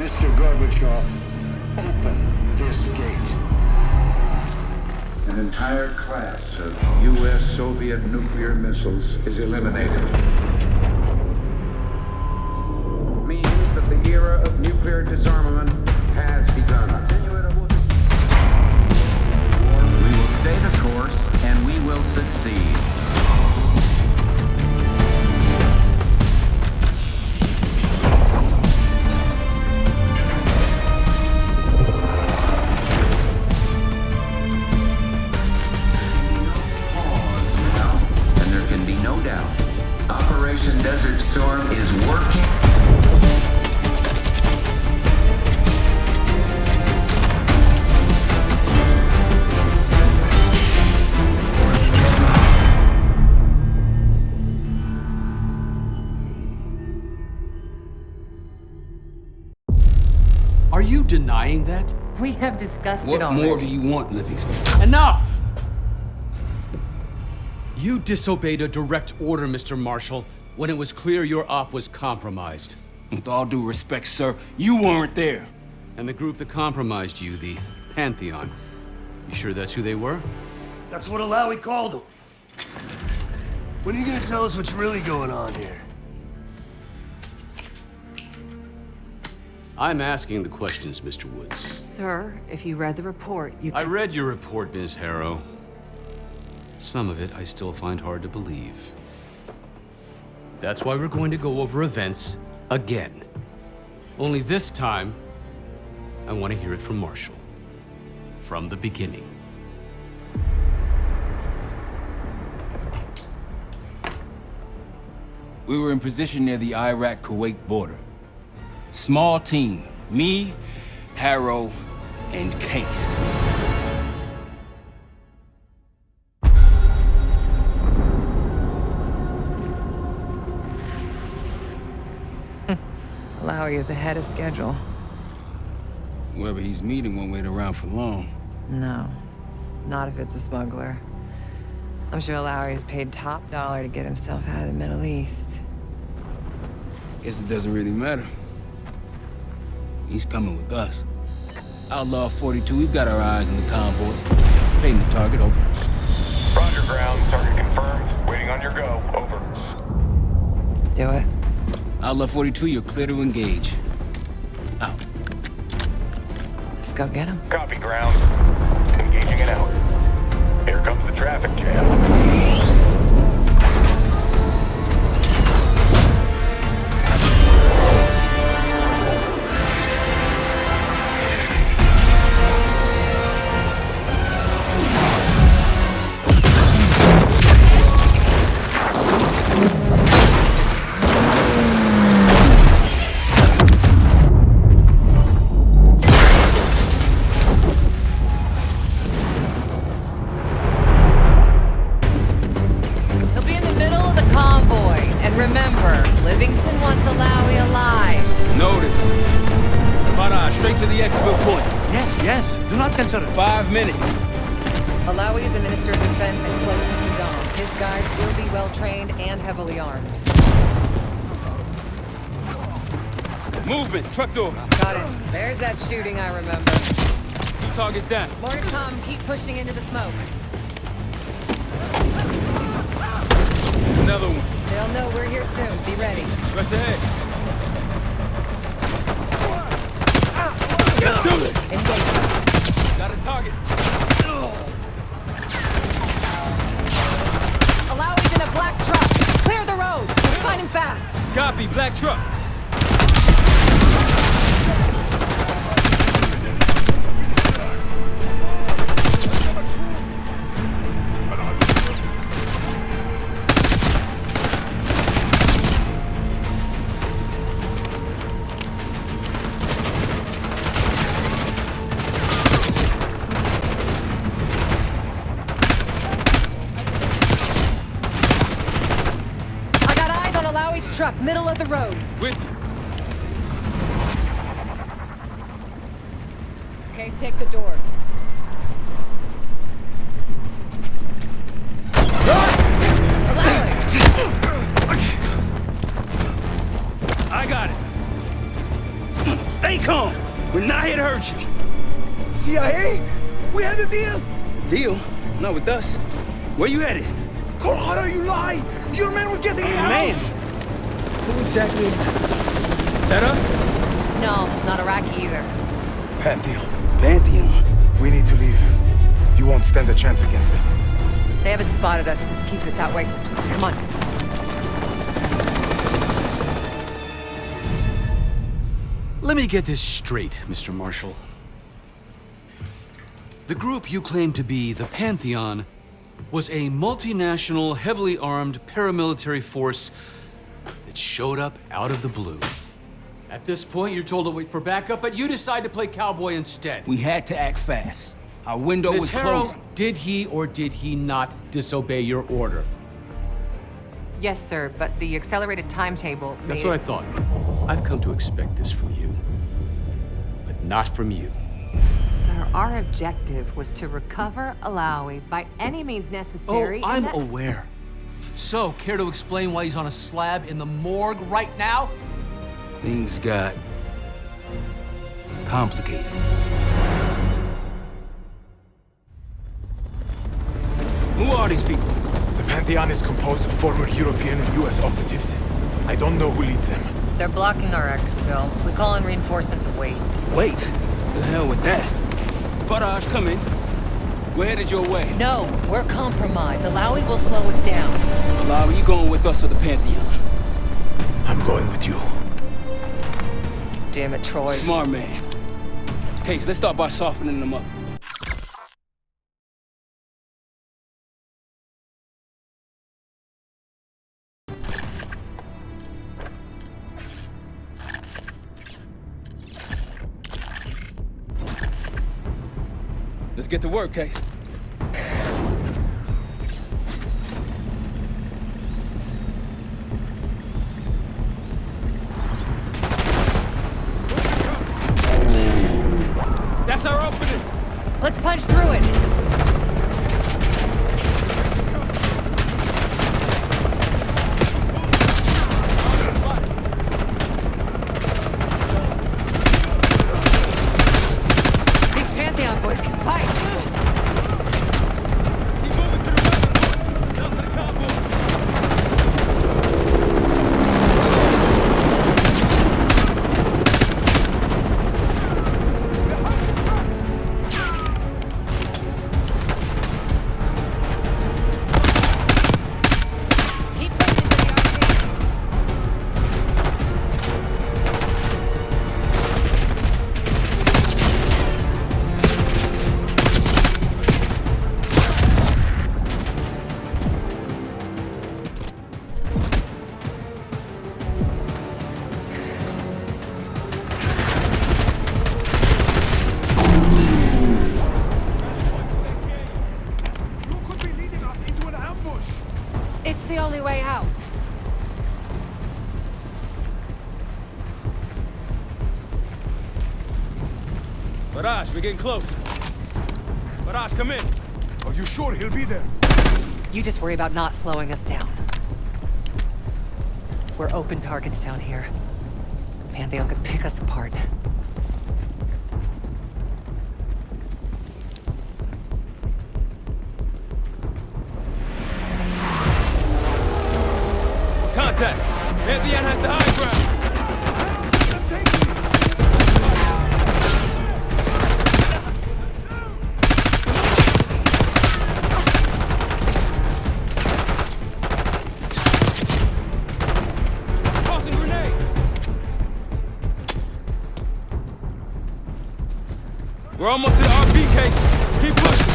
Mr. Gorbachev, open this gate. An entire class of U.S.-Soviet nuclear missiles is eliminated. Means that the era of nuclear disarmament has begun. We will stay the course, and we will succeed. No doubt. Operation Desert Storm is working. Are you denying that? We have discussed it already. What more do you want, Livingston? Enough! You disobeyed a direct order, Mr. Marshall, when it was clear your op was compromised. With all due respect, sir, you weren't there. And the group that compromised you, the Pantheon, you sure that's who they were? That's what Alawi called them. When are you gonna tell us what's really going on here? I'm asking the questions, Mr. Woods. Sir, if you read the report, you I read your report, Ms. Harrow. Some of it I still find hard to believe. That's why we're going to go over events again. Only this time, I want to hear it from Marshall. From the beginning. We were in position near the Iraq-Kuwait border. Small team. Me, Harrow, and Case. Alawi is ahead of schedule. Whoever he's meeting won't wait around for long. No, not if it's a smuggler. I'm sure Alawi is paid top dollar to get himself out of the Middle East. Guess it doesn't really matter. He's coming with us. Outlaw 42, we've got our eyes on the convoy. Painting the target, over. Roger, ground. Target confirmed. Waiting on your go. Over. Do it. Outlaw 42, you're clear to engage. Out. Let's go get him. Copy, ground. Engaging and out. Here comes the traffic jam. Livingston wants Alawi alive. Noted. Farah, straight to the exfil point. Yes. Do not consider. 5 minutes. Alawi is a minister of defense and close to Saddam. His guys will be well-trained and heavily armed. Movement, truck doors. Got it. There's that shooting I remember. 2 targets down. More to come. Keep pushing into the smoke. Another one. They'll know we're here soon. Be ready. Right ahead. Let's do this. Engage. Got a target. Alawi's in a black truck. Clear the road. Let's find him fast. Copy, black truck. Truck, middle of the road. With you. Case, take the door. I got it. Stay calm. We're not here to hurt you. CIA? We had a deal. Deal? Not with us. Where you headed? Colorado, you lie! Your man was getting me out! Man! Who exactly is that? That us? No, it's not Iraqi either. Pantheon. Pantheon. We need to leave. You won't stand a chance against them. They haven't spotted us. Let's keep it that way. Come on. Let me get this straight, Mr. Marshall. The group you claim to be the Pantheon was a multinational, heavily armed paramilitary force that showed up out of the blue. At this point, you're told to wait for backup, but you decide to play cowboy instead. We had to act fast. Our window Ms. was Harrow, closing. did he or did he not disobey your order? Yes, sir, but the accelerated timetable That's what I thought. I've come to expect this from you, but not from you. Sir, our objective was to recover Alawi by any means necessary. Oh, I'm aware. So, care to explain why he's on a slab in the morgue right now? Things got complicated. Who are these people? The Pantheon is composed of former European and US operatives. I don't know who leads them. They're blocking our exfil. We call in reinforcements and wait. Wait. The hell with that? Faraj, come in. We're headed your way. No, we're compromised. Alawi will slow us down. Alawi, you going with us to the Pantheon? I'm going with you. Damn it, Troy. Smart man. Case, let's start by softening them up. Let's get to work, Case. That's our opening. Let's punch through it. These Pantheon boys can fight. Keep moving to the right. South of the convoy. Keep pushing to the RP. You could be leading us into an ambush. It's the only way out. Faraj, we're getting close. Faraj, come in. Are you sure he'll be there? You just worry about not slowing us down. We're open targets down here. Pantheon could pick us apart. Contact. Pantheon has the high ground. Tossing grenade. We're almost to the RP case. Keep pushing.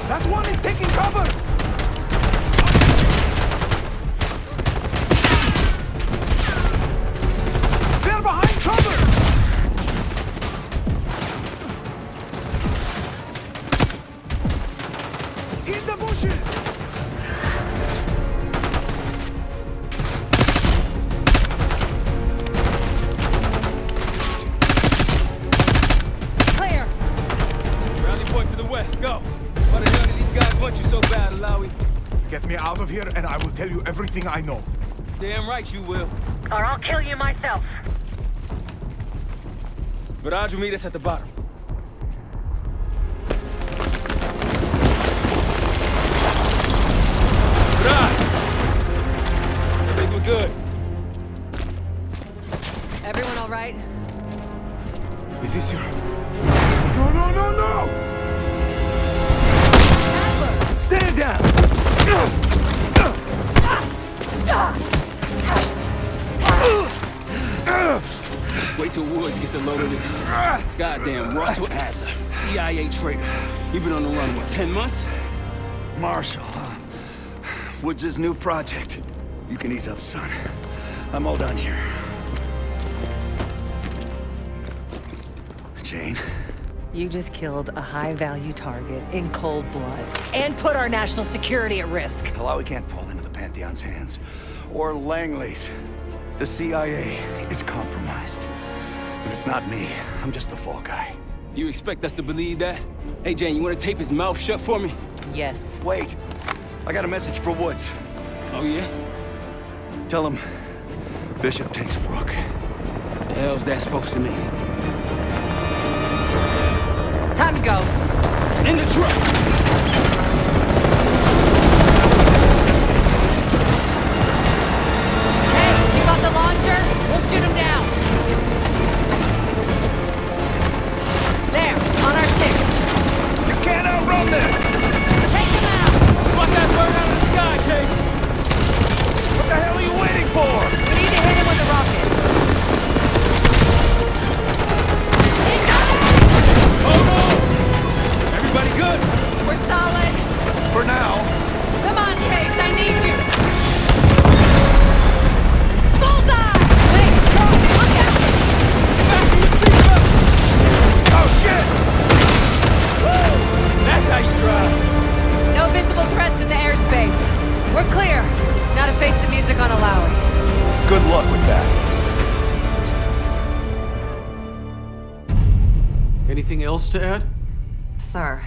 That one is taking cover! They're behind cover! In the bushes! Clear. Rally point to the west. Go. Why the hell did these guys want you so bad, Alawi? Get me out of here and I will tell you everything I know. Damn right you will. Or I'll kill you myself. Mirage will meet us at the bottom. Mirage! I think we're good. Everyone all right? Is this your... Stand down! Wait till Woods gets a load of this. Goddamn Russell Adler, CIA traitor. You been on the run, what, 10 months? Marshall, huh? Woods' new project. You can ease up, son. I'm all done here. Jane? You just killed a high-value target in cold blood and put our national security at risk. Malawi can't fall into the Pantheon's hands. Or Langley's. The CIA is compromised. But it's not me. I'm just the fall guy. You expect us to believe that? Hey, Jane, you want to tape his mouth shut for me? Yes. Wait. I got a message for Woods. Oh, yeah? Tell him Bishop takes Rook. The hell's that supposed to mean? Time to go. In the truck! Hey, you got the launcher? We'll shoot him down. There, on our 6. You can't outrun this! Take him out! Fuck that bird out of the sky, Case! What the hell are you waiting for? We need to hit him with a rocket. Everybody good? We're solid. For now. Come on, Case, I need you. Bullseye! Wait, look out! Fasten your seatbelt! Oh, shit! That's how you drive. No visible threats in the airspace. We're clear. Now to face the music on Alawi. Good luck with that. Anything else to add? Sir,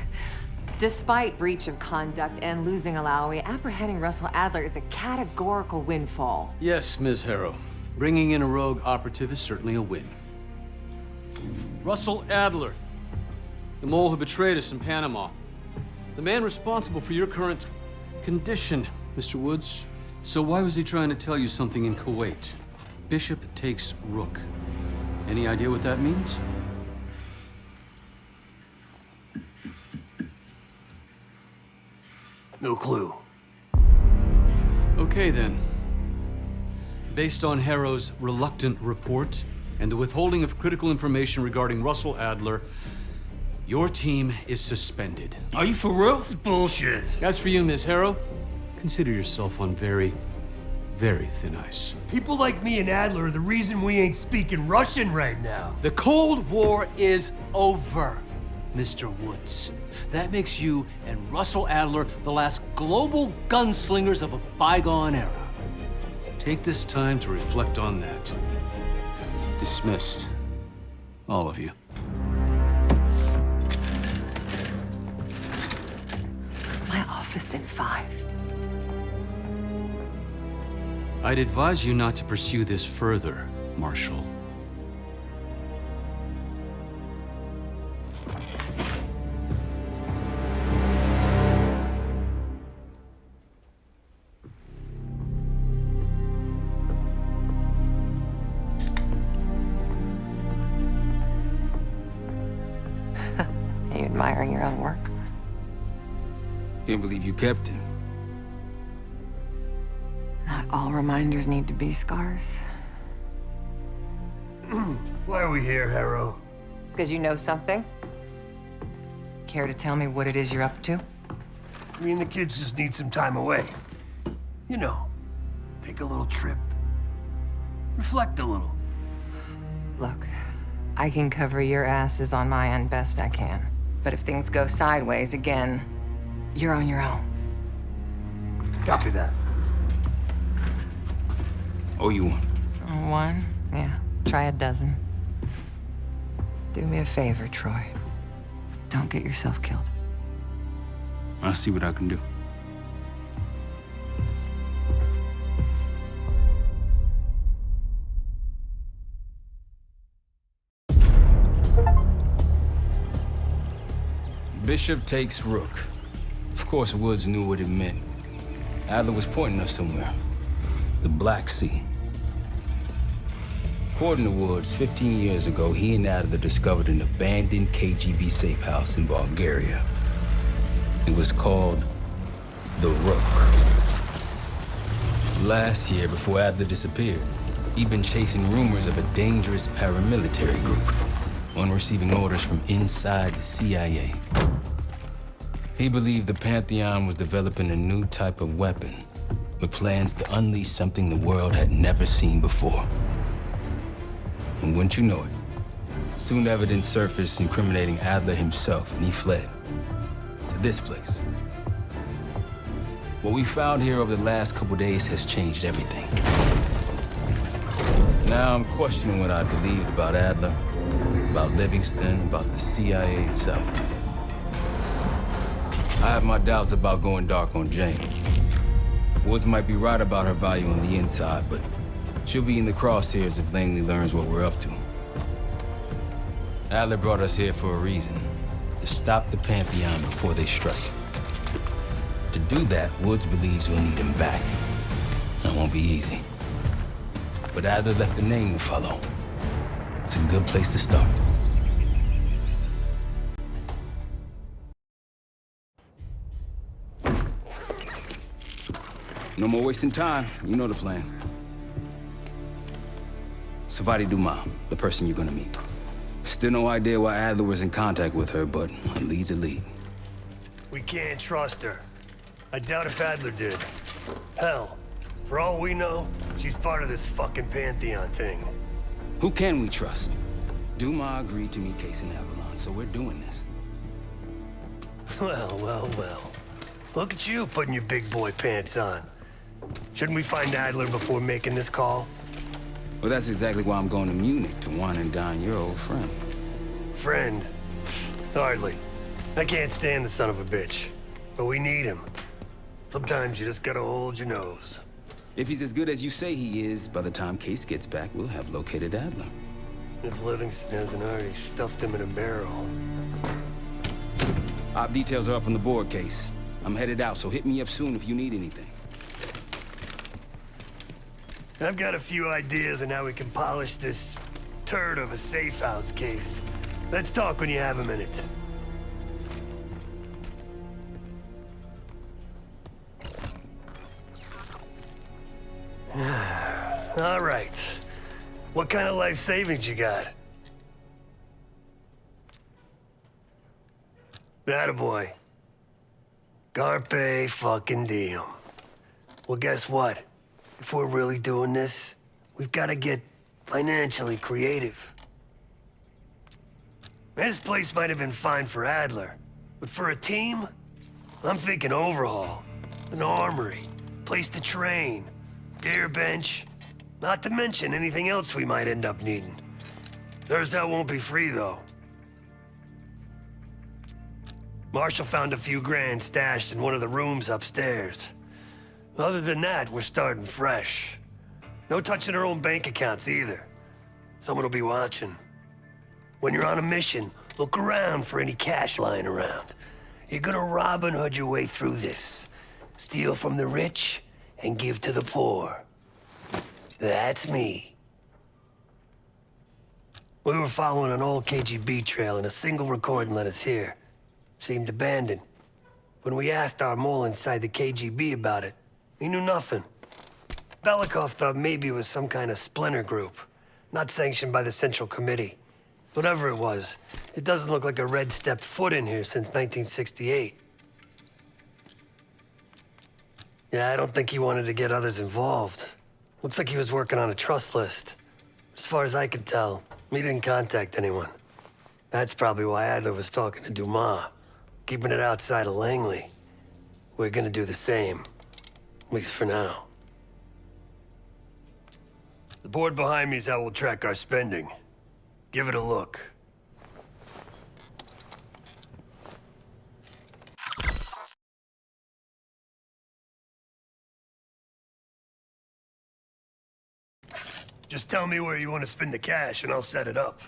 despite breach of conduct and losing Alawi, apprehending Russell Adler is a categorical windfall. Yes, Ms. Harrow. Bringing in a rogue operative is certainly a win. Russell Adler, the mole who betrayed us in Panama. The man responsible for your current condition, Mr. Woods. So why was he trying to tell you something in Kuwait? Bishop takes Rook. Any idea what that means? No clue. Okay, then. Based on Harrow's reluctant report and the withholding of critical information regarding Russell Adler, your team is suspended. Are you for real? This is bullshit. As for you, Ms. Harrow, consider yourself on very, very thin ice. People like me and Adler are the reason we ain't speaking Russian right now. The Cold War is over, Mr. Woods. That makes you and Russell Adler the last global gunslingers of a bygone era. Take this time to reflect on that. Dismissed. All of you. My office in 5. I'd advise you not to pursue this further, Marshal. Are you admiring your own work? Can't believe you kept him. Not all reminders need to be scars. Why are we here, Harrow? Because you know something? Care to tell me what it is you're up to? Me and the kids just need some time away. You know, take a little trip. Reflect a little. Look, I can cover your asses on my end best I can. But if things go sideways again, you're on your own. Copy that. Oh, you won. One? Yeah. Try a dozen. Do me a favor, Troy. Don't get yourself killed. I'll see what I can do. Bishop takes Rook. Of course, Woods knew what it meant. Adler was pointing us somewhere. The Black Sea. According to Woods, 15 years ago, he and Adler discovered an abandoned KGB safe house in Bulgaria. It was called the Rook. Last year, before Adler disappeared, he'd been chasing rumors of a dangerous paramilitary group, one receiving orders from inside the CIA. He believed the Pantheon was developing a new type of weapon, with plans to unleash something the world had never seen before. And wouldn't you know it, soon evidence surfaced incriminating Adler himself, and he fled to this place. What we found here over the last couple days has changed everything. Now I'm questioning what I believed about Adler, about Livingston, about the CIA itself. I have my doubts about going dark on Jane. Woods might be right about her value on the inside, but she'll be in the crosshairs if Langley learns what we're up to. Adler brought us here for a reason, to stop the Pantheon before they strike. To do that, Woods believes we'll need him back. That won't be easy. But Adler left a name to follow. It's a good place to start. No more wasting time. You know the plan. Savati Dumas, the person you're gonna meet. Still no idea why Adler was in contact with her, but a lead's a lead. We can't trust her. I doubt if Adler did. Hell, for all we know, she's part of this fucking Pantheon thing. Who can we trust? Dumas agreed to meet Case in Avalon, so we're doing this. Well, well, well. Look at you putting your big boy pants on. Shouldn't we find Adler before making this call? Well, that's exactly why I'm going to Munich, to wine and dine your old friend. Friend? Hardly. I can't stand the son of a bitch. But we need him. Sometimes you just gotta hold your nose. If he's as good as you say he is, by the time Case gets back, we'll have located Adler. If Livingston hasn't already stuffed him in a barrel. Op details are up on the board, Case. I'm headed out, so hit me up soon if you need anything. I've got a few ideas on how we can polish this turd of a safe house case. Let's talk when you have a minute. All right. What kind of life savings you got? Attaboy. Carpe fucking diem. Well, guess what? If we're really doing this, we've got to get financially creative. This place might have been fine for Adler, but for a team, I'm thinking overhaul, an armory, place to train, gear bench, not to mention anything else we might end up needing. There's that won't be free, though. Marshall found a few grand stashed in one of the rooms upstairs. Other than that, we're starting fresh. No touching our own bank accounts either. Someone will be watching. When you're on a mission, look around for any cash lying around. You're gonna Robin Hood your way through this. Steal from the rich and give to the poor. That's me. We were following an old KGB trail and a single recording led us here. Seemed abandoned. When we asked our mole inside the KGB about it, he knew nothing. Belikov thought maybe it was some kind of splinter group, not sanctioned by the Central Committee. Whatever it was, it doesn't look like a red stepped foot in here since 1968. Yeah, I don't think he wanted to get others involved. Looks like he was working on a trust list. As far as I could tell, he didn't contact anyone. That's probably why Adler was talking to Dumas, keeping it outside of Langley. We're gonna do the same. At least for now. The board behind me is how we'll track our spending. Give it a look. Just tell me where you want to spend the cash and I'll set it up.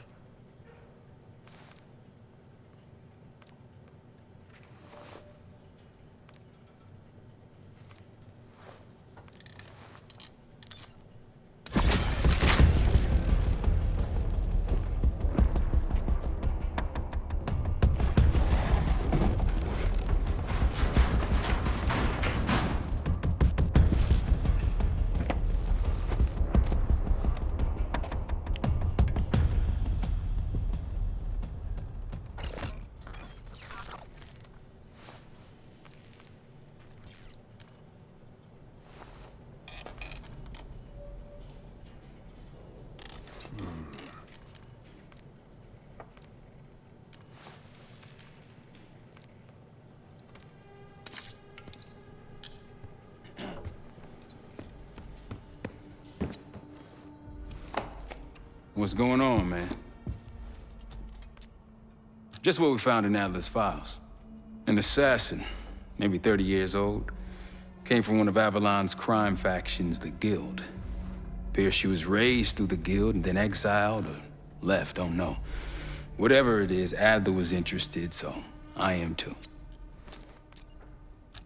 What's going on, man? Just what we found in Adler's files. An assassin, maybe 30 years old, came from one of Avalon's crime factions, the Guild. Appears she was raised through the Guild and then exiled or left, don't know. Whatever it is, Adler was interested, so I am too.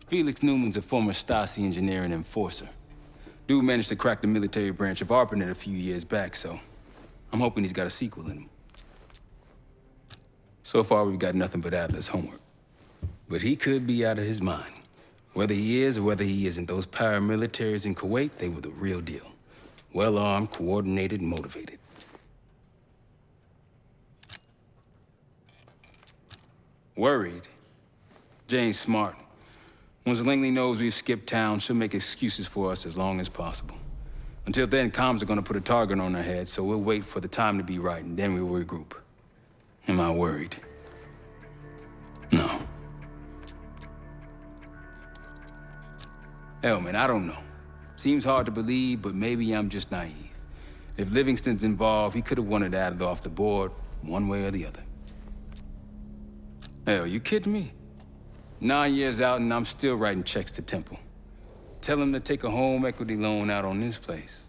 Felix Newman's a former Stasi engineer and enforcer. Dude managed to crack the military branch of ARPANET a few years back, so I'm hoping he's got a sequel in him. So far, we've got nothing but Adler's homework. But he could be out of his mind. Whether he is or whether he isn't, those paramilitaries in Kuwait, they were the real deal. Well-armed, coordinated, and motivated. Worried? Jane's smart. Once Langley knows we've skipped town, she'll make excuses for us as long as possible. Until then, comms are gonna put a target on our head, so we'll wait for the time to be right, and then we'll regroup. Am I worried? No. Hell, man, I don't know. Seems hard to believe, but maybe I'm just naive. If Livingston's involved, he could have wanted Adler off the board, one way or the other. Hell, you kidding me? 9 years out and I'm still writing checks to Temple. Tell him to take a home equity loan out on this place.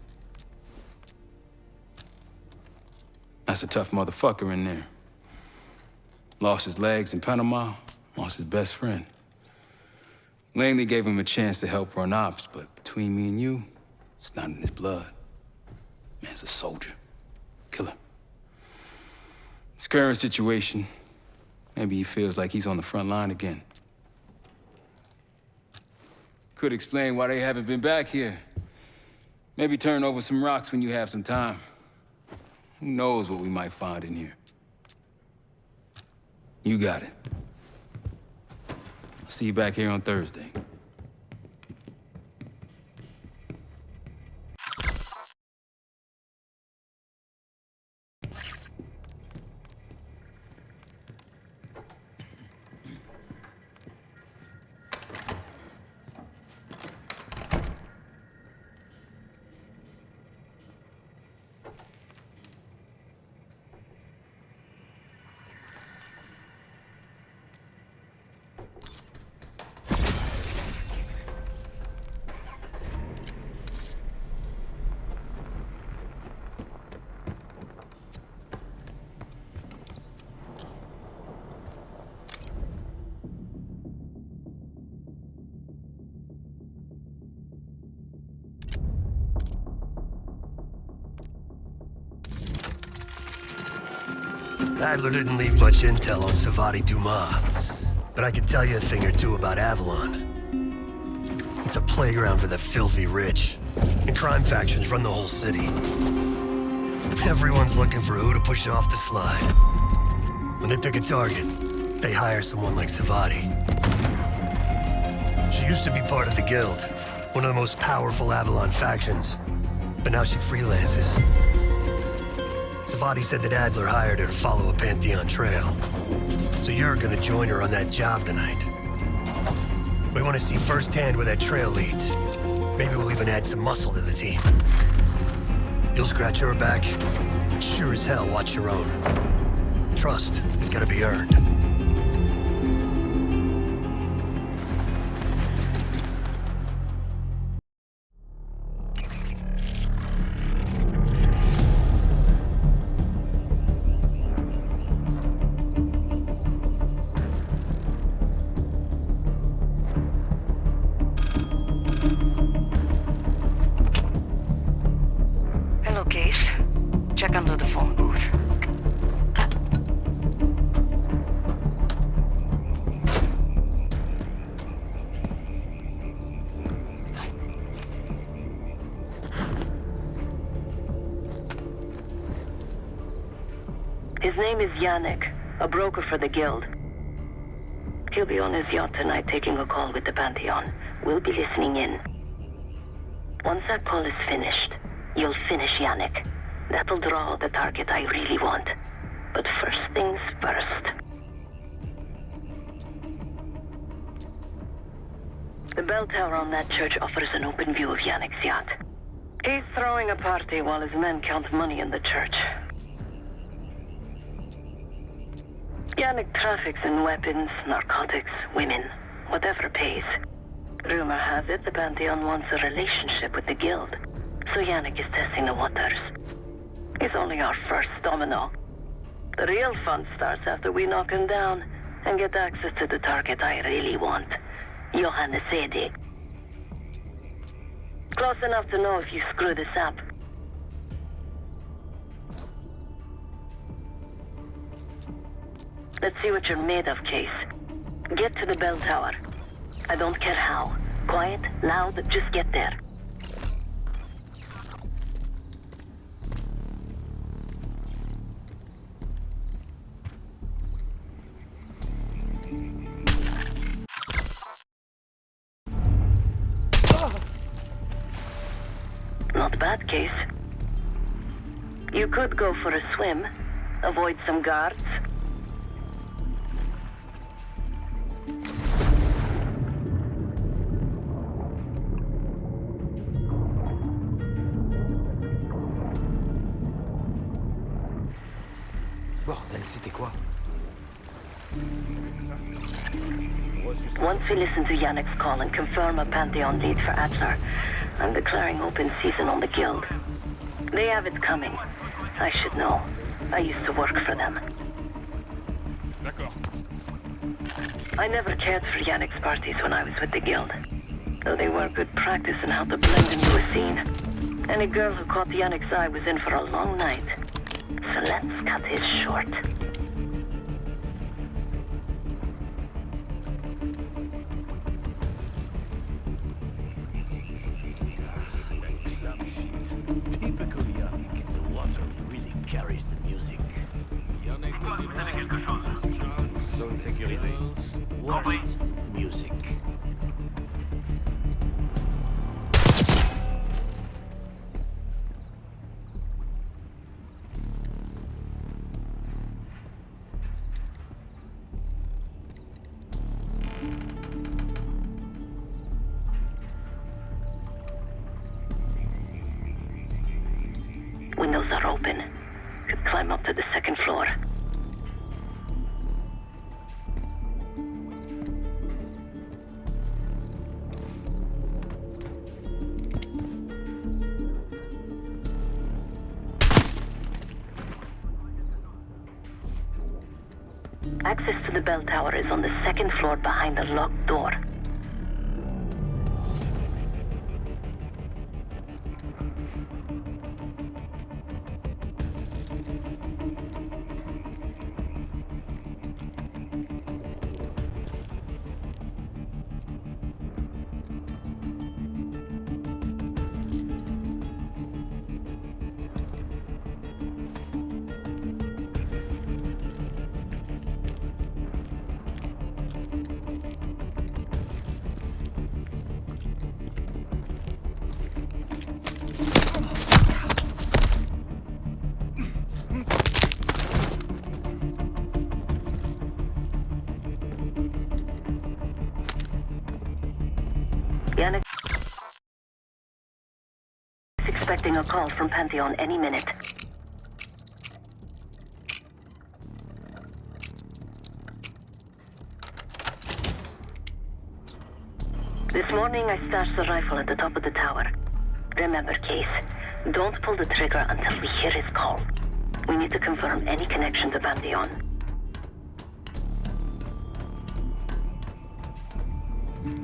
That's a tough motherfucker in there. Lost his legs in Panama, lost his best friend. Langley gave him a chance to help run ops, but between me and you, it's not in his blood. Man's a soldier. Killer. His current situation, maybe he feels like he's on the front line again. Could explain why they haven't been back here. Maybe turn over some rocks when you have some time. Who knows what we might find in here? You got it. I'll see you back here on Thursday. Adler didn't leave much intel on Savati Dumas, but I could tell you a thing or two about Avalon. It's a playground for the filthy rich, and crime factions run the whole city. Everyone's looking for who to push off the slide. When they pick a target, they hire someone like Savati. She used to be part of the Guild, one of the most powerful Avalon factions, but now she freelances. Savati said that Adler hired her to follow a Pantheon trail. So you're gonna join her on that job tonight. We want to see firsthand where that trail leads. Maybe we'll even add some muscle to the team. You'll scratch her back, but sure as hell watch your own. Trust has gotta be earned. Check under the phone booth. His name is Yannick, a broker for the Guild. He'll be on his yacht tonight taking a call with the Pantheon. We'll be listening in. Once that call is finished, you'll finish Yannick. That'll draw the target I really want. But first things first. The bell tower on that church offers an open view of Yannick's yacht. He's throwing a party while his men count money in the church. Yannick traffics in weapons, narcotics, women, whatever pays. Rumor has it the Pantheon wants a relationship with the Guild, so Yannick is testing the waters. It's only our first domino. The real fun starts after we knock him down and get access to the target I really want, Johannes Edi. Close enough to know if you screw this up. Let's see what you're made of, Case. Get to the bell tower. I don't care how. Quiet, loud, just get there. Not bad, Case. You could go for a swim, avoid some guards. Bordel, c'était quoi? Once we listen to Yannick's call and confirm a Pantheon lead for Adler, I'm declaring open season on the Guild. They have it coming. I should know. I used to work for them. D'accord. I never cared for Yannick's parties when I was with the Guild, though they were good practice in how to blend into a scene. Any girl who caught Yannick's eye was in for a long night. So let's cut his short. Typical Yannick. The water really carries the music. Zone sécurisée. Worst music. Windows are open. Could climb up to the second floor. Access to the bell tower is on the second floor behind a locked door. Yannick is expecting a call from Pantheon any minute. This morning I stashed the rifle at the top of the tower. Remember, Case, don't pull the trigger until we hear his call. We need to confirm any connection to Pantheon.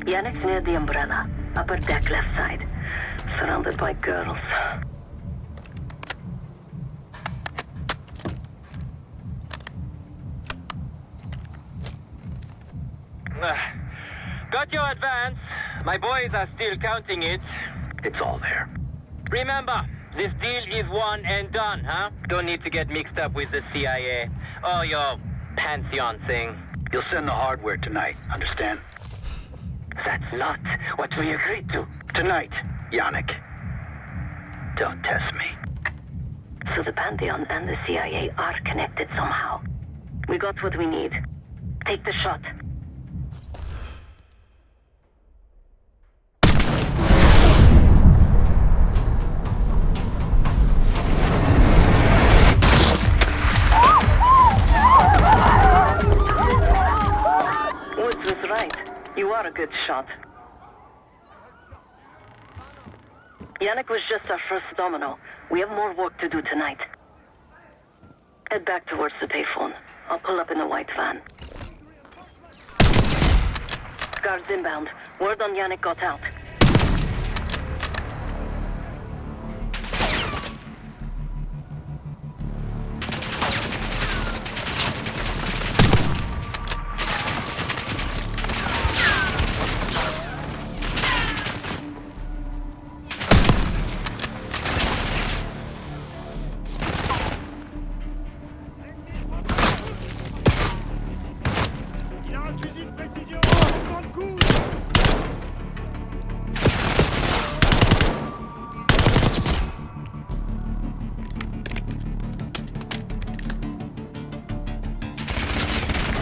Yannick's near the umbrella, upper deck left side, surrounded by girls. Got your advance. My boys are still counting it. It's all there. Remember, this deal is one and done, huh? Don't need to get mixed up with the CIA or your Pantheon thing. You'll send the hardware tonight, understand? That's not what we agreed to. Tonight, Yannick. Don't test me. So the Pantheon and the CIA are connected somehow. We got what we need. Take the shot. Good shot. Yannick was just our first domino. We have more work to do tonight. Head back towards the payphone. I'll pull up in a white van. Guards inbound. Word on Yannick got out.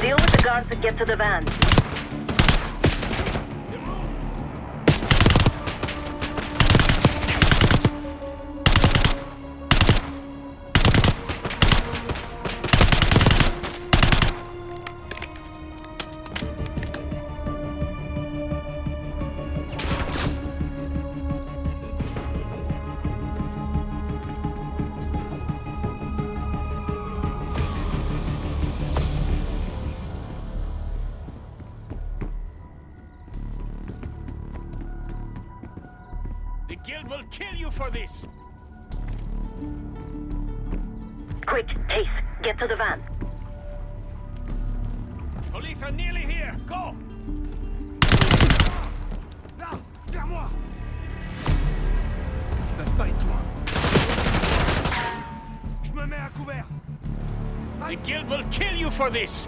Deal with the guards and get to the van. The guild will kill you for this! Quick, Case, get to the van. Police are nearly here! Go! Là! Vers moi! Bataille-toi! Je me mets à couvert! The guild will kill you for this!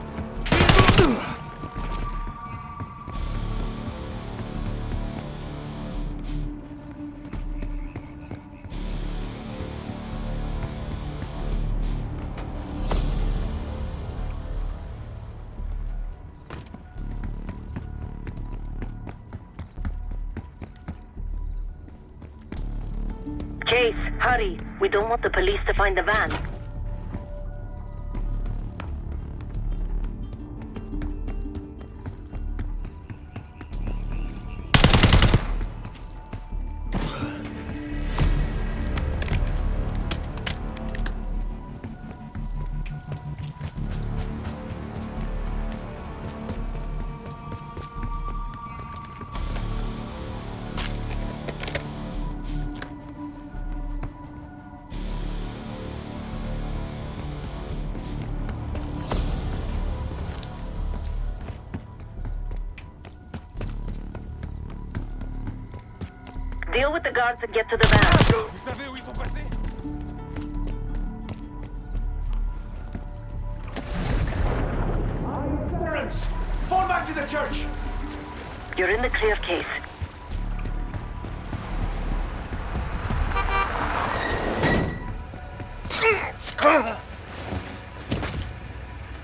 Case, hurry. We don't want the police to find the van. Deal with the guards and get to the van. Vous savez où ils sont passés? Parents, fall back to the church! You're in the clear, Case.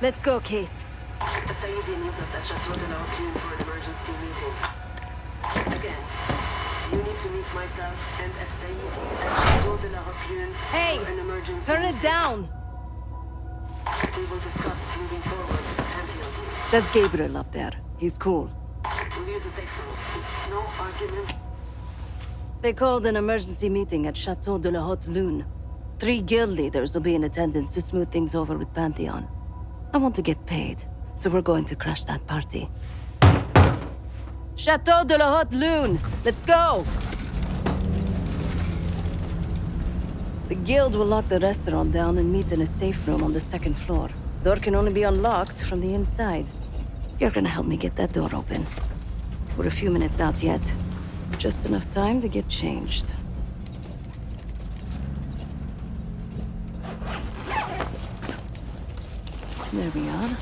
Let's go, Case. Saidi needs us at Chateau de la Haute for an emergency meeting. Again, you need to meet myself and Saidi at Chateau de la Haute Hey! for an emergency Turn it meeting. down! We will discuss moving forward with the Pantheon. That's Gabriel up there. He's cool. We'll use the safe room. No argument. They called an emergency meeting at Chateau de la Haute Lune. 3 guild leaders will be in attendance to smooth things over with Pantheon. I want to get paid, so we're going to crash that party. Chateau de la Haute Lune! Let's go! The guild will lock the restaurant down and meet in a safe room on the 2nd floor. Door can only be unlocked from the inside. You're gonna help me get that door open. We're a few minutes out yet. Just enough time to get changed. There we are.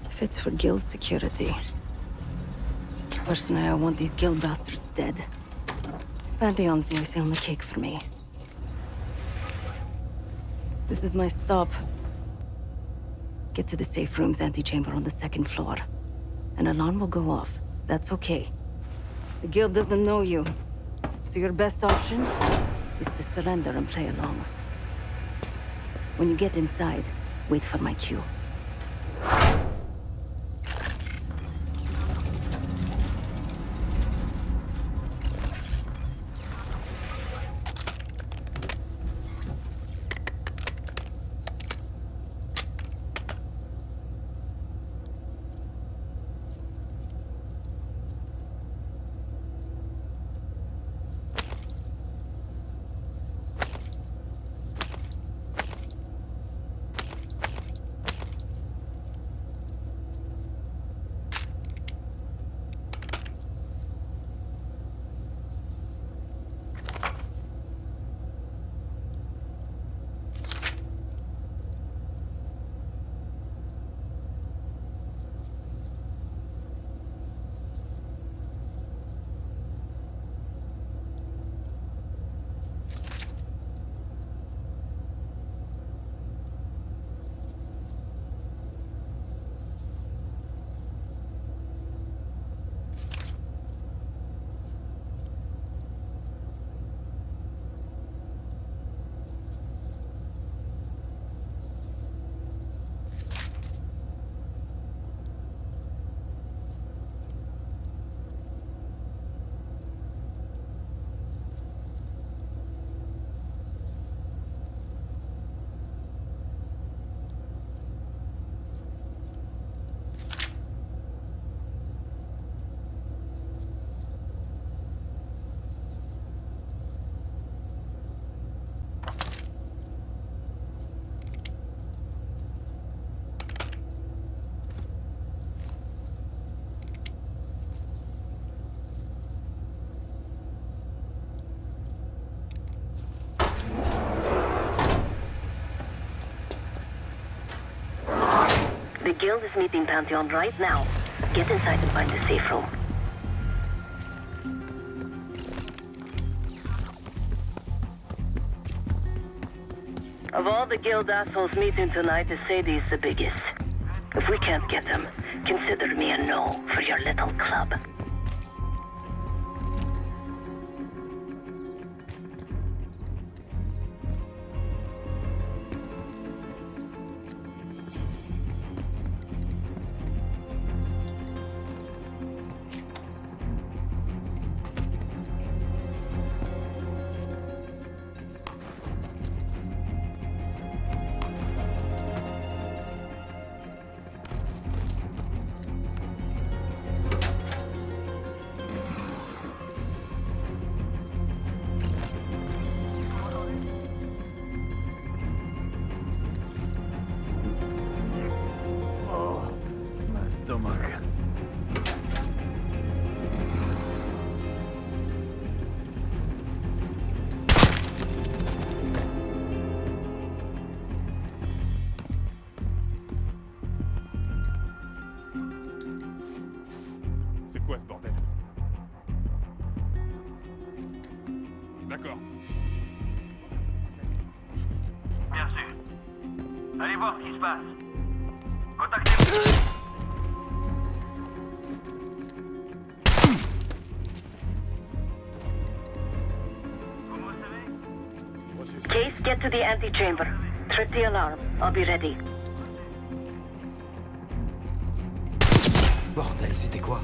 Fits for guild security. Personally, I want these guild bastards dead. Pantheon's the icing on the cake for me. This is my stop. Get to the safe room's antechamber on the 2nd floor. An alarm will go off. That's okay. The guild doesn't know you. So your best option is to surrender and play along. When you get inside, wait for my cue. The guild is meeting Pantheon right now. Get inside and find a safe room. Of all the guild assholes meeting tonight, Sadie's the biggest. If we can't get them, consider me a no for your little club. C'est quoi ce bordel? D'accord. Bien sûr. Allez voir ce qui se passe. Contactez-vous. Case, get to the antechamber. Trip the alarm. I'll be ready. Bordel, c'était quoi?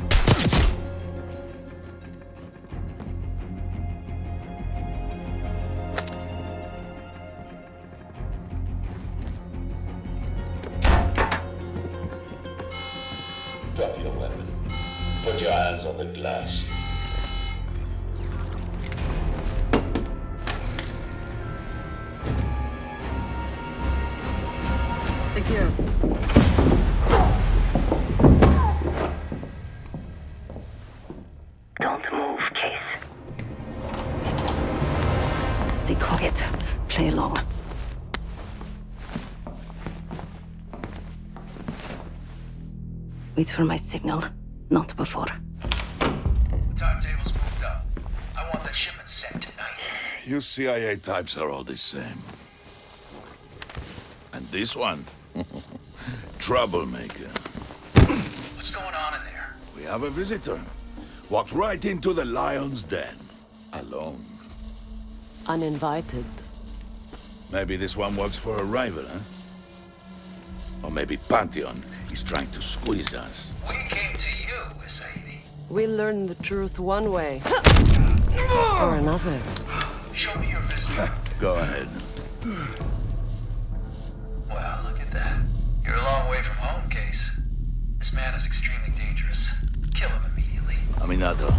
Drop your weapon. Put your hands on the glass. Secure. Don't move, Case. Stay quiet. Play along. Wait for my signal. Not before. Timetable's moved up. I want the shipment sent tonight. You CIA types are all the same. And this one? Troublemaker. What's going on in there? We have a visitor. Walked right into the lion's den. Alone. Uninvited. Maybe this one works for a rival, huh? Or maybe Pantheon is trying to squeeze us. We came to you, Sadie. We learn the truth one way. Or another. Show me your visitor. Go ahead. Well, look at that. You're a long way from home, Case. This man is extremely dangerous. Kill him immediately. Aminado.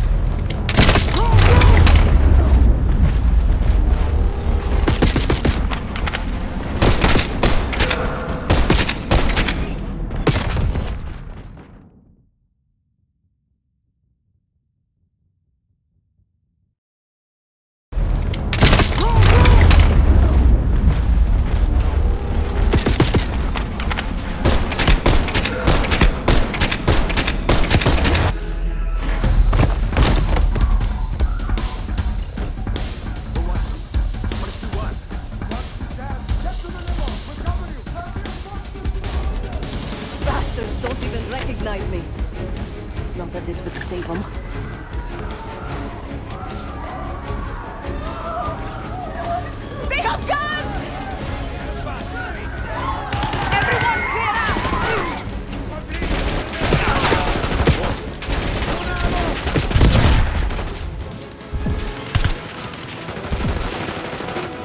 Bastards don't even recognize me. Not that it would save them. They have guns! Everyone clear out!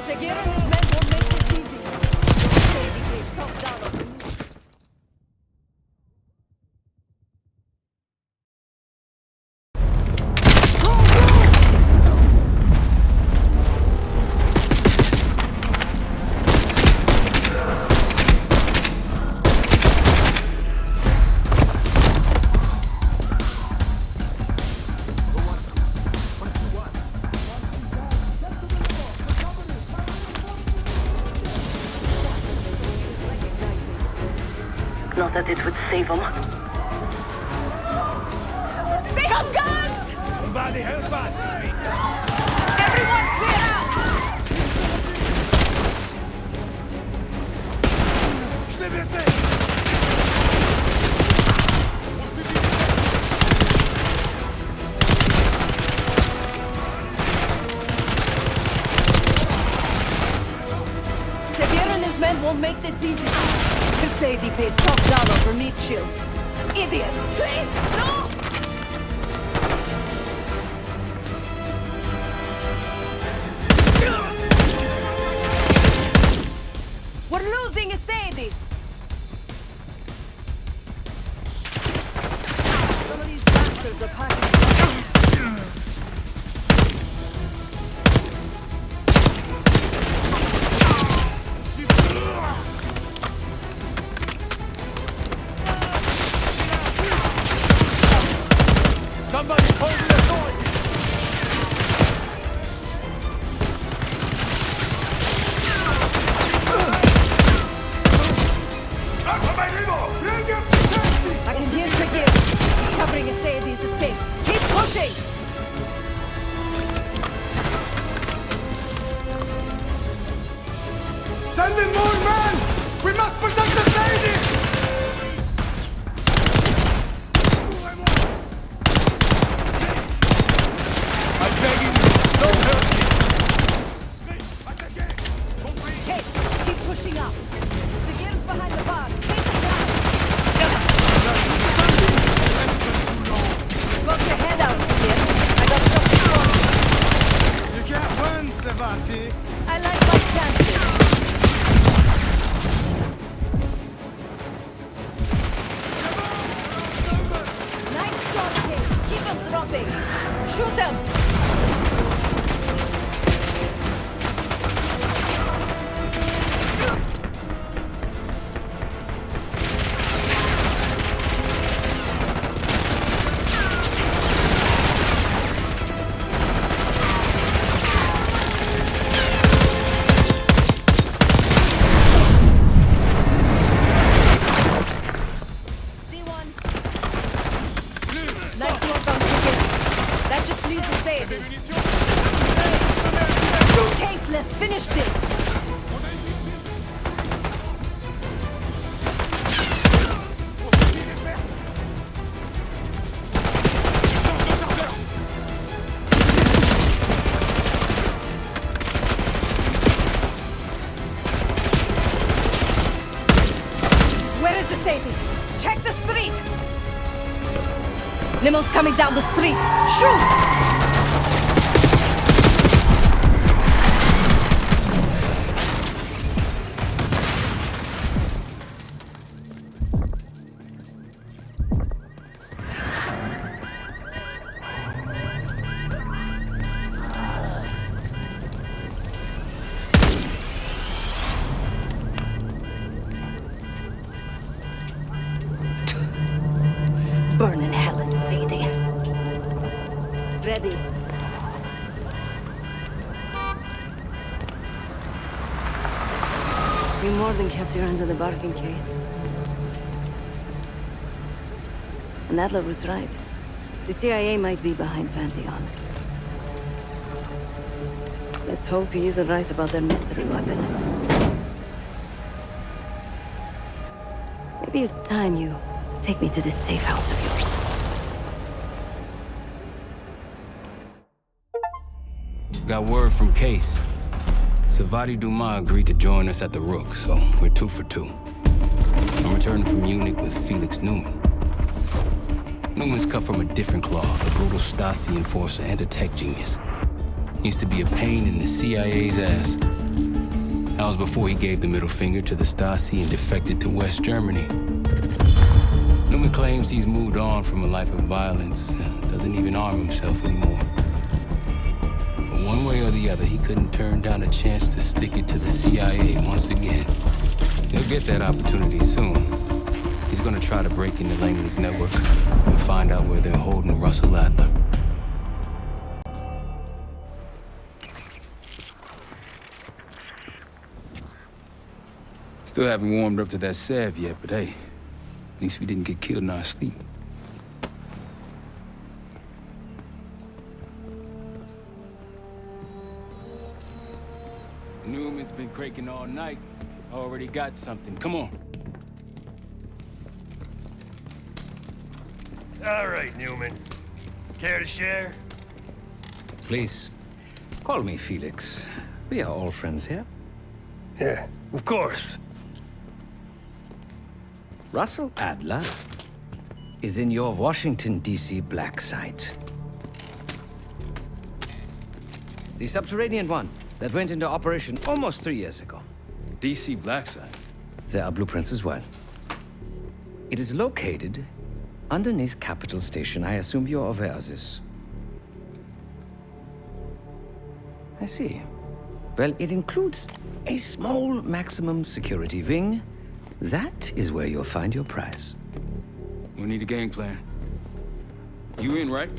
Seguir and his men won't make this easy. Sadie gave top dollar. Not that it would save them. They have guns! Somebody help us! Everyone clear out! Severe and his men won't make this easy. Mercedes pays top dollar for meat shields. Idiots! Please, no! We're losing Sadie! Some of these bastards are packing. Somebody's holding the door! I can hear Shakir covering Sadie's escape. Keep pushing! Send in more men! We must protect the Sadie! I'm begging you, don't hurt me! Hey, keep pushing up. Shakir's behind the bar. Take him down. Got your head out, Shakir. I got something for you. You can't win, Sevati! I like my chances. Nice shot, kid. Keep them dropping. Shoot them. See one. Nice work on Shakir. That just leaves the Sadie. Suitcase, let's finish this. Where is the Sadie? Check the street. Limo's coming down the street. Shoot! Burn in hell, Sadie. Ready. You more than kept your end of the bargain, Case. And Adler was right. The CIA might be behind Pantheon. Let's hope he isn't right about their mystery weapon. Maybe it's time you take me to this safe house of yours. Got word from Case. Savati Dumas agreed to join us at the Rook, so we're 2 for 2. I'm returning from Munich with Felix Newman. Newman's cut from a different cloth, a brutal Stasi enforcer and a tech genius. He used to be a pain in the CIA's ass. That was before he gave the middle finger to the Stasi and defected to West Germany. Newman claims he's moved on from a life of violence and doesn't even arm himself anymore. But one way or the other, he couldn't turn down a chance to stick it to the CIA once again. He'll get that opportunity soon. He's gonna try to break into Langley's network and find out where they're holding Russell Adler. Still haven't warmed up to that salve yet, but hey, At least we didn't get killed in our sleep. Newman's been cranking all night. Already got something. Come on. All right, Newman. Care to share? Please, call me Felix. We are all friends here. Yeah, of course. Russell Adler is in your Washington, D.C. black site. The subterranean one that went into operation almost 3 years ago. D.C. black site? There are blueprints as well. It is located underneath Capitol Station. I assume you're aware of this. I see. Well, it includes a small maximum security wing. That is where you'll find your prize. We need a game plan. You in, right?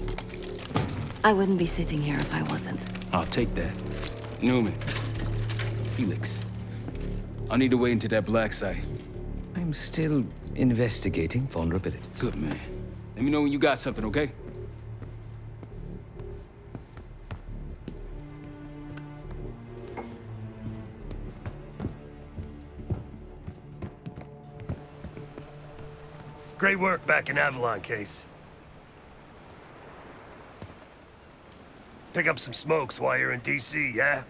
I wouldn't be sitting here if I wasn't. I'll take that. Newman. Felix. I need to wait into that black site. I'm still investigating vulnerabilities. Good, man. Let me know when you got something, okay? Great work back in Avalon, Case. Pick up some smokes while you're in D.C., yeah?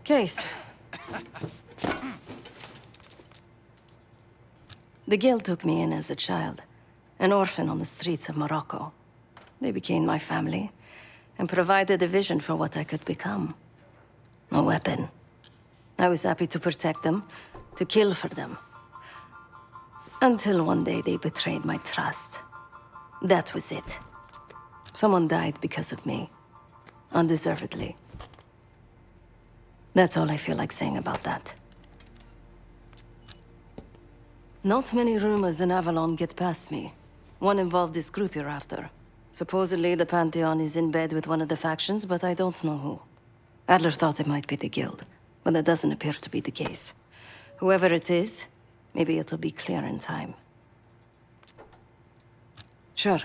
Case. The guild took me in as a child, an orphan on the streets of Morocco. They became my family and provided a vision for what I could become. A weapon. I was happy to protect them, to kill for them. Until one day they betrayed my trust. That was it. Someone died because of me. Undeservedly. That's all I feel like saying about that. Not many rumors in Avalon get past me. One involved this group you're after. Supposedly, the Pantheon is in bed with one of the factions, but I don't know who. Adler thought it might be the Guild, but that doesn't appear to be the case. Whoever it is, maybe it'll be clear in time. Sure.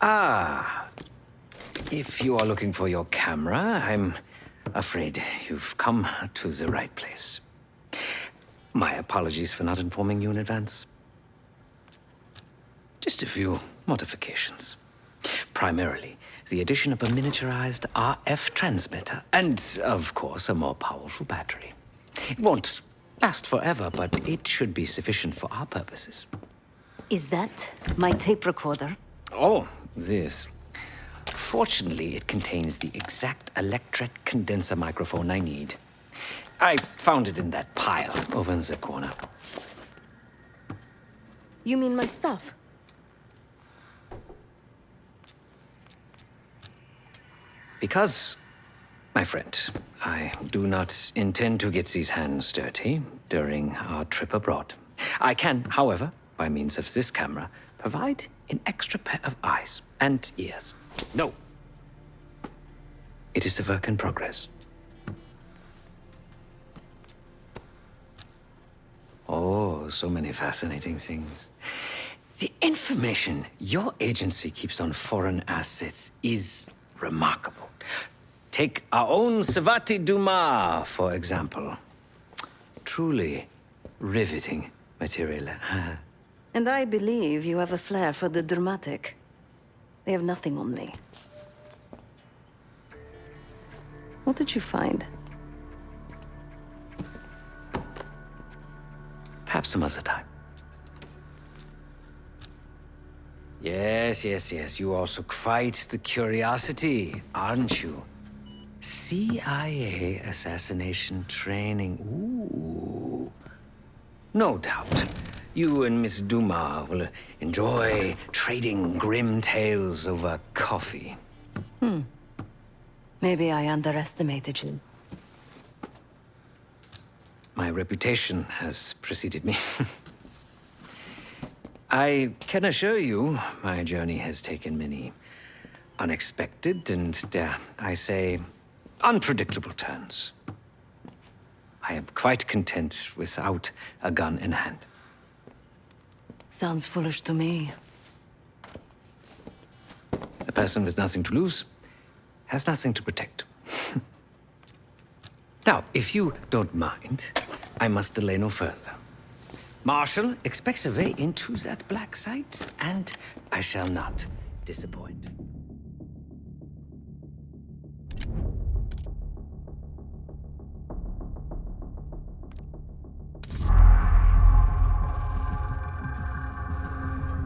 Ah, if you are looking for your camera, I'm afraid you've come to the right place. My apologies for not informing you in advance. Just a few modifications. Primarily, the addition of a miniaturized RF transmitter, and, of course, a more powerful battery. It won't last forever, but it should be sufficient for our purposes. Is that my tape recorder? Oh, this. Fortunately, it contains the exact electret condenser microphone I need. I found it in that pile over in the corner. You mean my stuff? Because, my friend, I do not intend to get these hands dirty during our trip abroad. I can, however, by means of this camera, provide an extra pair of eyes and ears. No. It is a work in progress. Oh, so many fascinating things. The information your agency keeps on foreign assets is remarkable. Take our own Savati Dumas, for example. Truly riveting material. And I believe you have a flair for the dramatic. They have nothing on me. What did you find? Perhaps some other time. Yes. You also quite the curiosity, aren't you? CIA assassination training. Ooh. No doubt. You and Miss Dumas will enjoy trading grim tales over coffee. Maybe I underestimated you. My reputation has preceded me. I can assure you, my journey has taken many unexpected and, dare I say, unpredictable turns. I am quite content without a gun in hand. Sounds foolish to me. A person with nothing to lose has nothing to protect. Now, if you don't mind, I must delay no further. Marshall expects a way into that black site, and I shall not disappoint.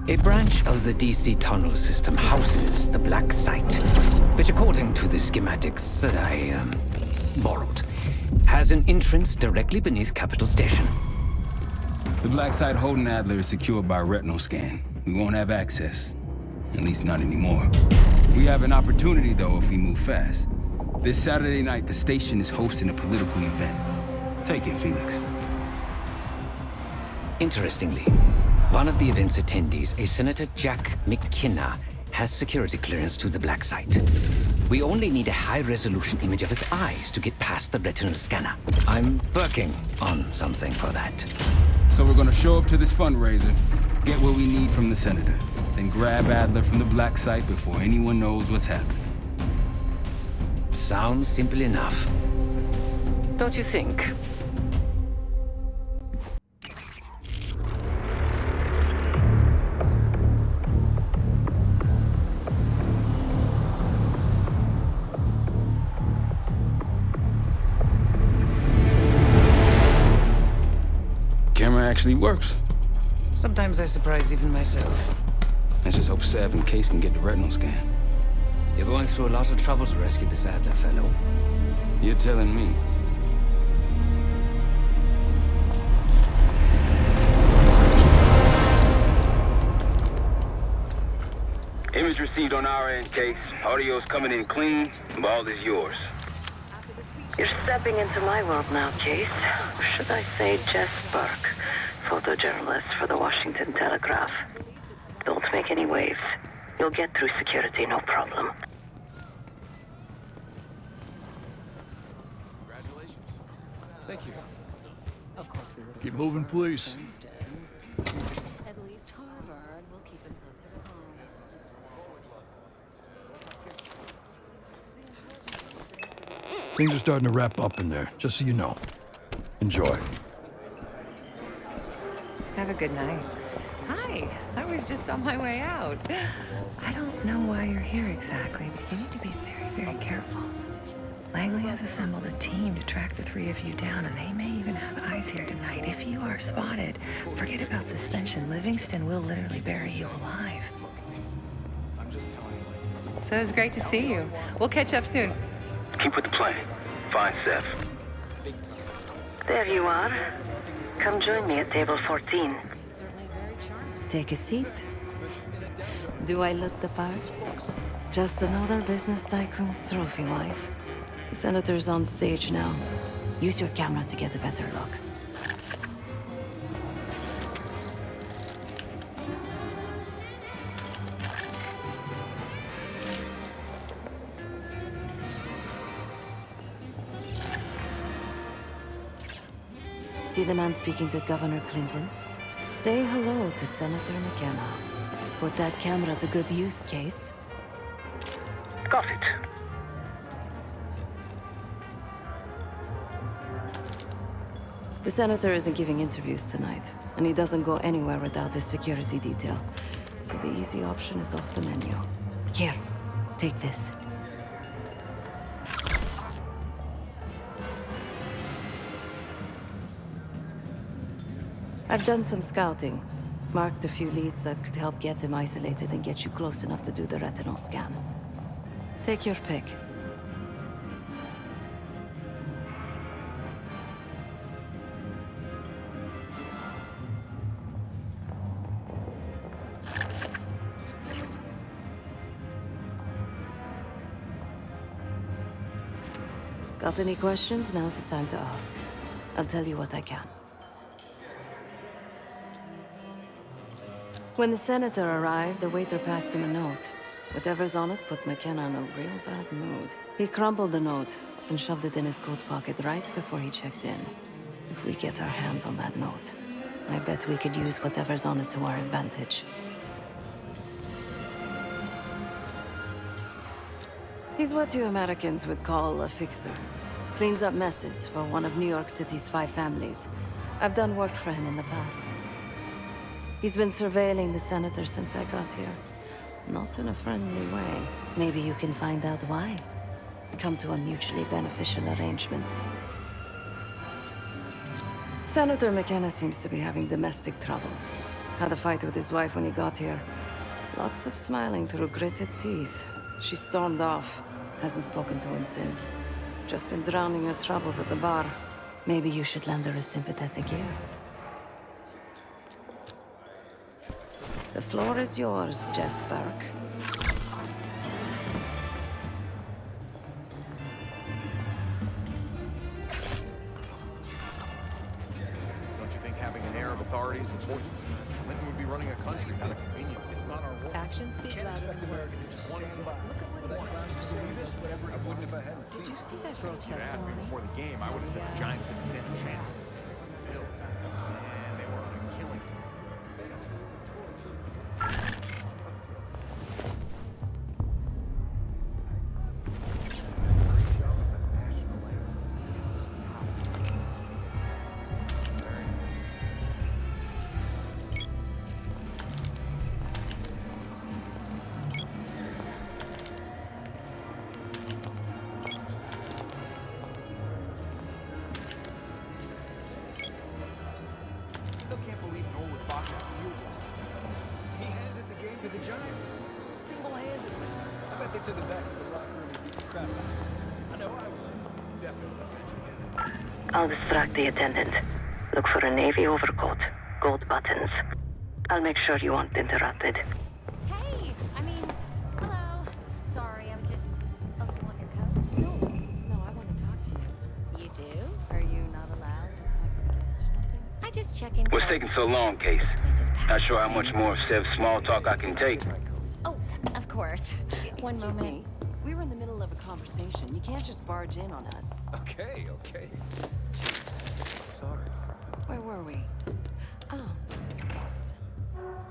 A branch of the DC tunnel system houses the black site, which according to the schematics that I borrowed, has an entrance directly beneath Capital Station. The black site holding Adler is secured by retinal scan. We won't have access. At least not anymore. We have an opportunity, though, if we move fast. This Saturday night, the station is hosting a political event. Take it, Felix. Interestingly, one of the event's attendees, a Senator Jack McKenna, has security clearance to the black site. We only need a high-resolution image of his eyes to get past the retinal scanner. I'm working on something for that. So we're gonna show up to this fundraiser, get what we need from the Senator, then grab Adler from the black site before anyone knows what's happened. Sounds simple enough. Don't you think? Camera actually works. Sometimes I surprise even myself. Let's just hope Sav and Case can get the retinal scan. You're going through a lot of trouble to rescue this Adler fellow. You're telling me. Image received on our end, Case. Audio's coming in clean. Ball is yours. You're stepping into my world now, Case. Or should I say Jess Burke, photojournalist for the Washington Telegraph. Don't make any waves. You'll get through security, no problem. Congratulations. Thank you. Of course we would. Keep moving, please. At least Harvard will keep it closer to home. Things are starting to wrap up in there, just so you know. Enjoy. Have a good night. Hi, I was just on my way out. I don't know why you're here exactly, but you need to be very, very careful. Langley has assembled a team to track the three of you down, and they may even have eyes here tonight. If you are spotted, forget about suspension. Livingston will literally bury you alive. I'm just telling you. So it's great to see you. We'll catch up soon. Keep with the plan. Find Seth. There you are. Come join me at table 14. Take a seat. Do I look the part? Just another business tycoon's trophy wife. The senator's on stage now. Use your camera to get a better look. See the man speaking to Governor Clinton? Say hello to Senator McKenna. Put that camera to good use, Case. Got it. The senator isn't giving interviews tonight, and he doesn't go anywhere without his security detail. So the easy option is off the menu. Here, take this. I've done some scouting. Marked a few leads that could help get him isolated and get you close enough to do the retinal scan. Take your pick. Got any questions? Now's the time to ask. I'll tell you what I can. When the senator arrived, the waiter passed him a note. Whatever's on it put McKenna in a real bad mood. He crumpled the note and shoved it in his coat pocket right before he checked in. If we get our hands on that note, I bet we could use whatever's on it to our advantage. He's what you Americans would call a fixer. Cleans up messes for one of New York City's 5 families. I've done work for him in the past. He's been surveilling the senator since I got here. Not in a friendly way. Maybe you can find out why. Come to a mutually beneficial arrangement. Senator McKenna seems to be having domestic troubles. Had a fight with his wife when he got here. Lots of smiling through gritted teeth. She stormed off. Hasn't spoken to him since. Just been drowning her troubles at the bar. Maybe you should lend her a sympathetic ear. The floor is yours, Jess Burke. Don't you think having an air of authority is important? Clinton would be running a country out of convenience. It's not our role. Actions speak louder than words. One I wouldn't if I hadn't seen. Did you see that If girl's you'd asked me testimony? before the game, I would have said the Giants didn't stand a chance. Bills. Man, they were on a killing spree. I'll distract the attendant. Look for a navy overcoat, gold buttons. I'll make sure you aren't interrupted. Hey, I mean, hello. Sorry, I was just. Oh, you want your coat? No, I want to talk to you. You do? Are you not allowed to talk to the guests or something? I just check in. What's taking so long, Case? Not sure how much more of Sev's small talk I can take. Oh, of course. One Excuse moment. me. We were in the middle of a conversation. You can't just barge in on us. Okay. Sorry. Where were we? Oh, yes.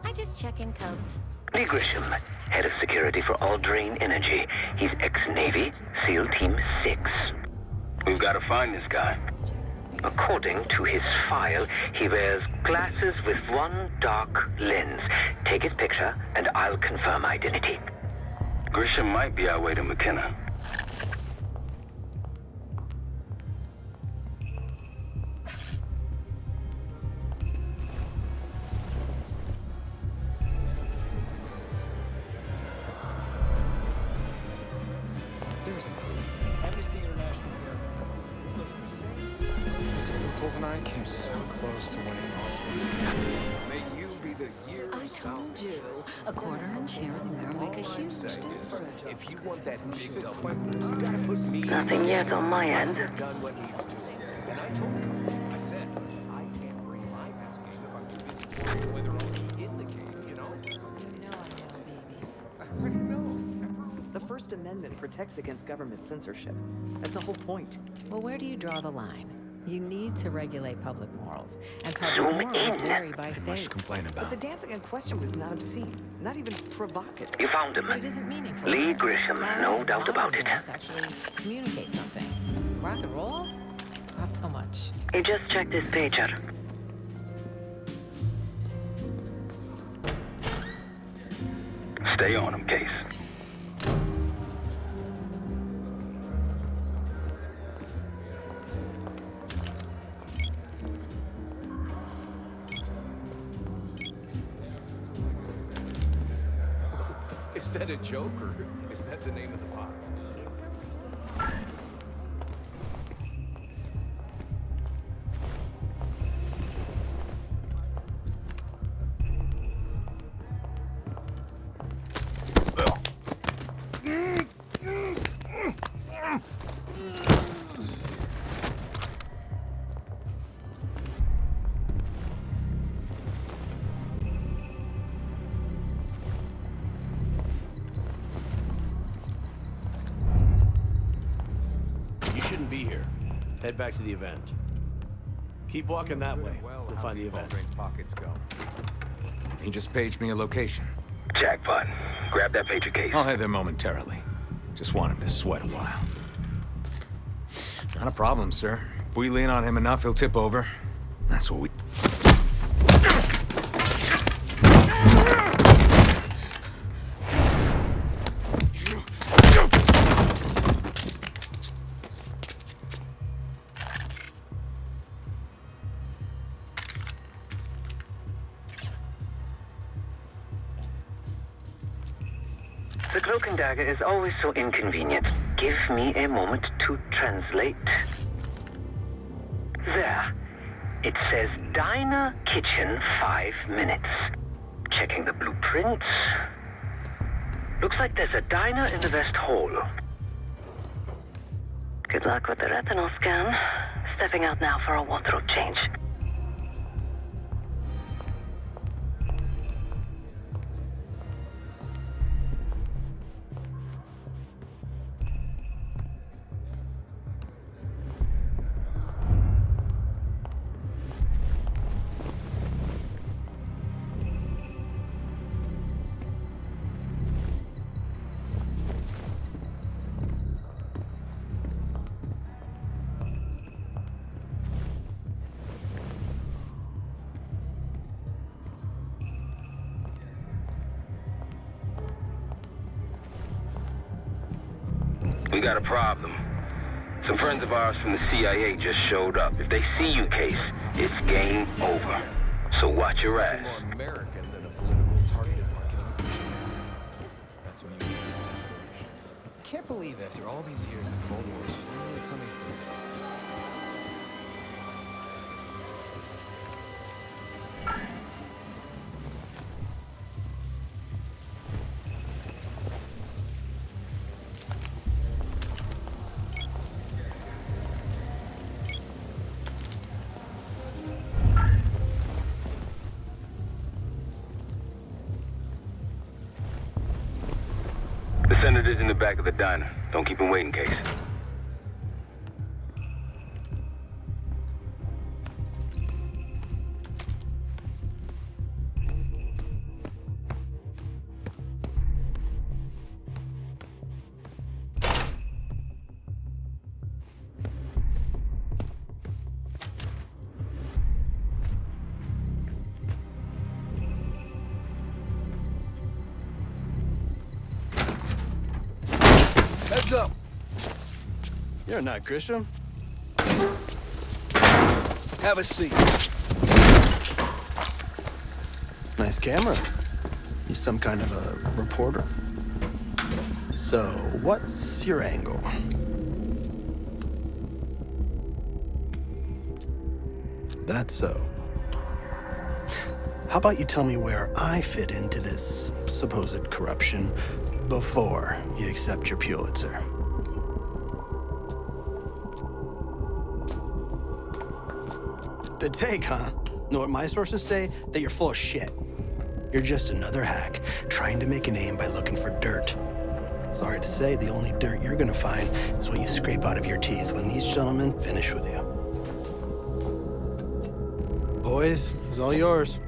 I just check in codes. Lee Grisham, head of security for Alderain Energy. He's ex-Navy, SEAL Team 6. We've got to find this guy. According to his file, he wears glasses with one dark lens. Take his picture, and I'll confirm identity. Grisham might be our way to McKenna. There's some proof. Amnesty International. Mr. Footballs and I came so close to winning Oscars. May you be the year. I told you, a quarter inch here and there make a huge difference. If you want that big double, you gotta put me. Nothing yet on my end. Done what needs to. And I told Coach, I said, I can't bring my best game if I'm too busy worrying whether I'll be in the game, you know? I already know. The First Amendment protects against government censorship. That's the whole point. Well, where do you draw the line? You need to regulate public morals, and public morals vary by state. Complain But about. the dancing in question was not obscene, not even provocative. You found him. But it isn't meaningful. Lee Grisham, no doubt about it. Dance actually communicate something. Rock and roll? Not so much. He just checked his pager. Stay on him, Case. Is that a joke, or is that the name of the pot? You shouldn't be here. Head back to the event. Keep walking that way. You'll find the event. Pockets go. He just paged me a location. Jackpot. Grab that pager, Case. I'll head there momentarily. Just want him to sweat a while. Not a problem, sir. If we lean on him enough, he'll tip over. That's what we... The cloak and dagger is always so inconvenient. Give me a moment to translate. There. It says Diner Kitchen 5 minutes. Checking the blueprints. Looks like there's a diner in the West Hall. Good luck with the retinal scan. Stepping out now for a wardrobe change. We got a problem. Some friends of ours from the CIA just showed up. If they see you, Case, it's game over. So watch your ass. More American than a political targeted marketing machine. That's when you use desperation. Can't believe after all these years the Cold War is finally coming to an end. The senator's in the back of the diner. Don't keep him waiting, Case. Heads up! You're not Grisham. Have a seat. Nice camera. You some kind of a reporter? So, what's your angle? That's so. How about you tell me where I fit into this supposed corruption before you accept your Pulitzer? The take, huh? Know what my sources say? That you're full of shit. You're just another hack trying to make a name by looking for dirt. Sorry to say, the only dirt you're gonna find is what you scrape out of your teeth when these gentlemen finish with you. Boys, it's all yours.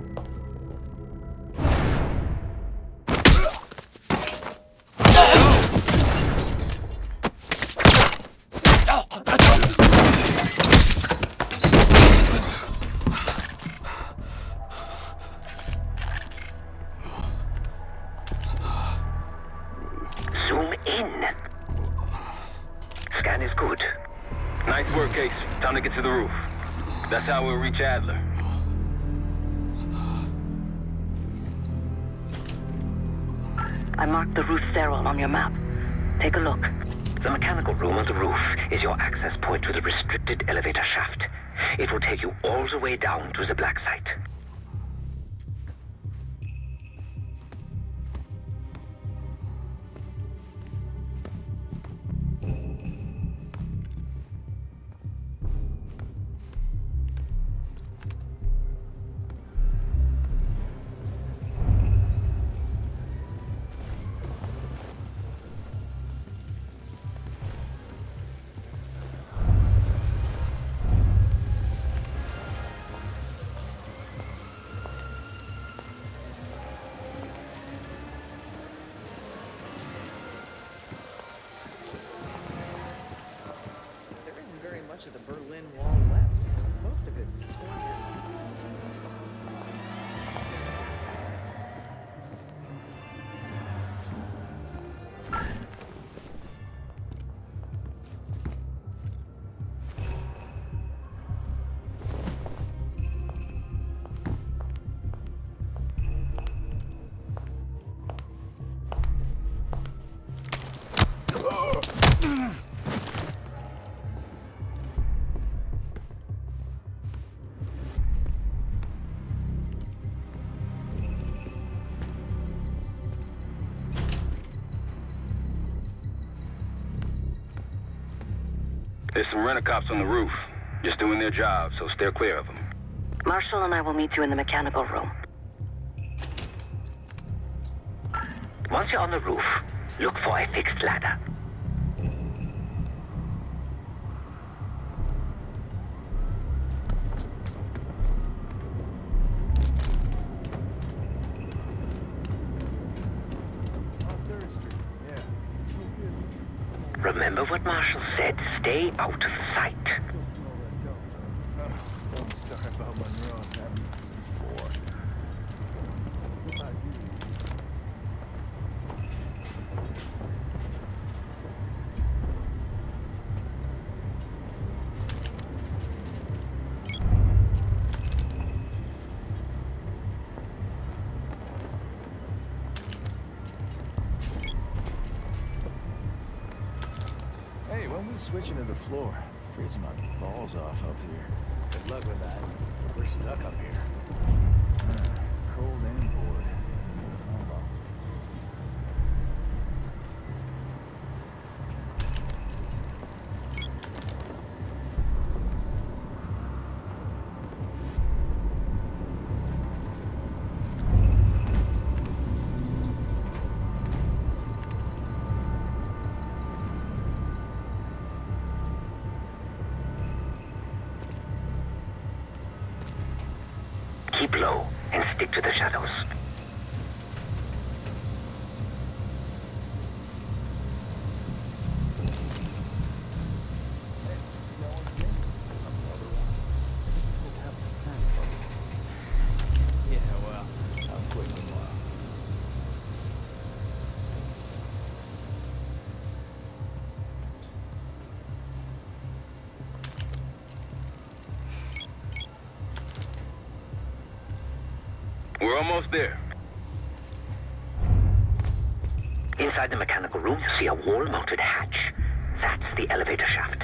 Zoom in. Scan is good. Nice work, Case. Time to get to the roof. That's how we'll reach Adler. I marked the roof sterile on your map. Take a look. The mechanical room on the roof is your access point to the restricted elevator shaft. It will take you all the way down to the black site. There isn't very much of the Berlin Wall left. Most of it was torn down. There's some rent-a-cops on the roof. Just doing their job, so steer clear of them. Marshall and I will meet you in the mechanical room. Once you're on the roof, look for a fixed ladder. Remember what Marshall said, stay out of sight. Hey, when we switching to the floor? Freezing my balls off up here. Good luck with that. We're stuck up here. Cold and bored. Hold on. Keep low and stick to the shadows. Yeah, well, I'll quit in a while. We're almost there. Inside the mechanical room, you see a wall-mounted hatch. That's the elevator shaft.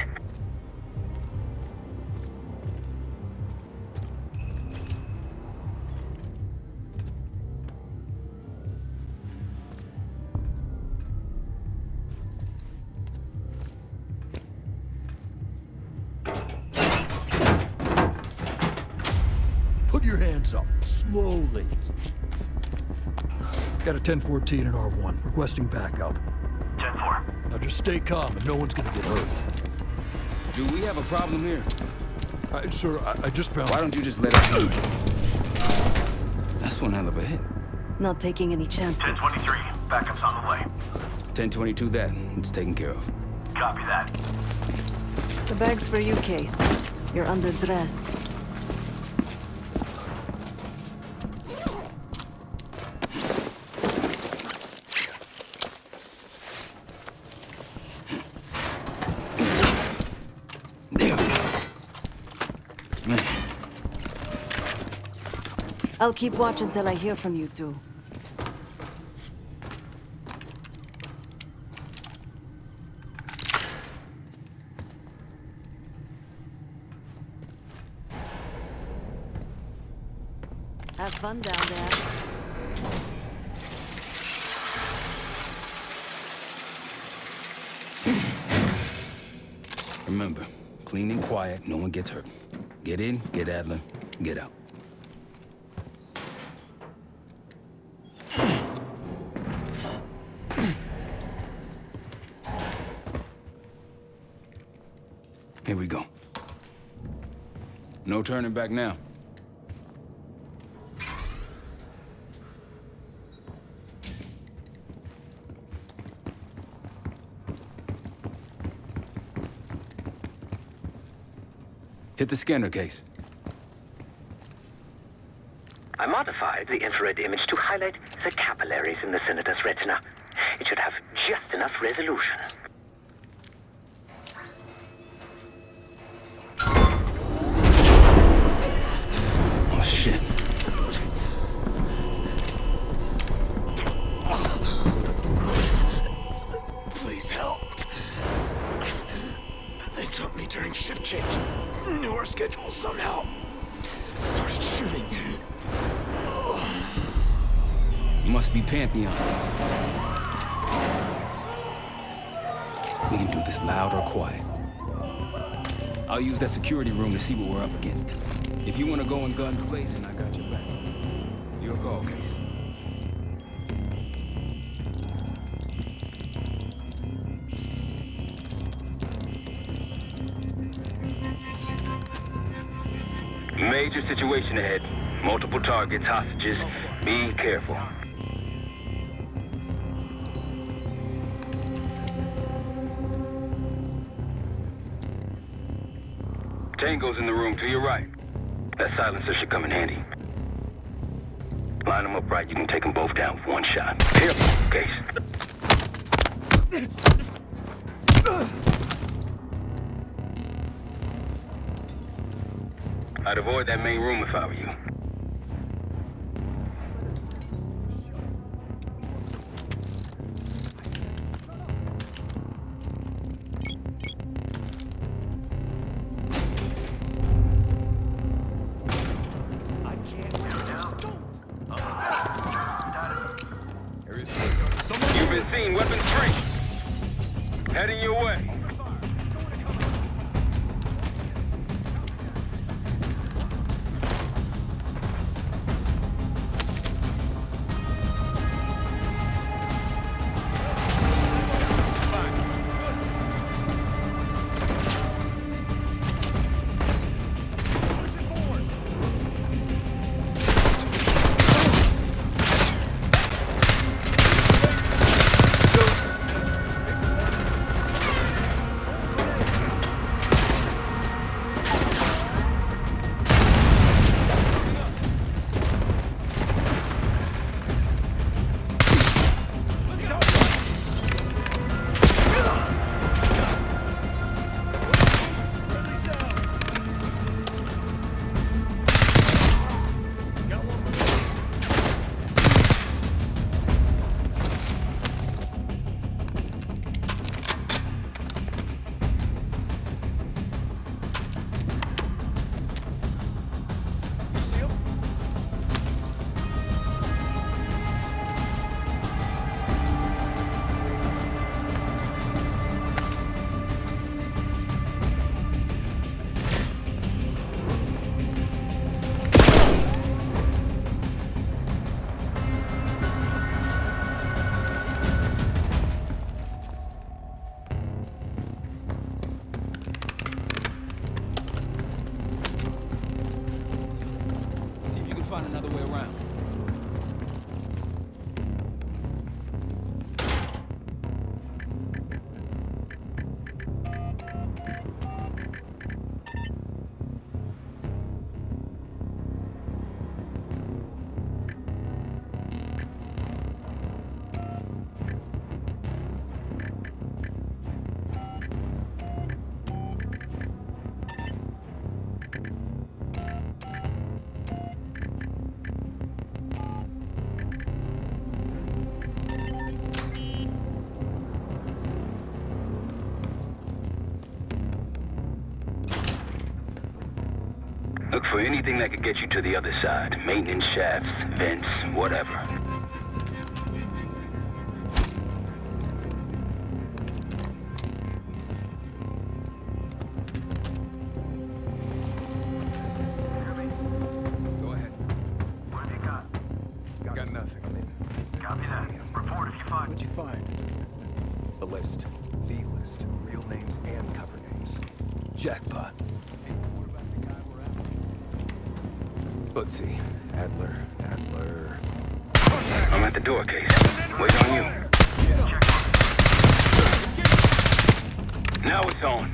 Put your hands up, slowly. Got a 1014 and R1, requesting backup. 10-4. Now just stay calm and no one's gonna get hurt. Do we have a problem here? Sir, I just found... Why don't you just let us do it? That's one hell of a hit. Not taking any chances. 1023, backup's on the way. 1022 that. It's taken care of. Copy that. The bag's for you, Case. You're underdressed. I'll keep watch until I hear from you two. Have fun down there. Remember, clean and quiet, no one gets hurt. Get in, get Adler, get out. Here we go. No turning back now. Hit the scanner, Case. I modified the infrared image to highlight the capillaries in the Senator's retina. It should have just enough resolution. Oh, shit. Please help. They took me during shift change. Knew our schedule somehow. Started shooting. Must be Pantheon. We can do this loud or quiet. I'll use that security room to see what we're up against. If you want to go in guns blazing, I got your back. Your call, Case. Major situation ahead. Multiple targets, hostages. Be careful. Tango's in the room to your right. That silencer should come in handy. Line them up right, you can take them both down with one shot. Careful, Case. I'd avoid that main room if I were you. You've been seen, weapons free. Heading your way. for anything that could get you to the other side. Maintenance shafts, vents, whatever. Go ahead. What have you got? Got nothing. Copy that. Report if you find. What'd you find? The list. The list. Real names and cover names. Jackpot. Let's see. Adler. I'm at the door, Case. Wait on you. Now it's on.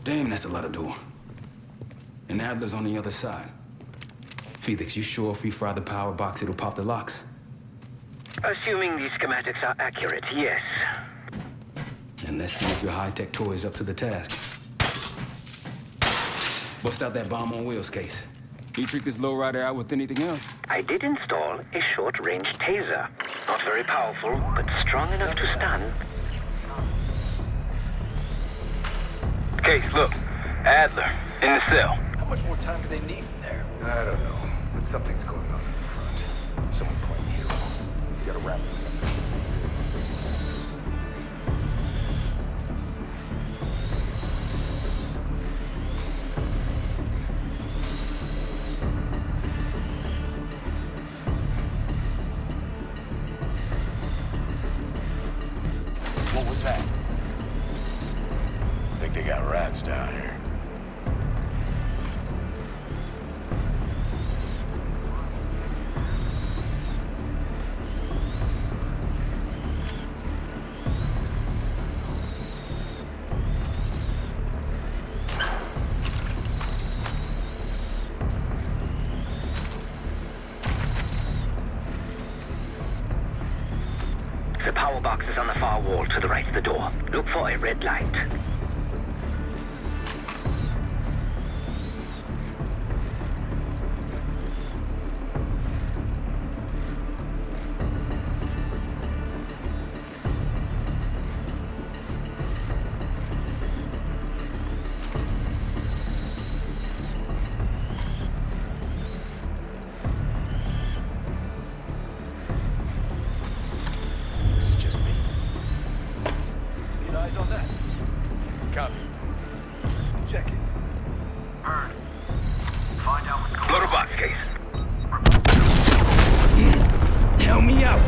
Damn, that's a lot of door. And Adler's on the other side. Felix, you sure if we fry the power box, it'll pop the locks? Assuming these schematics are accurate, yes. And let's see if your high-tech toy is up to the task. Bust out that bomb on wheels, Case. You trick this lowrider out with anything else? I did install a short-range taser. Not very powerful, but strong enough to stun. Case, look. Adler, in the cell. How much more time do they need in there? I don't know, but something's going on in front. Someone playing hero. You gotta wrap it up. What was that? Think they got rats down here. The power box is on the far wall to the right of the door. Look for a red light. Help me out!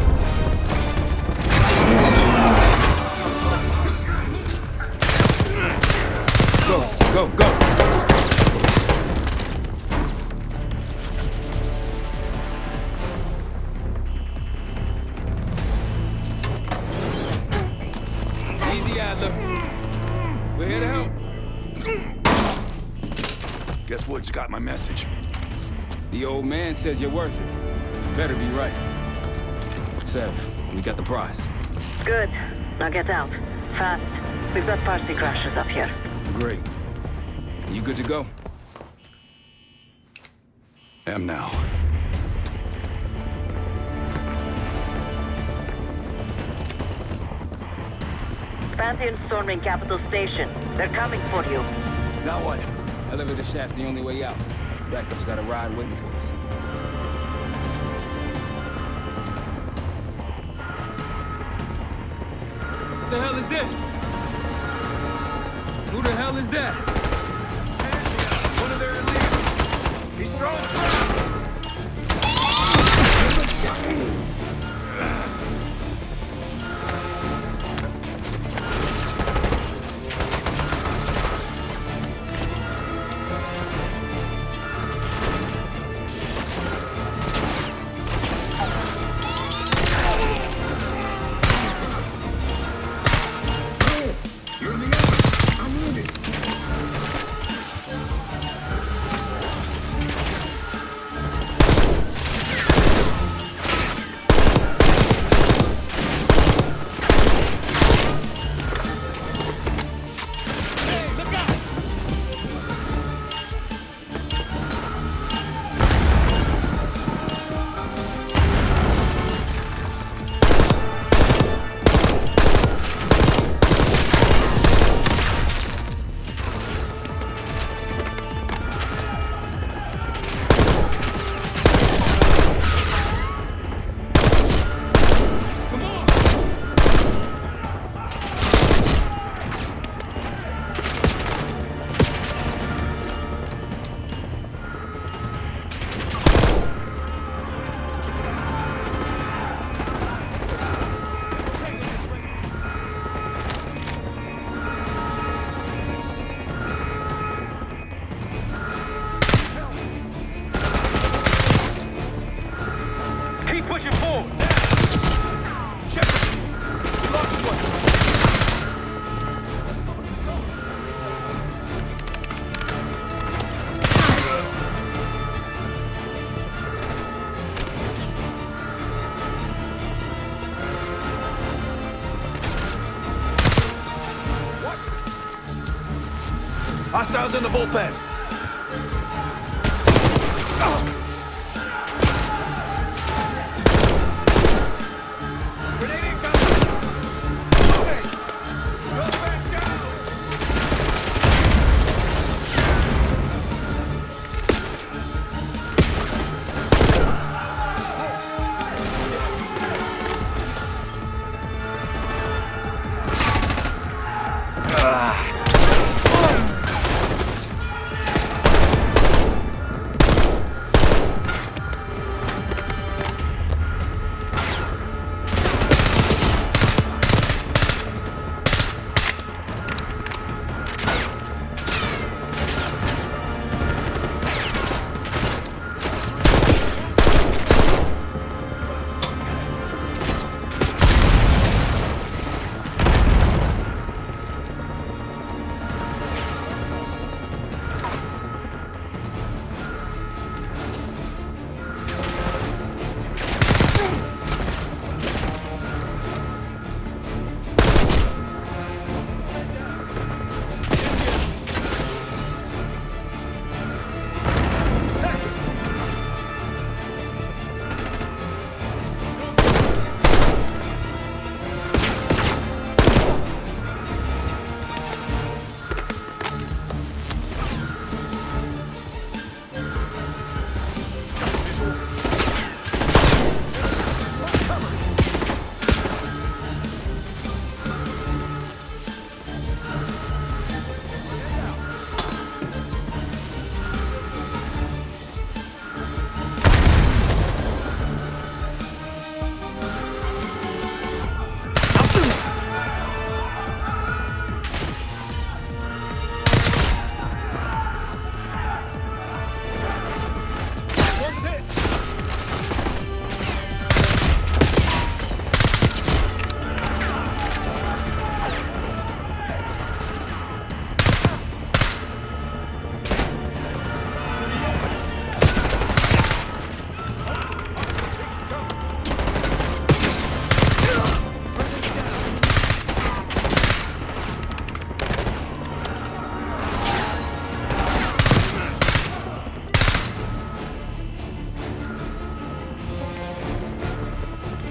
Go, go! Easy, Adler. We're here to help. Guess Woods got my message. The old man says you're worth it. Better be right. Sev, we got the prize. Good. Now get out. Fast. We've got party crashers up here. Great. You good to go? Am now. Pantheon storming Capital Station. They're coming for you. Now what? Elevator shaft's the only way out. Backup's got a ride waiting for us. What the hell is this? Who the hell is that? One of their elites. He's throwing Hostiles in the bullpen.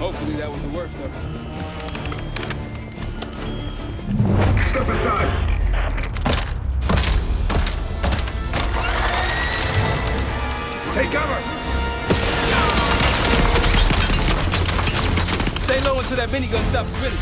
Hopefully that was the worst of it. Step aside. Take cover. Stay low until that minigun stops spinning.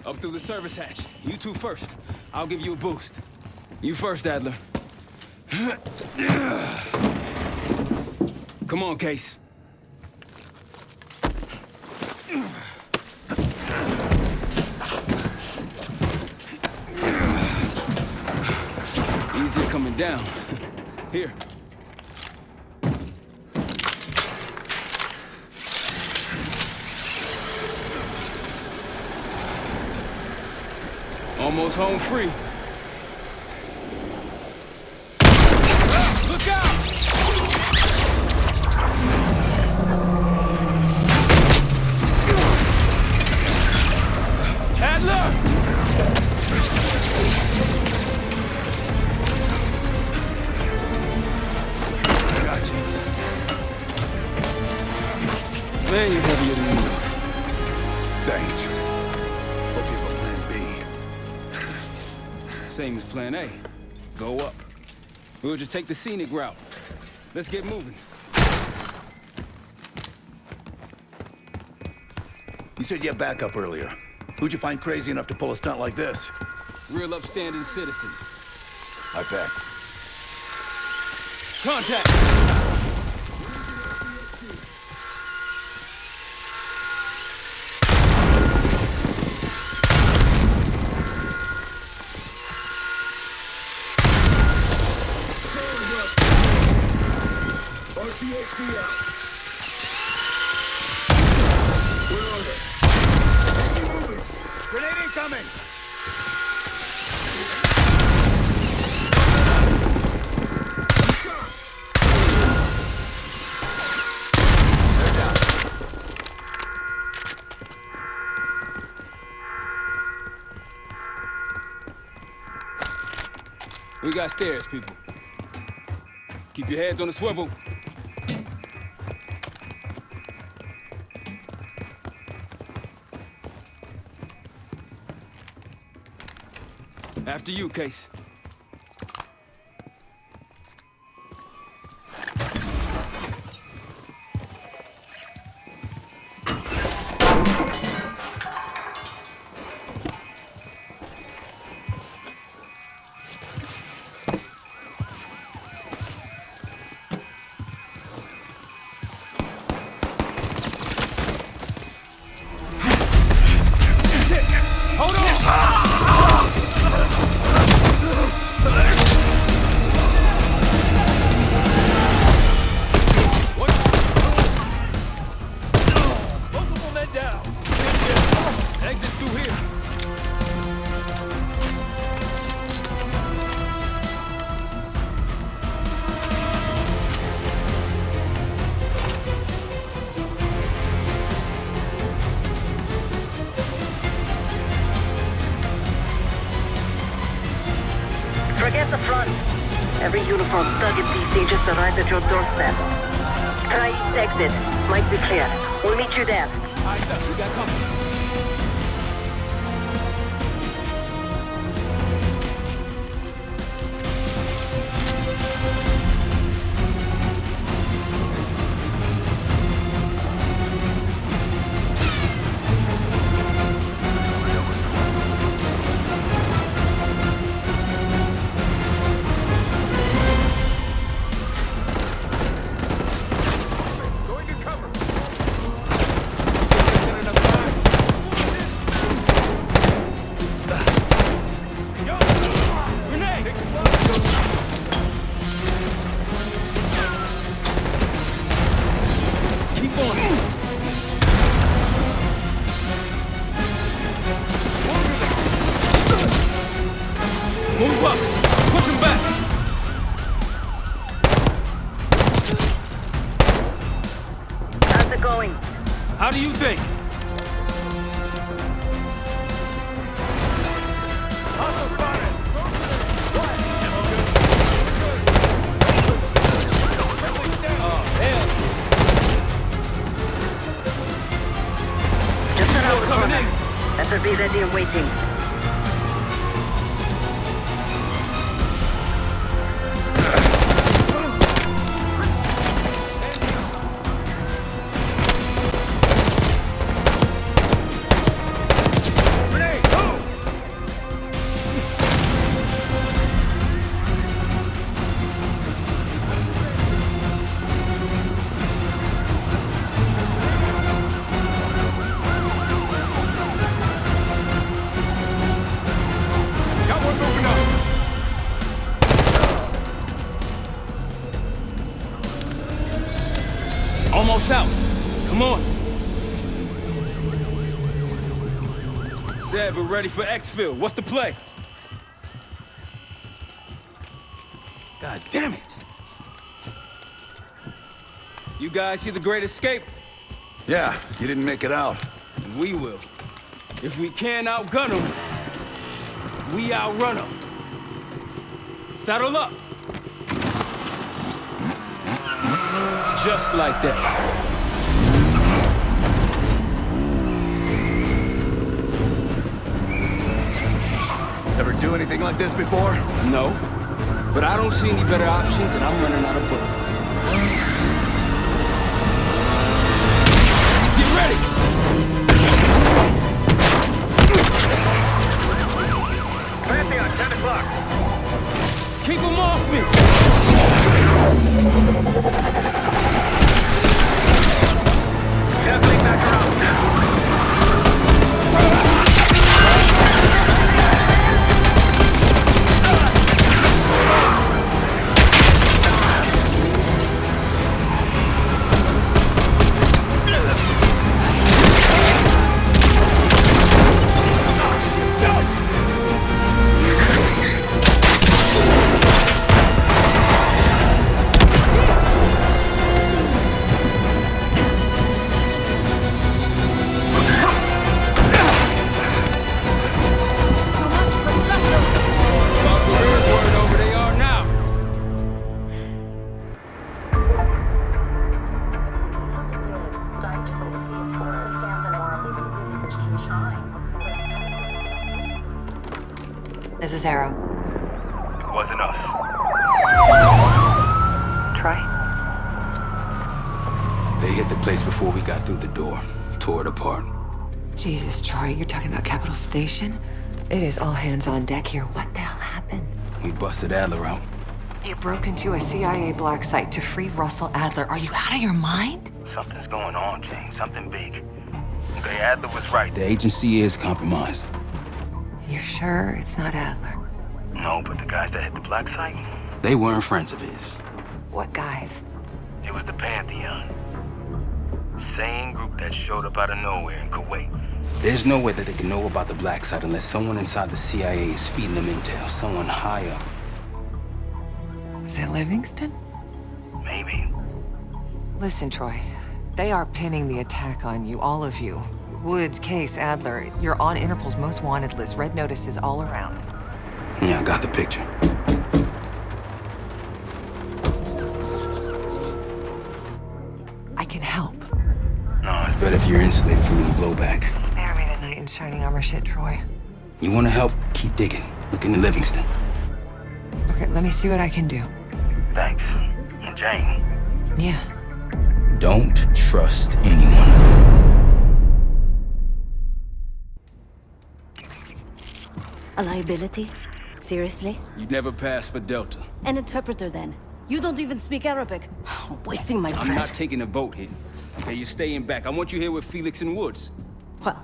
Up through the service hatch. You two first. I'll give you a boost. You first, Adler. Come on, Case. Easier coming down. Here. Almost home free. Look out! Adler! Gotcha. Man, you're heavier than you. Thanks. Hope you have a plan B. Same as plan A. Go up. We'll just take the scenic route. Let's get moving. You said you had backup earlier. Who'd you find crazy enough to pull a stunt like this? Real upstanding citizens. I bet. Contact! Grenade incoming! We got stairs, people. Keep your heads on the swivel. After you, Case. Hold on! Multiple men down. Exit through here. Forget the front. Every uniform thug at these stages arrives at your doorstep. Try east exit. Might be clear. We'll meet you there. Eyes up, we got company. going. How do you think? Just around the corner. Better be ready and waiting. Almost out. Come on. Said we're ready for exfil. What's the play? God damn it. You guys see the Great Escape? Yeah, you didn't make it out. And we will. If we can't outgun them, we outrun them. Saddle up. Just like that. Ever do anything like this before? No. But I don't see any better options and I'm running out of bullets. Get ready! Pantheon, 10 o'clock. Keep them off me! Definitely back around now. This is Arrow. It wasn't us. Troy? They hit the place before we got through the door. Tore it apart. Jesus, Troy, you're talking about Capital Station? It is all hands on deck here. What the hell happened? We busted Adler out. You broke into a CIA black site to free Russell Adler. Are you out of your mind? Something's going on, James. Something big. Okay, Adler was right. The agency is compromised. You're sure it's not Adler? No, but the guys that hit the black site? They weren't friends of his. What guys? It was the Pantheon. Same group that showed up out of nowhere in Kuwait. There's no way that they can know about the black site unless someone inside the CIA is feeding them intel. Someone high up. Is it Livingston? Maybe. Listen, Troy. They are pinning the attack on you, all of you. Woods, Case, Adler, you're on Interpol's most wanted list. Red notices all around. Yeah, I got the picture. I can help. No, it's better if you're insulated from any blowback. Spare me the knight in shining armor shit, Troy. You want to help? Keep digging. Look into Livingston. Okay, let me see what I can do. Thanks. And Jane. Yeah. Don't trust anyone. A liability? Seriously? You'd never pass for Delta. An interpreter then? You don't even speak Arabic. Wasting my breath. I'm not taking a vote here. Okay, you're staying back. I want you here with Felix and Woods. Well,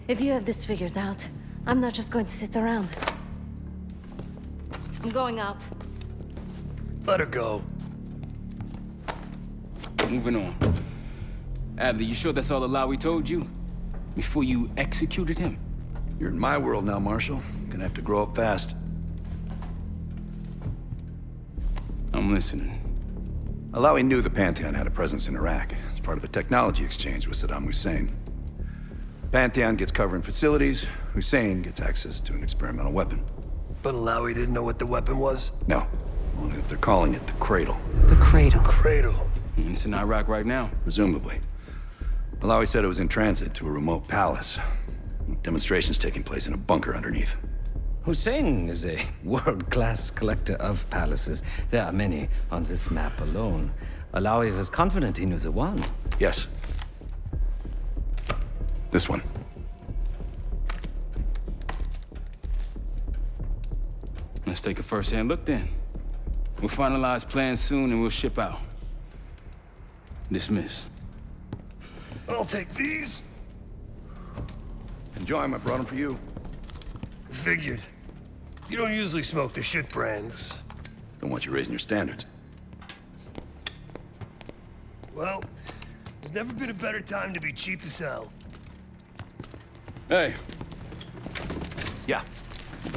if you have this figured out, I'm not just going to sit around. I'm going out. Let her go. Moving on. Adler, you sure that's all the lie we told you? Before you executed him? You're in my world now, Marshal. Gonna have to grow up fast. I'm listening. Alawi knew the Pantheon had a presence in Iraq as part of a technology exchange with Saddam Hussein. Pantheon gets cover in facilities, Hussein gets access to an experimental weapon. But Alawi didn't know what the weapon was? No, only that they're calling it the Cradle. The Cradle. Cradle. It's in Iraq right now. Presumably. Alawi said it was in transit to a remote palace. Demonstrations taking place in a bunker underneath. Hussein is a world-class collector of palaces. There are many on this map alone. Alawi was confident he knew the one. Yes. This one. Let's take a first-hand look then. We'll finalize plans soon and we'll ship out. Dismiss. I'll take these. Enjoy them, I brought them for you. Figured. You don't usually smoke the shit brands. Don't want you raising your standards. Well, there's never been a better time to be cheap as hell. Hey. Yeah.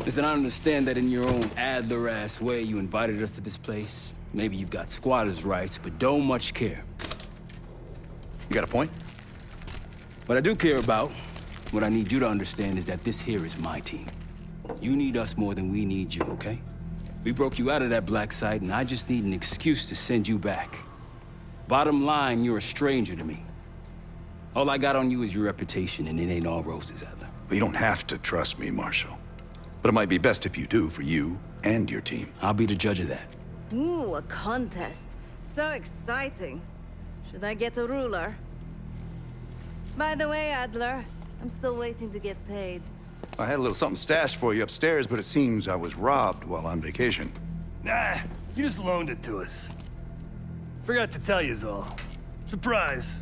Listen, I understand that in your own Adler-ass way you invited us to this place. Maybe you've got squatters' rights, but don't much care. You got a point? What I do care about, what I need you to understand is that this here is my team. You need us more than we need you, okay? We broke you out of that black site, and I just need an excuse to send you back. Bottom line, you're a stranger to me. All I got on you is your reputation, and it ain't all roses, Adler. But you don't have to trust me, Marshal. But it might be best if you do, for you and your team. I'll be the judge of that. Ooh, a contest. So exciting. Should I get a ruler? By the way, Adler, I'm still waiting to get paid. I had a little something stashed for you upstairs, but it seems I was robbed while on vacation. Nah, you just loaned it to us. Forgot to tell yous all. Surprise.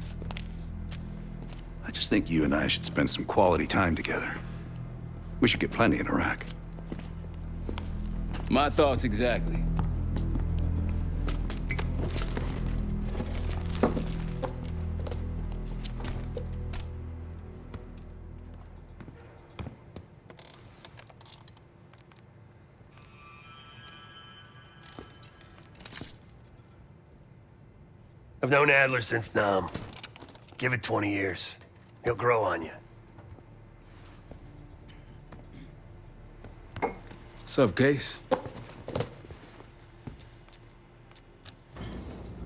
I just think you and I should spend some quality time together. We should get plenty in Iraq. My thoughts exactly. I've known Adler since Nam. Give it 20 years. He'll grow on you. Sup, Case?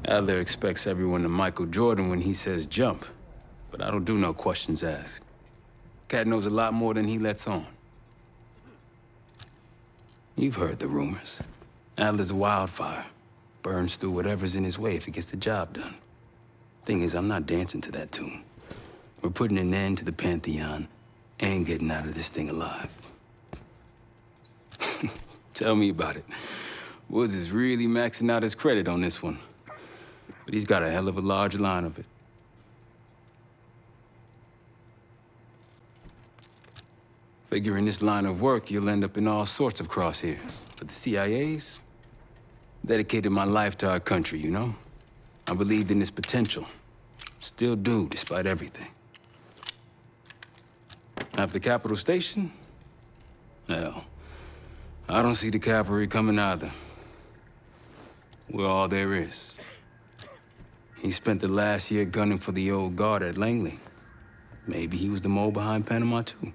Adler expects everyone to Michael Jordan when he says jump, but I don't do no questions asked. Cat knows a lot more than he lets on. You've heard the rumors. Adler's a wildfire. Burns through whatever's in his way if he gets the job done. Thing is, I'm not dancing to that tune. We're putting an end to the Pantheon and getting out of this thing alive. Tell me about it. Woods is really maxing out his credit on this one. But he's got a hell of a large line of it. Figure in this line of work, you'll end up in all sorts of crosshairs. But the CIA's dedicated my life to our country, you know? I believed in its potential. Still do, despite everything. After Capital Station? Hell, I don't see the cavalry coming either. We're all there is. He spent the last year gunning for the old guard at Langley. Maybe he was the mole behind Panama, too.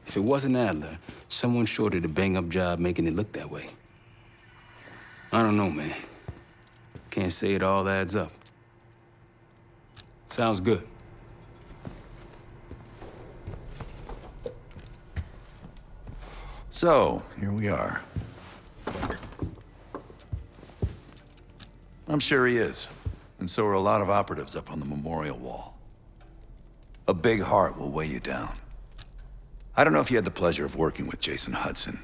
If it wasn't Adler, someone sure did a bang-up job making it look that way. I don't know, man. Can't say it all adds up. Sounds good. So, here we are. I'm sure he is. And so are a lot of operatives up on the memorial wall. A big heart will weigh you down. I don't know if you had the pleasure of working with Jason Hudson.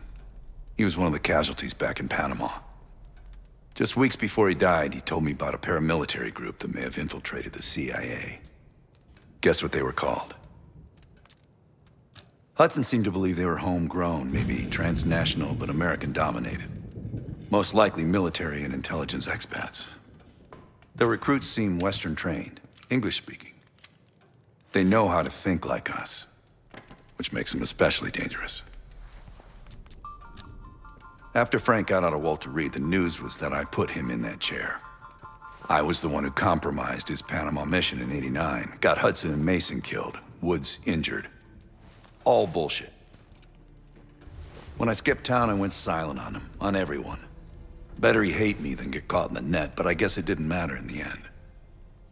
He was one of the casualties back in Panama. Just weeks before he died, he told me about a paramilitary group that may have infiltrated the CIA. Guess what they were called? Hudson seemed to believe they were homegrown, maybe transnational, but American-dominated. Most likely military and intelligence expats. The recruits seem Western-trained, English-speaking. They know how to think like us, which makes them especially dangerous. After Frank got out of Walter Reed, the news was that I put him in that chair. I was the one who compromised his Panama mission in '89, got Hudson and Mason killed, Woods injured. All bullshit. When I skipped town, I went silent on him, on everyone. Better he hate me than get caught in the net, but I guess it didn't matter in the end.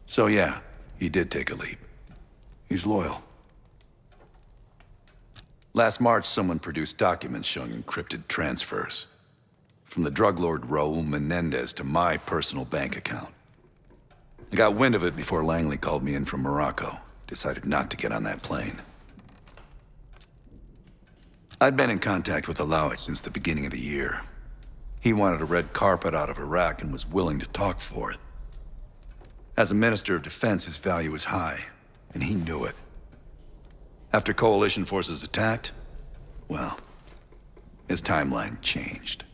So yeah, he did take a leap. He's loyal. Last March, someone produced documents showing encrypted transfers. From the drug lord Raul Menendez to my personal bank account. I got wind of it before Langley called me in from Morocco. Decided not to get on that plane. I'd been in contact with Alawi since the beginning of the year. He wanted a red carpet out of Iraq and was willing to talk for it. As a Minister of Defense, his value was high, and he knew it. After coalition forces attacked, well, his timeline changed.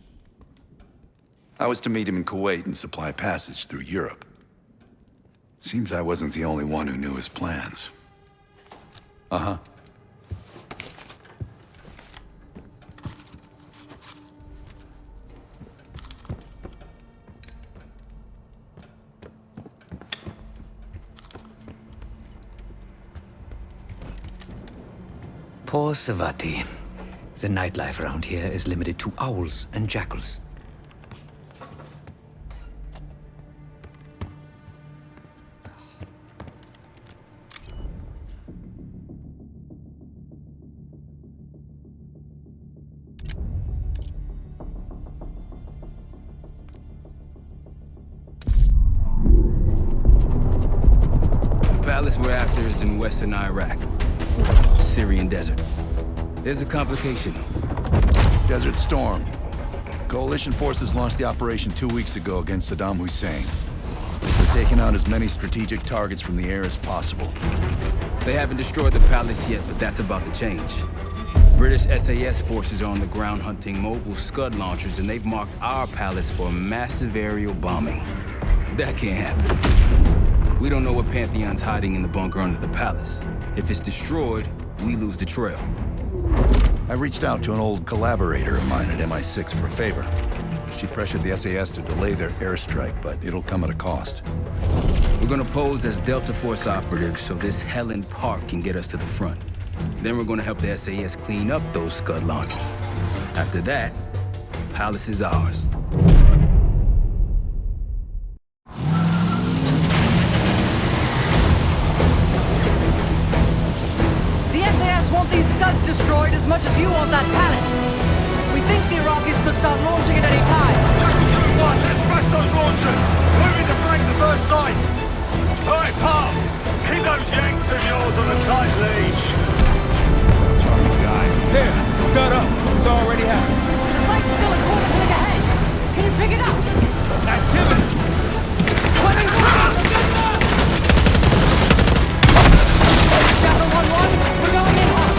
I was to meet him in Kuwait and supply passage through Europe. Seems I wasn't the only one who knew his plans. Uh-huh. Poor Savati. The nightlife around here is limited to owls and jackals. The palace we're after is in western Iraq. Syrian desert. There's a complication. Desert Storm. Coalition forces launched the operation 2 weeks ago against Saddam Hussein. They're taking out as many strategic targets from the air as possible. They haven't destroyed the palace yet, but that's about to change. British SAS forces are on the ground hunting mobile Scud launchers, and they've marked our palace for a massive aerial bombing. That can't happen. We don't know what Pantheon's hiding in the bunker under the palace. If it's destroyed, we lose the trail. I reached out to an old collaborator of mine at MI6 for a favor. She pressured the SAS to delay their airstrike, but it'll come at a cost. We're gonna pose as Delta Force operatives so this Helen Park can get us to the front. Then we're gonna help the SAS clean up those Scud launchers. After that, the palace is ours. Want these Scuds destroyed as much as you want that palace. We think the Iraqis could start launching at any time. Let's smash those launchers! Moving to flank the first site! Alright, Palm! Keep those Yanks of yours on a tight leash! Charming guy. There! Scud up! It's already happened. The site's still a quarter click ahead! Can you pick it up? Activity! Jackal 1-1, we're going in hot!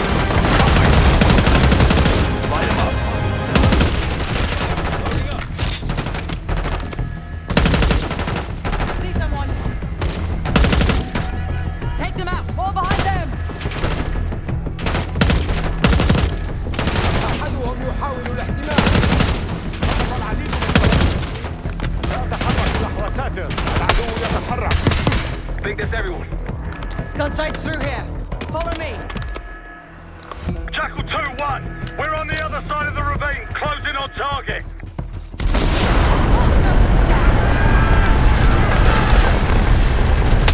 Light him up! See someone! Take them out! All behind them! أحدهم يحاول الاحتلال سقط العديد سأتحرك نحو ساتر العدو يتحرك I think that's everyone. Scud site's through here. Follow me. Jackal 2-1, we're on the other side of the ravine, closing on target.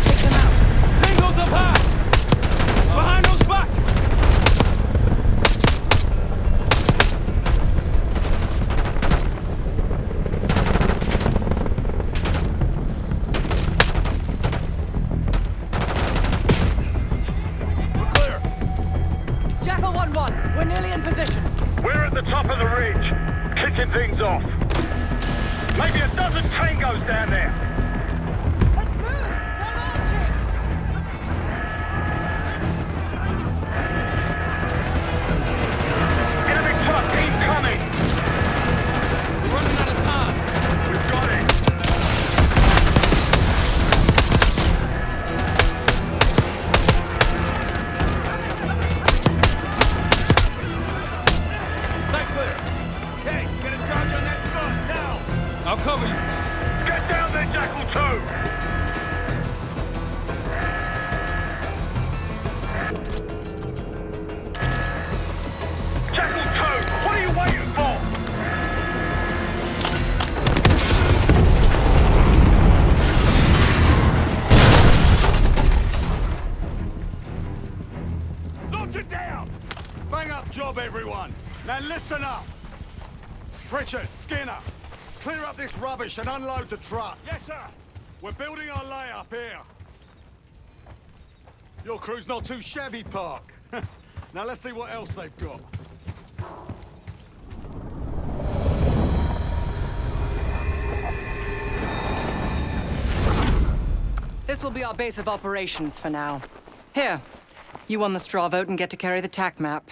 Take them out. Tangos up high! Behind those spots! Jackal 1-1, we're nearly in position. We're at the top of the ridge, kicking things off. Maybe a dozen tangos down there. Let's move! They're launching! Enemy truck incoming! We're running out of time. We've got it! Sight clear. Case, get a charge on that Scud, now! I'll cover you. Get down there, Jackal 2! Now listen up! Pritchard, Skinner, clear up this rubbish and unload the trucks. Yes, sir. We're building our layup here. Your crew's not too shabby, Park. Now let's see what else they've got. This will be our base of operations for now. Here, you won the straw vote and get to carry the TAC map.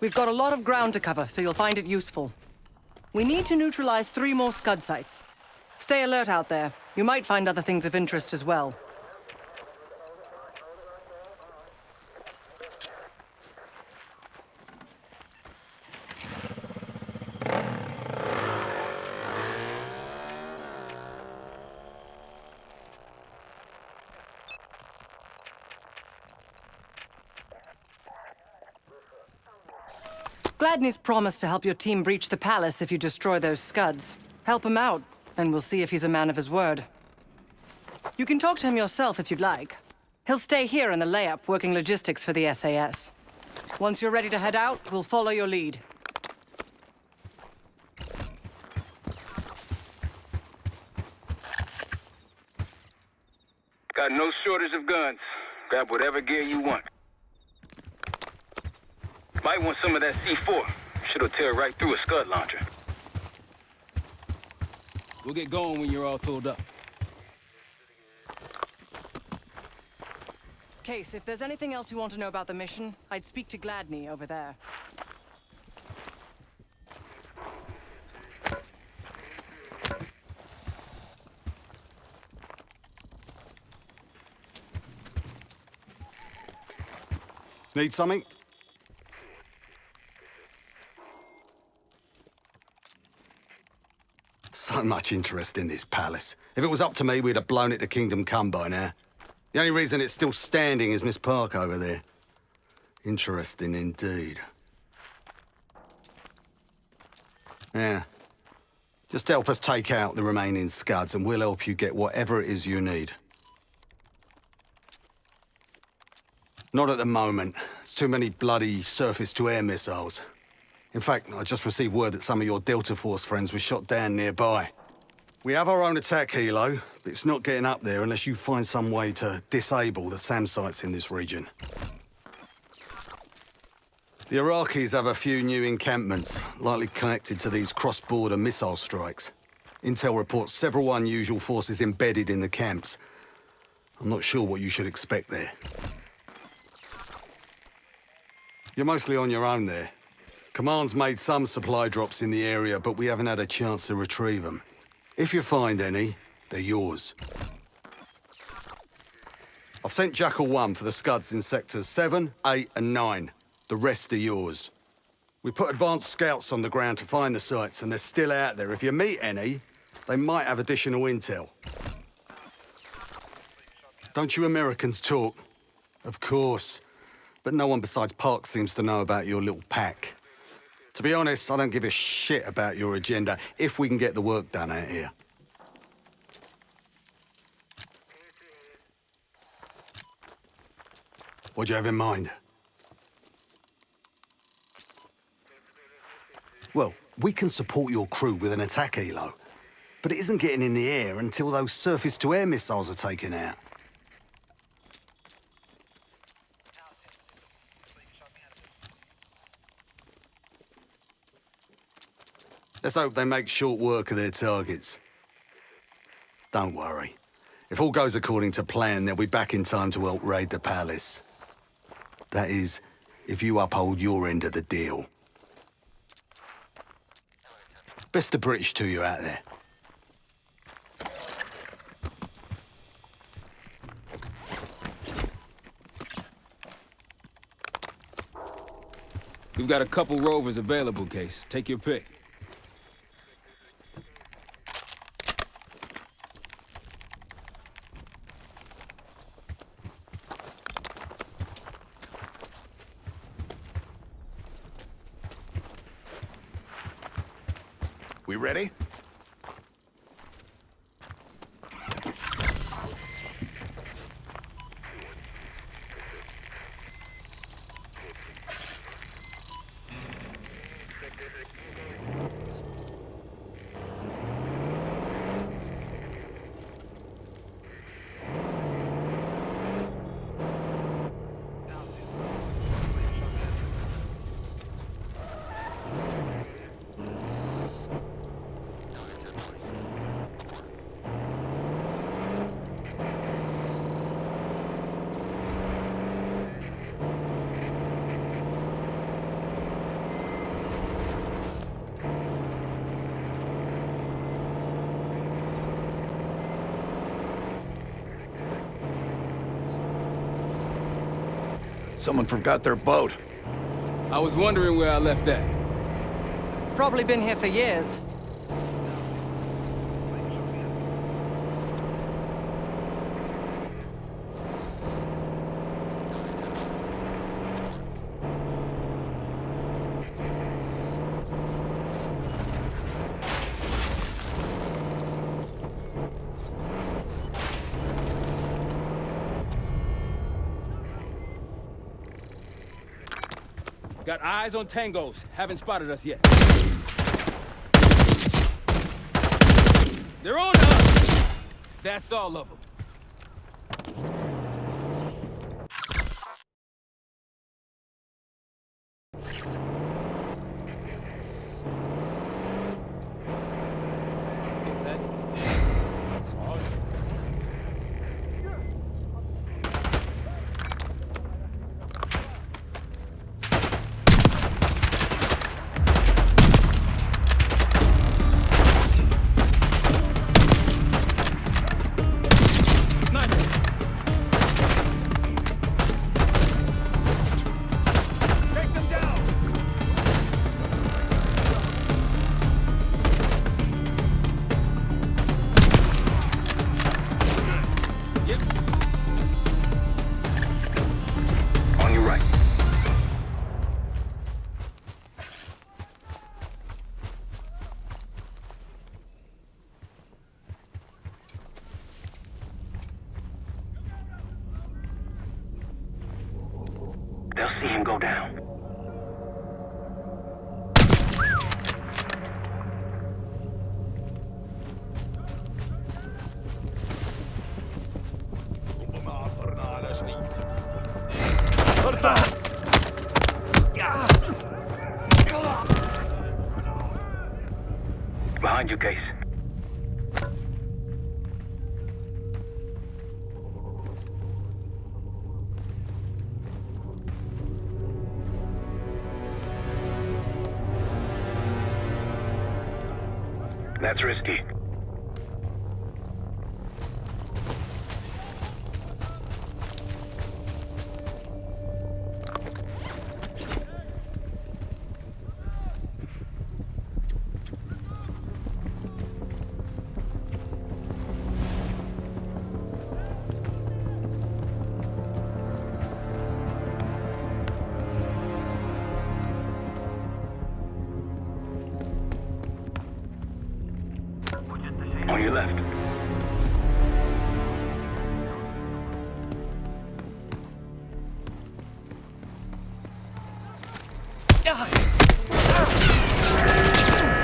We've got a lot of ground to cover, so you'll find it useful. We need to neutralize 3 more Scud sites. Stay alert out there. You might find other things of interest as well. Gladney's promised to help your team breach the palace if you destroy those Scuds. Help him out, and we'll see if he's a man of his word. You can talk to him yourself if you'd like. He'll stay here in the layup, working logistics for the SAS. Once you're ready to head out, we'll follow your lead. Got no shortage of guns. Grab whatever gear you want. Might want some of that C4. Shit'll tear right through a Scud launcher. We'll get going when you're all tooled up. Case, if there's anything else you want to know about the mission, I'd speak to Gladney over there. Need something? So much interest in this palace. If it was up to me, we'd have blown it to Kingdom Come by now. The only reason it's still standing is Miss Park over there. Interesting indeed. Yeah. Just help us take out the remaining Scuds and we'll help you get whatever it is you need. Not at the moment. It's too many bloody surface-to-air missiles. In fact, I just received word that some of your Delta Force friends were shot down nearby. We have our own attack helo, but it's not getting up there unless you find some way to disable the SAM sites in this region. The Iraqis have a few new encampments, likely connected to these cross-border missile strikes. Intel reports several unusual forces embedded in the camps. I'm not sure what you should expect there. You're mostly on your own there. Command's made some supply drops in the area, but we haven't had a chance to retrieve them. If you find any, they're yours. I've sent Jackal 1 for the Scuds in sectors 7, 8, and 9. The rest are yours. We put advanced scouts on the ground to find the sites, and they're still out there. If you meet any, they might have additional intel. Don't you Americans talk? Of course. But no one besides Park seems to know about your little pack. To be honest, I don't give a shit about your agenda if we can get the work done out here. What do you have in mind? Well, we can support your crew with an attack helo, but it isn't getting in the air until those surface-to-air missiles are taken out. Let's hope they make short work of their targets. Don't worry. If all goes according to plan, they'll be back in time to help raid the palace. That is, if you uphold your end of the deal. Best of British to you out there. We've got a couple rovers available, Case. Take your pick. We ready? Someone forgot their boat. I was wondering where I left that. Probably been here for years. Got eyes on tangos. Haven't spotted us yet. They're on us! That's all of them. They'll see him go down. Behind you, Case. That's risky. On your left.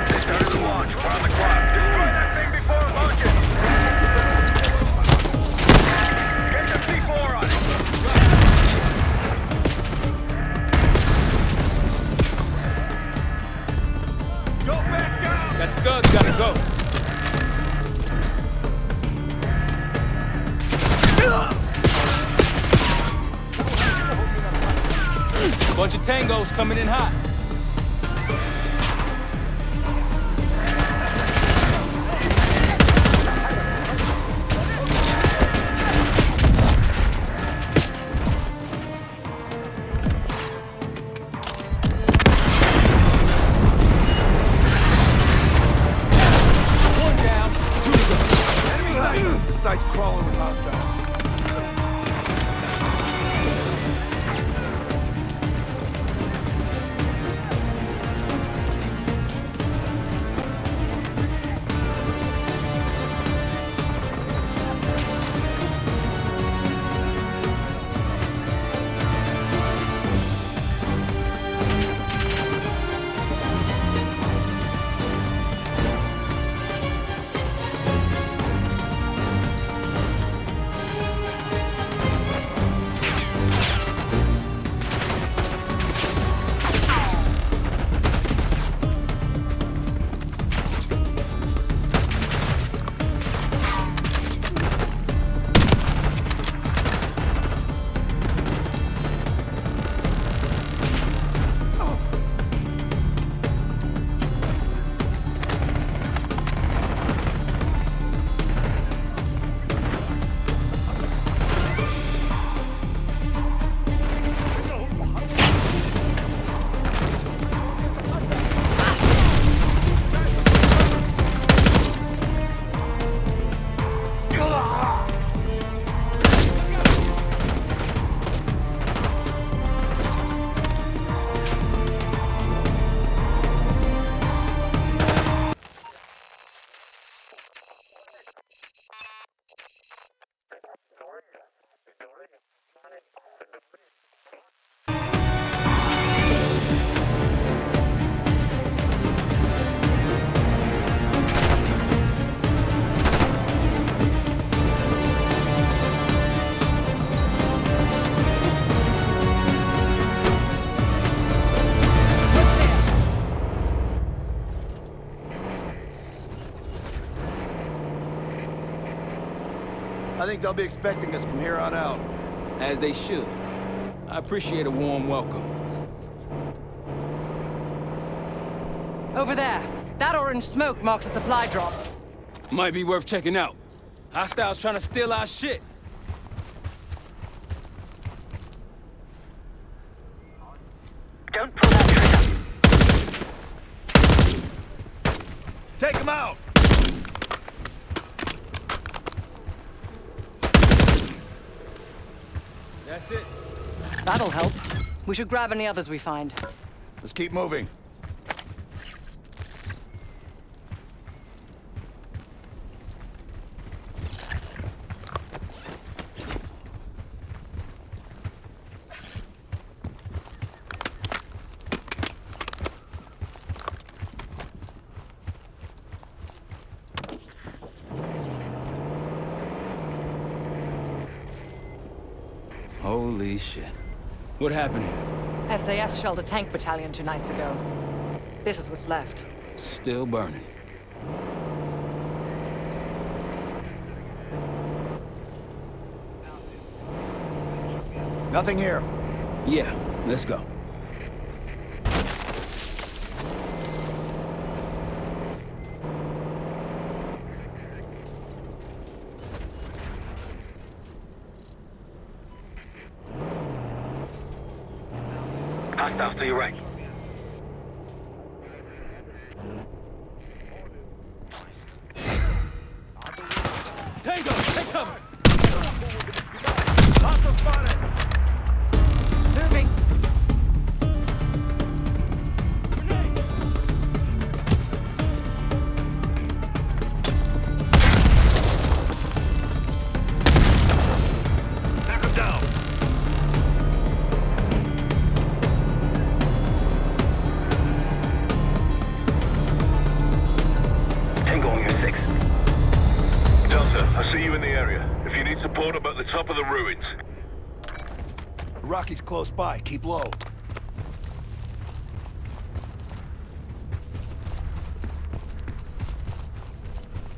They started to launch. We're on the clock. Destroy that thing before it launches. Get the C4 on it. Go back down. That Scud's gotta go. Bunch of tangos coming in hot. One down, two to go. Enemy high. The site's crawling with hostiles. I think they'll be expecting us from here on out. As they should. I appreciate a warm welcome. Over there. That orange smoke marks a supply drop. Might be worth checking out. Hostiles trying to steal our shit. Don't pull that trigger. Take him out! That's it. That'll help. We should grab any others we find. Let's keep moving. Holy shit. What happened here? SAS shelled a tank battalion 2 nights ago. This is what's left. Still burning. Nothing here. Yeah, let's go. Hostiles to your right. Tango, take cover! Hostile spotted! Moving. Knock him down! Tango on your 6. Delta, I see you in the area. If you need support, I'm at the top of the ruins. Rocky's close by. Keep low.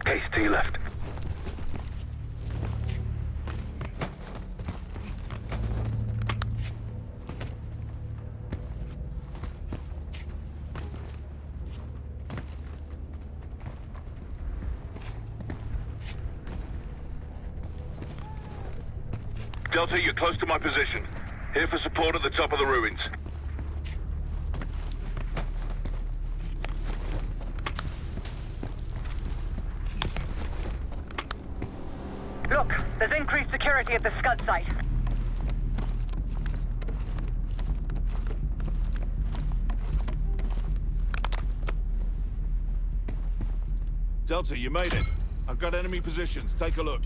Case to your left. Delta, you're close to my position. Here for support at the top of the ruins. Look, there's increased security at the Scud site. Delta, you made it. I've got enemy positions. Take a look.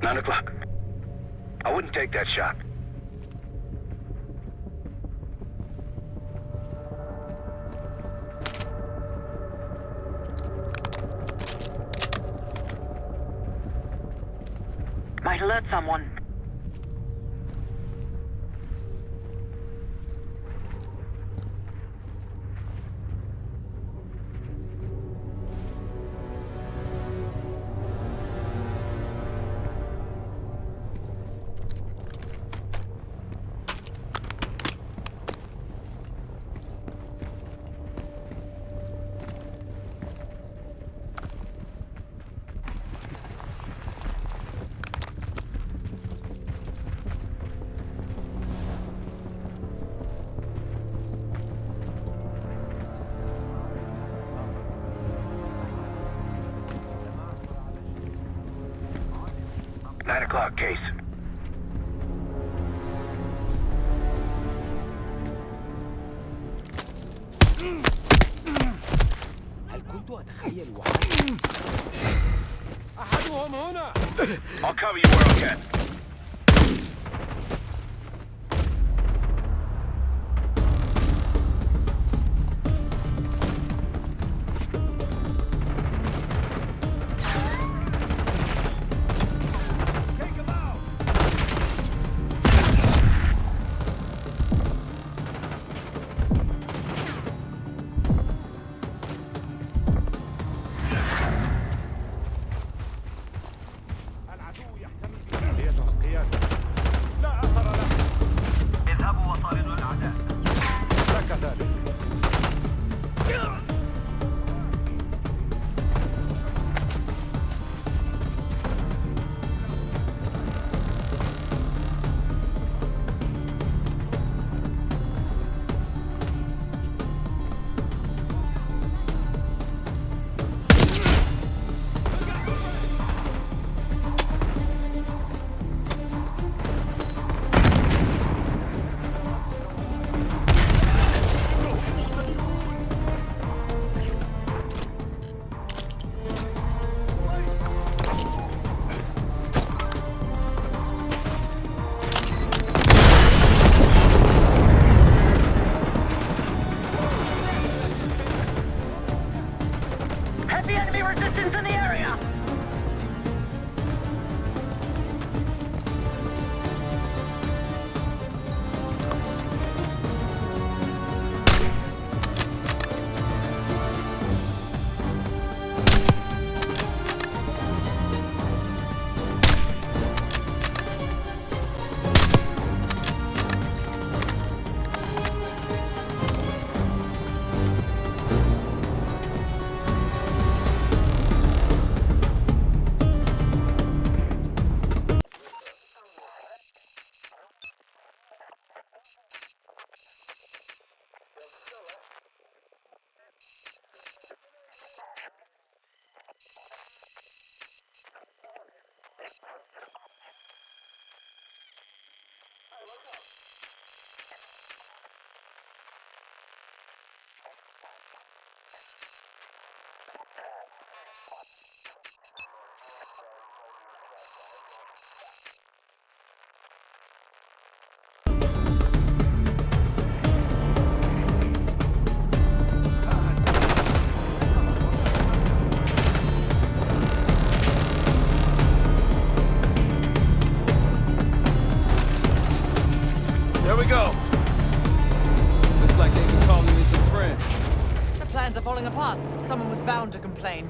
Nine o'clock. I wouldn't take that shot. Might alert someone. Nine o'clock, Case. I'll cover you where I can. Heavy enemy resistance in the area! There we go. Looks like they've been calling me some friends. The plans are falling apart. Someone was bound to complain.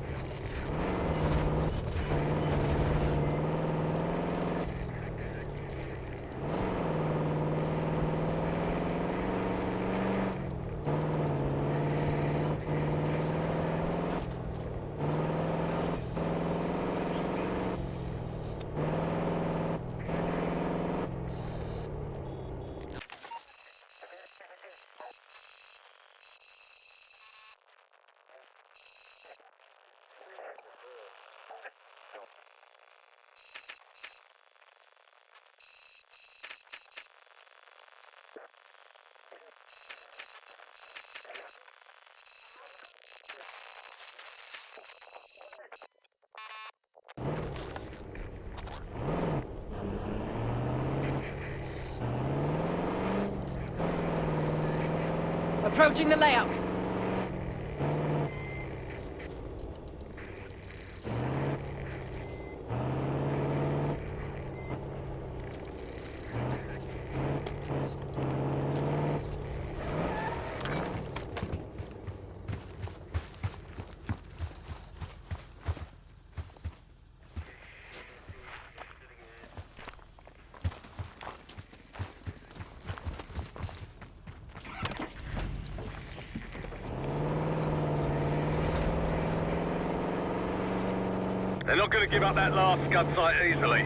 Approaching the layout. They're not going to give up that last scud site easily.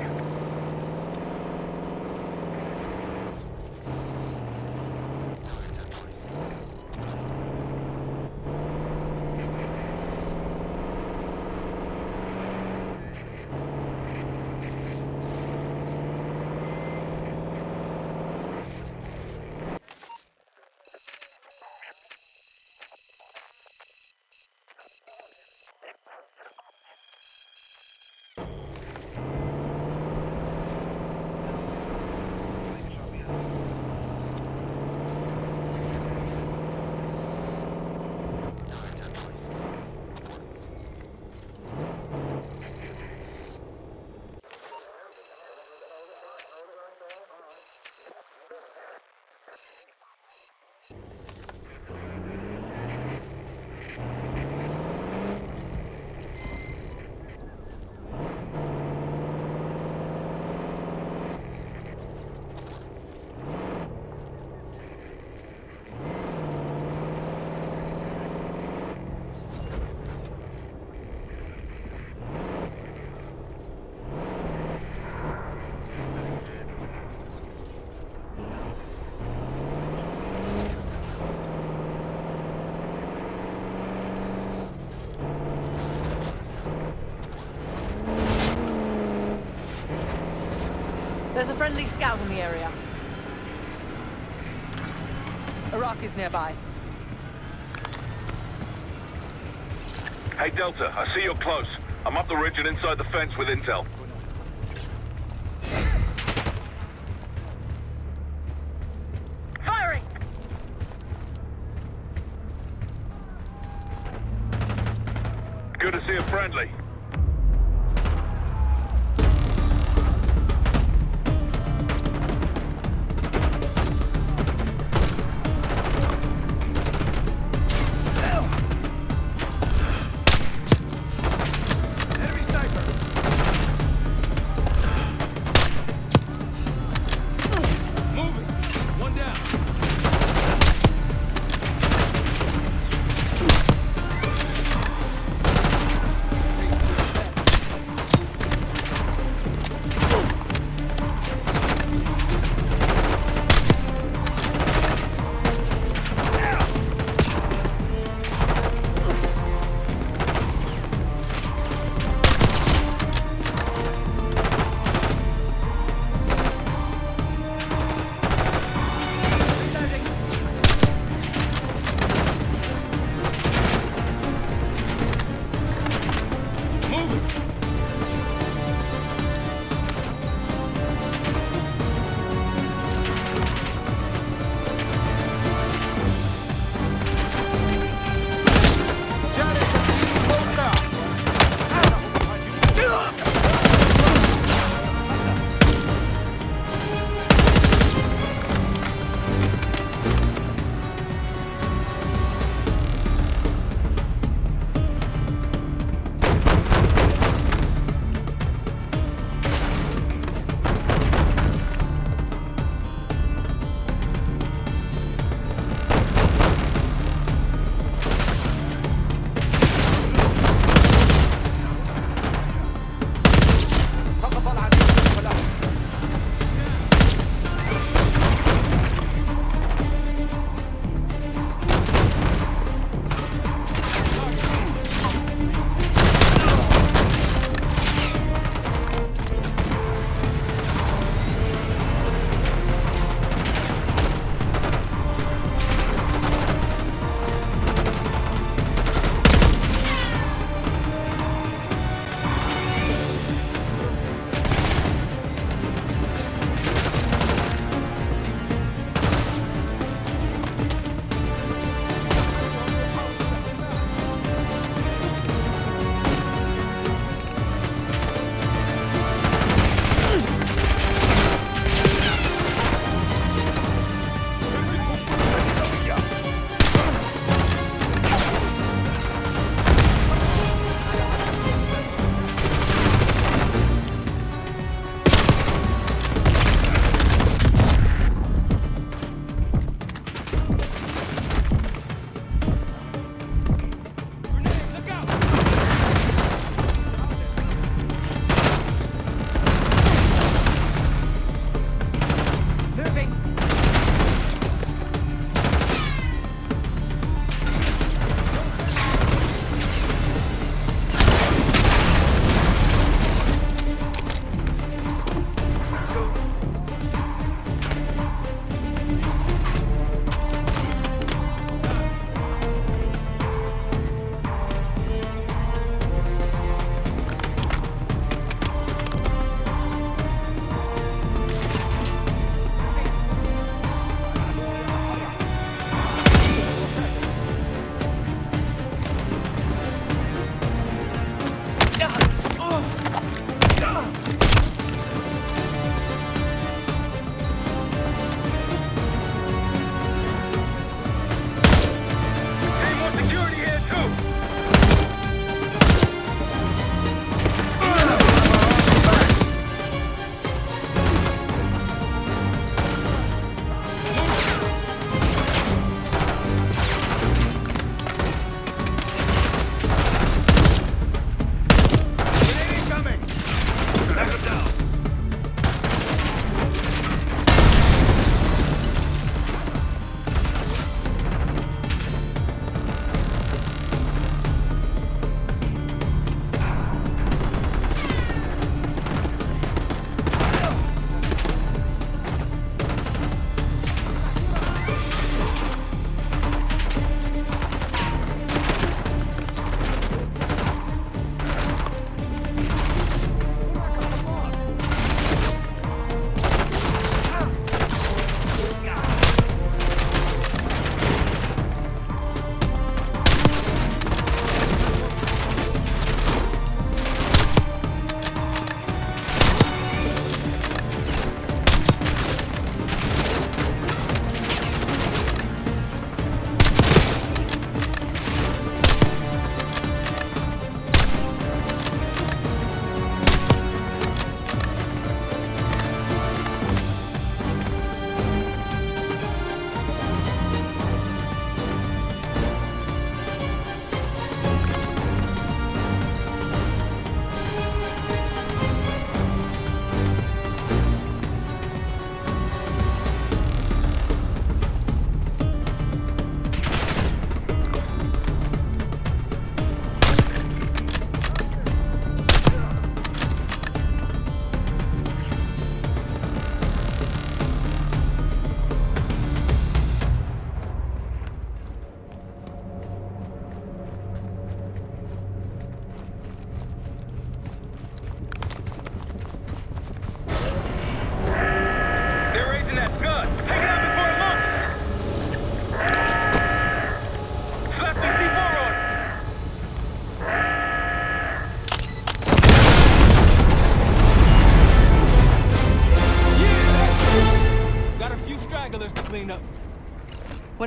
There's a friendly scout in the area. Rook is nearby. Hey, Delta, I see you're close. I'm up the ridge and inside the fence with intel. Firing! Good to see a friendly.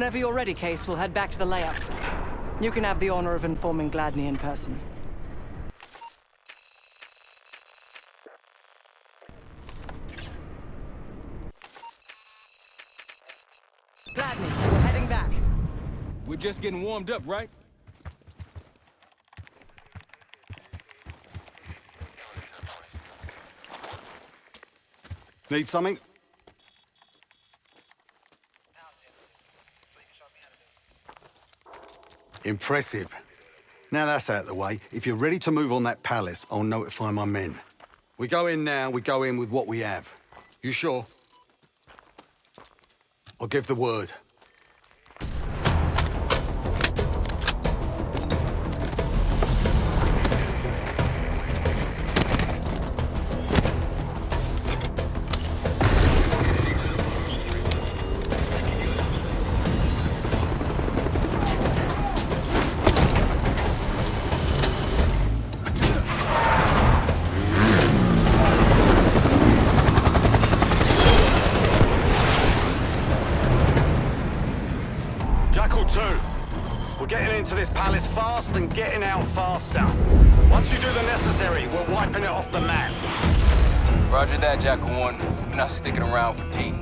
Whenever you're ready, Case, we'll head back to the layup. You can have the honor of informing Gladney in person. Gladney, we're heading back. We're just getting warmed up, right? Need something? Impressive. Now that's out of the way, if you're ready to move on that palace, I'll notify my men. We go in now, we go in with what we have. You sure? I'll give the word. Into this palace fast and getting out faster. Once you do the necessary, we're wiping it off the map. Roger that, Jackal 1. We're not sticking around for tea.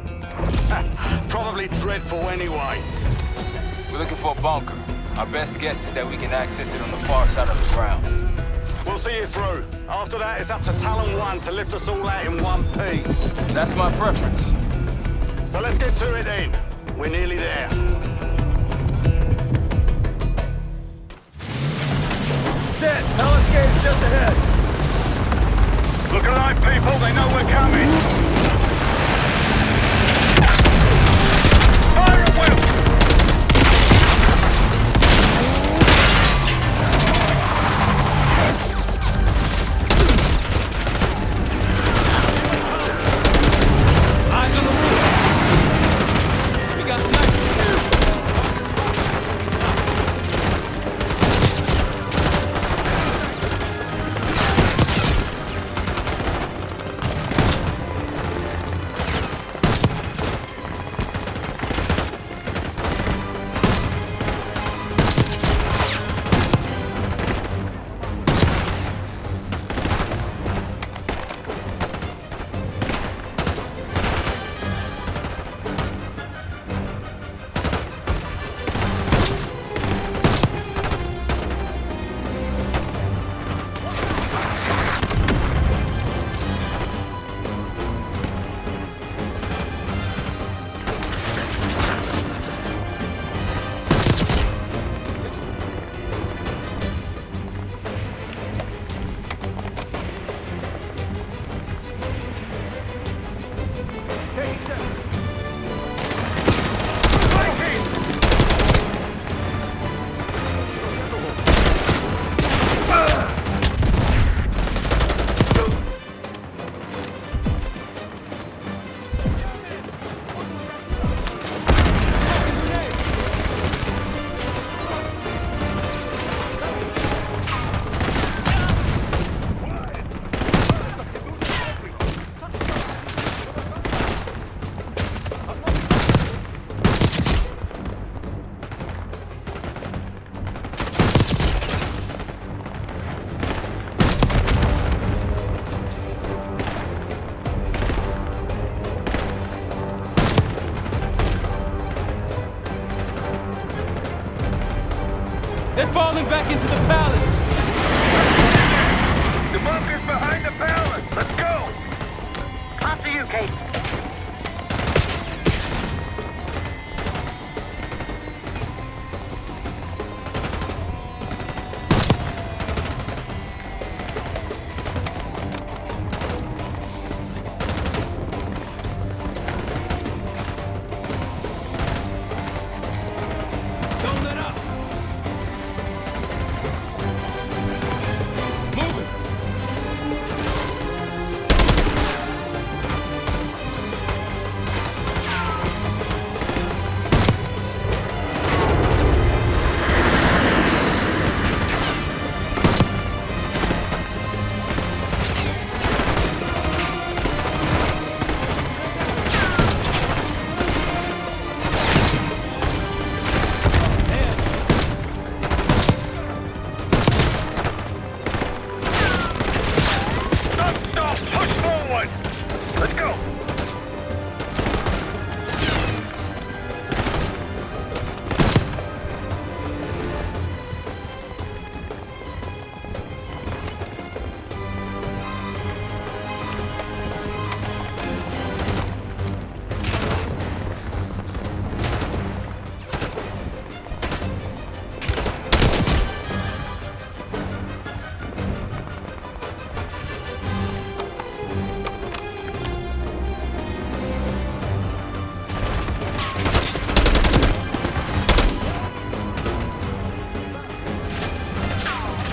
Probably dreadful anyway. We're looking for a bunker. Our best guess is that we can access it on the far side of the grounds. We'll see you through. After that, it's up to Talon 1 to lift us all out in one piece. That's my preference. So let's get to it then. We're nearly there. Set! Palace gate's just ahead! Look alive, people! They know we're coming! Fire at will! Eyes on the roof! We got They're falling back into the palace! The bunker's behind the palace! Let's go! After you, Kate. Don't let up! Move it!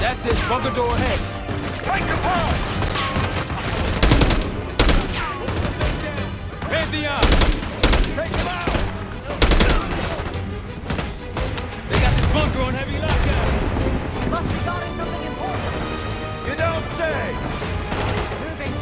That's it. Bunker door ahead. Take the fire! Pantheon! Take them out! They got this bunker on heavy lockdown. Must be guarding something important. You don't say! Moving.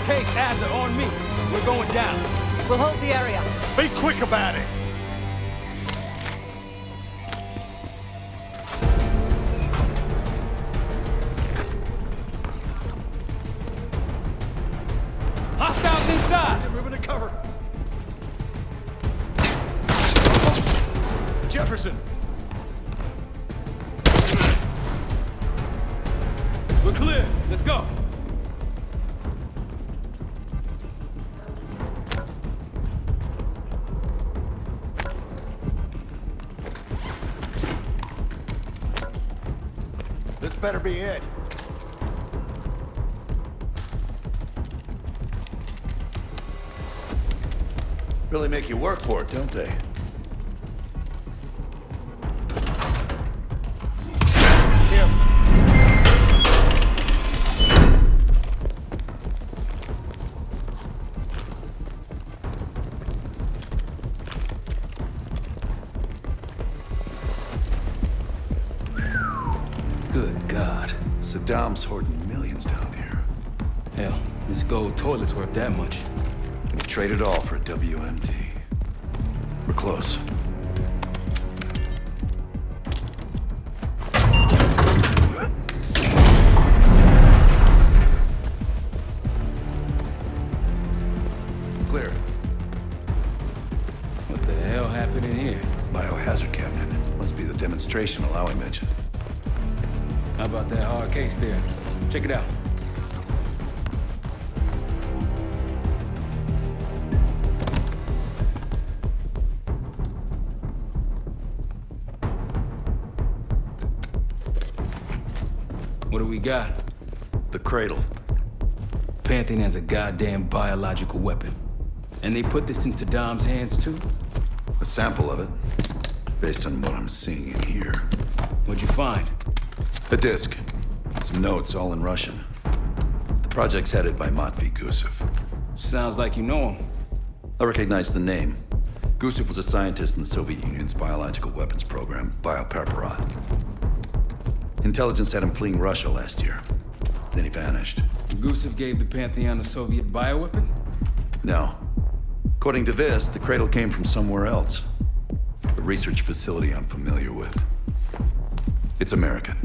Case ads are on me. We're going down. We'll hold the area. Be quick about it! Hostiles inside! Get moving to cover. Jefferson! We're clear. Let's go. This better be it. Really make you work for it, don't they? Good God. Saddam's hoarding millions down here. Hell, this gold toilet's worth that much. We trade it all for a WMD. We're close. Clear. What the hell happened in here? Biohazard cabinet. Must be the demonstration Alawi mentioned. How about that hard case there? Check it out. What do we got? The Cradle. Pantheon has a goddamn biological weapon. And they put this in Saddam's hands too? A sample of it, based on what I'm seeing in here. What'd you find? A disc. Some notes, all in Russian. The project's headed by Matvey Gusev. Sounds like you know him. I recognize the name. Gusev was a scientist in the Soviet Union's biological weapons program, Biopreparat. Intelligence had him fleeing Russia last year. Then he vanished. Gusev gave the Pantheon a Soviet bioweapon? No. According to this, the Cradle came from somewhere else. A research facility I'm familiar with. It's American.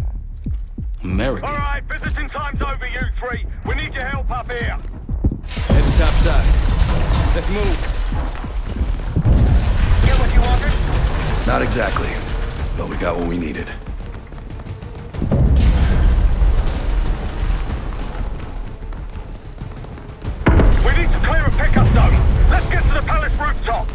American? All right, visiting time's over, you three. We need your help up here. Heading topside. Let's move. Get what you wanted? Not exactly, but we got what we needed. We need to clear a pickup zone. Let's get to the palace rooftop.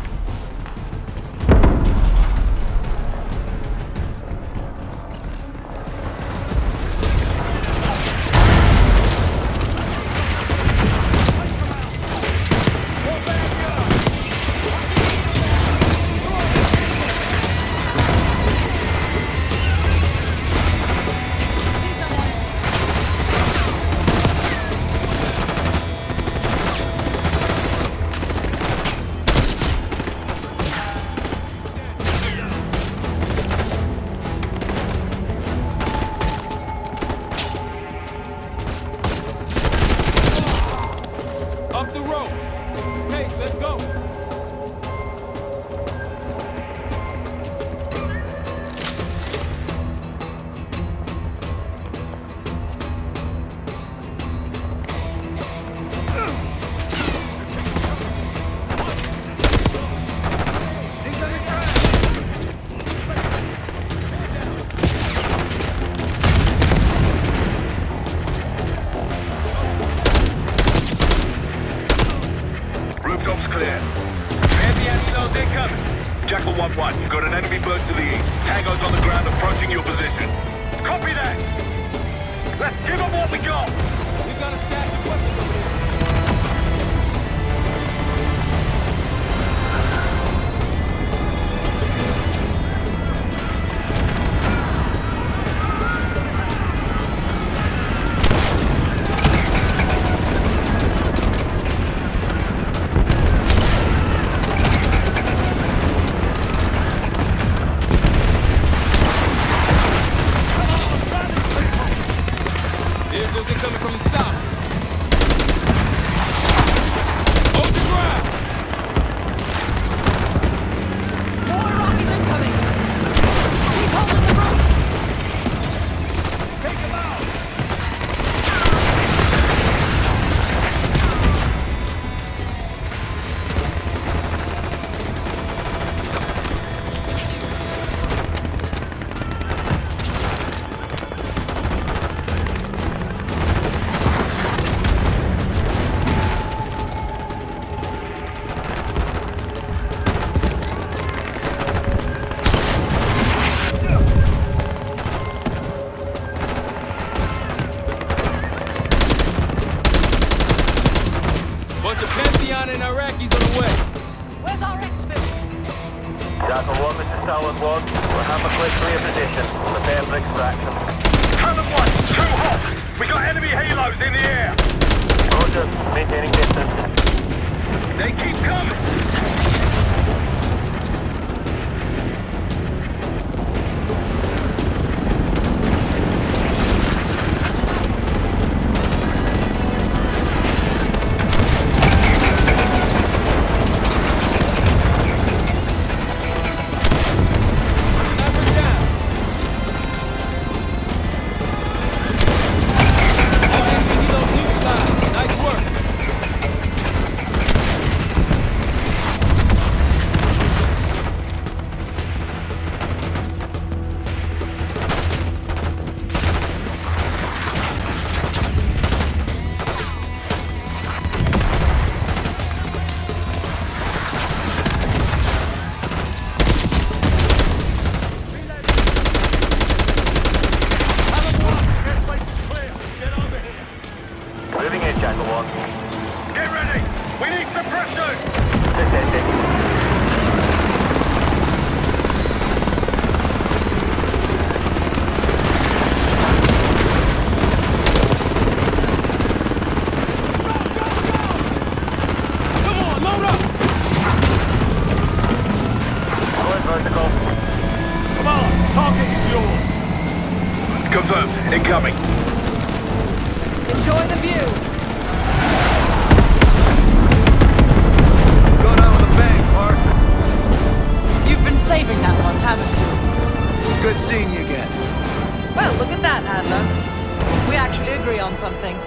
Up the road. Pace, let's go. Rooftops clear. Man the anti-cells incoming. Jackal 1-1, you've got an enemy bird to the east. Tango's on the ground approaching your position. Copy that! Let's give them what we got! We got a stash of weapons over here. Vehicles incoming from the south. Hold the ground. More Rockies incoming! Keep holding the roof! Take them out! Bunch of Pantheon and Iraqis on the way. Where's our exfil? Jackal 1, this is Talon 1. We'll have a quick clear position. Prepare for extraction. Talon 1, too hot! We got enemy halos in the air! Roger, maintaining distance. They keep coming! Nice work. Moving in, Jackal 1. Get ready! We need suppression! Come on, load up. Going vertical. Come on, target is yours! Confirmed, incoming. Enjoy the view! Going out with a bang, Mark. You've been saving that one, haven't you? It's good seeing you again. Well, look at that, Adler. We actually agree on something.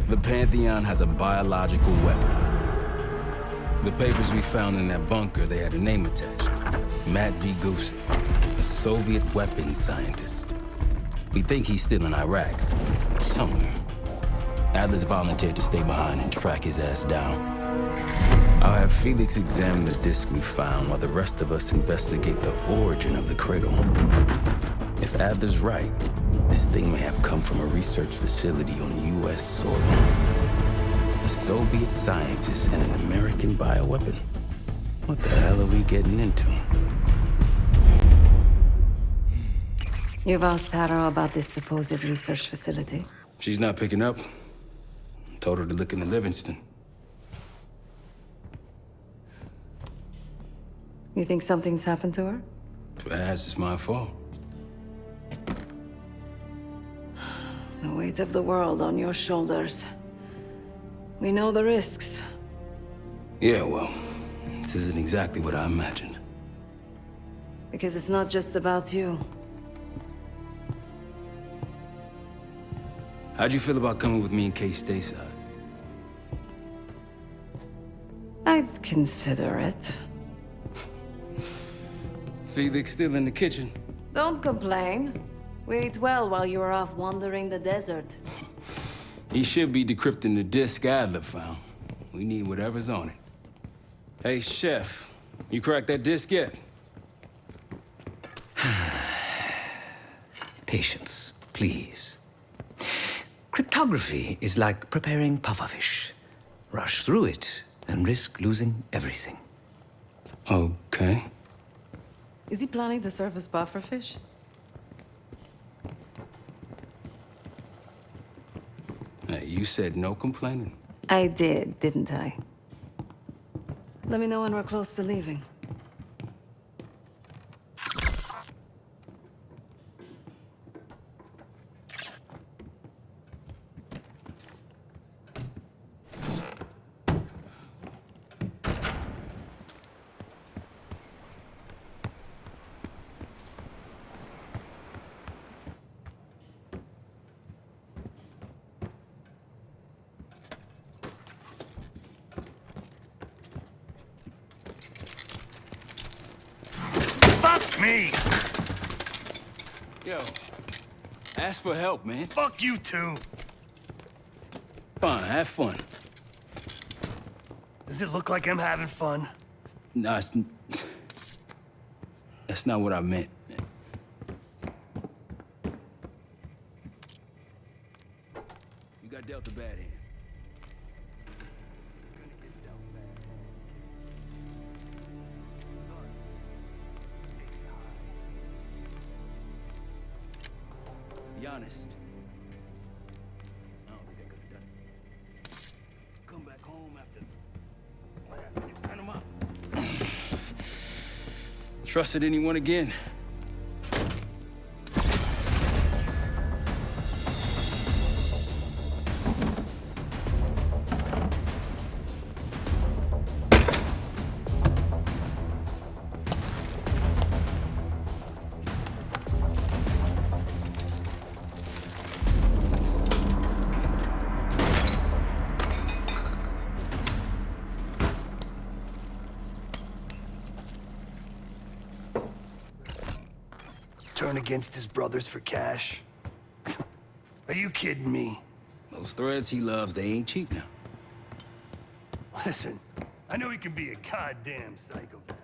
The Pantheon has a biological weapon. The papers we found in that bunker, they had a name attached. Matt V. Gusev, a Soviet weapons scientist. We think he's still in Iraq, somewhere. Adler's volunteered to stay behind and track his ass down. I'll have Felix examine the disc we found while the rest of us investigate the origin of the Cradle. If Adler's right, this thing may have come from a research facility on U.S. soil. A Soviet scientist and an American bioweapon. What the hell are we getting into? You've asked Tara about this supposed research facility? She's not picking up. Told her to look into Livingston. You think something's happened to her? If it has, it's my fault. The weight of the world on your shoulders. We know the risks. Yeah, well, this isn't exactly what I imagined. Because it's not just about you. How'd you feel about coming with me in case stateside? I'd consider it. Felix still in the kitchen. Don't complain. We ate well while you were off wandering the desert. He should be decrypting the disk Adler found. We need whatever's on it. Hey, Chef, you cracked that disk yet? Patience, please. Cryptography is like preparing pufferfish. Rush through it and risk losing everything. Okay. Is he planning to serve us pufferfish? Hey, you said no complaining. I did, didn't I? Let me know when we're close to leaving. Fuck me! Yo, ask for help, man. Fuck you too. Fine, have fun. Does it look like I'm having fun? No, that's not what I meant. You got dealt a bad hand. Be honest. I don't think I could have done it. Come back home after Panama. Trusted anyone again? Turn against his brothers for cash? Are you kidding me? Those threads he loves, they ain't cheap now. Listen, I know he can be a goddamn psychopath.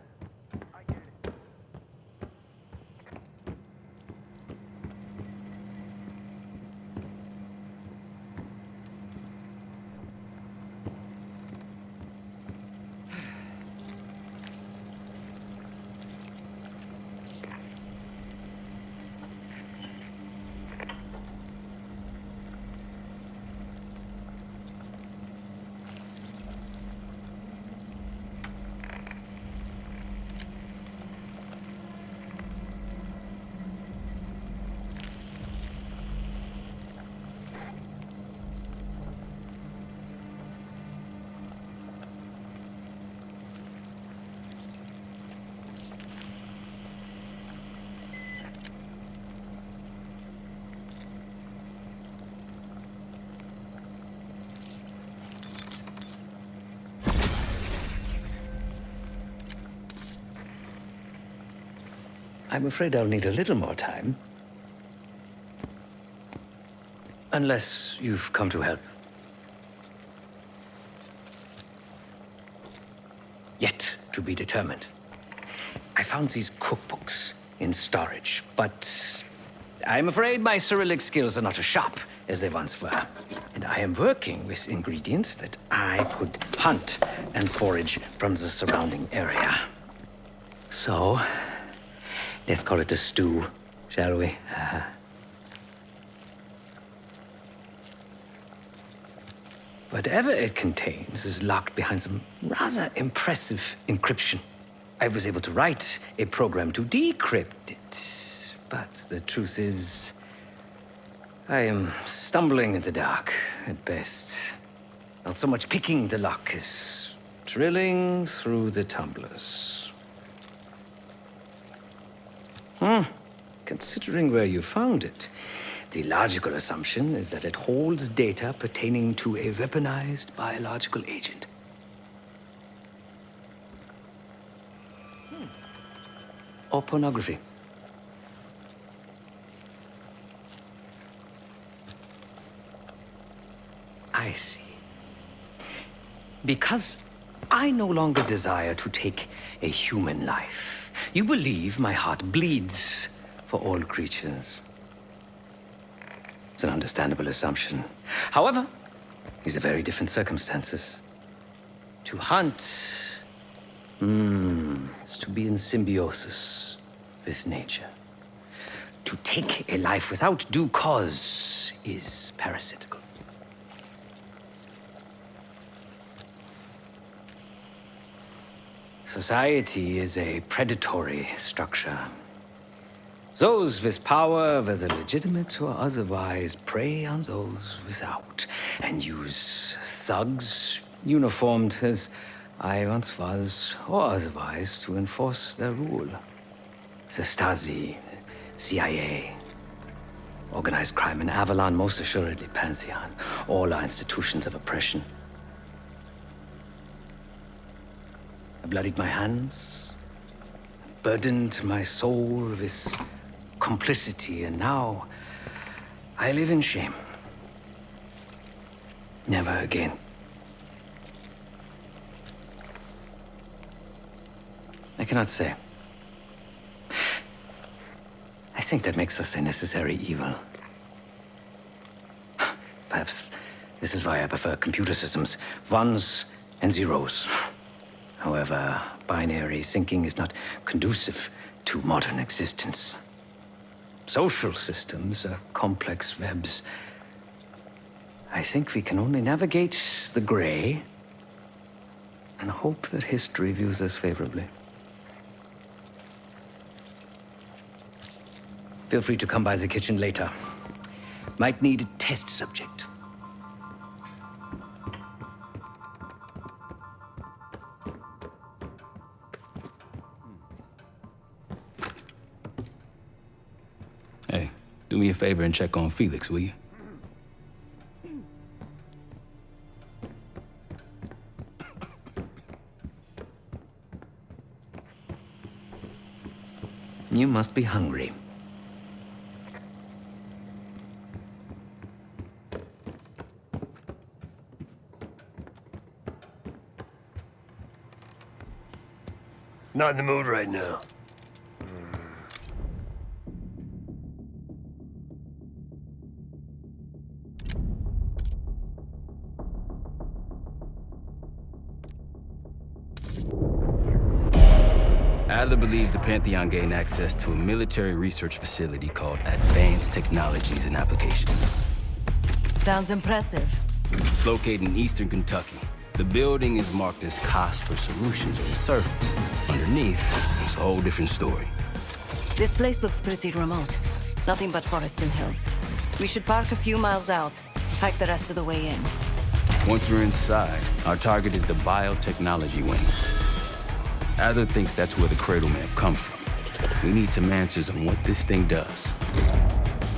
I'm afraid I'll need a little more time. Unless you've come to help. Yet to be determined. I found these cookbooks in storage, but I'm afraid my Cyrillic skills are not as sharp as they once were. And I am working with ingredients that I could hunt and forage from the surrounding area. So, let's call it a stew, shall we? Whatever it contains is locked behind some rather impressive encryption. I was able to write a program to decrypt it. But the truth is, I am stumbling in the dark, at best. Not so much picking the lock as drilling through the tumblers. Considering where you found it, the logical assumption is that it holds data pertaining to a weaponized biological agent. Or pornography. I see. Because I no longer desire to take a human life, you believe my heart bleeds for all creatures. It's an understandable assumption. However, these are very different circumstances. To hunt is to be in symbiosis with nature. To take a life without due cause is parasitical. Society is a predatory structure. Those with power, whether legitimate or otherwise, prey on those without, and use thugs uniformed as I once was, or otherwise, to enforce their rule. The Stasi, CIA, organized crime, and Avalon, most assuredly Pantheon, all are institutions of oppression. I bloodied my hands, burdened my soul with complicity, and now I live in shame. Never again. I cannot say. I think that makes us a necessary evil. Perhaps this is why I prefer computer systems, ones and zeros. However, binary thinking is not conducive to modern existence. Social systems are complex webs. I think we can only navigate the gray and hope that history views us favorably. Feel free to come by the kitchen later. Might need a test subject. Hey, do me a favor and check on Felix, will you? You must be hungry. Not in the mood right now. Adler believed the Pantheon gained access to a military research facility called Advanced Technologies and Applications. Sounds impressive. It's located in eastern Kentucky. The building is marked as Cosper Solutions on the surface. Underneath, it's a whole different story. This place looks pretty remote. Nothing but forests and hills. We should park a few miles out, hike the rest of the way in. Once we're inside, our target is the biotechnology wing. Adler thinks that's where the Cradle may have come from. We need some answers on what this thing does.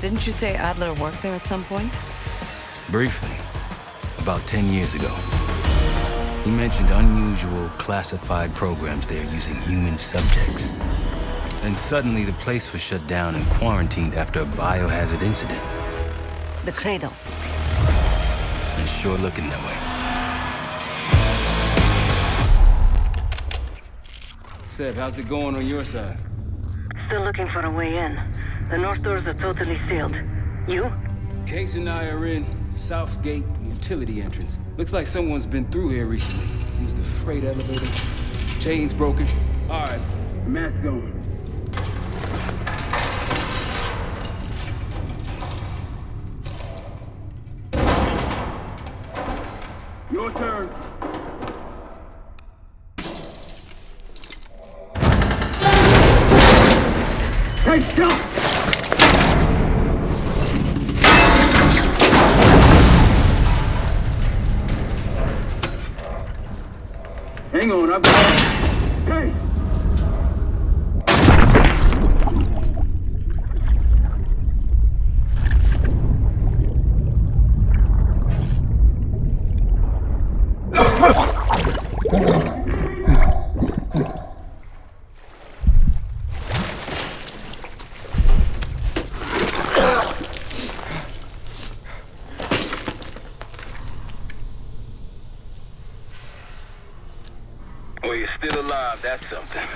Didn't you say Adler worked there at some point? Briefly, about 10 years ago. He mentioned unusual, classified programs there using human subjects. Then suddenly the place was shut down and quarantined after a biohazard incident. The Cradle. It's sure looking that way. Seb, how's it going on your side? Still looking for a way in. The north doors are totally sealed. You? Case and I are in South Gate utility entrance. Looks like someone's been through here recently. Used the freight elevator. Chain's broken. All right, Matt's going. Your turn. Hey, jump! Hang on, I've got... Hey! Well, you're still alive, that's something.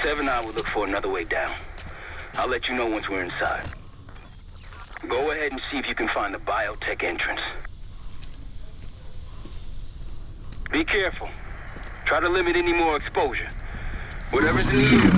7-9 will look for another way down. I'll let you know once we're inside. Go ahead and see if you can find the biotech entrance. Be careful. Try to limit any more exposure. Whatever's needed.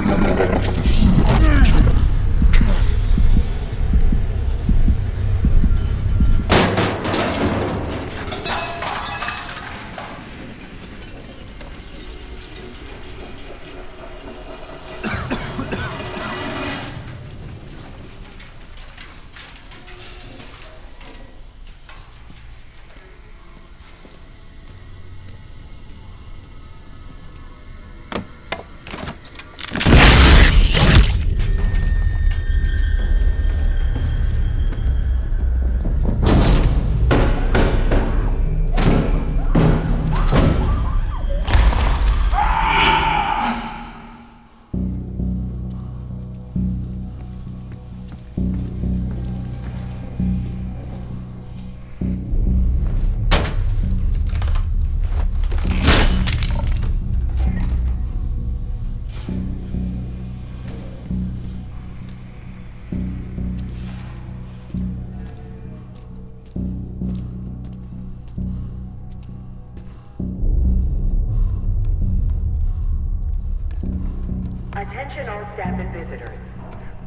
Attention all staff and visitors.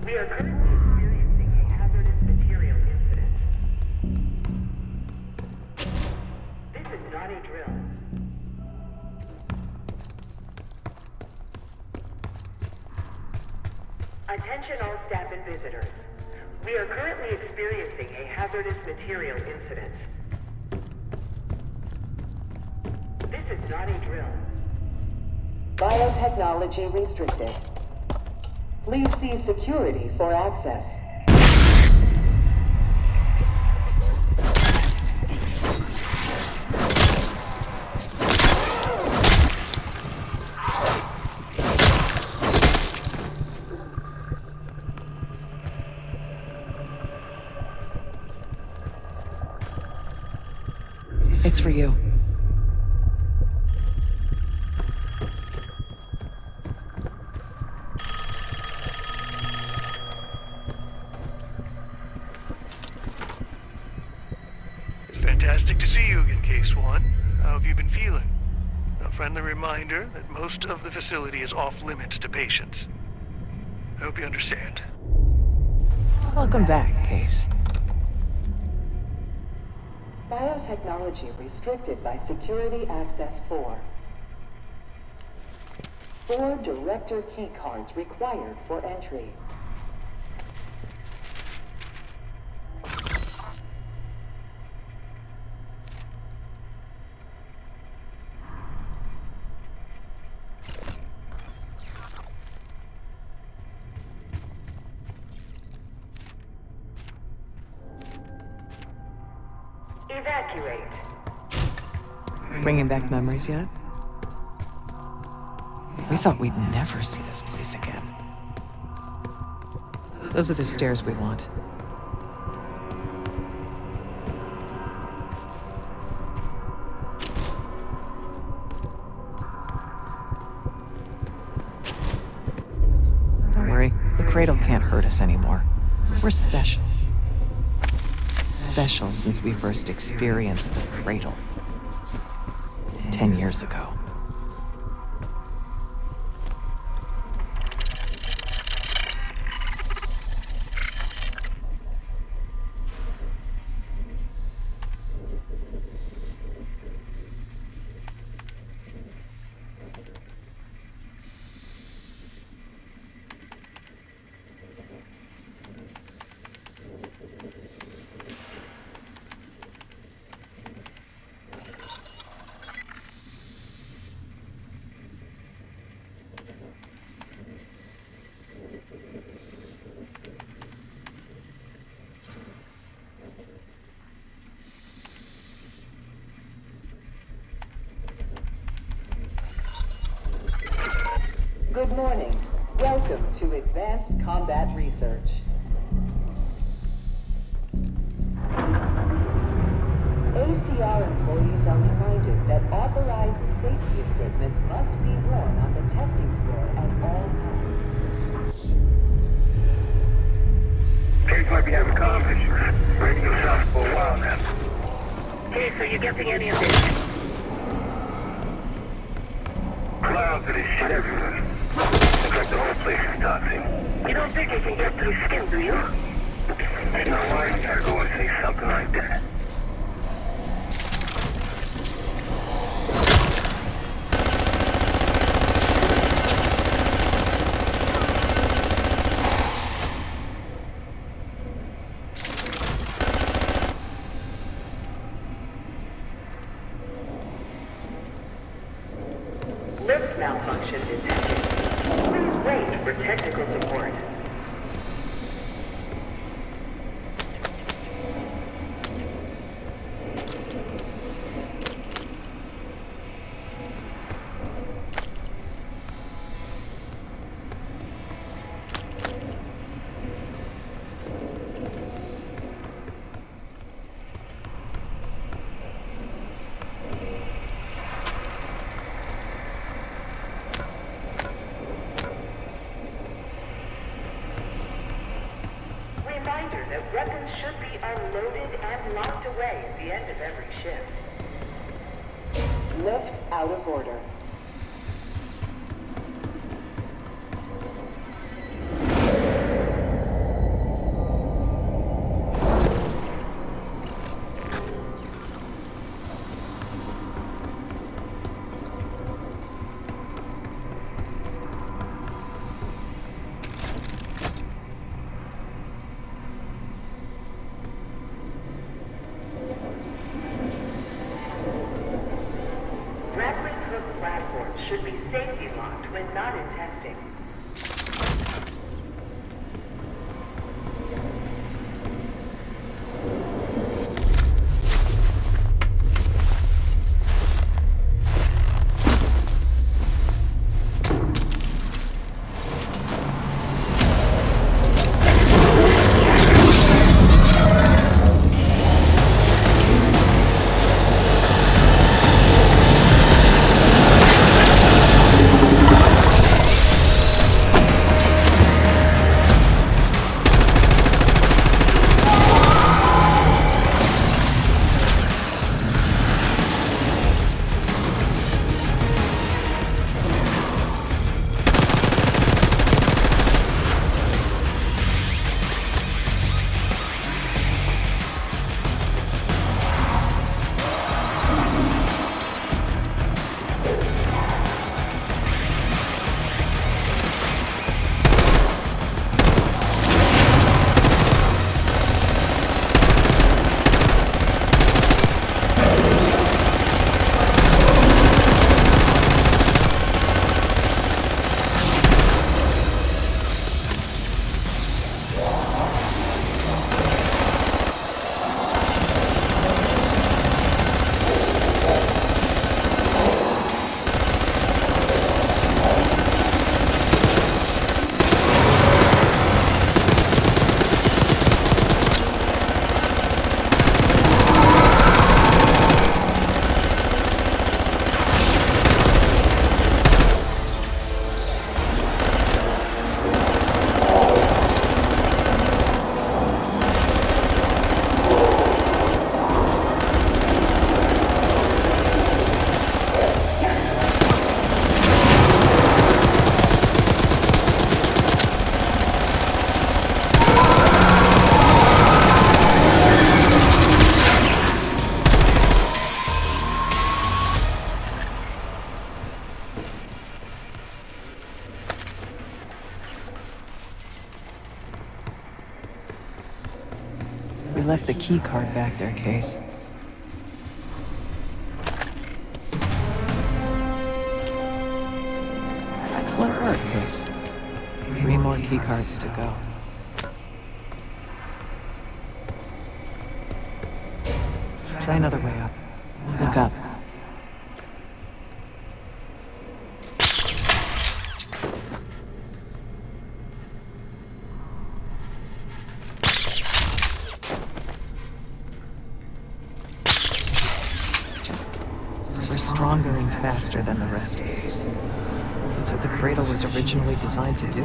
We are currently experiencing a hazardous material incident. This is not a drill. Attention all staff and visitors. We are currently experiencing a hazardous material incident. This is not a drill. Biotechnology restricted. Please see security for access. It's for you. Fantastic to see you again, Case 1. How have you been feeling? A friendly reminder that most of the facility is off limits to patients. I hope you understand. Welcome back, Case. Biotechnology restricted by Security Access 4. 4 Director keycards required for entry. Evacuate. Bringing back memories yet? We thought we'd never see this place again. Those are the stairs we want. Don't worry, the Cradle can't hurt us anymore. We're special. Special since we first experienced the Cradle. 10 years ago. Good morning. Welcome to Advanced Combat Research. ACR employees are reminded that authorized safety equipment must be worn on the testing floor at all times. Case might be having comm issues. Radio south for a while now. Case, are you getting any of this? Clouds of this shit everywhere. Looks like the whole place is toxic. You don't think it can get through skin, do you? There's no why you gotta go and say something like that. Lift malfunction detected. Please wait for technical support. Reminder that weapons should be unloaded and locked away at the end of every shift. Lift out of order. Grappling hook platforms should be safety locked when not in testing. We left the key card back there, Case. Excellent work, Case. 3 more key cards to go. Try another way up. Look up. stronger and faster than the rest of these. That's what the Cradle was originally designed to do.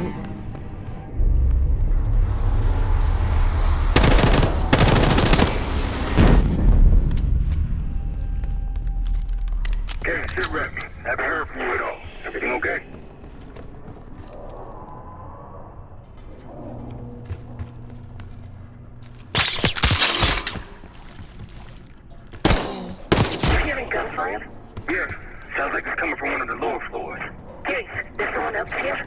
Okay, sit rep. Haven't heard from you at all. Everything okay? You hearing gunfire? Yeah. Sounds like it's coming from one of the lower floors. Hey, there's someone else here?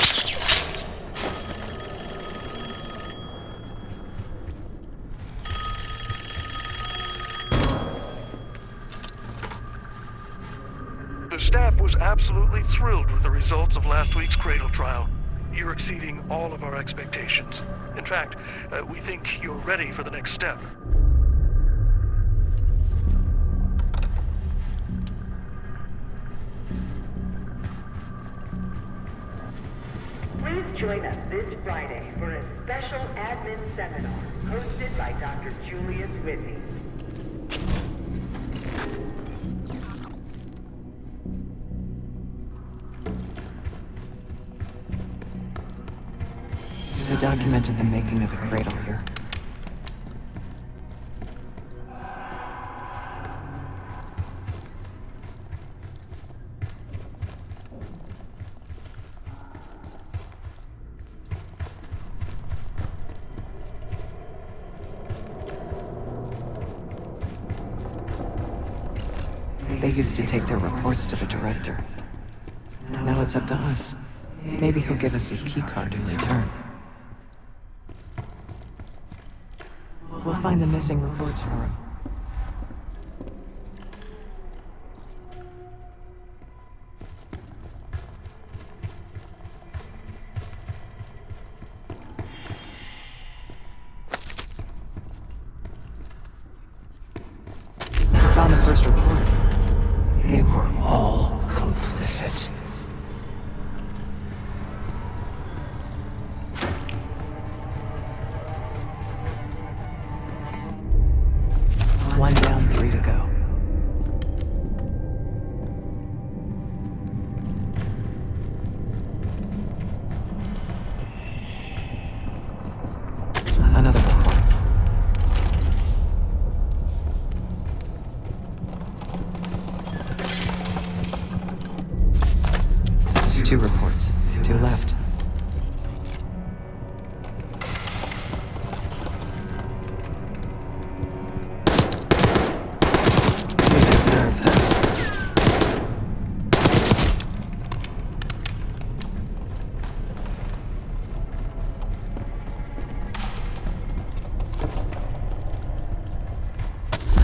The staff was absolutely thrilled with the results of last week's Cradle trial. You're exceeding all of our expectations. In fact, we think you're ready for the next step. Please join us this Friday for a special admin seminar hosted by Dr. Julius Whitney. They documented the making of the Cradle here. They used to take their reports to the director. Now it's up to us. Maybe he'll give us his keycard in return. We'll find the missing reports for him. We found the first report. They were all complicit. One down, 3 to go. Another report. There's 2 reports. 2 left. Deserve this.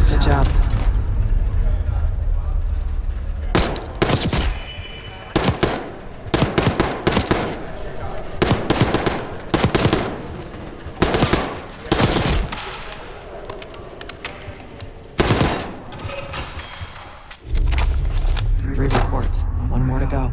Good job. Three reports. 1 more to go.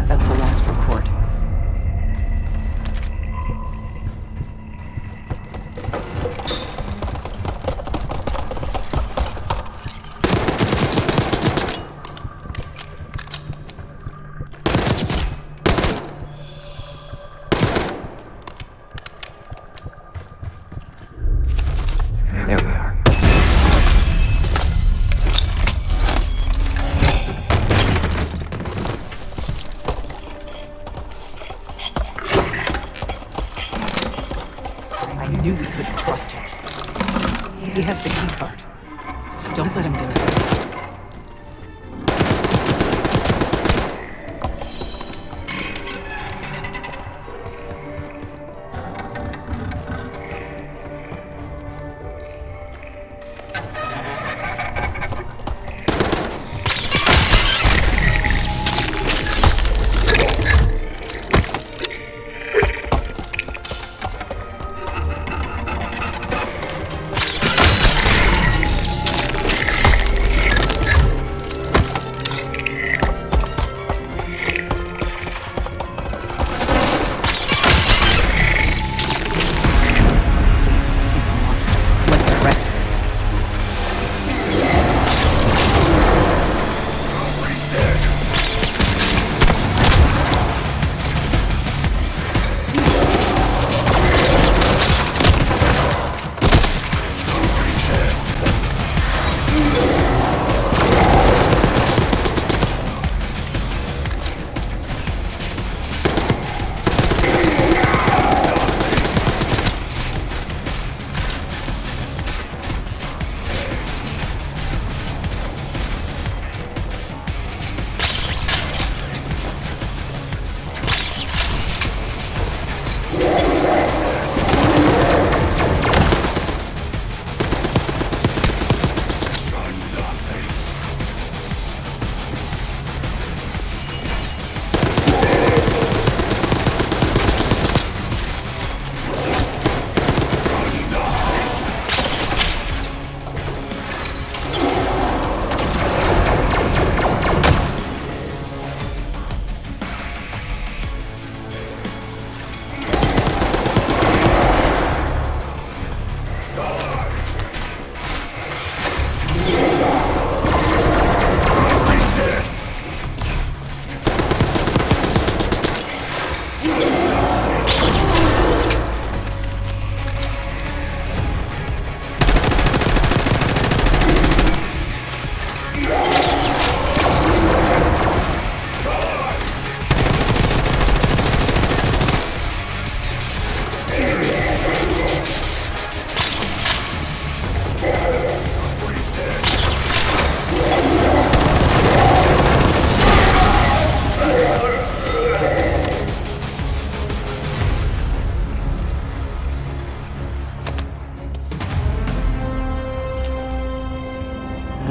That's the last report. There we are. I knew we couldn't trust him. He has the keycard. Don't let him get away.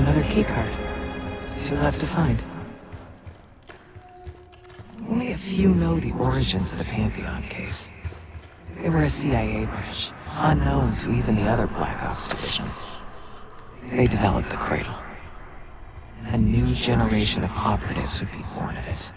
Another keycard. 2 left to find. Only a few know the origins of the Pantheon case. They were a CIA branch, unknown to even the other Black Ops divisions. They developed the Cradle. A new generation of operatives would be born of it.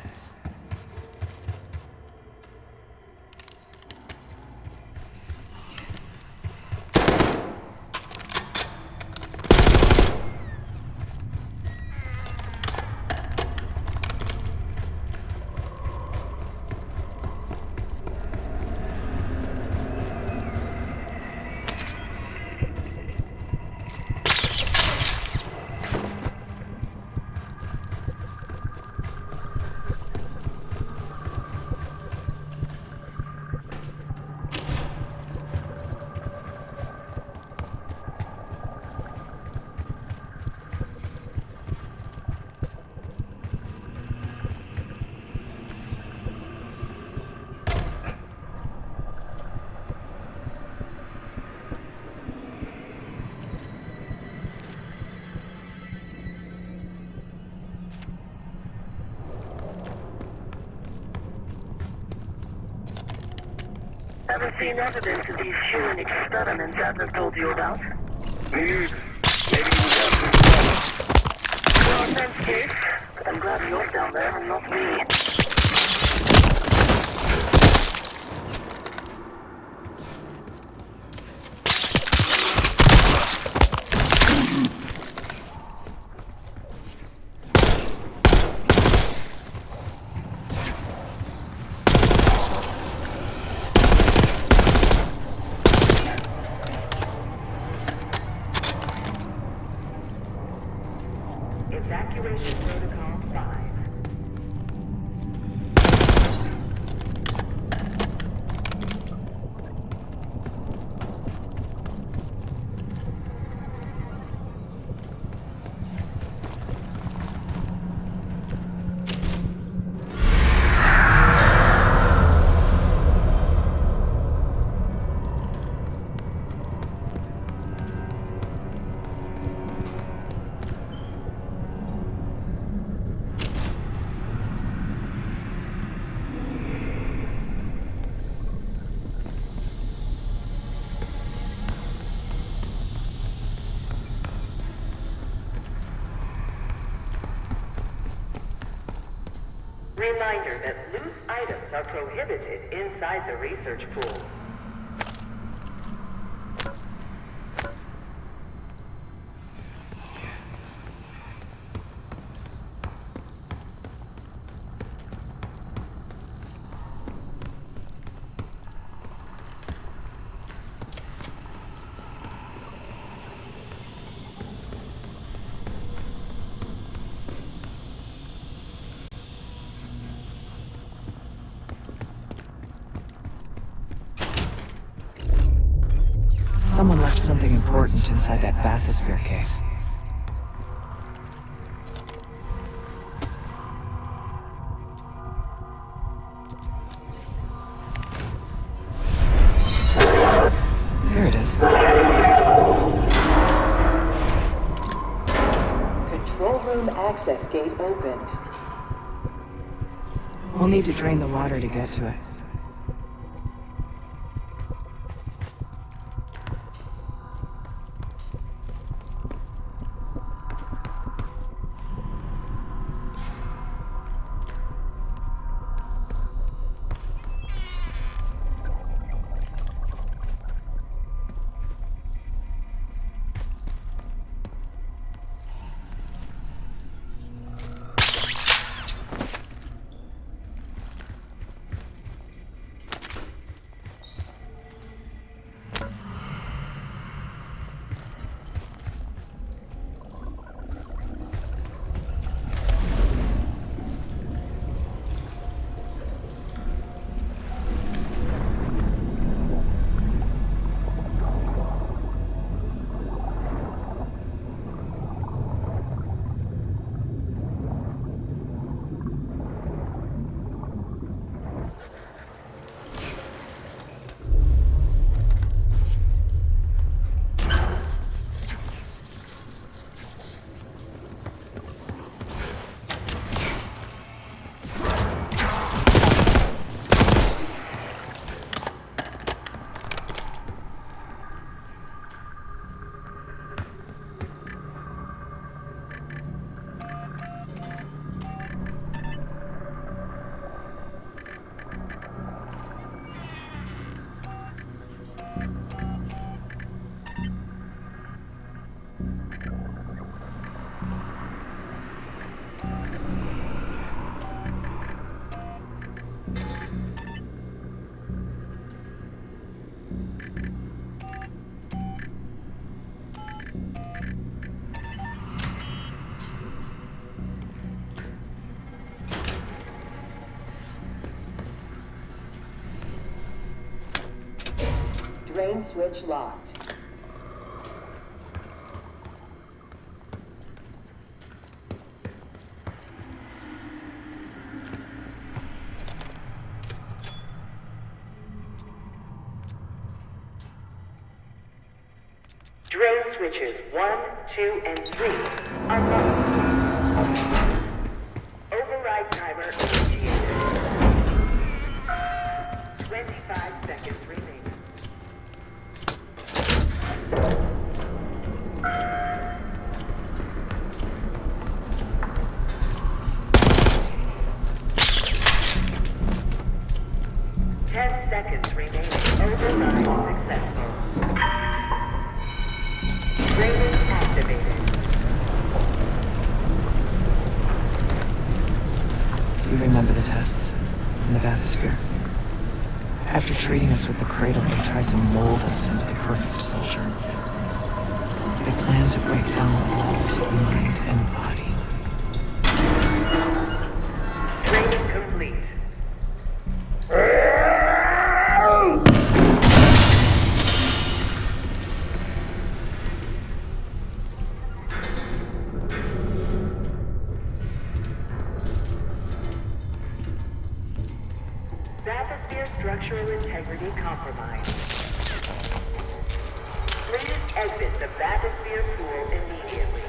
Ever seen evidence of these human experiments Adler told you about? Maybe you got some. No offense, Case, but I'm glad you're down there and not me. Evacuation Protocol 5. Reminder that loose items are prohibited inside the research pool. Someone left something important inside that bathysphere case. There it is. Control room access gate opened. We'll need to drain the water to get to it. drain switch locked. Drain switches 1, 2, and 3 are locked. Override timer initiated. 25 seconds remaining. Seconds remaining. Override successful. Raven activated. Do you remember the tests in the bathysphere? After treating us with the Cradle, they tried to mold us into the perfect soldier. They planned to break down the walls of mind and body. Training complete. Bathysphere structural integrity compromised. Please exit the bathysphere pool immediately.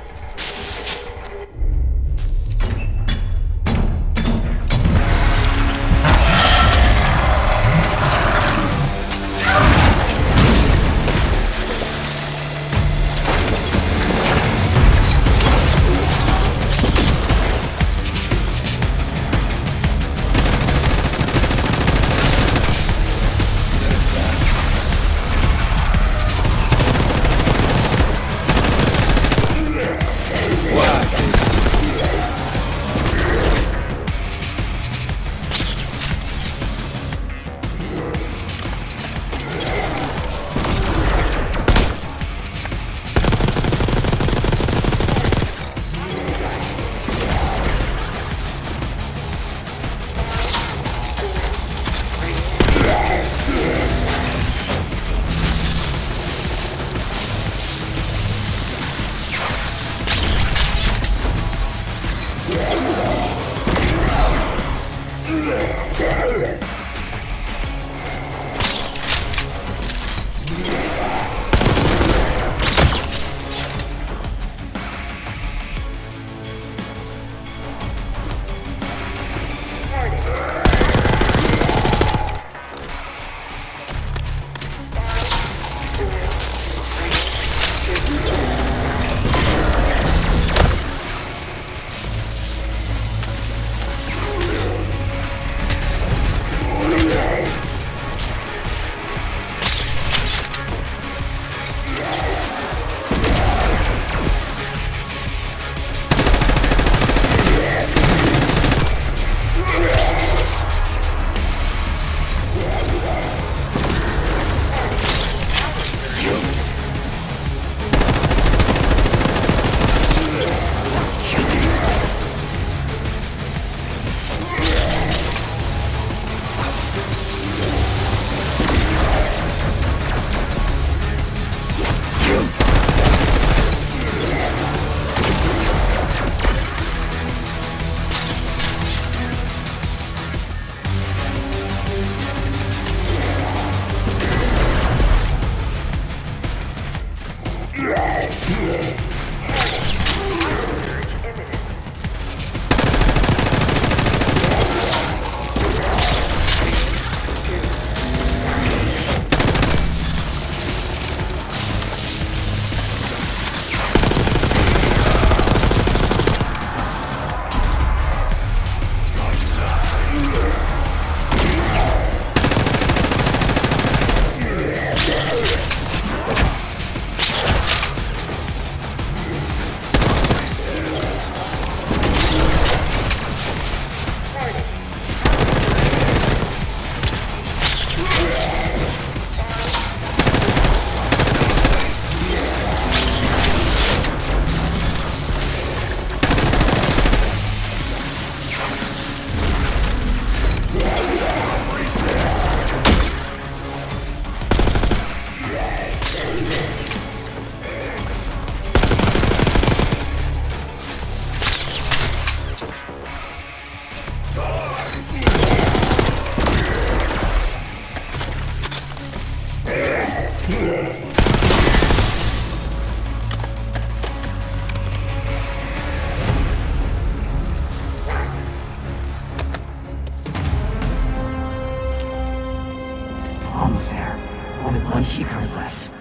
keycard left.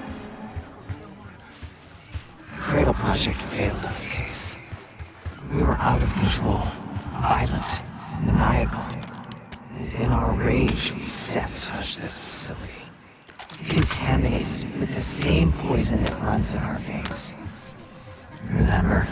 The Cradle Project failed this case. We were out of control, violent, maniacal. And in our rage, we sabotaged this facility. Contaminated it with the same poison that runs in our veins. Remember?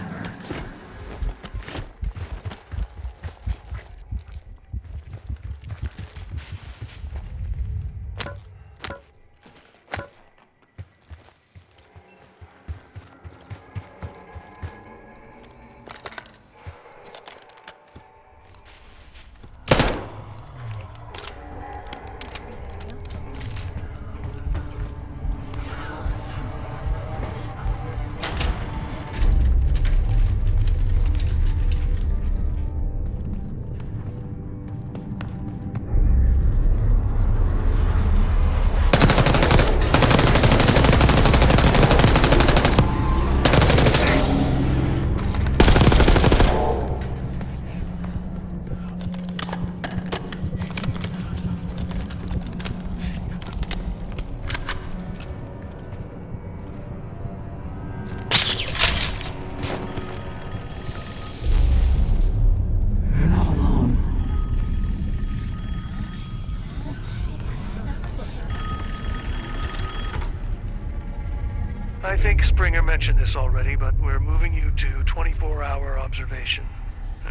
I think Springer mentioned this already, but we're moving you to 24-hour observation.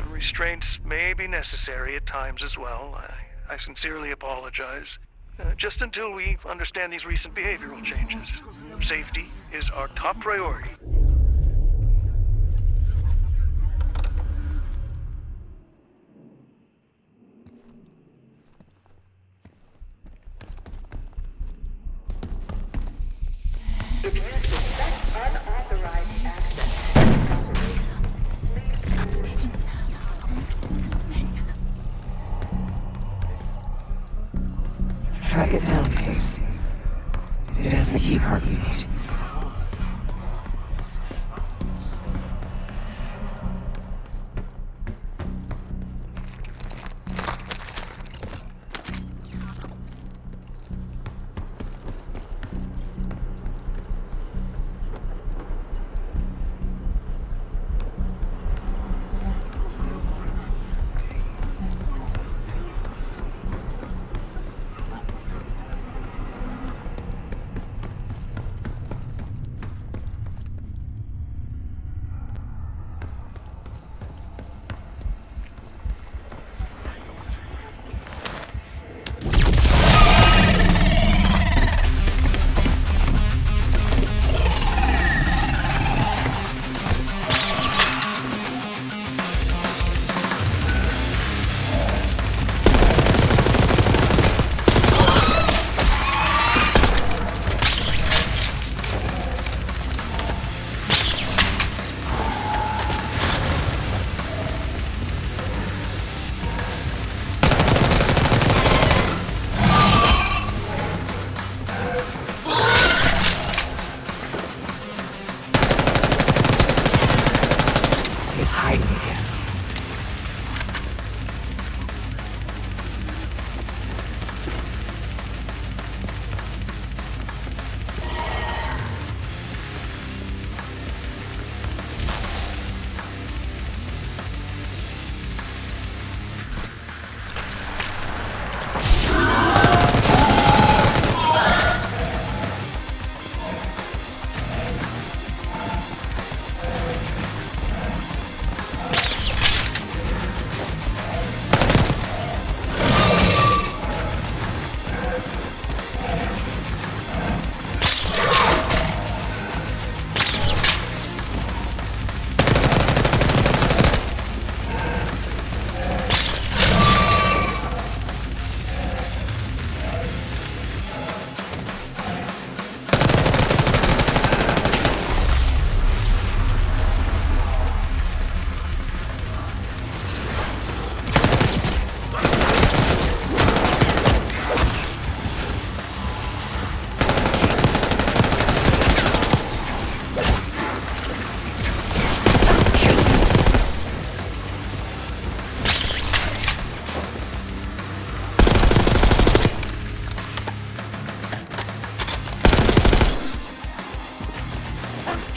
Restraints may be necessary at times as well. I sincerely apologize. Just until we understand these recent behavioral changes. Safety is our top priority. If you suspect unauthorized access to this operation, Track it down, Case. It has the keycard we need.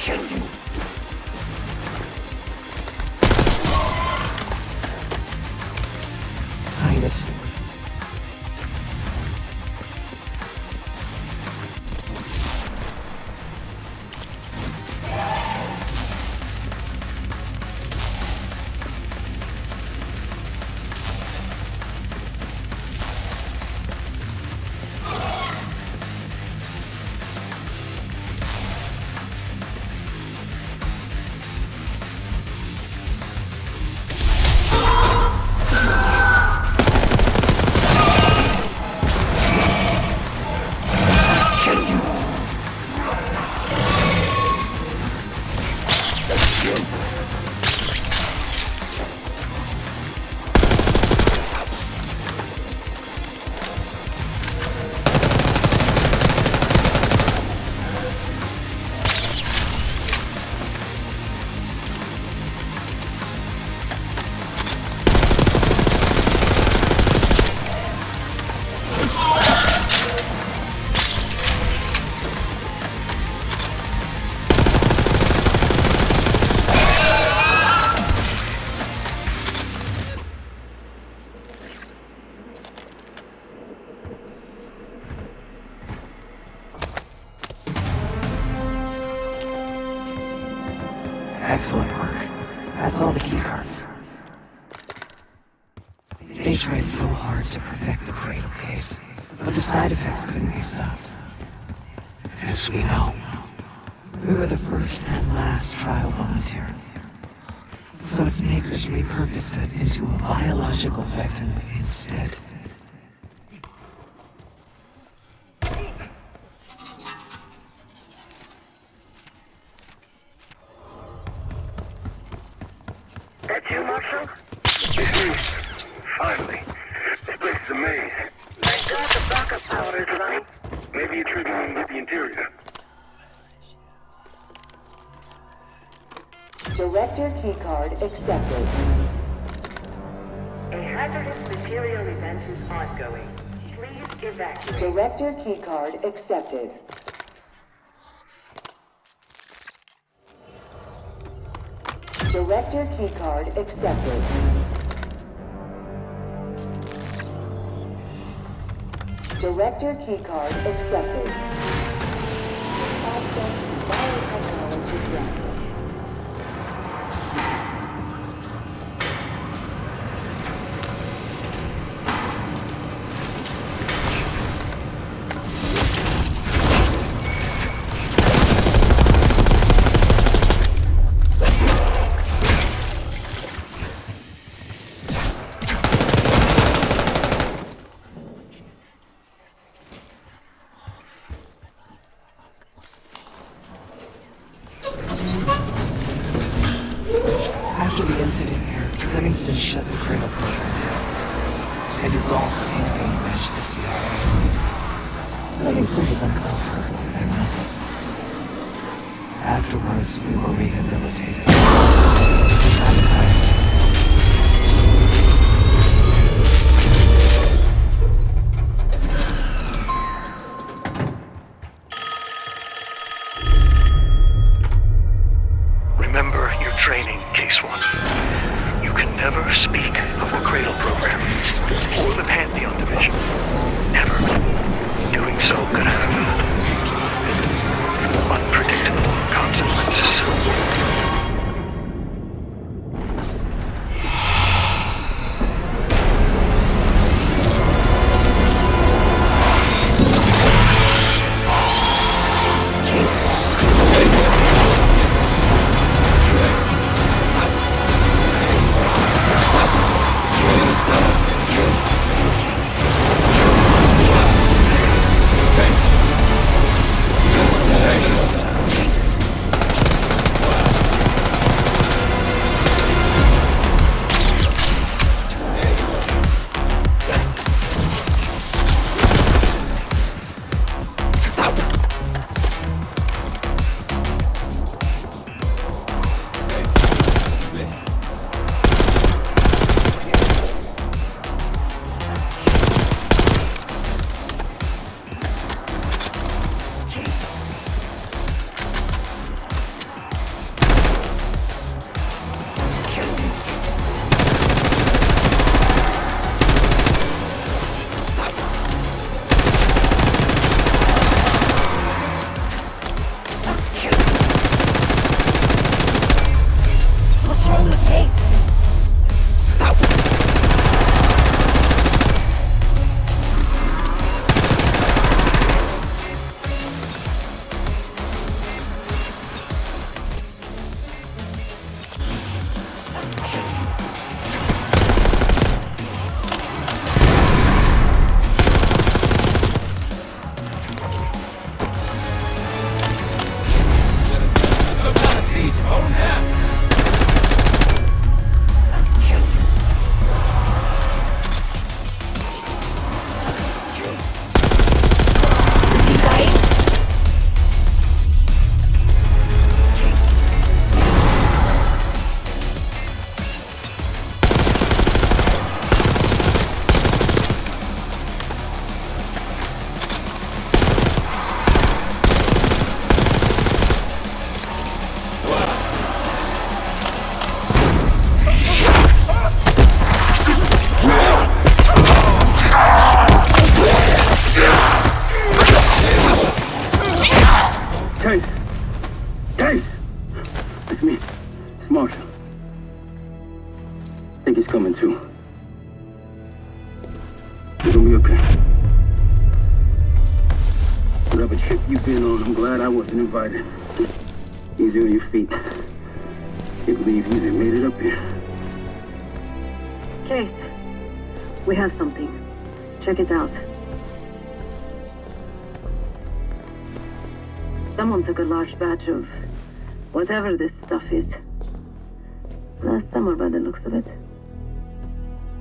Find it. Excellent work. That's all the keycards. They tried so hard to perfect the Cradle case, but the side effects couldn't be stopped. As we know, we were the first and last trial volunteer. So its makers repurposed it into a biological weapon instead. That you, Marshal? It's me. Finally. This place is a maze. Thank God the backup power is running. Maybe you're triggering with the interior. Director keycard accepted. A hazardous material event is ongoing. Please evacuate. Director keycard accepted. Director keycard accepted. Director keycard accepted. Access to biotechnology granted. After the incident here, Livingston shut the Cradle program down and dissolved the campaign branch of the CIA. Livingston was uncovered for their methods. Afterwards, we were rehabilitated. I'm tired. Remember your training, Case 1. You can never speak of the Cradle program or the Pantheon division. Never. Doing so could have unpredictable consequences. Coming too. You're gonna be okay. Whatever trip you've been on, I'm glad I wasn't invited. Easy on your feet. Can't believe you even made it up here. Case, we have something. Check it out. Someone took a large batch of whatever this stuff is. Last summer by the looks of it.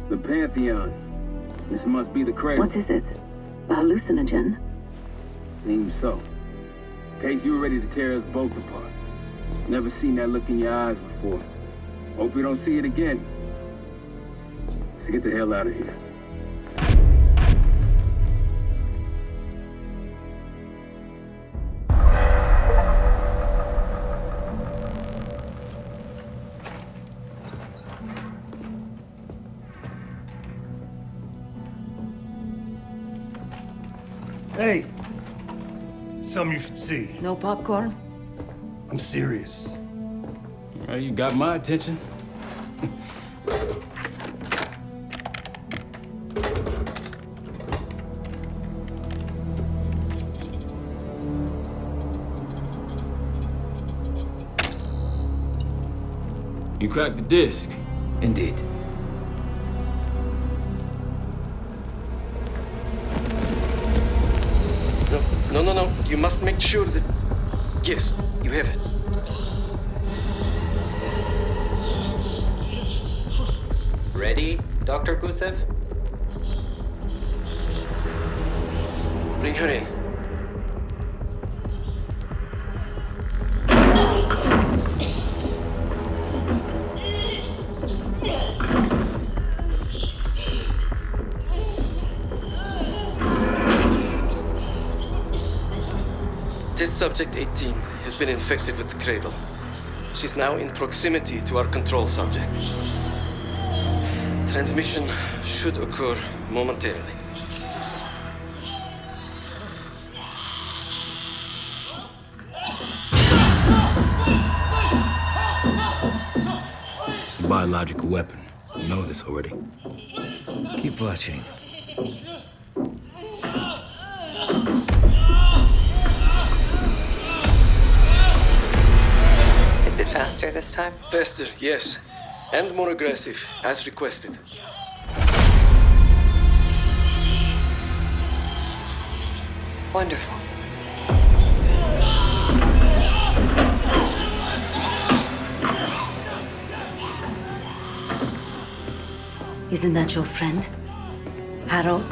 The Pantheon. This must be the Cradle. What is it? A hallucinogen? Seems so. Case, you were ready to tear us both apart. Never seen that look in your eyes before. Hope we don't see it again. Let's get the hell out of here. Hey! Something you should see. No popcorn? I'm serious. Well, you got my attention. You cracked the disc. Indeed. No. You must make sure that... Yes, you have it. Ready, Dr. Gusev? Bring her in. Test subject 18 has been infected with the Cradle. She's now in proximity to our control subject. Transmission should occur momentarily. It's a biological weapon. You know this already. Keep watching. Is it faster this time? Faster, yes. And more aggressive, as requested. Wonderful. Isn't that your friend? Harrow?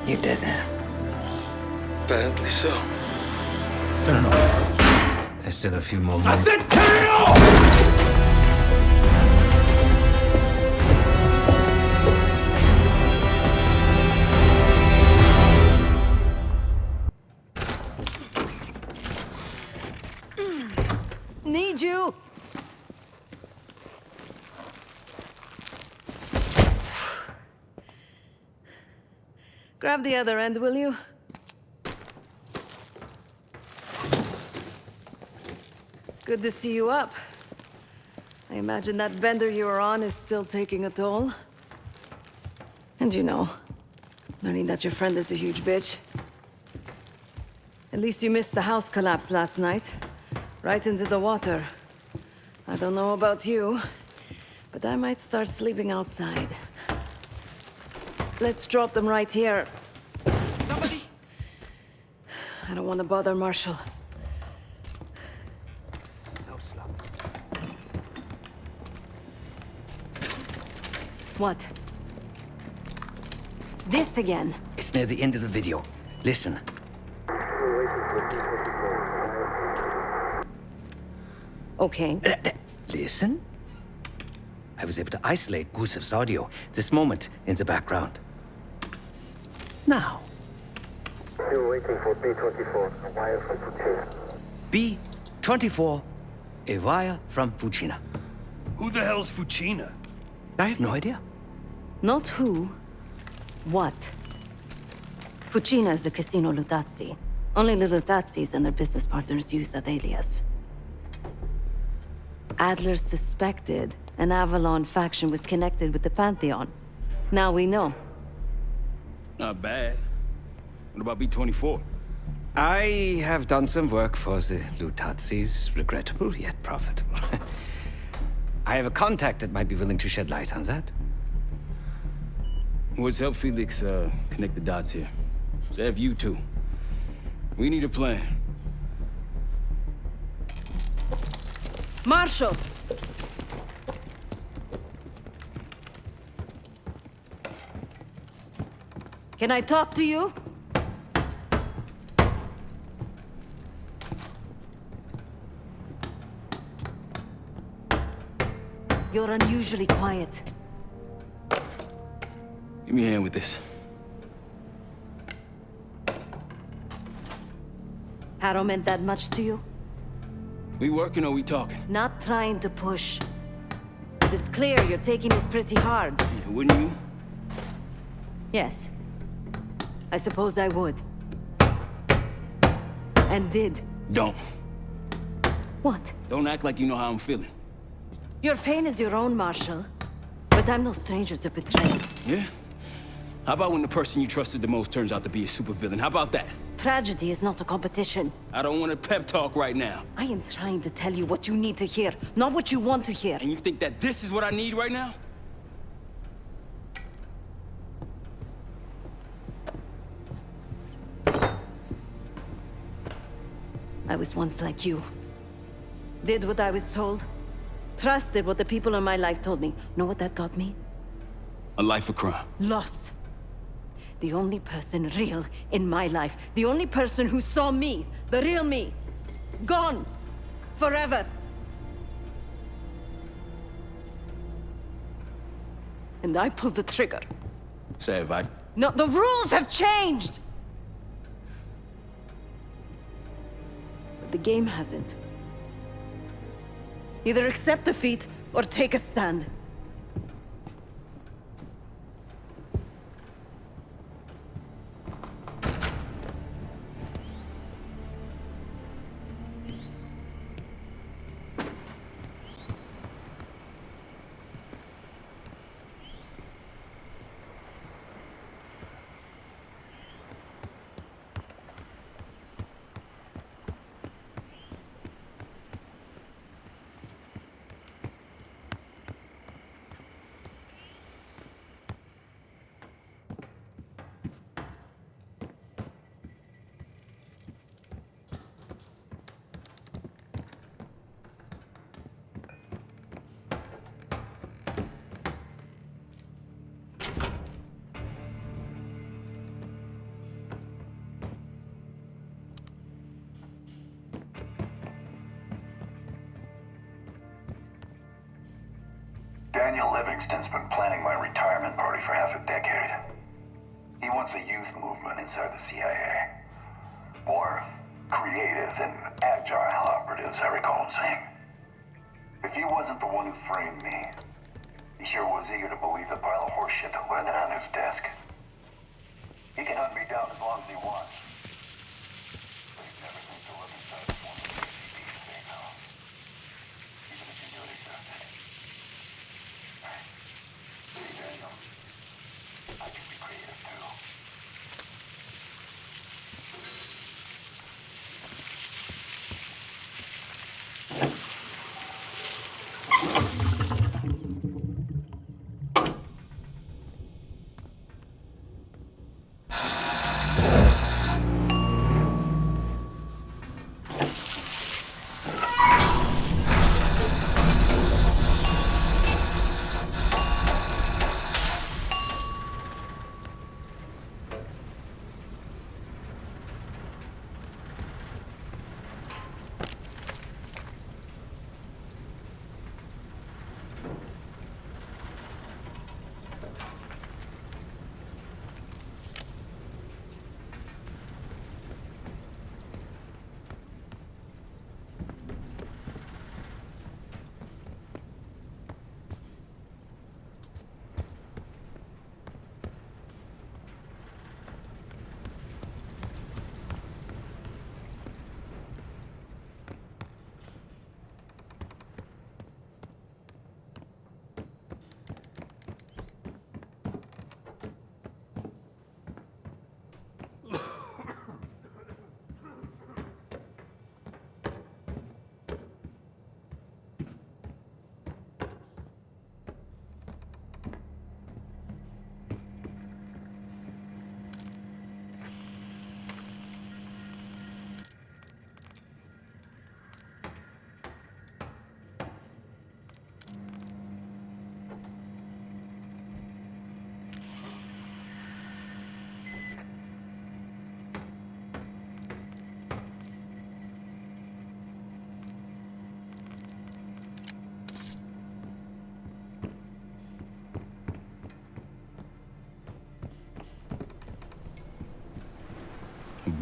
You did it. Apparently so. Turn it off. There's still a few more minutes. I said turn it off! Need you! Grab the other end, will you? Good to see you up. I imagine that bender you were on is still taking a toll. And you know, learning that your friend is a huge bitch. At least you missed the house collapse last night. Right into the water. I don't know about you, but I might start sleeping outside. Let's drop them right here. I don't want to bother Marshall. So slow. What? This again? It's near the end of the video. Listen. Okay. Listen? I was able to isolate Gusev's audio. This moment in the background. Now. Still waiting for B-24, a wire from Fucina. B-24, a wire from Fucina. Who the hell's Fucina? I have no idea. Not who. What? Fucina is the Casino Lutazzi. Only the Lutazzis and their business partners use that alias. Adler suspected an Avalon faction was connected with the Pantheon. Now we know. Not bad. What about B-24? I have done some work for the Lutazzis, regrettable yet profitable. I have a contact that might be willing to shed light on that. What's help Felix connect the dots here? So have you two. We need a plan. Marshall! Can I talk to you? You're unusually quiet. Give me a hand with this. Harrow meant that much to you? We working or we talking? Not trying to push. But it's clear you're taking this pretty hard. Yeah, wouldn't you? Yes. I suppose I would. And did. Don't. What? Don't act like you know how I'm feeling. Your pain is your own, Marshall. But I'm no stranger to betrayal. Yeah? How about when the person you trusted the most turns out to be a supervillain? How about that? Tragedy is not a competition. I don't want a pep talk right now. I am trying to tell you what you need to hear, not what you want to hear. And you think that this is what I need right now? I was once like you. Did what I was told. Trusted what the people in my life told me. Know what that got me? A life of crime. Loss. The only person real in my life. The only person who saw me. The real me. Gone. Forever. And I pulled the trigger. Say it, Vi. No, the rules have changed! But the game hasn't. Either accept defeat or take a stand. Daniel Livingston's been planning my retirement party for half a decade. He wants a youth movement inside the CIA. More creative and agile operatives, I recall him saying. If he wasn't the one who framed me, he sure was eager to believe the pile of horseshit that landed on his desk. He can hunt me down as long as he wants. But he never thinks to look inside this one of the CCTV thing, though. Even if he knew it existed. See, Daniel, I can be creative too.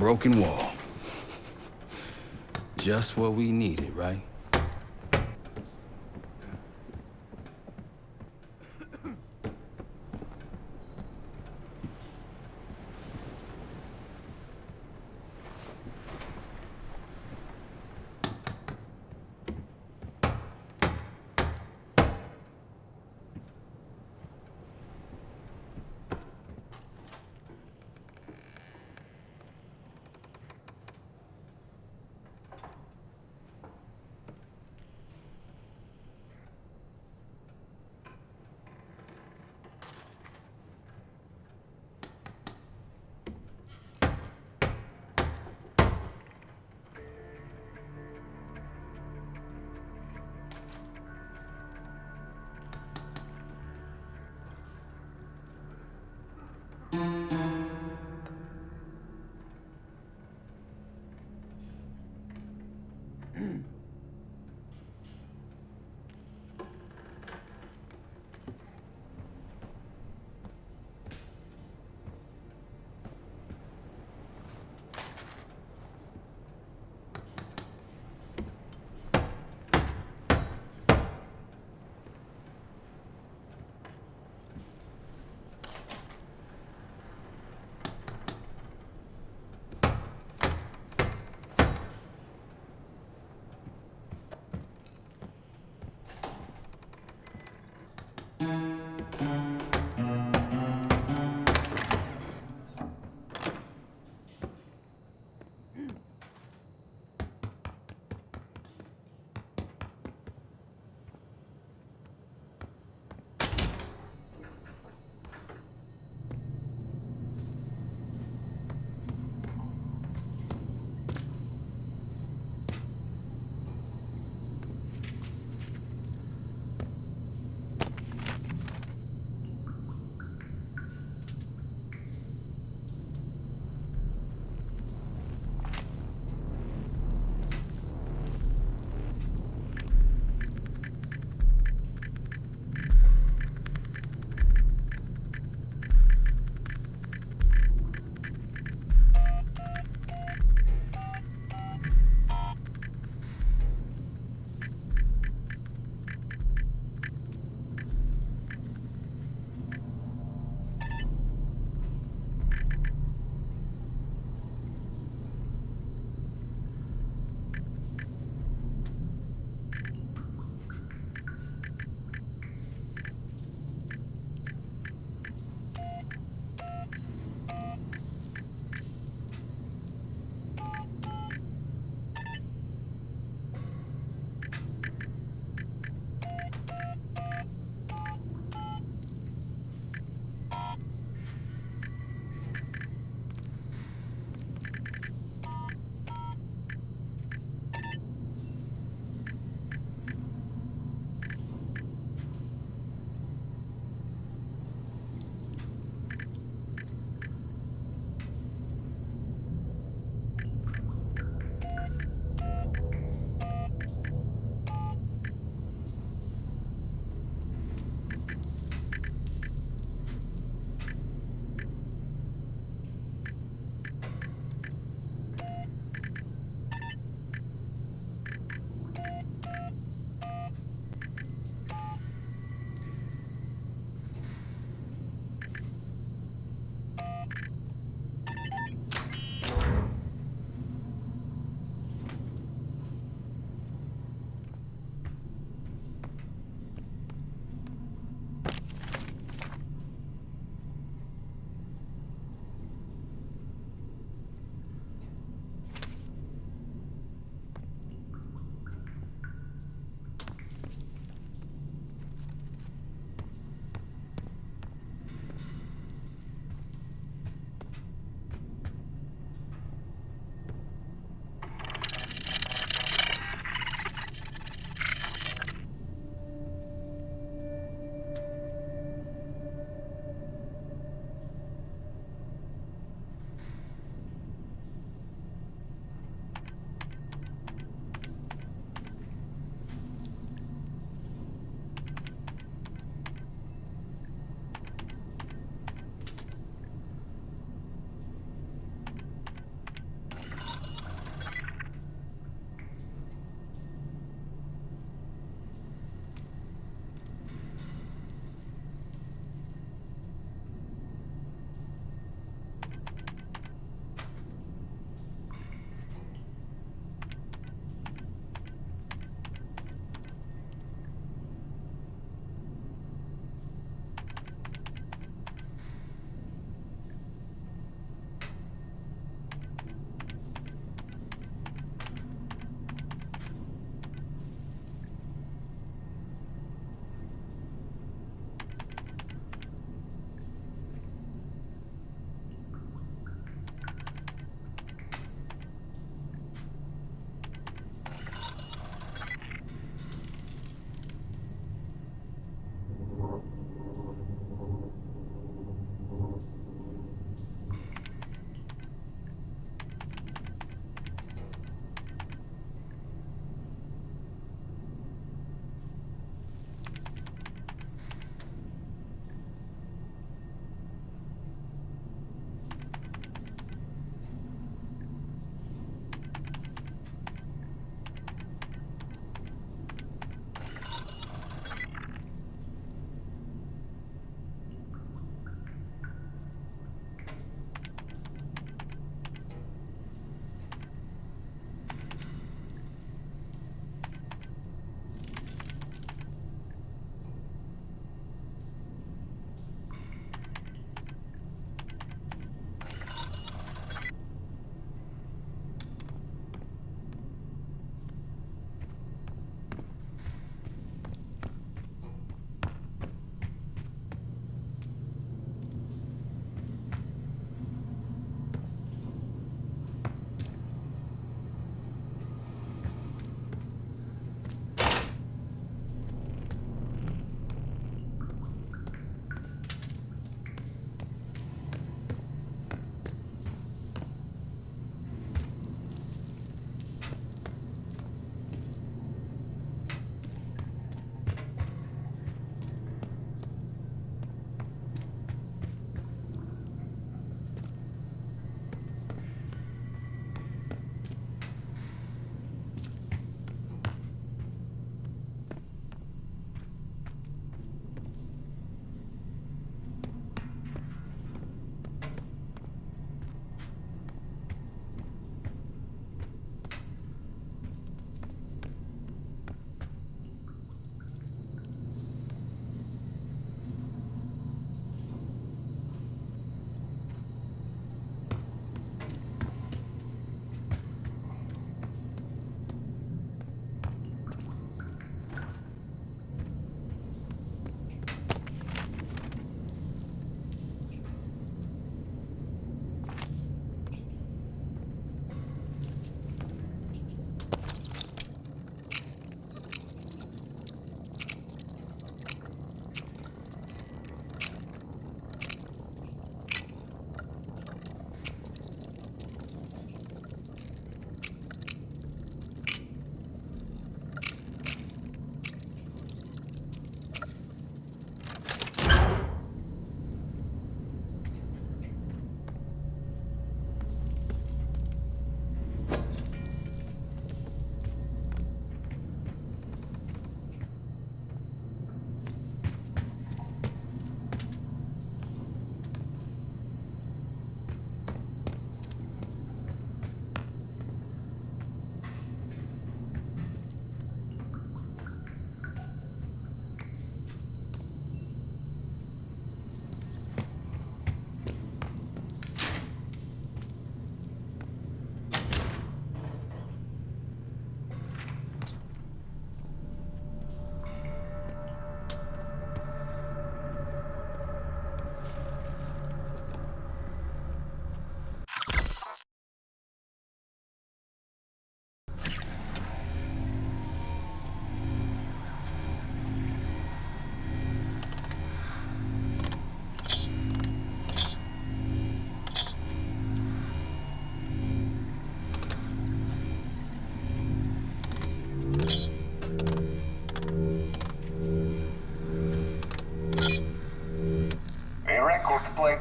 broken wall. Just what we needed, right?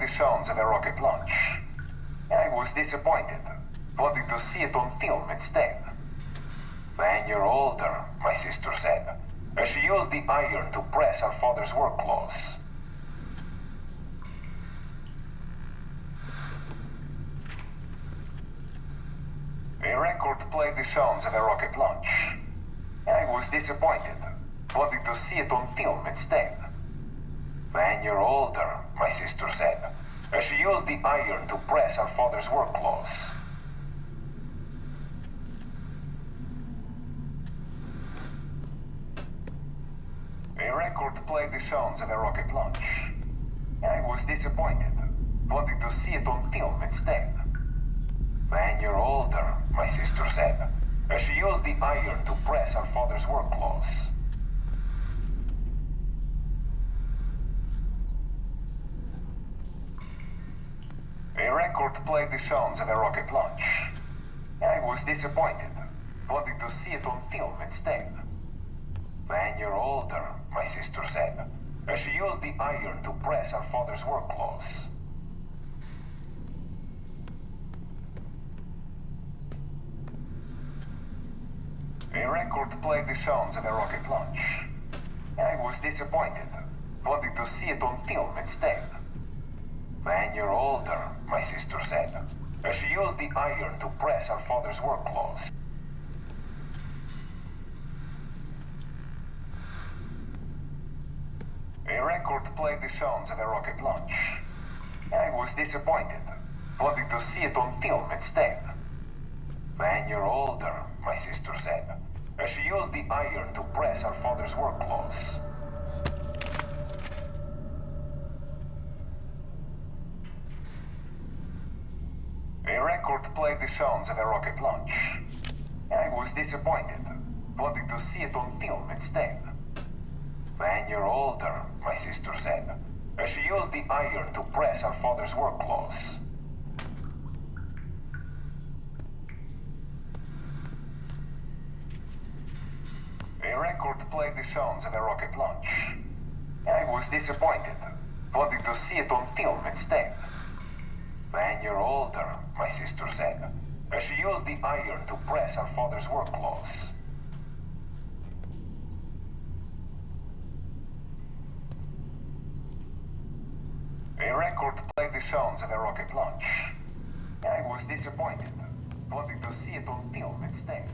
the sounds of a rocket launch. I was disappointed, wanting to see it on film instead. When you're older, my sister said, as she used the iron to press her father's work clothes. A record played the sounds of a rocket launch. I was disappointed, wanting to see it on film instead. When you're older, my sister said, as she used the iron to press her father's work clothes. A record played the sounds of a rocket launch. I was disappointed, wanting to see it on film instead. When you're older, my sister said, as she used the iron to press her father's work clothes. A record played the sounds of a rocket launch. I was disappointed, wanting to see it on film instead. When you're older, my sister said, as she used the iron to press her father's work clothes. A record played the sounds of a rocket launch. I was disappointed, wanting to see it on film instead. When you're older, my sister said, as she used the iron to press her father's work clothes. A record played the sounds of a rocket launch. I was disappointed, wanting to see it on film instead. When you're older, my sister said, as she used the iron to press her father's work clothes. A record played the sounds of a rocket launch. I was disappointed, wanting to see it on film instead. When you're older, my sister said, as she used the iron to press her father's work clothes. A record played the sounds of a rocket launch. I was disappointed, wanting to see it on film instead. When you're older, my sister said, as she used the iron to press her father's work clothes. A record played the sounds of a rocket launch. I was disappointed, wanting to see it on film instead.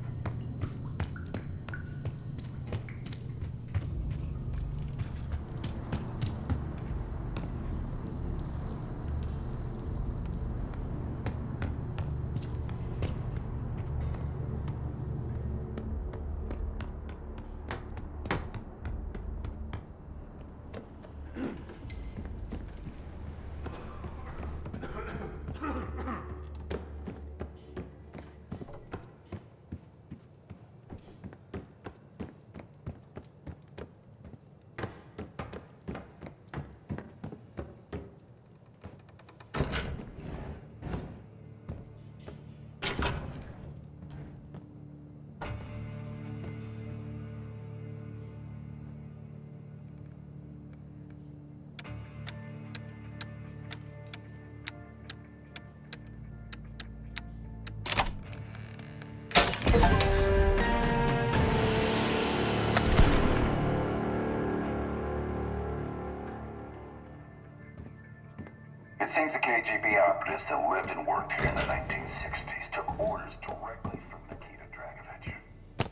It seems the KGB operatives that lived and worked here in the 1960s took orders directly from Nikita Dragovich. The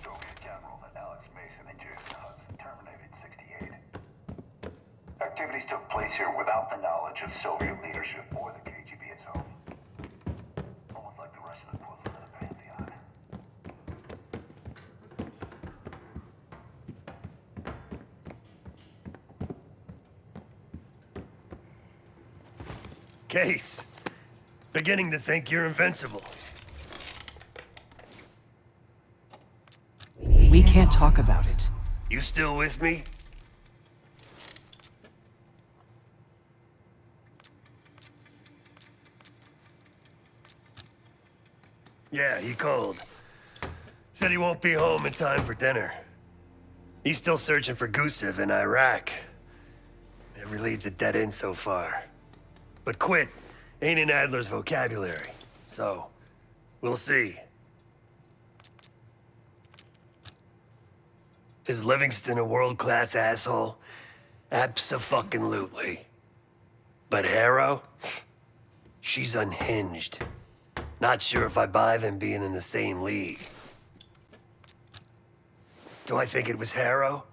Soviet general that Alex Mason and Jason Hudson terminated in '68. Activities took place here without the knowledge of Soviet leadership or the KGB itself. Almost like the Russian equivalent of the Pantheon. Case, beginning to think you're invincible. We can't talk about it. You still with me? Yeah, he called. Said he won't be home in time for dinner. He's still searching for Gusev in Iraq. Every lead's a dead end so far. But quit ain't in Adler's vocabulary. So, we'll see. Is Livingston a world-class asshole? Abso-fucking-lutely. But Harrow? She's unhinged. Not sure if I buy them being in the same league. Do I think it was Harrow?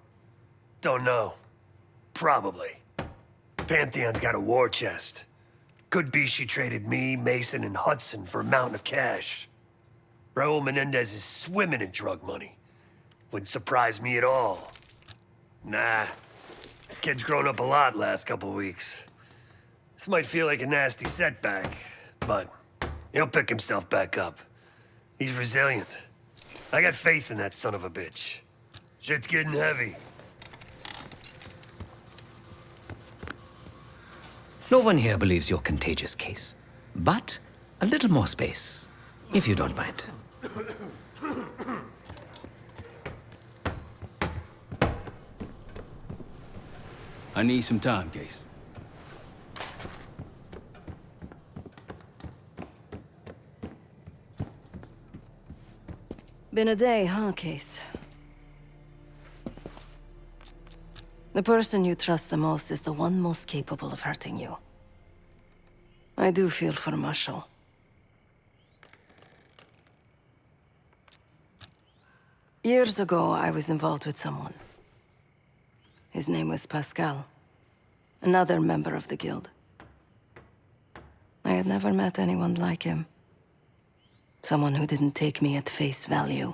Don't know. Probably. Pantheon's got a war chest. Could be she traded me, Mason, and Hudson for a mountain of cash. Raul Menendez is swimming in drug money. Wouldn't surprise me at all. Nah. Kid's grown up a lot last couple weeks. This might feel like a nasty setback, but he'll pick himself back up. He's resilient. I got faith in that son of a bitch. Shit's getting heavy. No one here believes your contagious case. But a little more space, if you don't mind. I need some time, Case. Been a day, huh, Case? The person you trust the most is the one most capable of hurting you. I do feel for Marshall. Years ago, I was involved with someone. His name was Pascal, another member of the guild. I had never met anyone like him. Someone who didn't take me at face value.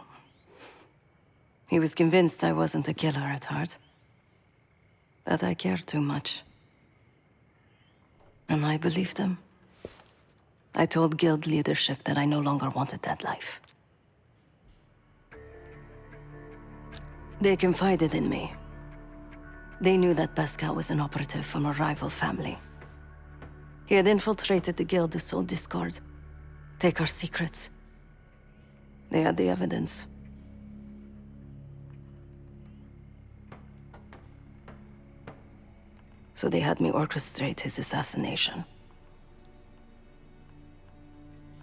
He was convinced I wasn't a killer at heart. That I cared too much. And I believed him. I told guild leadership that I no longer wanted that life. They confided in me. They knew that Pascal was an operative from a rival family. He had infiltrated the guild to sow discord, take our secrets. They had the evidence. So they had me orchestrate his assassination.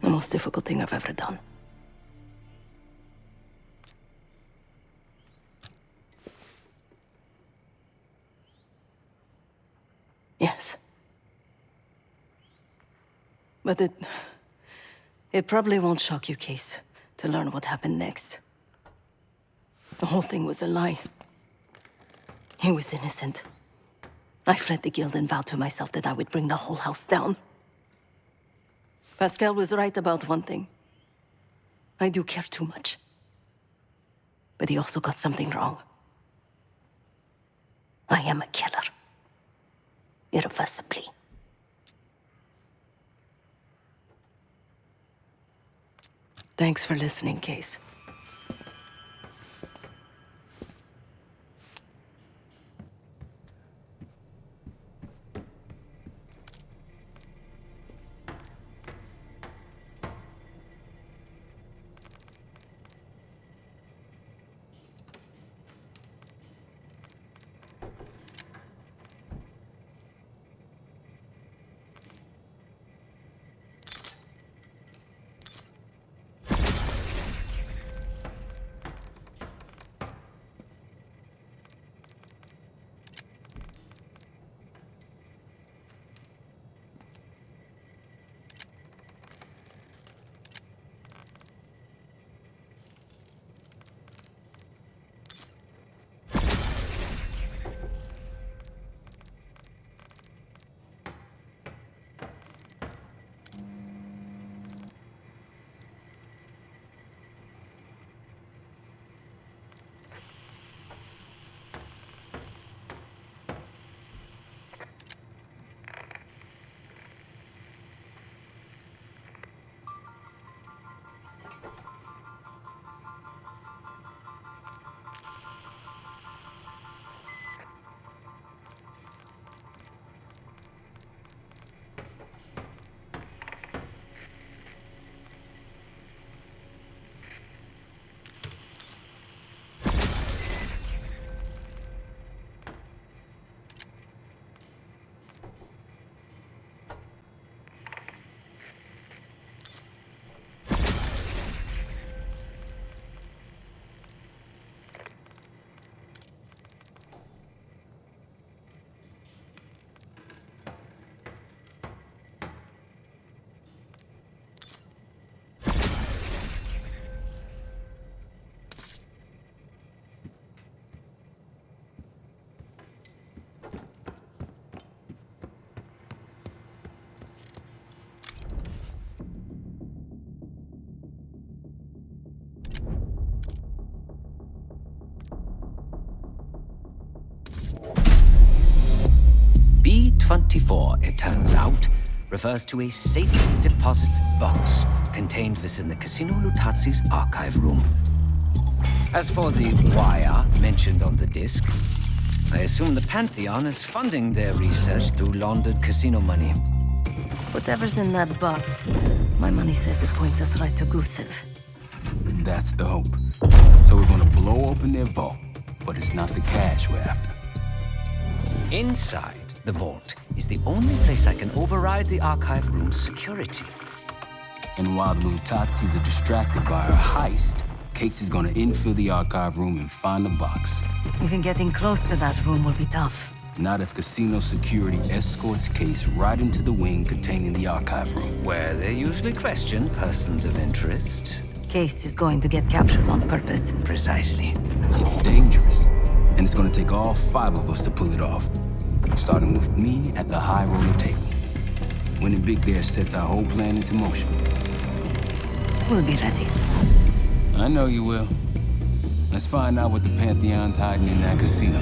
The most difficult thing I've ever done. Yes. But it probably won't shock you, Case, to learn what happened next. The whole thing was a lie. He was innocent. I fled the guild and vowed to myself that I would bring the whole house down. Pascal was right about one thing. I do care too much. But he also got something wrong. I am a killer. Irreversibly. Thanks for listening, Case. 24, it turns out, refers to a safe deposit box contained within the Casino Lutazi's archive room. As for the wire mentioned on the disc, I assume the Pantheon is funding their research through laundered casino money. Whatever's in that box, my money says it points us right to Gusev. That's the hope. So we're gonna blow open their vault, but it's not the cash we're after. Inside the vault is the only place I can override the archive room's security. And while the Lutazis are distracted by our heist, Casey's gonna infill the archive room and find the box. Even getting close to that room will be tough. Not if casino security escorts Case right into the wing containing the archive room. Where they usually question persons of interest. Case is going to get captured on purpose. Precisely. It's dangerous, and it's gonna take all 5 of us to pull it off. Starting with me at the high roller table. Winning big there sets our whole plan into motion. We'll be ready. I know you will. Let's find out what the Pantheon's hiding in that casino.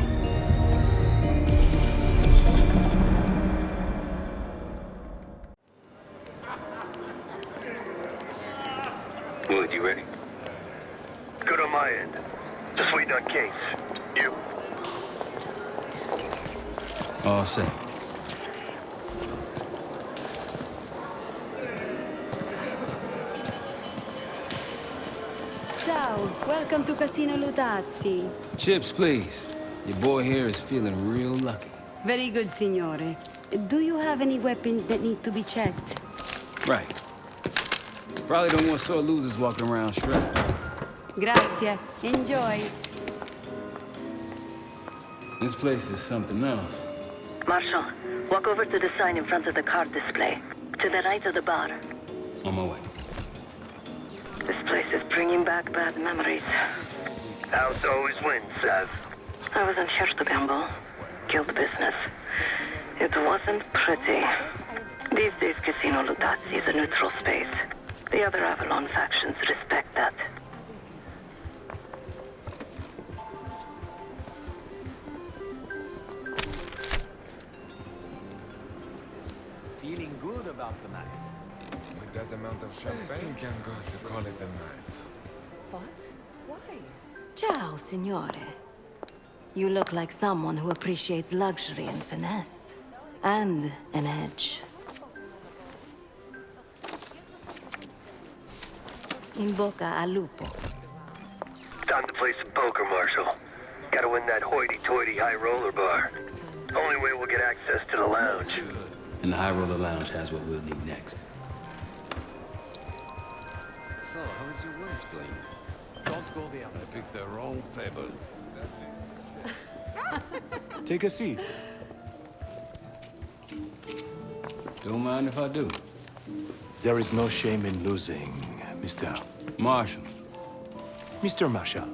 Wood, you ready? Good on my end. Just waiting on Case. You? All set. Ciao, welcome to Casino Lutazzi. Chips, please. Your boy here is feeling real lucky. Very good, signore. Do you have any weapons that need to be checked? Right. Probably don't want sore losers walking around strapped. Grazie. Enjoy. This place is something else. Marshal, walk over to the sign in front of the card display. To the right of the bar. On my way. This place is bringing back bad memories. House always wins, Seth. I was in here to gamble. Guild business. It wasn't pretty. These days, Casino Lutazzi is a neutral space. The other Avalon factions respect that. Feeling good about tonight? With that amount of champagne? I think I'm going to call it a night. What? Why? Ciao, signore. You look like someone who appreciates luxury and finesse. And an edge. In bocca al lupo. Time to play some poker, Marshal. Gotta win that hoity-toity high roller bar. Only way we'll get access to the lounge. And the high roller lounge has what we'll need next. So, how is your wife doing? Don't go there. I picked the wrong table. Take a seat. Don't mind if I do. There is no shame in losing, Mr. Marshal. Mr. Marshal.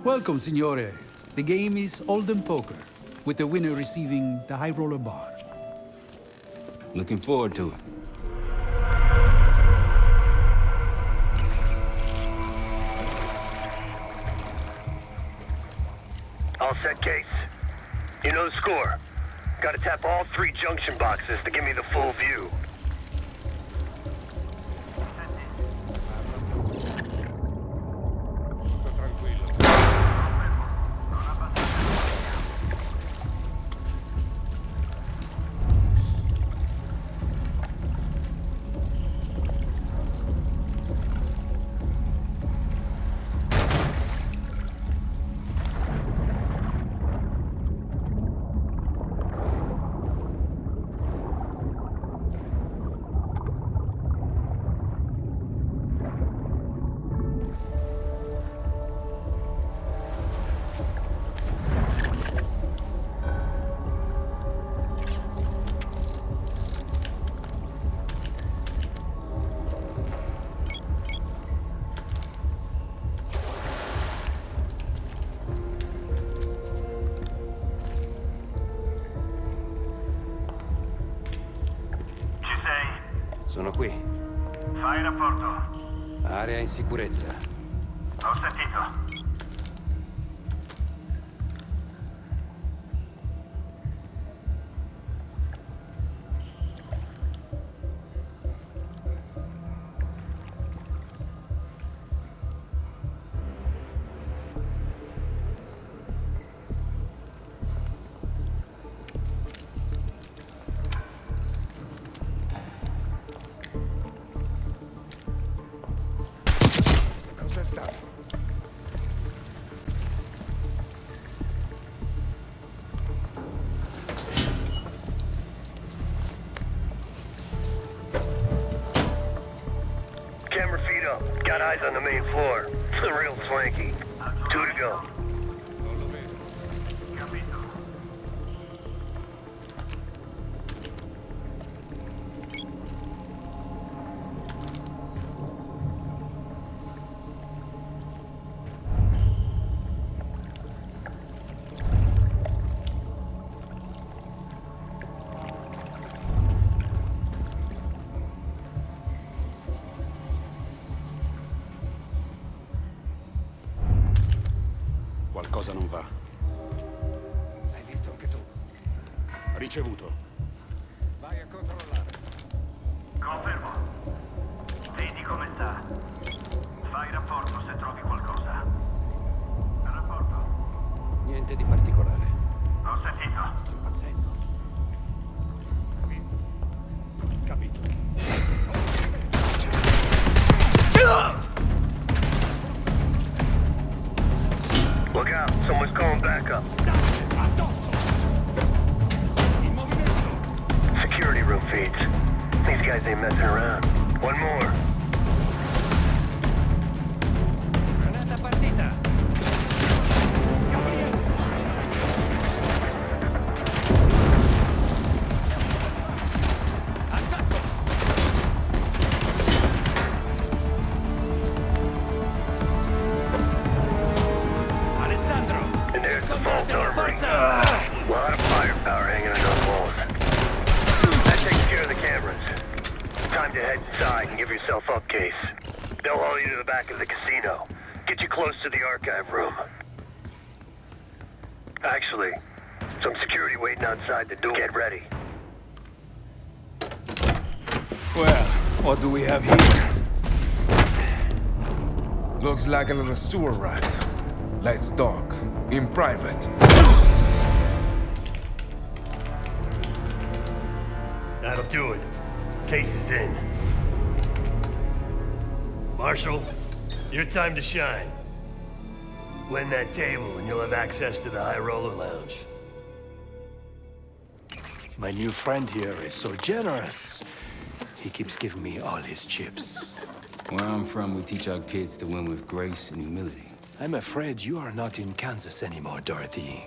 Welcome, signore. The game is Hold'em Poker, with the winner receiving the high roller bar. Looking forward to it. All set, Case. You know the score. Gotta tap all 3 junction boxes to give me the full view. Sono qui. Fai rapporto. Area in sicurezza. Ho sentito. acertado. Camera feed up. Got eyes on the main floor. Real swanky. 2 to go. Qualcosa non va. Hai visto anche tu? Ricevuto. Vai a controllare. Confermo. Vedi come sta. Fai rapporto se trovi qualcosa. Rapporto. Niente di particolare. Ho sentito. Sto impazzendo. Capito. Look out, someone's calling backup. Security room feeds. These guys ain't messing around. One more. Granata partita. And there's the vault armory. A lot of firepower hanging on those walls. That takes care of the cameras. Time to head inside and give yourself upcase. They'll haul you to the back of the casino. Get you close to the archive room. Actually, some security waiting outside the door. Get ready. Well, what do we have here? Looks like a little sewer rat. Let's talk. In private. That'll do it. Case is in. Marshal, your time to shine. Win that table and you'll have access to the High Roller Lounge. My new friend here is so generous. He keeps giving me all his chips. Where I'm from, we teach our kids to win with grace and humility. I'm afraid you are not in Kansas anymore, Dorothy.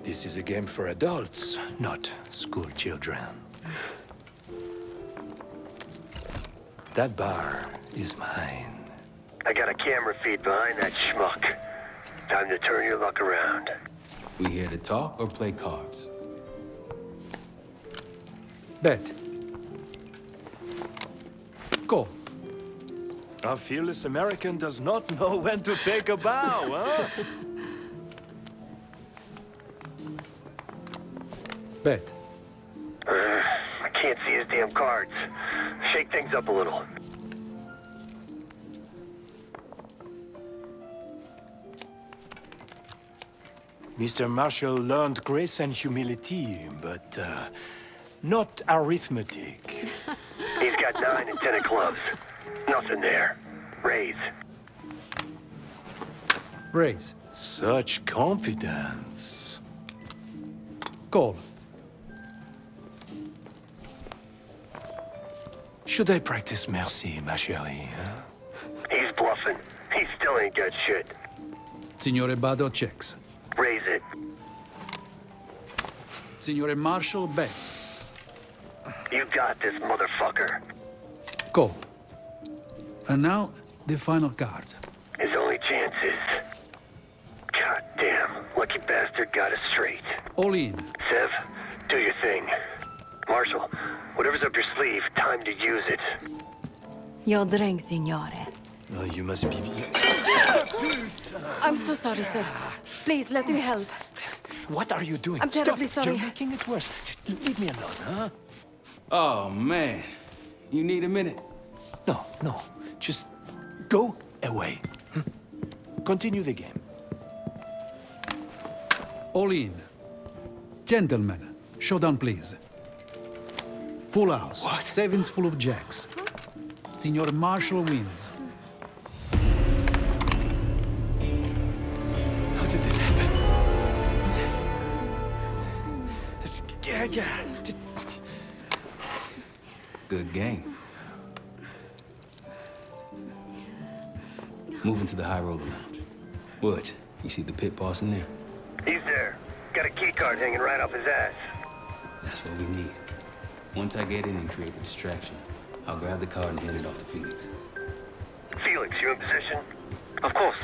This is a game for adults, not school children. That bar is mine. I got a camera feed behind that schmuck. Time to turn your luck around. We here to talk or play cards? Bet. Go. A fearless American does not know when to take a bow, huh? Bet. I can't see his damn cards. Shake things up a little. Mr. Marshall learned grace and humility, but not arithmetic. He's got 9 and 10 of clubs. Nothing there. Raise. Raise. Such confidence. Call. Should I practice mercy, ma chérie? Huh? He's bluffing. He still ain't got shit. Signore Bado checks. Raise it. Signore Marshall bets. You got this, motherfucker. Call. And now, the final card. His only chance is... God damn, lucky bastard got us straight. All in. Sev, do your thing. Marshall, whatever's up your sleeve, time to use it. Your drink, signore. Oh, you must be... I'm so sorry, sir. Please, let me help. What are you doing? I'm terribly Stop. sorry. You're making it worse. Leave me alone, huh? Oh, man. You need a minute? No. Just go away. Continue the game. All in. Gentlemen, showdown, please. Full house. What? Sevens full of jacks. Signor Marshall wins. did this happen? Good game. Moving to the High Roller Lounge. What? You see the pit boss in there? He's there. Got a key card hanging right off his ass. That's what we need. Once I get in and create the distraction, I'll grab the card and hand it off to Felix. Felix, you in position? Of course.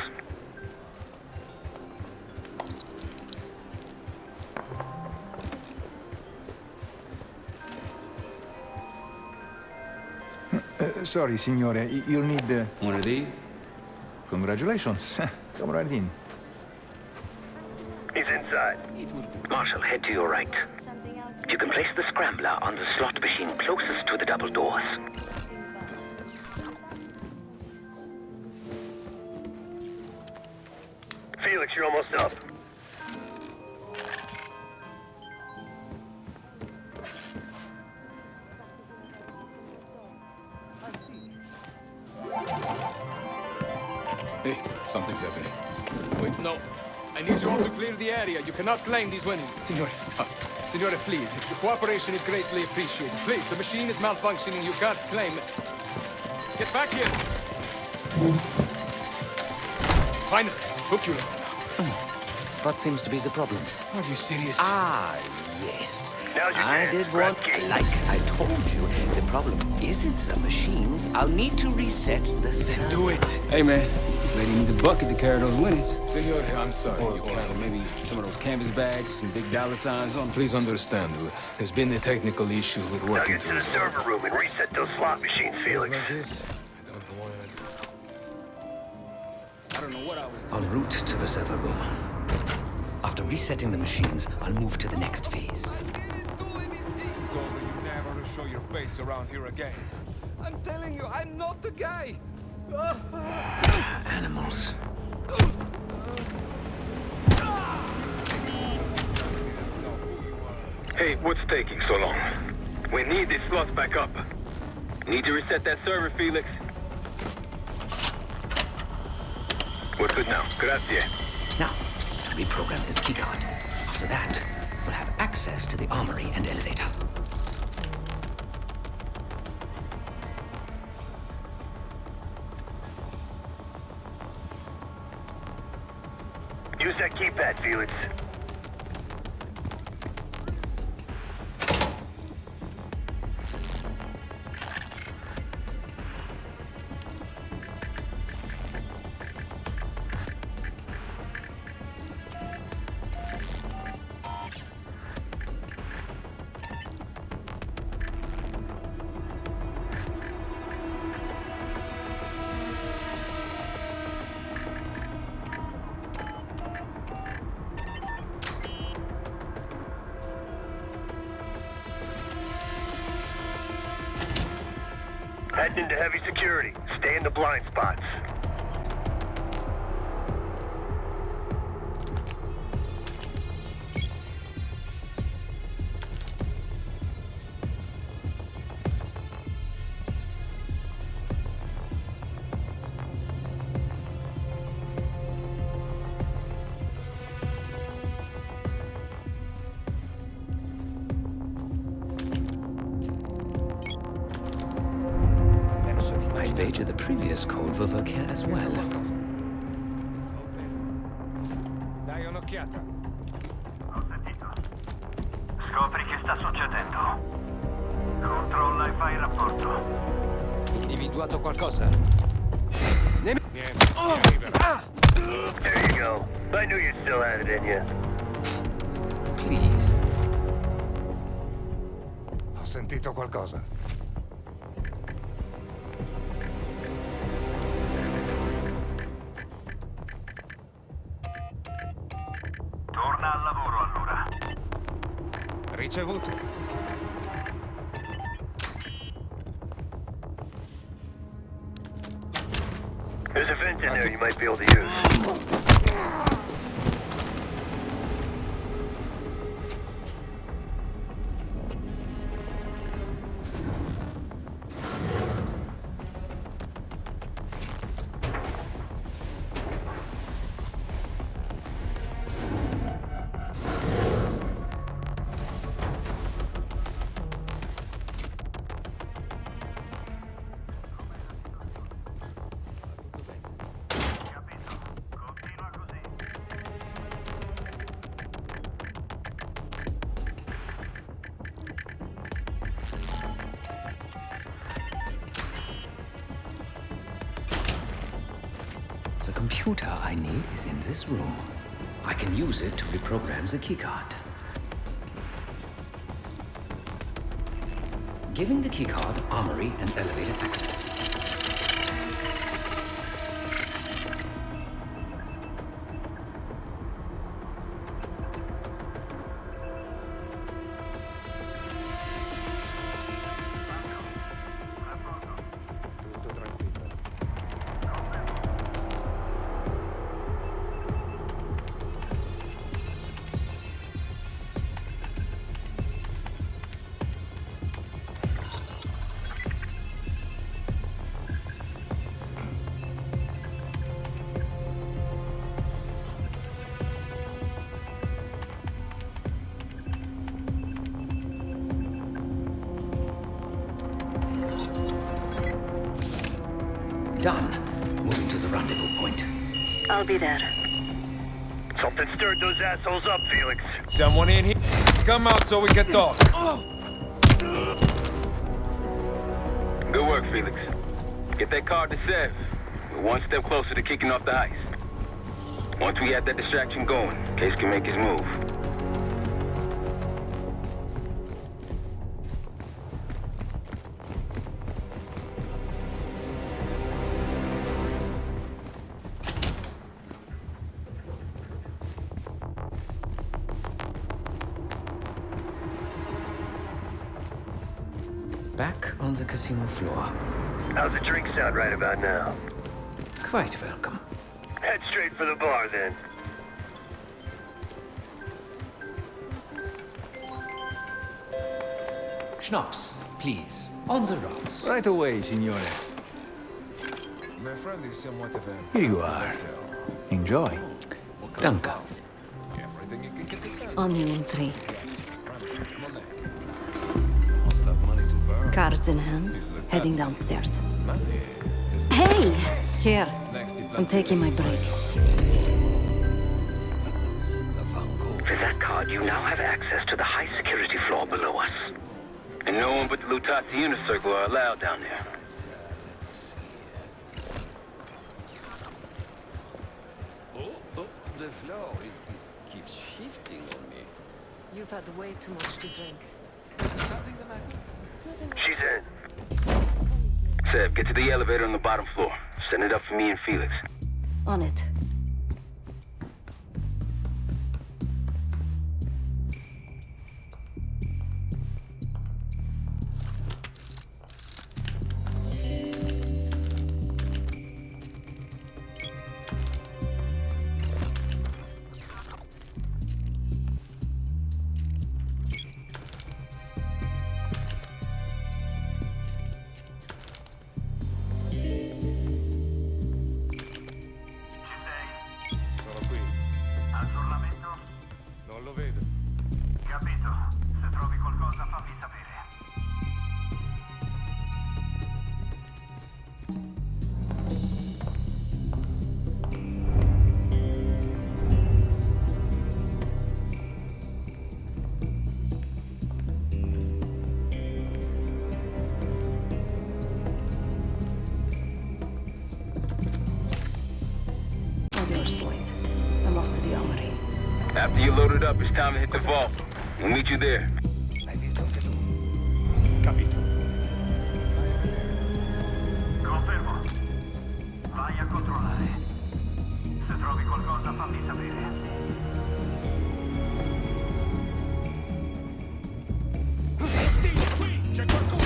Sorry, signore. You'll need... One of these? Congratulations. Come right in. He's inside. Marshal, head to your right. You can place the scrambler on the slot machine closest to the double doors. Felix, you're almost up. Hey, something's happening. Wait, no. I need you all to clear the area. You cannot claim these winnings. Signore, stop. Signore, please. Your cooperation is greatly appreciated. Please, the machine is malfunctioning. You can't claim it. Get back here. Finally, hook you now. What seems to be the problem? Are you serious? Ah, yes. Now's your I chance. did Grab want... key. Like I told you, the problem isn't the machines. I'll need to reset the server. Do it. Hey, man. This lady needs a bucket to carry those winnings. Signore, I'm sorry. Or maybe some of those canvas bags with some big dollar signs on them. Please understand, there's been a technical issue with Now working get to the server room and reset those slot machines, Felix. like this. I don't know what I was... En route to the server room. After resetting the machines, I'll move to the next phase. Told her you never to show your face around here again. I'm telling you, I'm not the guy. Animals. Hey, what's taking so long? We need these slots back up. Need to reset that server, Felix. We're good now. Grazie. Now, to reprogram this keycard. After that, we'll have access to the armory and elevator. Use that keypad, Felix. Heading into heavy security. Stay in the blind spots. I bet you the previous code will work here as well. Dai un'occhiata. Ho sentito. Scopri che sta succedendo. Controlla e fai rapporto. Individuato qualcosa? Niente, arriverà. There you go. I knew you still had it in you. Please. Ho sentito qualcosa. Torna al lavoro allora. Ricevuto. There's a vent in there you might be able to use. The computer I need is in this room. I can use it to reprogram the keycard. Giving the keycard armory and elevator access. Done. Moving to the rendezvous point. I'll be there. Something stirred those assholes up, Felix. Someone in here? Come out so we can talk. Good work, Felix. Get that card to Sev. We're one step closer to kicking off the heist. Once we have that distraction going, Case can make his move. Back on the casino floor. How's the drink sound right about now? Quite welcome. Head straight for the bar, then. Schnapps, please. On the rocks. Right away, signore. My friend is somewhat of a... Here you are. Enjoy. Danke. Everything you can get this out. On you in 3. Burn. Cards in hand, heading downstairs. Hey! Here. I'm taking my break. With that card, you now have access to the high security floor below us. And no one but the Lutazzi Inner Circle are allowed down there. The floor, it keeps shifting on me. You've had way too much to drink. Something the matter? She's in. Sev, get to the elevator on the bottom floor. Send it up for me and Felix. On it. Boys. I'm off to the armory. After you load it up, it's time to hit the vault. We'll meet you there. Capito. Confermo. Vai a controllare. Se trovi qualcosa fammi sapere. Qui, c'è qualcuno!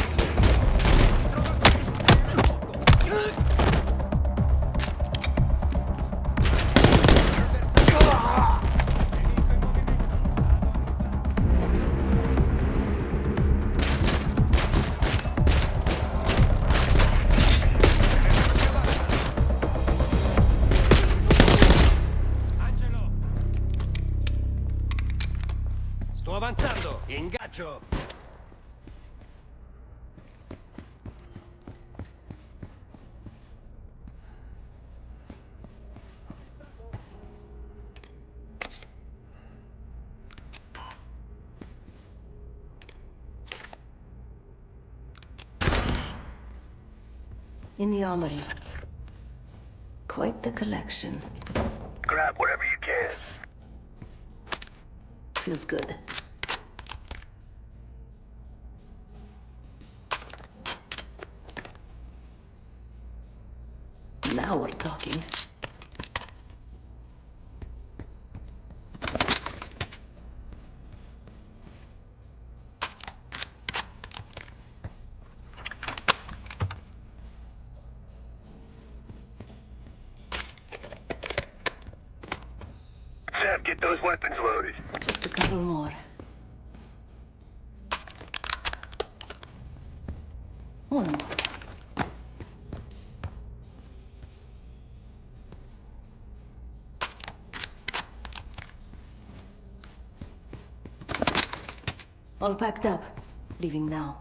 Sto avanzando! Ingaggio! In the armory. Quite the collection. Grab whatever you can. Feels good. Now we're talking. Sam, get those weapons loaded. Just a couple more. One more. All packed up. Leaving now.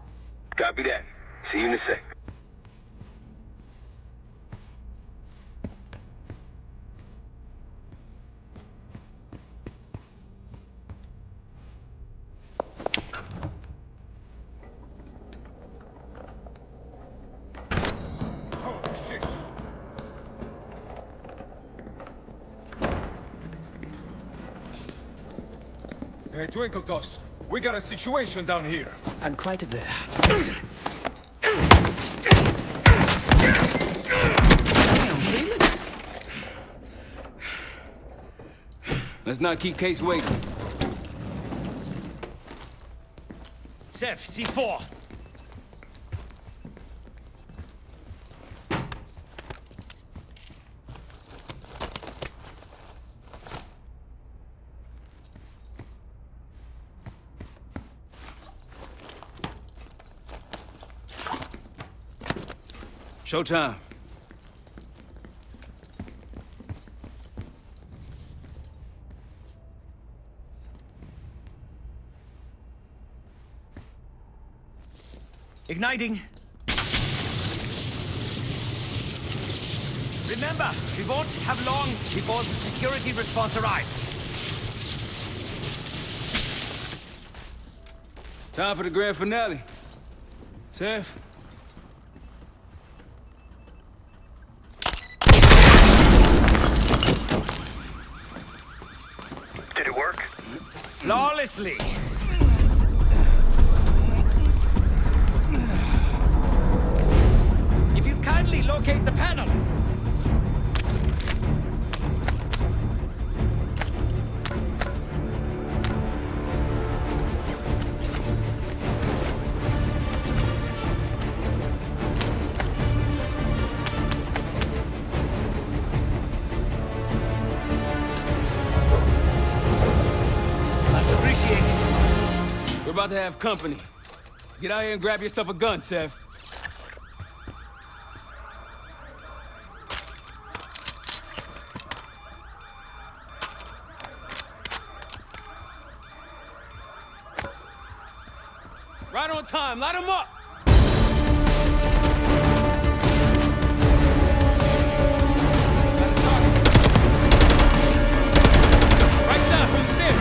Copy that. See you in a sec. Hey, Twinkle Toss. We got a situation down here. I'm quite aware. Let's not keep Case waiting. Seth, C4. Showtime. Igniting. Remember, we won't have long before the security response arrives. Time for the grand finale. Seth? Did it work? Flawlessly. If you'd kindly locate the panel. That's appreciated. We're about to have company. Get out here and grab yourself a gun, Seth. Right on time, light him up! Right side from the stairs.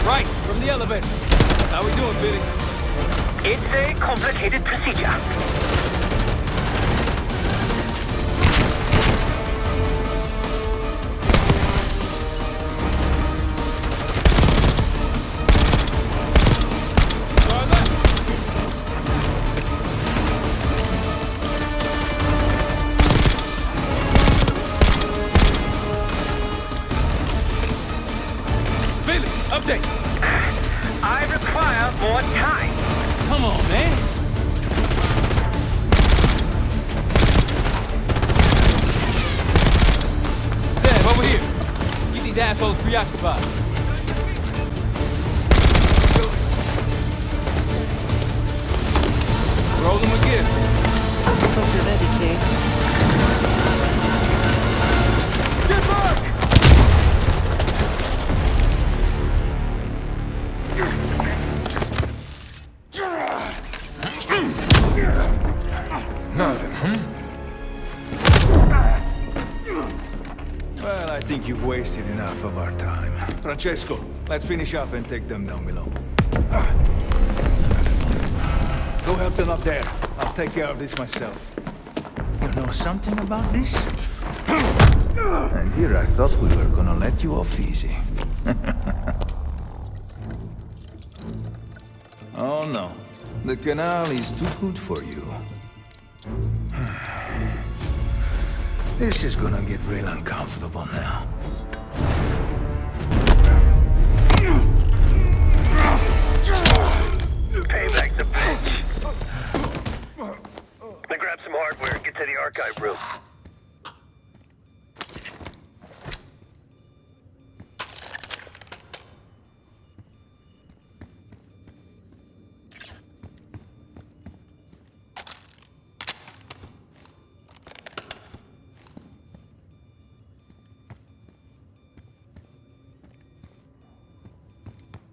Right, from the elevator. How we doing, Felix? It's a complicated procedure. Felix, update. I require more time. Come on, man. Sam, over here. Let's keep these assholes preoccupied. Roll them again. Hope you're ready, Case. Get back! Nothing, huh? Well, I think you've wasted enough of our time. Francesco, let's finish up and take them down below. Go help them up there. I'll take care of this myself. You know something about this? And here I thought we were gonna let you off easy. Oh no. The canal is too good for you. This is gonna get real uncomfortable now. Payback's a bitch. Now grab some hardware and get to the archive room.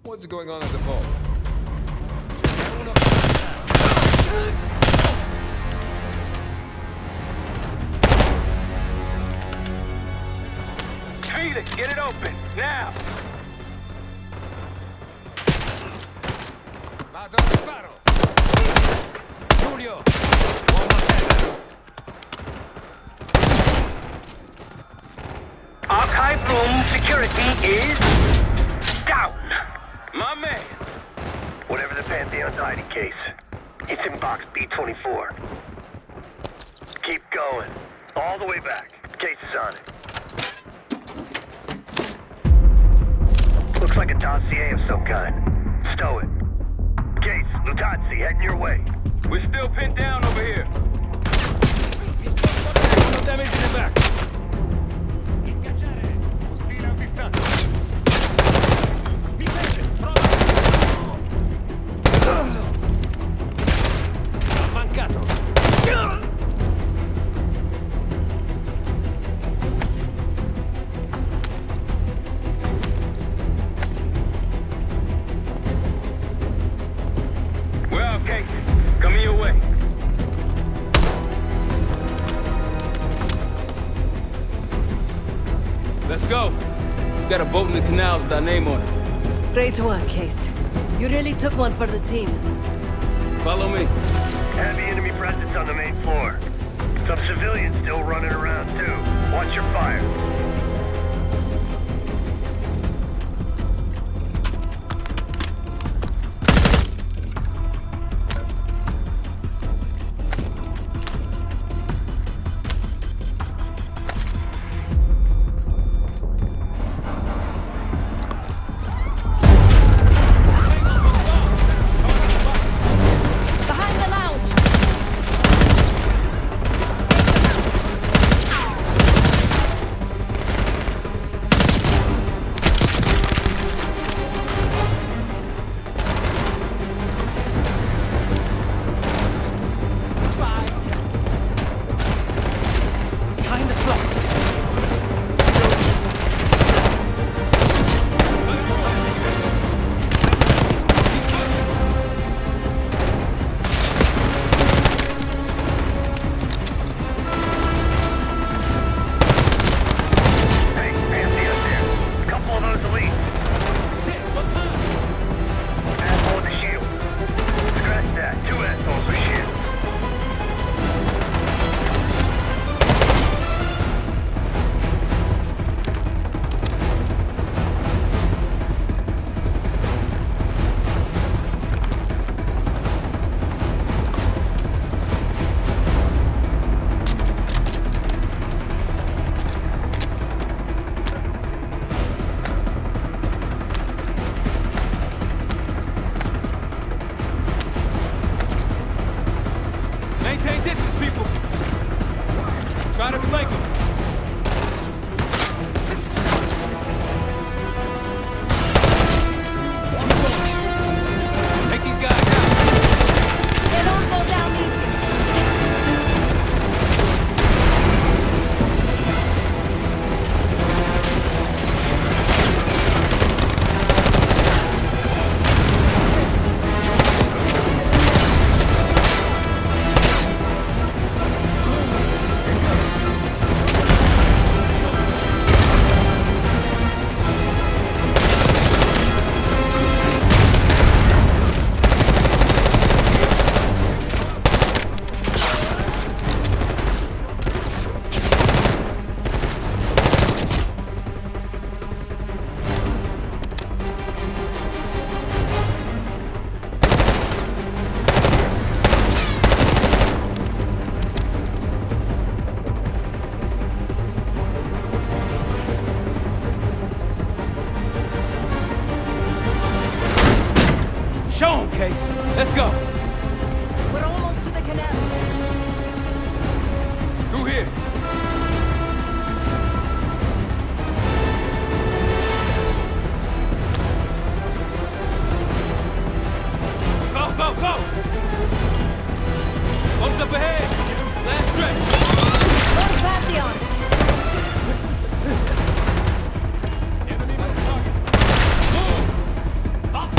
What's going on at the vault? Feed it! Get it open! Now! Vado al sparo! Giulio! Archive room security is down. My man. Whatever the Pantheon's hiding case, it's in box B24. Keep going. All the way back. Case is on it. Looks like a dossier of some kind. Stow it. Case, Lutazzi, heading your way. We're still pinned down over here. No damage in the back. Hostile avvistato. Mi prende, prova. Ha mancato. We're out, Case. Coming your way. Let's go. We got a boat in the canals with our name on it. Great work, Case. You really took one for the team. Follow me. Heavy enemy presence on the main floor. Some civilians still running around, too. Watch your fire. Behind the lounge! Behind the slots. Hey, Pantheon there. Couple of those elites. Asshole with a shield. Scratch that. Two assholes with shields. Maintain distance, people. Try to flank them. Take these guys out. They don't go down easy. Case. Let's go. We're almost to the canal. Through here. Go, go, go! What's up ahead? Last stretch. Lord Pantheon! Enemy on target. Move! Box.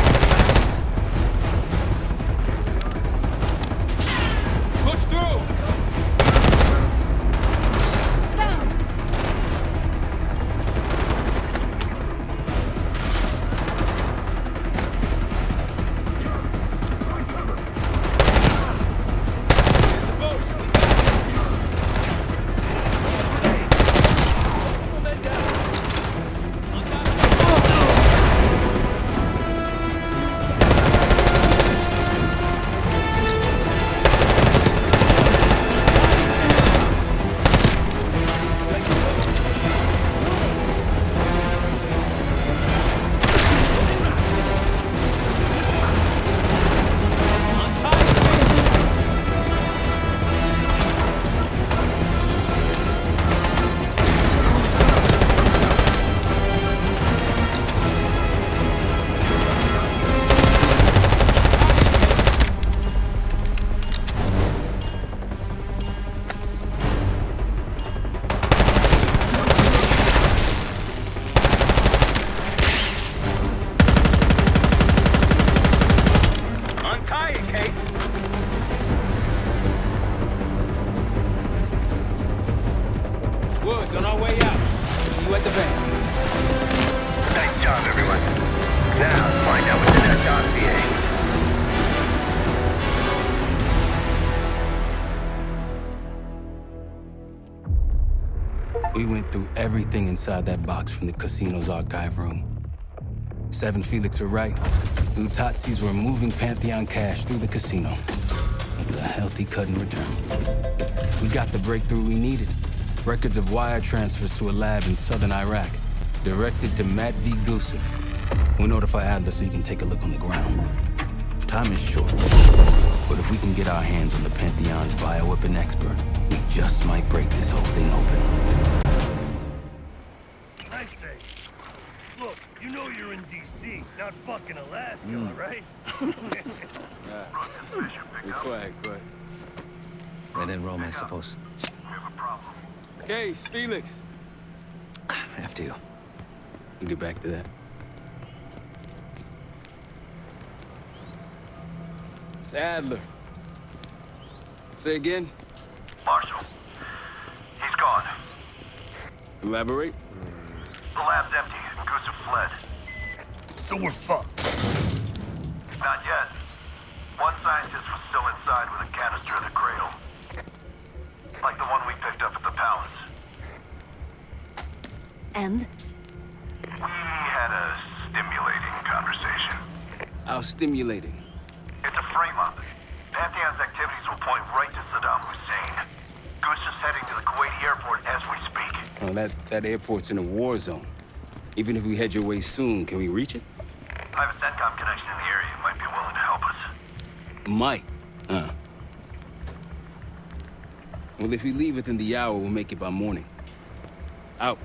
Push through! Down! Woods, on our way out. See you at the bank. Nice job, everyone. Now, let's find out what's in that dossier. We went through everything inside that box from the casino's archive room. 7 Felix were right. Lutazis were moving Pantheon cash through the casino. With a healthy cut in return. We got the breakthrough we needed. Records of wire transfers to a lab in southern Iraq. Directed to Matt V. Gusev. We'll notify Adler so he can take a look on the ground. Time is short. But if we can get our hands on the Pantheon's bioweapon expert, we just might break this whole thing open. I say, look, you know you're in D.C., not fucking Alaska, all right? Be quiet, quiet. When in Rome, I suppose. Case, Felix. After you. We'll get back to that. It's Adler. Say again? Marshal. He's gone. Elaborate? The lab's empty and Gusev fled. So we're fucked. Not yet. One scientist was still inside with a canister of the Cradle. Like the one we picked up at the palace. And? We had a stimulating conversation. How stimulating? It's a frame-up. Pantheon's activities will point right to Saddam Hussein. Gusev's heading to the Kuwaiti airport as we speak. Oh, that airport's in a war zone. Even if we head your way soon, can we reach it? I have a SETCOM connection in the area. It might be willing to help us. Might. Well, if we leave within the hour, we'll make it by morning. Out.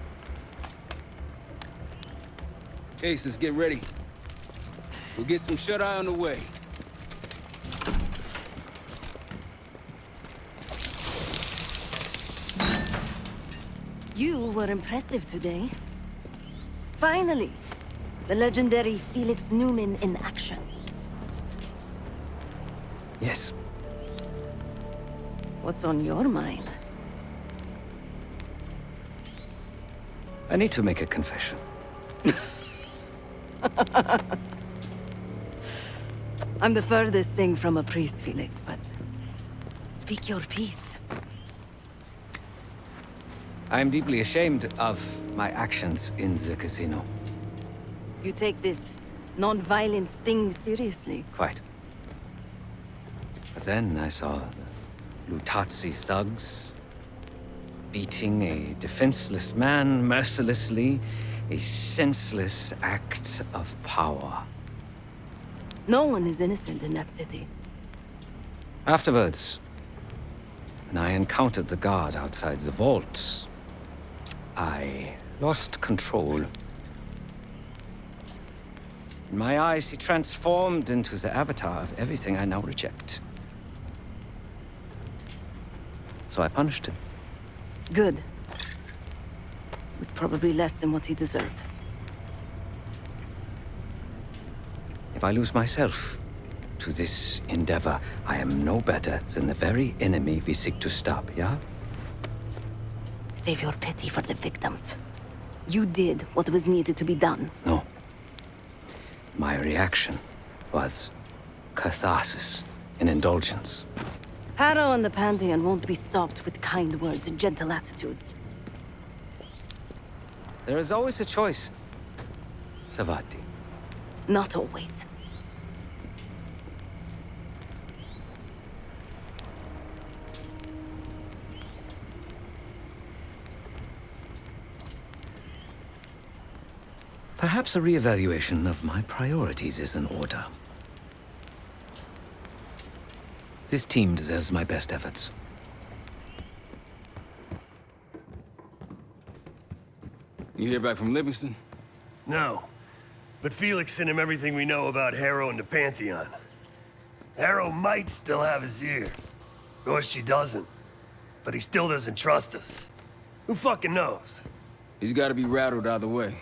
Case, let's get ready. We'll get some shut-eye on the way. You were impressive today. Finally, the legendary Felix Newman in action. Yes. What's on your mind? I need to make a confession. I'm the furthest thing from a priest, Felix, but speak your piece. I am deeply ashamed of my actions in the casino. You take this non-violence thing seriously. Quite. But then I saw the Lutazi thugs beating a defenseless man mercilessly, a senseless act of power. No one is innocent in that city. Afterwards, when I encountered the guard outside the vault, I lost control. In my eyes, he transformed into the avatar of everything I now reject. So I punished him. Good. It was probably less than what he deserved. If I lose myself to this endeavor, I am no better than the very enemy we seek to stop, yeah? Save your pity for the victims. You did what was needed to be done. No. My reaction was catharsis and indulgence. Harrow and the Pantheon won't be stopped with kind words and gentle attitudes. There is always a choice, Savati. Not always. Perhaps a reevaluation of my priorities is in order. This team deserves my best efforts. You hear back from Livingston? No. But Felix sent him everything we know about Harrow and the Pantheon. Harrow might still have his ear. Or she doesn't. But he still doesn't trust us. Who fucking knows? He's gotta be rattled either way.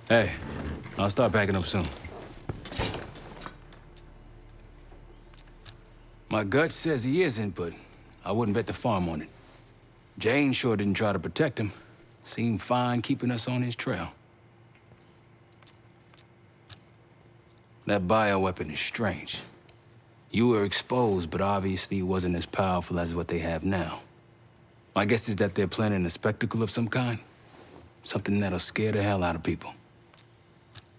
Hey, I'll start packing up soon. My gut says he isn't, but I wouldn't bet the farm on it. Jane sure didn't try to protect him. Seemed fine keeping us on his trail. That bioweapon is strange. You were exposed, but obviously it wasn't as powerful as what they have now. My guess is that they're planning a spectacle of some kind. Something that'll scare the hell out of people.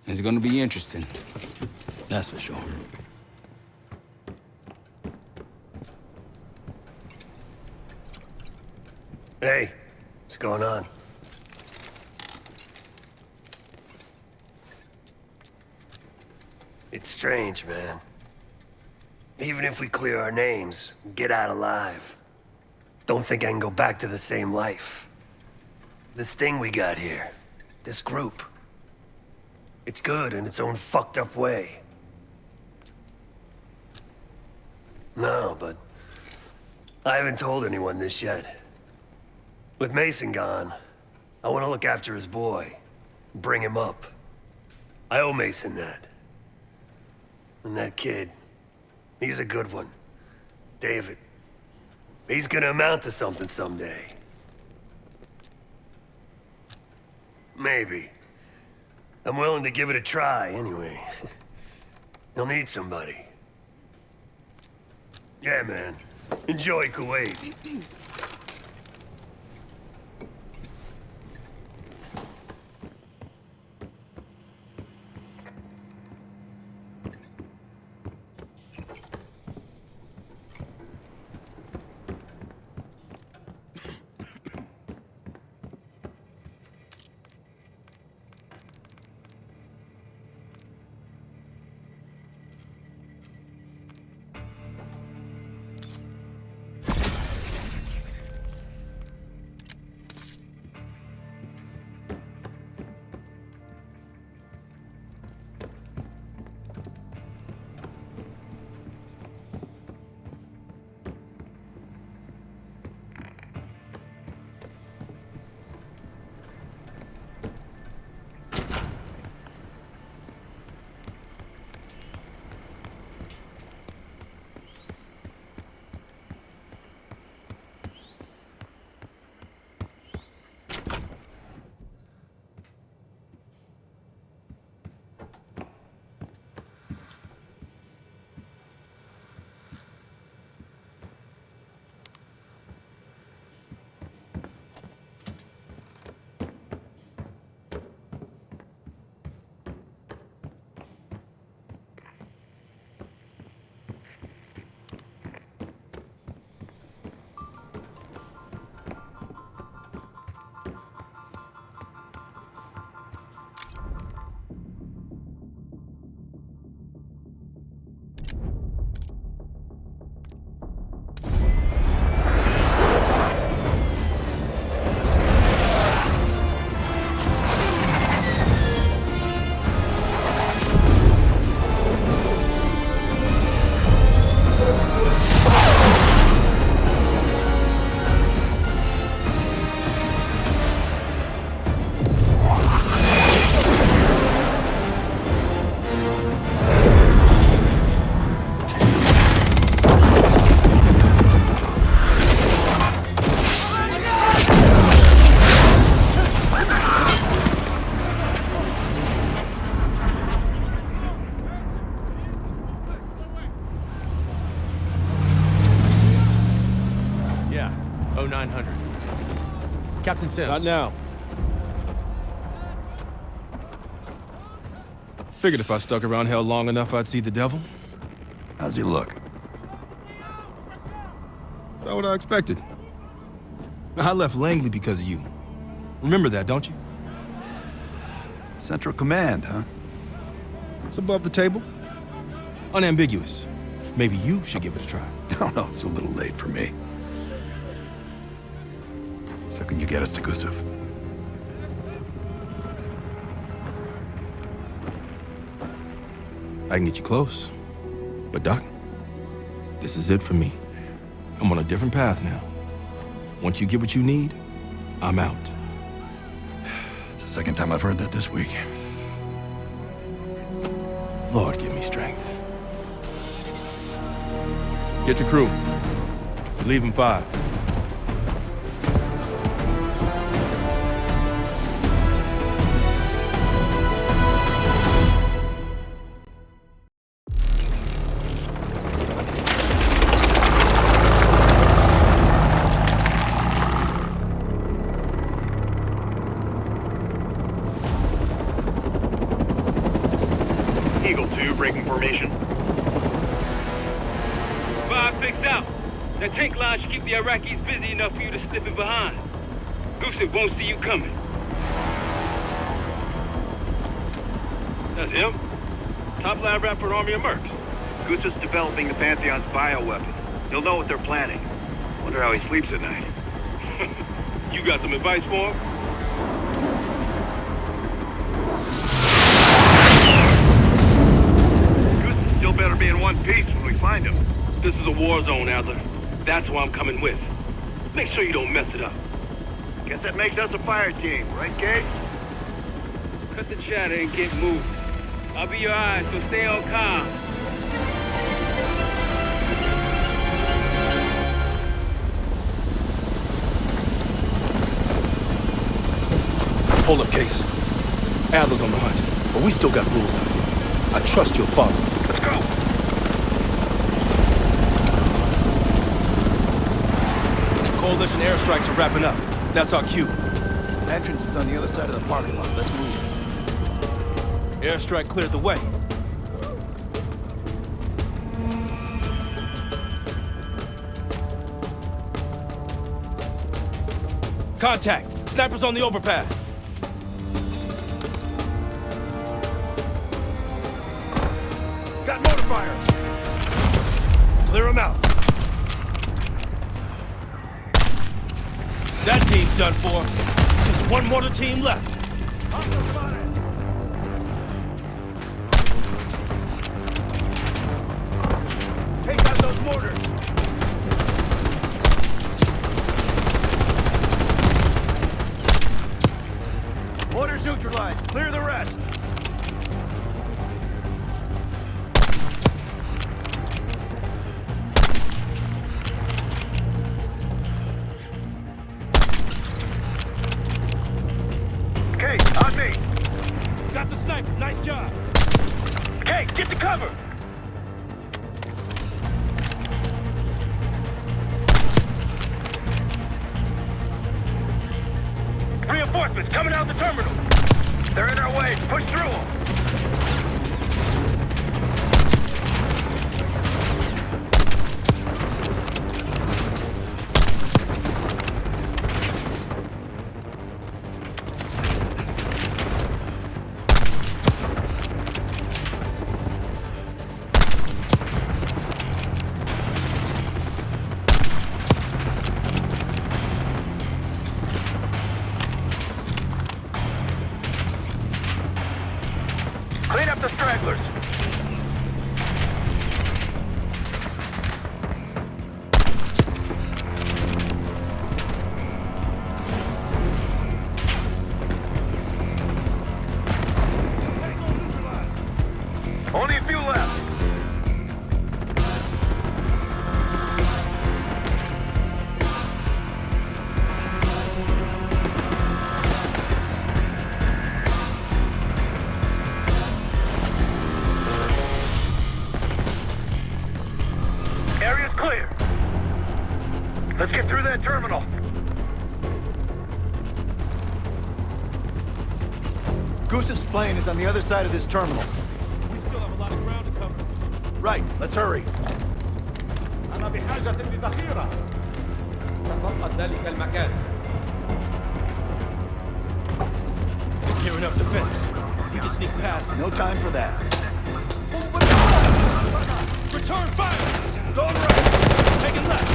It's gonna be interesting, that's for sure. Hey, what's going on? It's strange, man. Even if we clear our names, get out alive, don't think I can go back to the same life. This thing we got here, this group, it's good in its own fucked up way. No, but I haven't told anyone this yet. With Mason gone, I want to look after his boy, bring him up. I owe Mason that. And that kid, he's a good one. David. He's gonna amount to something someday. Maybe. I'm willing to give it a try, anyway. He'll need somebody. Yeah, man. Enjoy Kuwait. 0900. Captain Sims. Not now. Figured if I stuck around hell long enough, I'd see the devil. How's he look? About what I expected. I left Langley because of you. Remember that, don't you? Central Command, huh? It's above the table. Unambiguous. Maybe you should give it a try. No, no, it's a little late for me. So can you get us to Gusev? I can get you close. But Doc, this is it for me. I'm on a different path now. Once you get what you need, I'm out. It's the second time I've heard that this week. Lord, give me strength. Get your crew. Leave in 5. Eagle 2, breaking formation. 5 fixed out. That tank line should keep the Iraqis busy enough for you to slip in behind. Gusev won't see you coming. That's him. Top line rap for Army of Mercs. Gusev's developing the Pantheon's bioweapon. He'll know what they're planning. Wonder how he sleeps at night. You got some advice for him? Gusev still better be in one piece when we find him. This is a war zone, Adler. That's why I'm coming with. Make sure you don't mess it up. Guess that makes us a fire team, right, Case? Cut the chatter and get moving. I'll be your eyes, so stay on calm. Hold up, Case. Adler's on the hunt, but we still got rules out here. I trust you'll follow. Let's go! Coalition airstrikes are wrapping up. That's our cue. Entrance is on the other side of the parking lot. Let's move. Airstrike cleared the way. Contact! Snipers on the overpass! Got motor fire! Clear them out. That team's done for. Just one mortar team left. Take out those mortars. Mortars neutralized. Clear the rest. On me! Got the sniper. Nice job. Okay, get to cover! Reinforcements coming out the terminal! They're in our way. Push through them! Let's get through that terminal. Goose's plane is on the other side of this terminal. We still have a lot of ground to cover. Right, let's hurry. أنا بحاجة لذخيرة. تفقد ذلك المكان. Gearing up defense. We can sneak past. No time for that. Return fire! Going right! Taking left!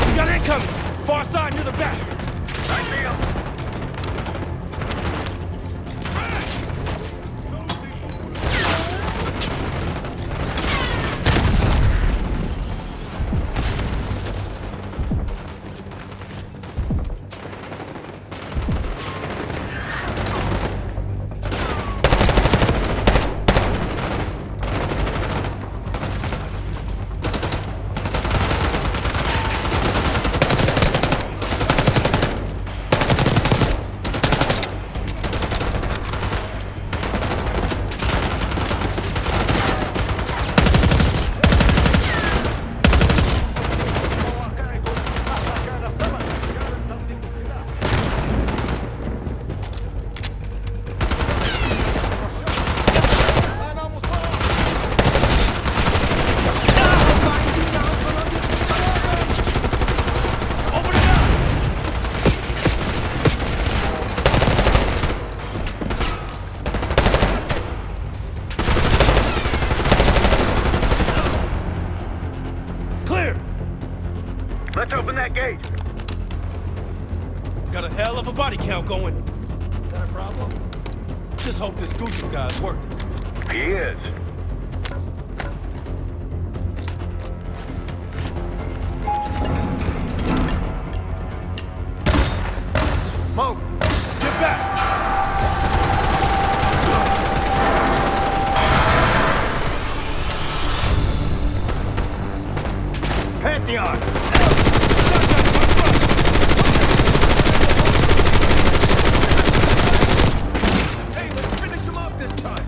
We got incoming! Far side near the back! Right, Leo. Let's open that gate. Got a hell of a body count going. Is that a problem? Just hope this Goose guy's worth it. He is. Smoke! Get back! Pantheon! Hey, let's finish him off this time!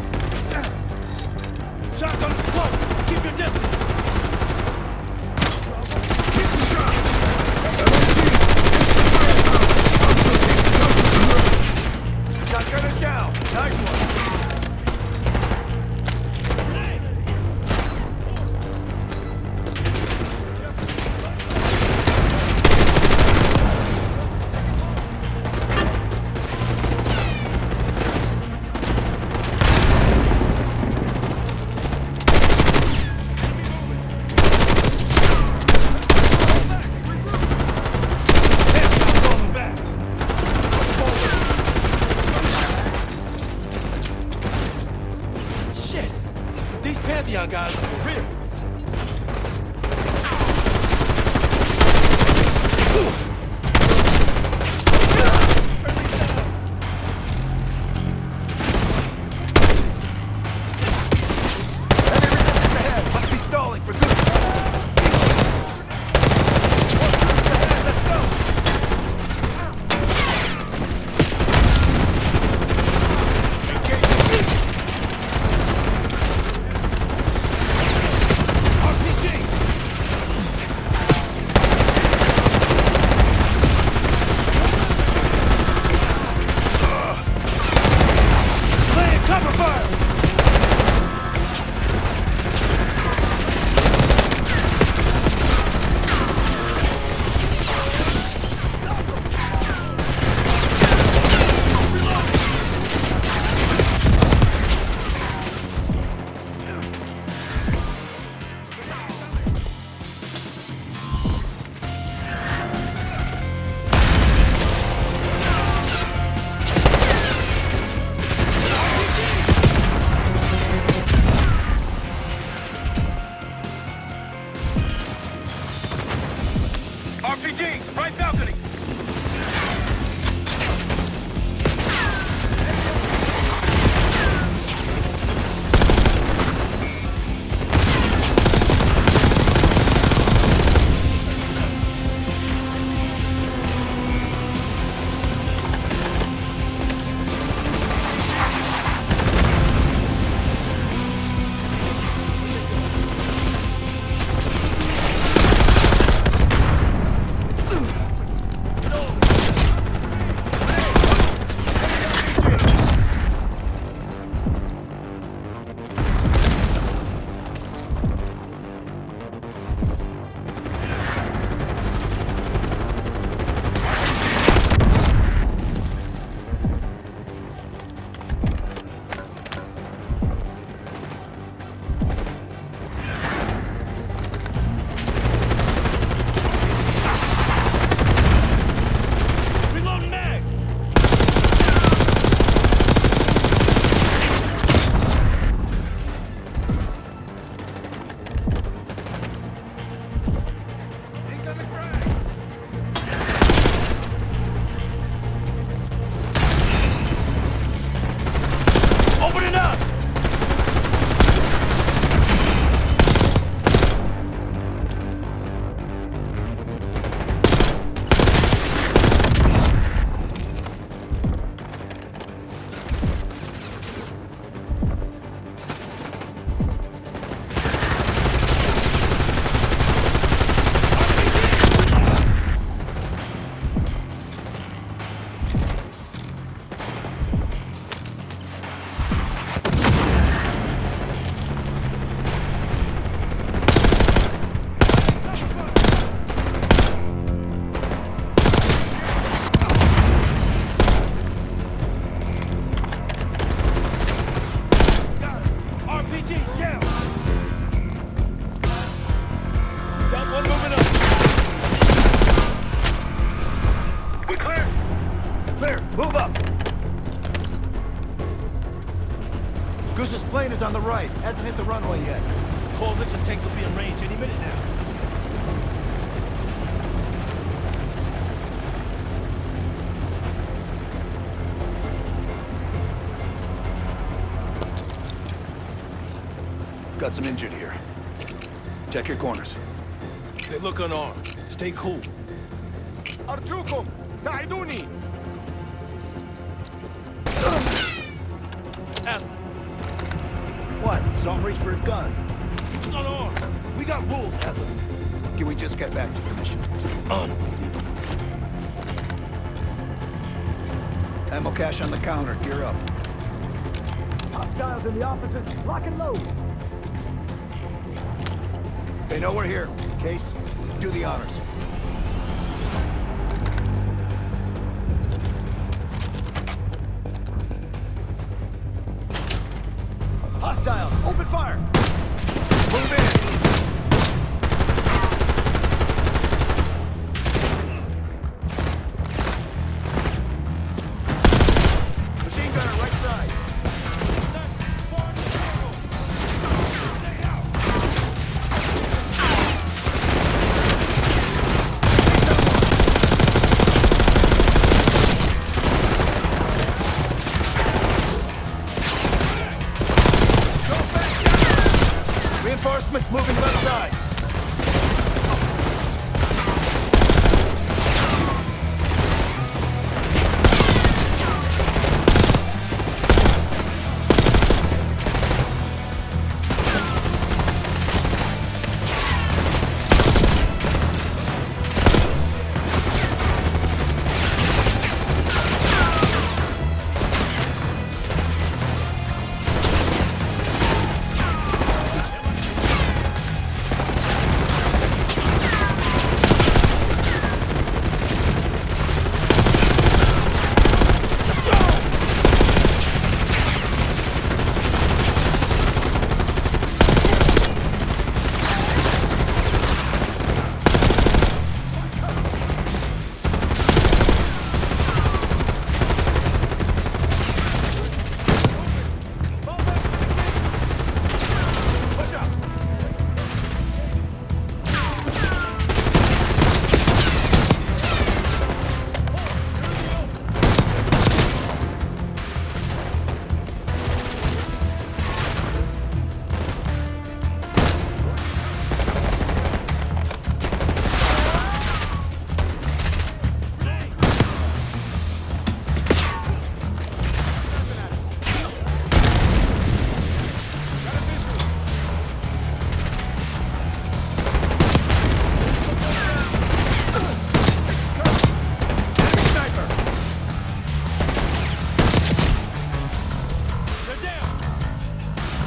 Shotgun is close! Keep your distance! Keep the shot! Shotgun is down! Nice one! Pantheon guys are for real. Must be stalling for good. Let's go! clear. Move up. Goose's plane is on the right. Hasn't hit the runway yet. Coalition tanks will be in range any minute now. Got some injured here. Check your corners. They look unarmed. Stay cool. Arjukum! Saiduni! What? Saw him reach for a gun. It's unarmed. We got rules, Adler. Can we just get back to the mission? Unbelievable. Ammo cache on the counter. Gear up. Hostiles in the offices. Lock and load. They know we're here. Case, do the honors. Hostiles, open fire! Move in! Machine gunner, right side. Reinforcements moving left side.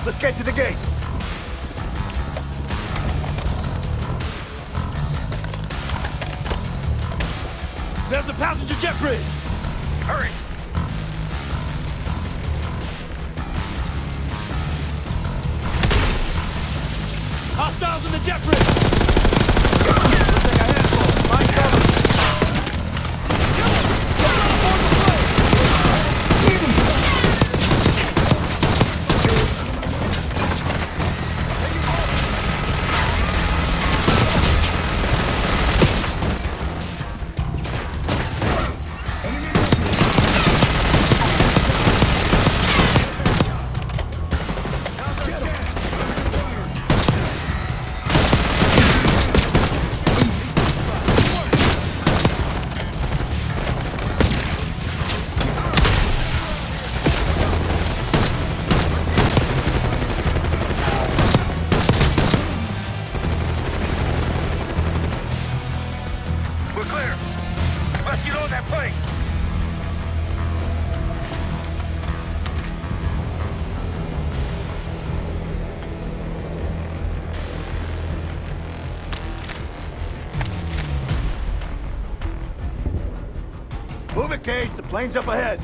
Let's get to the gate. There's a passenger jet bridge. Hurry. Hostiles in the jet bridge. Looks like a handful. Find cover. Move it, Case. The plane's up ahead.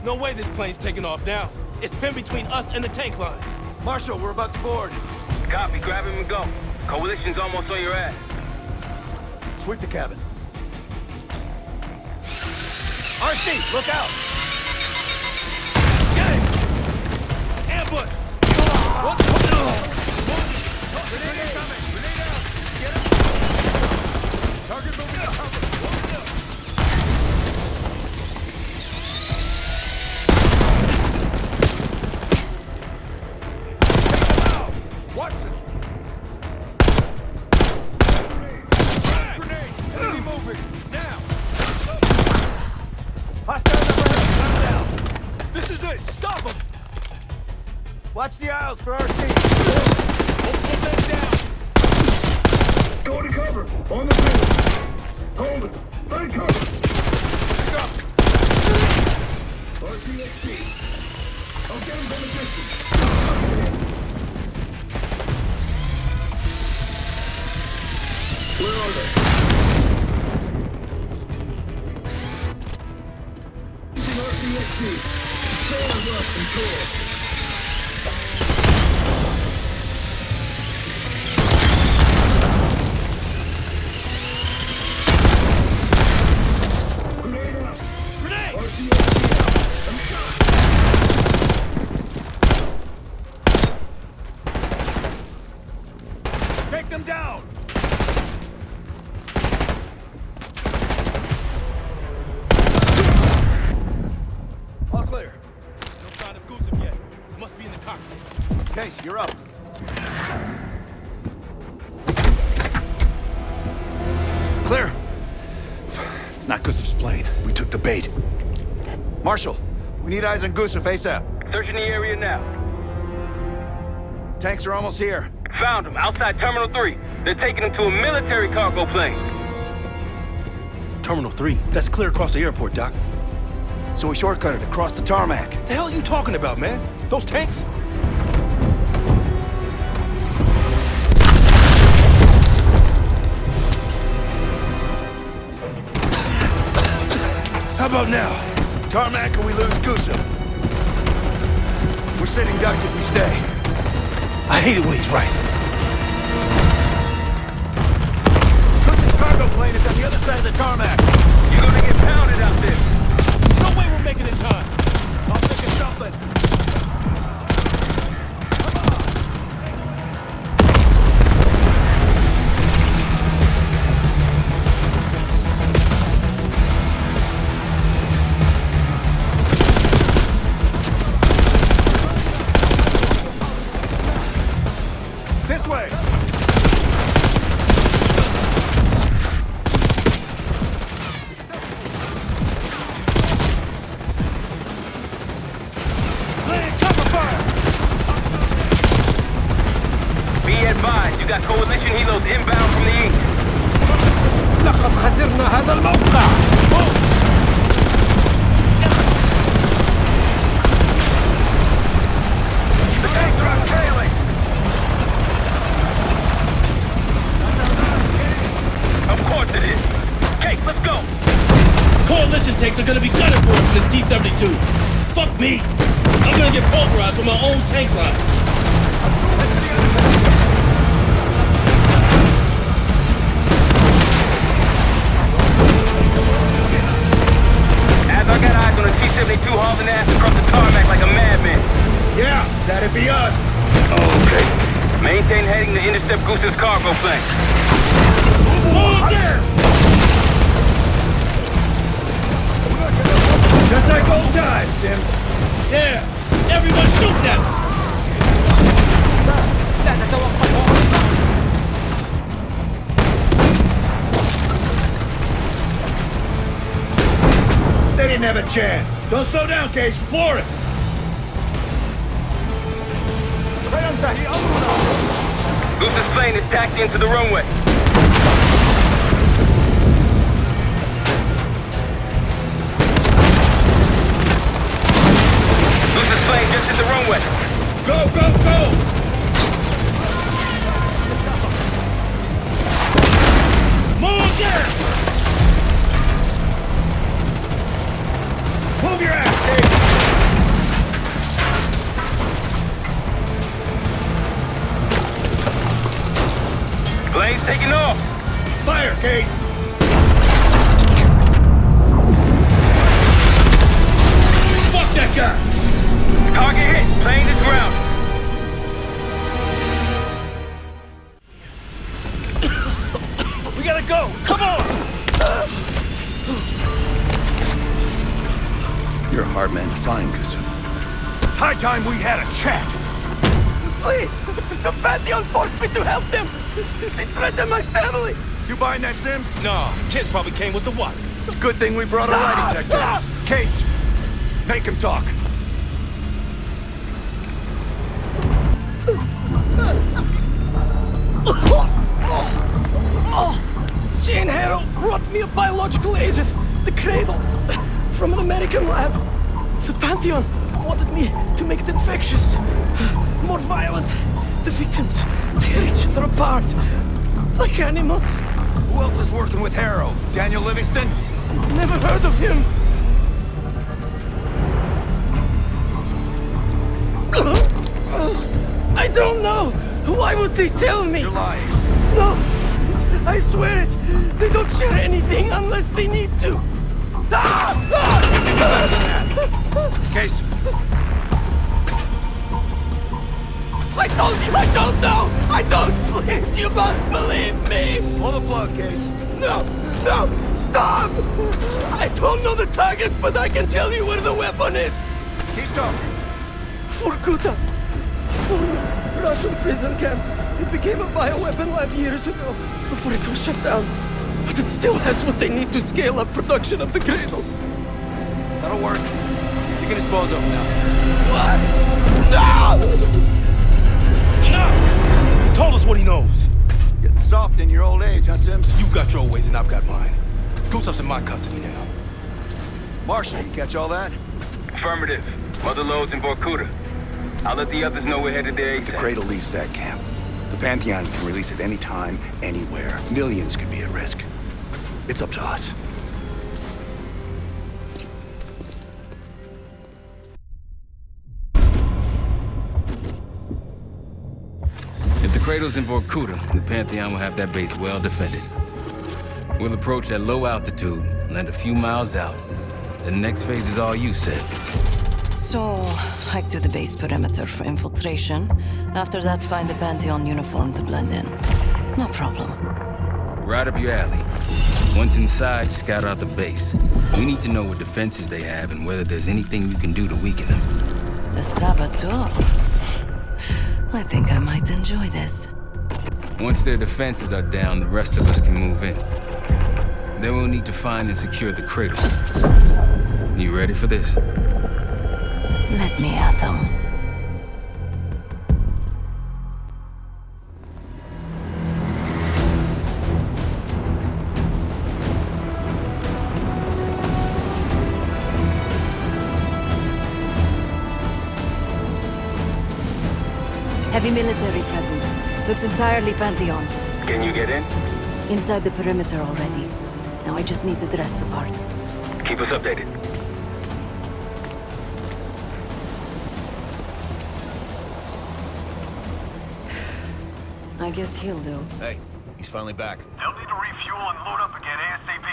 No way this plane's taking off now. It's pinned between us and the tank line. Marshal, we're about to board. Copy. Grab him and go. Coalition's almost on your ass. Sweep the cabin. RC, look out! Get him! Ambush! Grenade coming! Grenade out! Get him! Target moving to cover! Watson! Grenade! Enemy moving! Now! Hostiles overhead! Knock down! This is it! Stop them! Watch the aisles for RC! Multiple men down! Go to cover! On the field! Hold it! Find cover! Push up! RCXD! I'll get him from a distance! Where are they? Using RCXD. Sailors up, control. Grenade out. Grenade! RCXD out. I'm shot. Take them down! All clear. No sign of Gusev yet. Must be in the cockpit. Case, you're up. Clear. It's not Gusev's plane. We took the bait. Marshal, we need eyes on Gusev ASAP. Searching the area now. Tanks are almost here. Found him, outside Terminal 3. They're taking him to a military cargo plane. Terminal 3, that's clear across the airport, Doc. So we shortcutted across the tarmac. The hell are you talking about, man? Those tanks? How about now? Tarmac or we lose Gusev. We're sitting ducks if we stay. I hate it when he's right. Gusev's cargo plane is on the other side of the tarmac. You're gonna get pounded out there. No way we're making it time. I'll think of something. This way! Laying cover fire! Be advised, you got coalition helos inbound from the east. لقد خسرنا هذا الموقع. The tanks are untailing! Of course it is. Case, let's go. Coalition tanks are gonna be gunning for us in this T-72. Fuck me. I'm gonna get pulverized with my own tank line. As I got eyes on a T-72 hauling ass across the tarmac like a madman. Yeah, that'd be us. Okay. Maintain heading to intercept Gusev's cargo plane. Just like old times, Sim. Yeah, everyone shoot them. لا تتوقف. They didn't have a chance. Don't slow down, Case. Floor it. سينتهي أمرنا. Gusev's plane is tacked into the runway. Gusev's plane just hit the runway. Go, go, go! Move again. Move your ass, Case. Plane's taking Come on! You're a hard man to find, Gustav. It's high time we had a chat. Please! The Pantheon forced me to help them! They threatened my family! You buying that, Sims? No, kids probably came with the what? It's a good thing we brought a lie detector. Case, make him talk. Jane Harrow brought me a biological agent, the Cradle, from an American lab. The Pantheon wanted me to make it infectious, more violent. The victims tear each other apart, like animals. Who else is working with Harrow? Daniel Livingston? Never heard of him. I don't know. Why would they tell me? You're lying. No, I swear it. They don't share anything unless they need to. Case. I told you I don't know. I don't. Please, you must believe me. Pull the plug, Case. No, no, stop! I don't know the target, but I can tell you where the weapon is. Keep talking. Vorkuta, former Russian prison camp. It became a bioweapon lab years ago, before it was shut down. But it still has what they need to scale up production of the Cradle. That'll work. You can dispose of him now. What? No! Enough! He told us what he knows. Getting soft in your old age, huh, Sims? You've got your ways and I've got mine. Gustav's in my custody now. Marshal, you catch all that? Affirmative. Mother loads in Vorkuta. I'll let the others know we're headed there. If the Cradle leaves that camp, the Pantheon can release it any time, anywhere. Millions could be at risk. It's up to us. If the Cradle's in Vorkuta, the Pantheon will have that base well defended. We'll approach at low altitude, land a few miles out. The next phase is all you said. So, hike to the base perimeter for infiltration. After that, find the Pantheon uniform to blend in. No problem. Right up your alley. Once inside, scout out the base. We need to know what defenses they have and whether there's anything you can do to weaken them. The saboteur. I think I might enjoy this. Once their defenses are down, the rest of us can move in. Then we'll need to find and secure the Cradle. You ready for this? Let me at them. Heavy military presence. Looks entirely Pantheon. Can you get in? Inside the perimeter already. Now I just need to dress the part. Keep us updated. I guess he'll do. Hey, he's finally back. They'll need to refuel and load up again ASAP.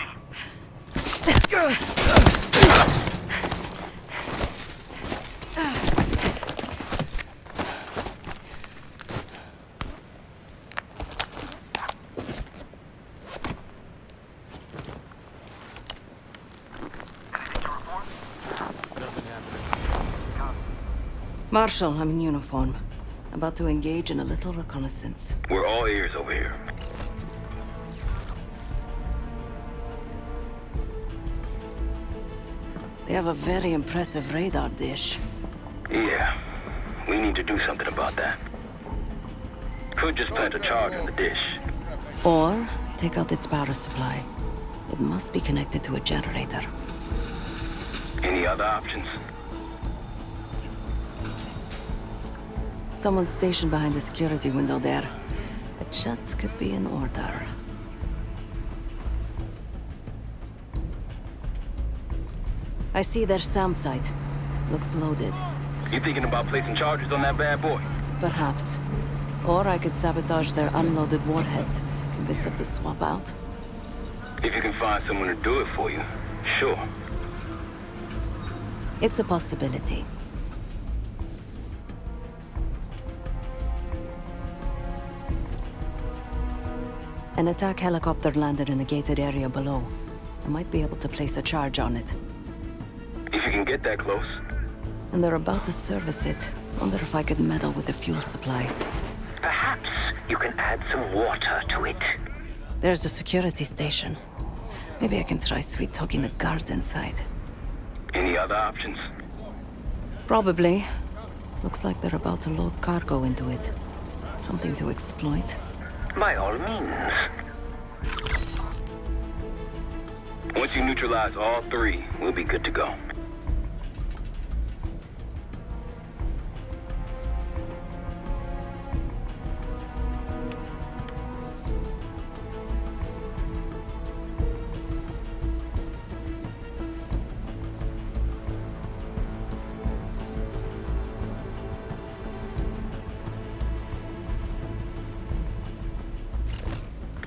Marshal, I'm in uniform. About to engage in a little reconnaissance. We're all ears over here. They have a very impressive radar dish. Yeah, we need to do something about that. Could just plant a charge on the dish. Or take out its power supply. It must be connected to a generator. Any other options? Someone's stationed behind the security window there. A chat could be in order. I see their SAM site. Looks loaded. You thinking about placing charges on that bad boy? Perhaps. Or I could sabotage their unloaded warheads. Convince them to swap out. If you can find someone to do it for you, sure. It's a possibility. An attack helicopter landed in a gated area below. I might be able to place a charge on it. If you can get that close. And they're about to service it. Wonder if I could meddle with the fuel supply. Perhaps you can add some water to it. There's a security station. Maybe I can try sweet-talking the guard inside. Any other options? Probably. Looks like they're about to load cargo into it. Something to exploit. By all means. Once you neutralize all three, we'll be good to go.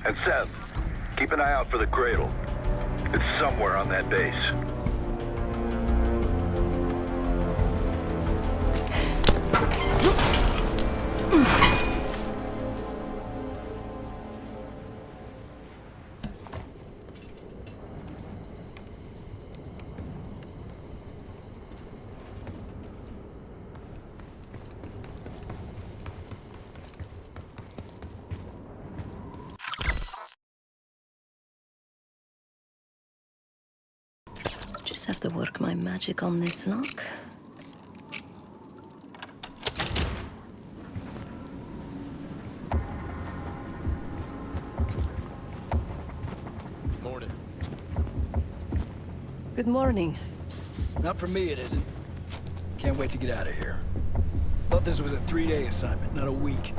And Seth, keep an eye out for the Cradle. It's somewhere on that base. Just have to work my magic on this lock. Morning. Good morning. Not for me, it isn't. Can't wait to get out of here. Thought this was a 3-day assignment, not a week.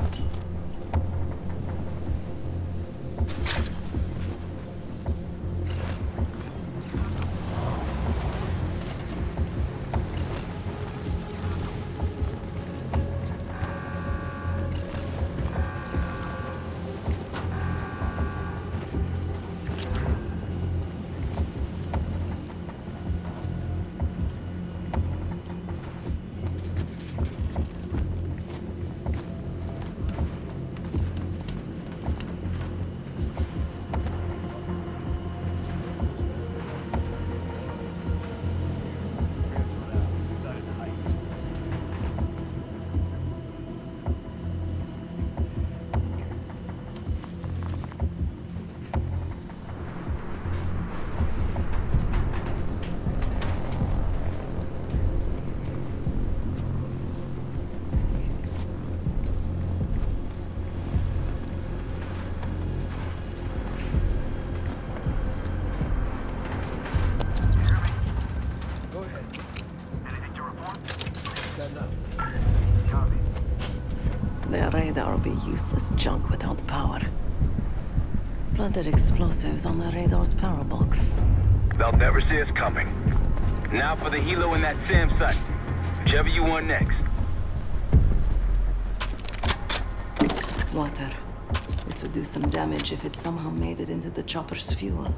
Their radar will be useless junk without power. Planted explosives on the radar's power box. They'll never see us coming. Now for the helo in that SAM site. Whichever you want next. Water. This would do some damage if it somehow made it into the chopper's fuel.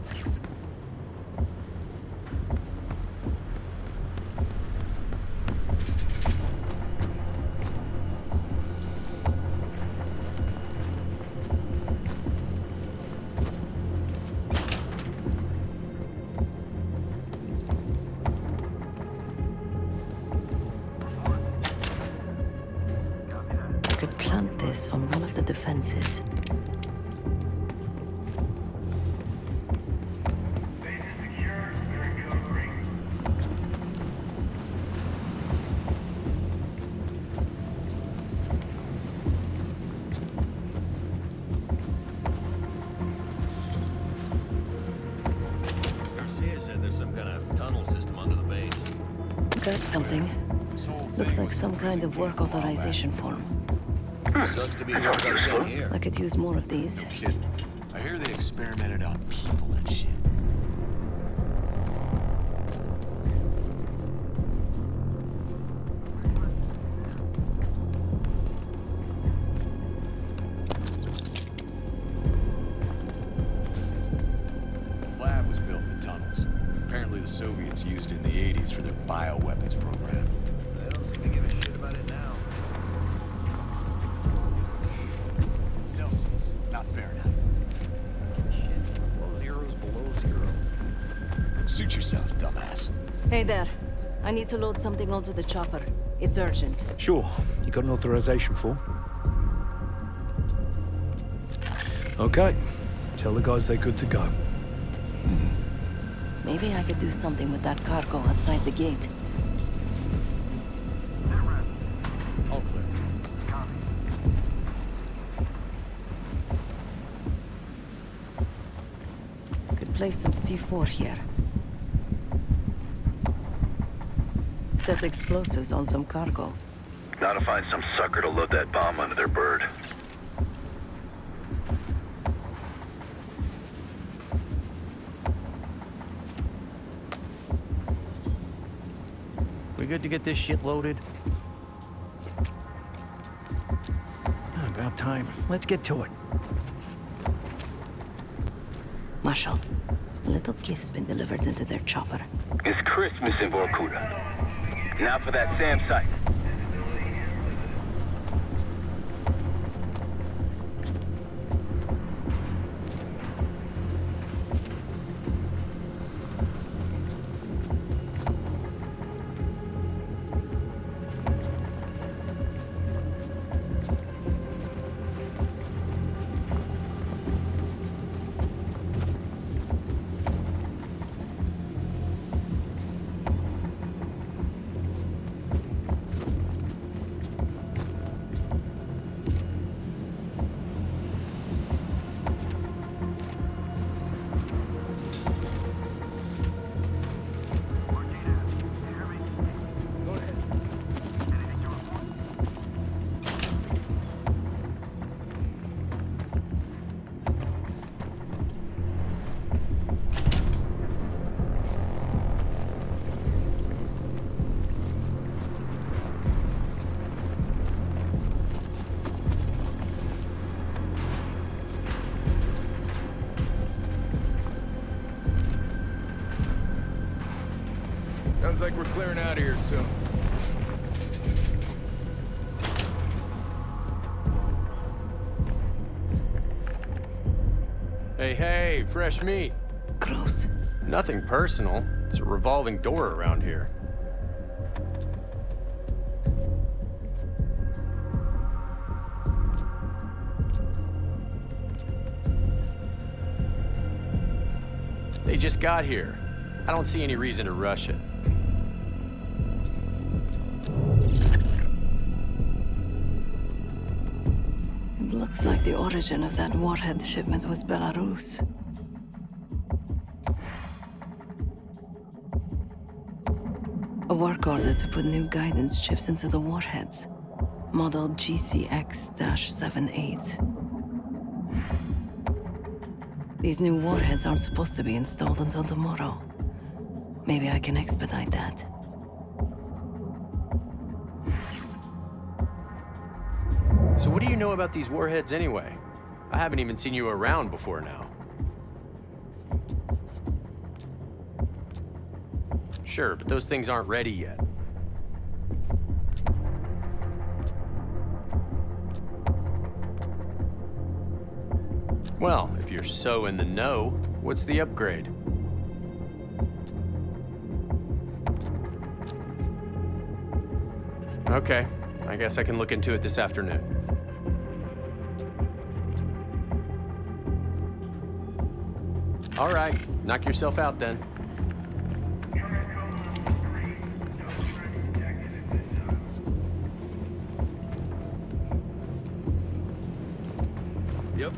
I could plant this on one of the defenses. Garcia said there's some kind of tunnel system under the base. Got something. Looks like some kind of work authorization form. Sucks to be worked up in here. I could use more of these. No kidding. I hear they experimented on people and shit. The lab was built in the tunnels. Apparently the Soviets used it in the 80s for their bioweapons program. They don't seem to give a shit about it now. Celsius, not Fahrenheit. Suit yourself, dumbass. Hey there. I need to load something onto the chopper. It's urgent. Sure. You got an authorization form? Okay. Tell the guys they're good to go. Maybe I could do something with that cargo outside the gate. All clear. Could place some C4 here. Set explosives on some cargo. Now to find some sucker to load that bomb under their bird. We good to get this shit loaded? About time. Let's get to it. Marshal, a little gift's been delivered into their chopper. It's Christmas in Vorkuta. Now for that SAM site. Sounds like we're clearing out of here soon. Hey, fresh meat. Gross. Nothing personal. It's a revolving door around here. They just got here. I don't see any reason to rush it. It looks like the origin of that warhead shipment was Belarus. A work order to put new guidance chips into the warheads. Model GCX-78. These new warheads aren't supposed to be installed until tomorrow. Maybe I can expedite that. So what do you know about these warheads anyway? I haven't even seen you around before now. Sure, but those things aren't ready yet. Well, if you're so in the know, what's the upgrade? Okay, I guess I can look into it this afternoon. All right, knock yourself out then. Yep.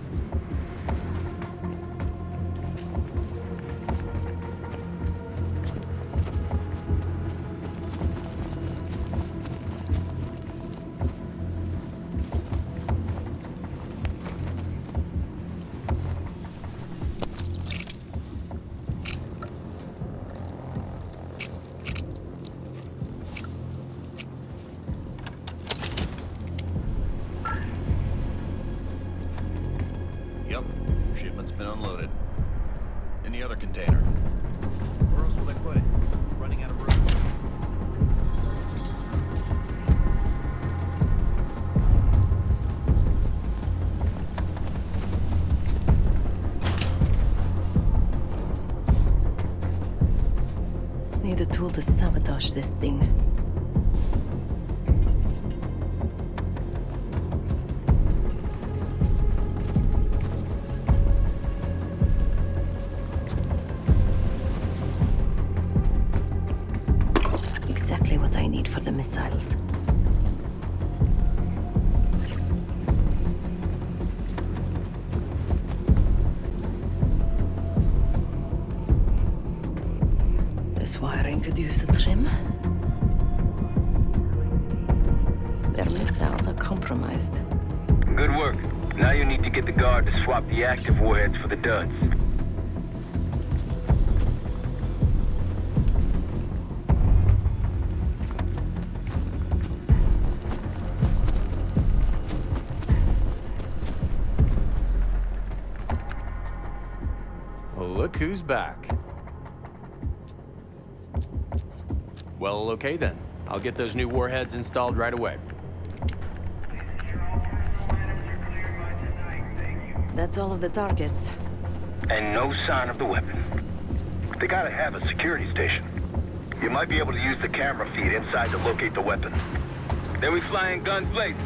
Need a tool to sabotage this thing. Exactly what I need for the missiles. This wiring could use a trim. Their missiles are compromised. Good work. Now you need to get the guard to swap the active warheads for the duds. Well, look who's back. Well, okay then. I'll get those new warheads installed right away. That's all of the targets. And no sign of the weapon. They gotta have a security station. You might be able to use the camera feed inside to locate the weapon. Then we fly in guns blazing.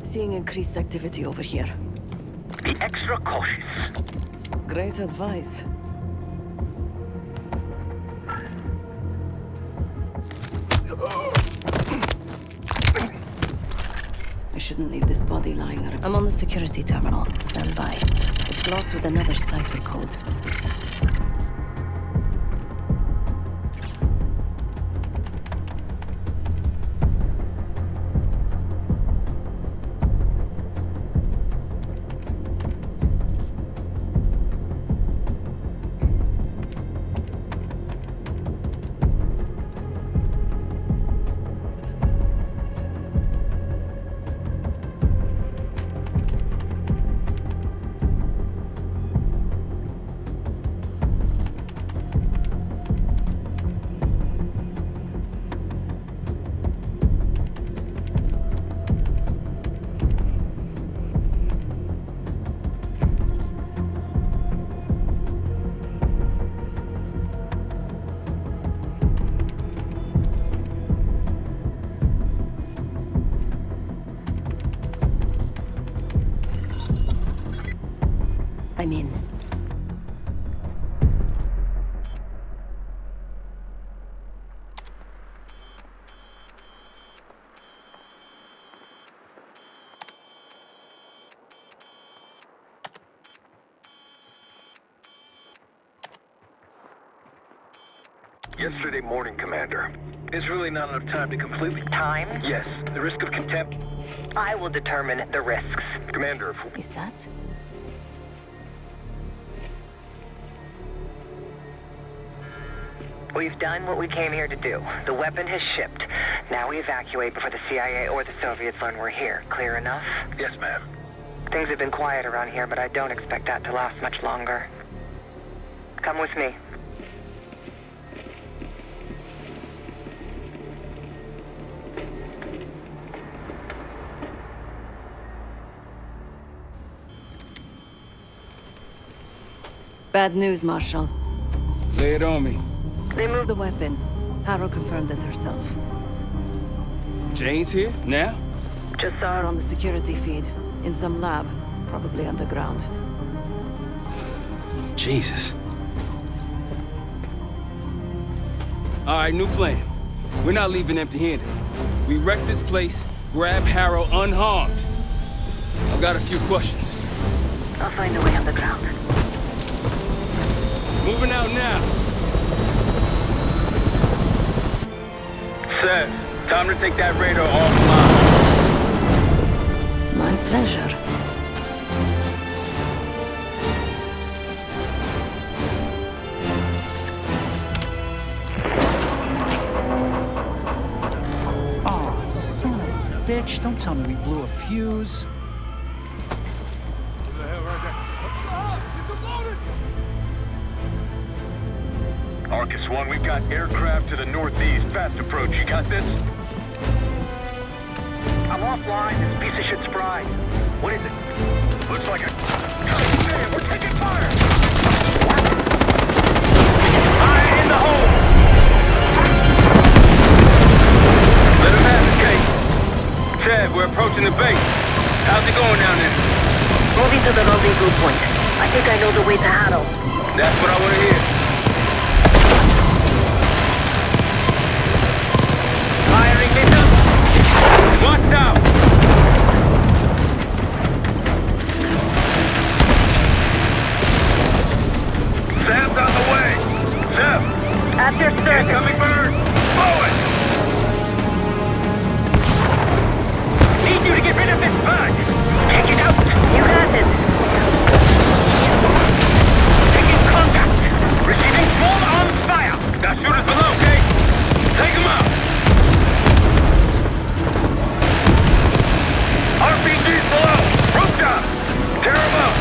Seeing increased activity over here. Be extra cautious. Great advice. I shouldn't leave this body lying around. I'm on the security terminal. Stand by. It's locked with another cipher code. I'm in. Yesterday morning, Commander. There's really not enough time to completely... Time? Yes, the risk of contempt... I will determine the risks. Commander, Is that? We've done what we came here to do. The weapon has shipped. Now we evacuate before the CIA or the Soviets learn we're here. Clear enough? Yes, ma'am. Things have been quiet around here, but I don't expect that to last much longer. Come with me. Bad news, Marshal. Lay it on me. They moved the weapon. Harrow confirmed it herself. Jane's here? Now? Just saw her on the security feed. In some lab. Probably underground. Jesus. All right, new plan. We're not leaving empty-handed. We wreck this place, grab Harrow unharmed. I've got a few questions. I'll find a way underground. Moving out now. Sir, time to take that radar offline. My pleasure. Oh, son of a bitch. Don't tell me we blew a fuse. Focus 1, we've got aircraft to the northeast. Fast approach. You got this? I'm offline. This piece of shit's fried. What is it? Looks like a... Man, we're taking fire! Fire in the hole! Let him have it, Kate. Chad, we're approaching the base. How's it going down there? Moving to the rendezvous point. I think I know the way to Cradle. That's what I want to hear. Firing missile. Watch out! Sam's on the way! Sam! At your service. Incoming bird! Forward! Need you to get rid of this bug. Check it out. You got it. Taking contact. Receiving full arms fire. Got shooters below, Kate. Take them out. RPG's below! Rook down! Tear him up!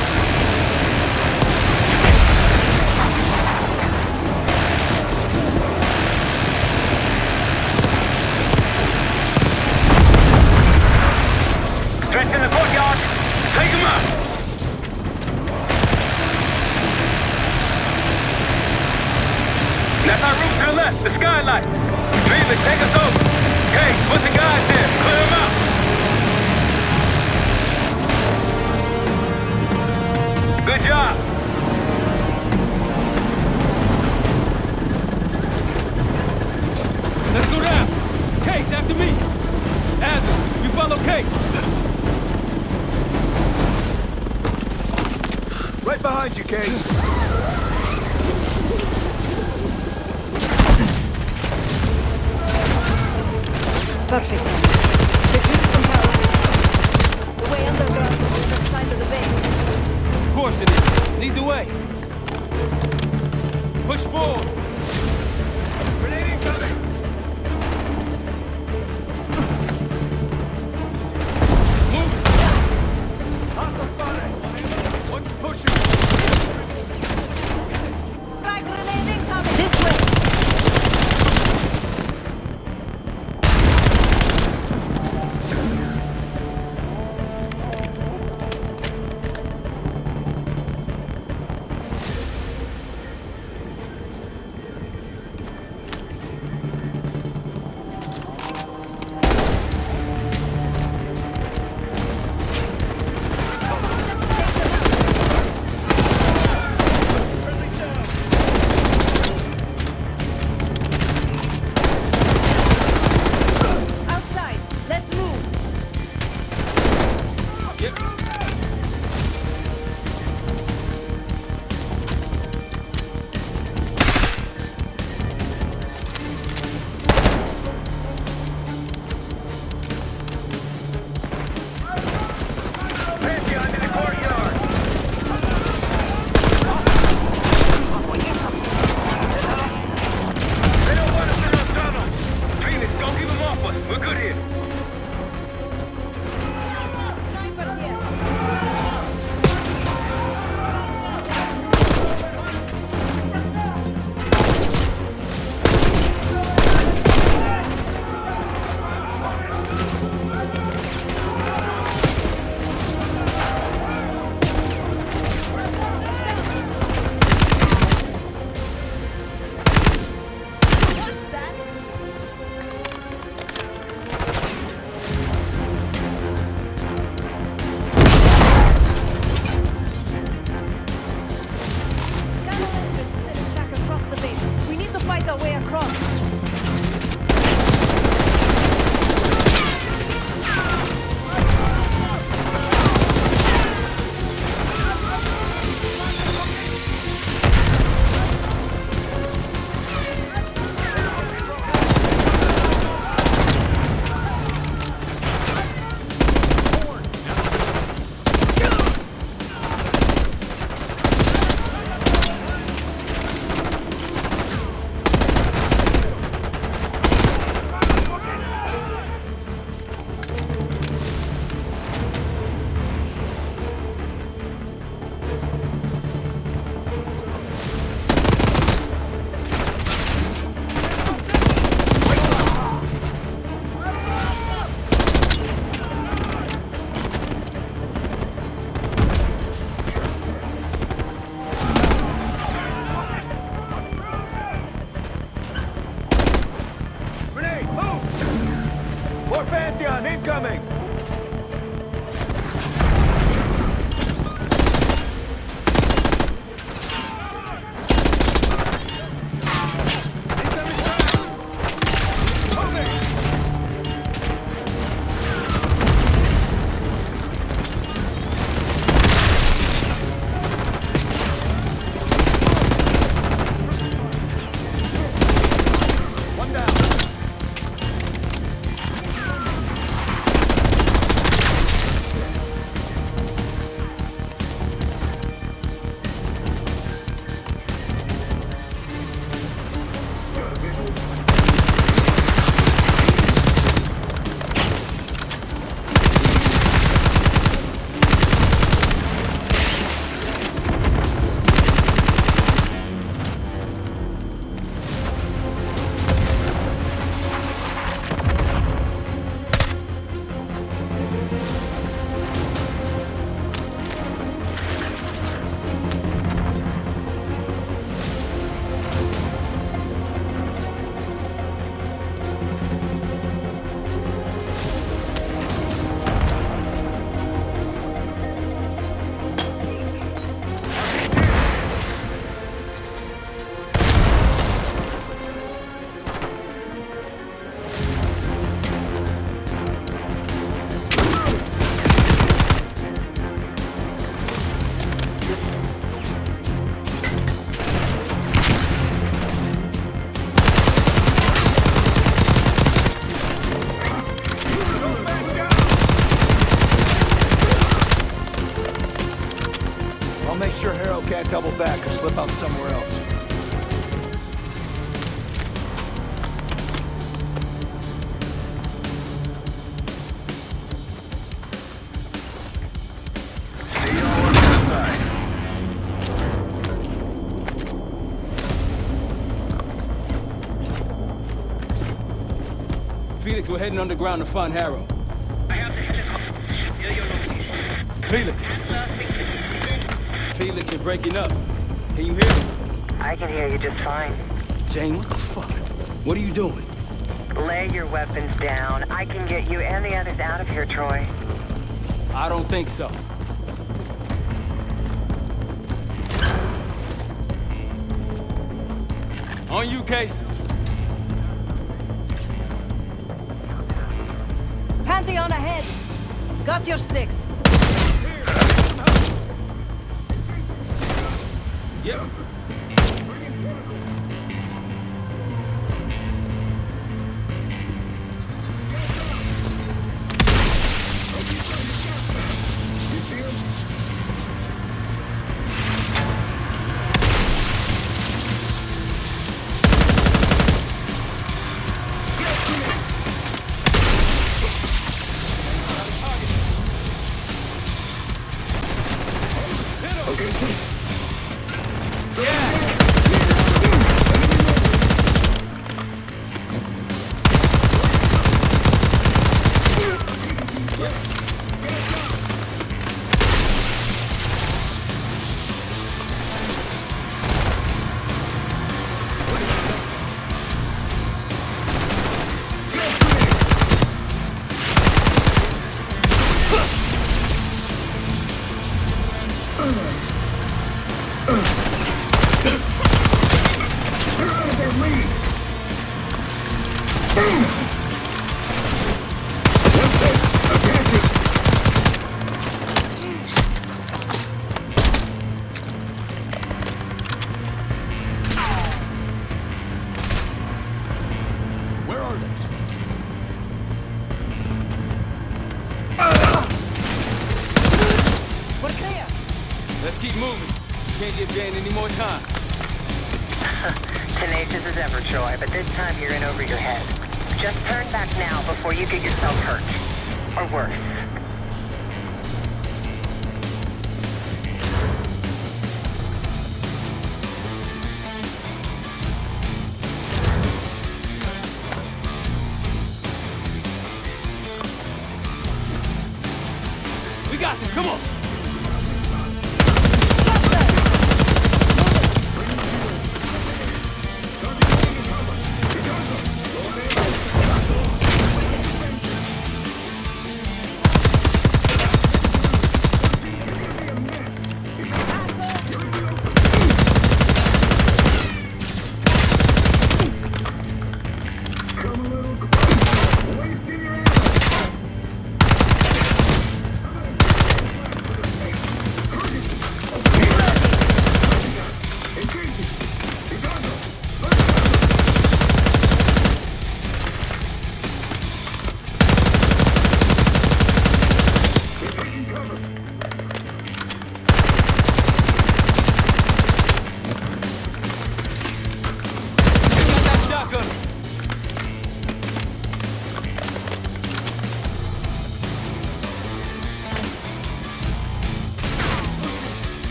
Threats in the courtyard. Take them out. That's our roof to the left, the skylight. Dreamer, take us over. Kate, put the guys there. Clear them out. Good job. Let's go down. Case, after me. Adler, you follow Case. Right behind you, Case. Perfect. They need some help. The way underground to the other side of the base. Of course it is. Lead the way. Push forward. Grenade incoming! Move it. Hostile spotted! One's pushing. Frag grenade incoming. This way. incoming! Double back or slip out somewhere else. See you all on the other side. Felix, we're heading underground to find Harrow. Felix! Felix, you're breaking up. Can you hear me? I can hear you just fine. Jane, what the fuck? What are you doing? Lay your weapons down. I can get you and the others out of here, Troy. I don't think so. On you, Case. Pantheon ahead. Got your 6. Yep. Keep moving. Can't give Jane any more time. Tenacious as ever, Troy, but this time you're in over your head. Just turn back now before you get yourself hurt. Or worse. We got this, come on!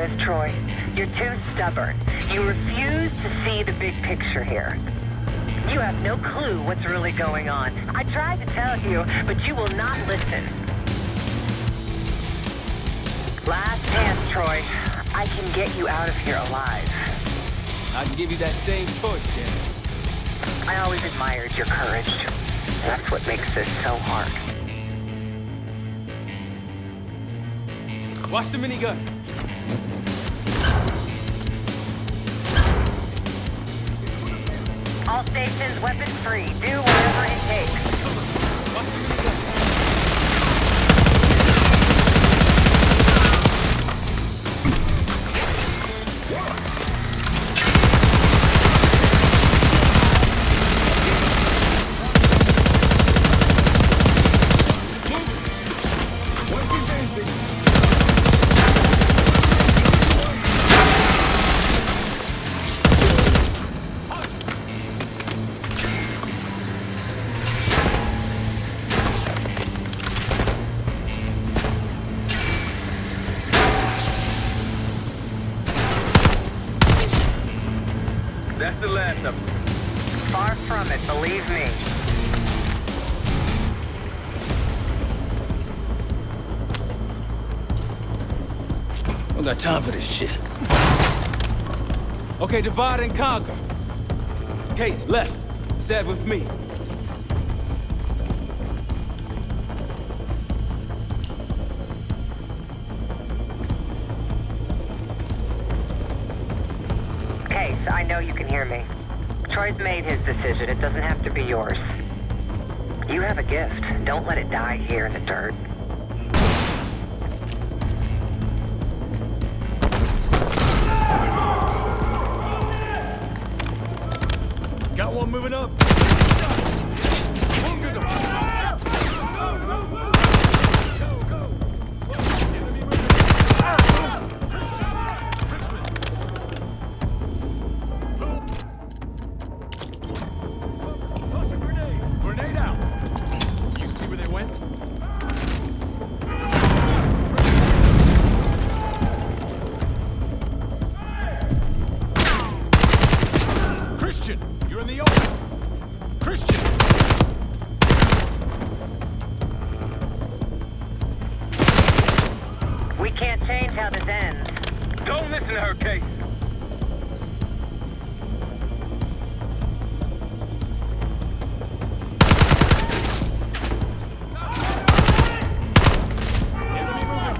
is, Troy. You're too stubborn. You refuse to see the big picture here. You have no clue what's really going on. I tried to tell you, but you will not listen. Last chance, Troy. I can get you out of here alive. I can give you that same choice, Dan. I always admired your courage. That's what makes this so hard. Watch the minigun. All stations, weapons free. Do whatever it takes. Watch the minigun. That's the last of them. Far from it, believe me. Don't got time for this shit. Okay, divide and conquer. Case, left. Sev with me. Case, I know you can hear me. Troy's made his decision. It doesn't have to be yours. You have a gift. Don't let it die here in the dirt. Got one moving up. Grenade out. You see where they went? Christian, you're in the open. Christian! We can't change how this ends. Don't listen to her, Case. Enemy moving.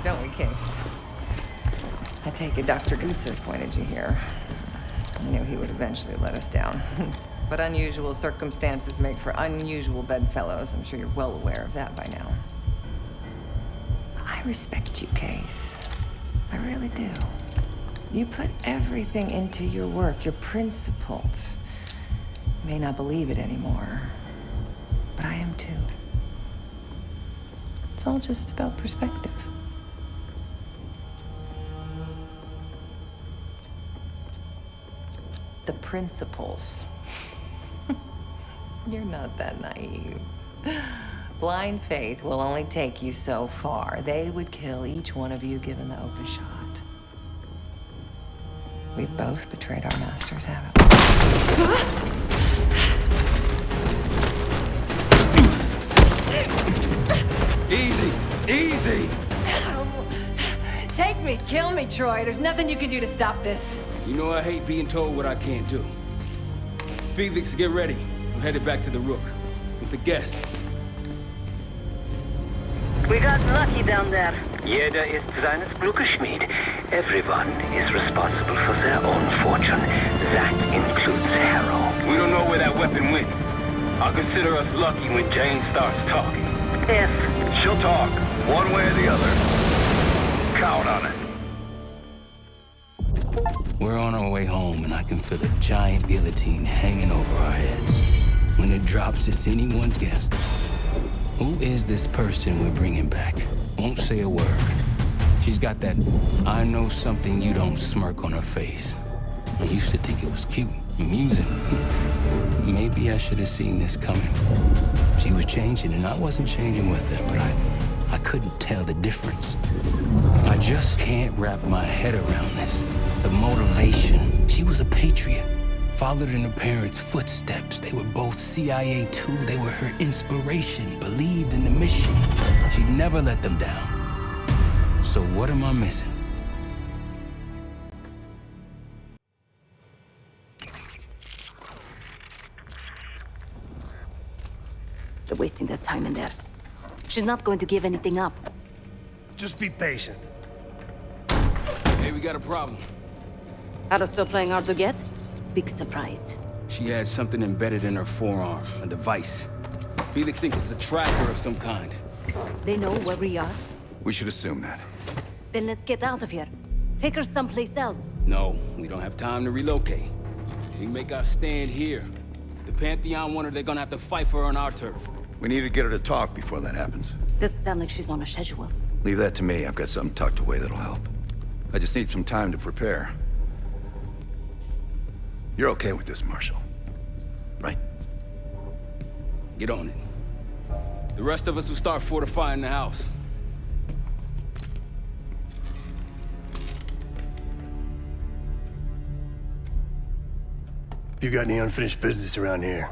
don't we, Case? I take it Dr. Gooser pointed you here. I knew he would eventually let us down. But unusual circumstances make for unusual bedfellows. I'm sure you're well aware of that by now. I respect you, Case. I really do. You put everything into your work, your principles. You may not believe it anymore, but I am too. It's all just about perspective. The principles. You're not that naive. Blind faith will only take you so far. They would kill each one of you given the open shot. We both betrayed our masters, haven't we? Easy! Easy! Take me, kill me, Troy. There's nothing you can do to stop this. You know I hate being told what I can't do. Felix, get ready. I'm headed back to the Rook with the guest. We got lucky down there. Jeder ist seines Glückes Schmied. Everyone is responsible for their own fortune. That includes Harrow. We don't know where that weapon went. I'll consider us lucky when Jane starts talking. If she'll talk, one way or the other. Count on it. We're on our way home, and I can feel a giant guillotine hanging over our heads. When it drops, it's anyone's guess. Who is this person we're bringing back? Won't say a word. She's got that I know something you don't smirk on her face. I used to think it was cute, amusing. Maybe I should have seen this coming. She was changing, and I wasn't changing with her, but I couldn't tell the difference. I just can't wrap my head around this. The motivation. She was a patriot. Followed in her parents' footsteps. They were both CIA too. They were her inspiration. Believed in the mission. She never let them down. So what am I missing? They're wasting their time in there. She's not going to give anything up. Just be patient. Hey, we got a problem. Harrow's still playing hard to get? Big surprise. She had something embedded in her forearm, a device. Felix thinks it's a tracker of some kind. They know where we are? We should assume that. Then let's get out of here. Take her someplace else. No, we don't have time to relocate. We make our stand here. The Pantheon want her, they're gonna have to fight for her on our turf. We need to get her to talk before that happens. Doesn't sound like she's on a schedule. Leave that to me. I've got something tucked away that'll help. I just need some time to prepare. You're okay with this, Marshal, right? Get on it. The rest of us will start fortifying the house. If you got any unfinished business around here,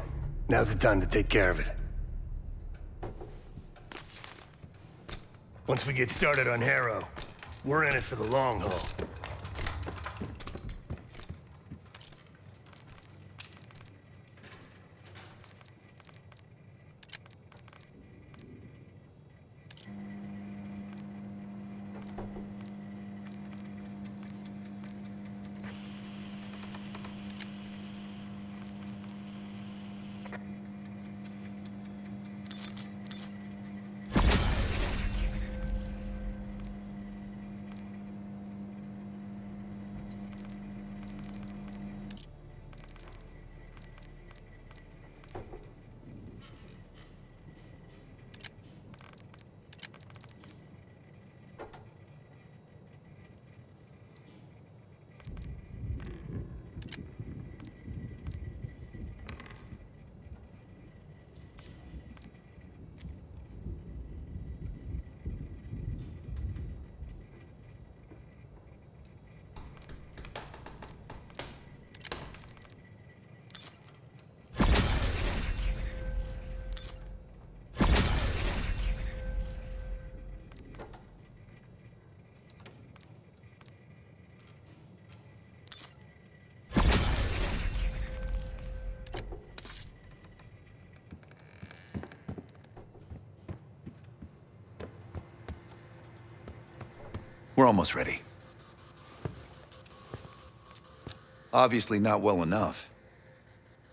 now's the time to take care of it. Once we get started on Harrow, we're in it for the long haul. almost ready. Obviously not well enough.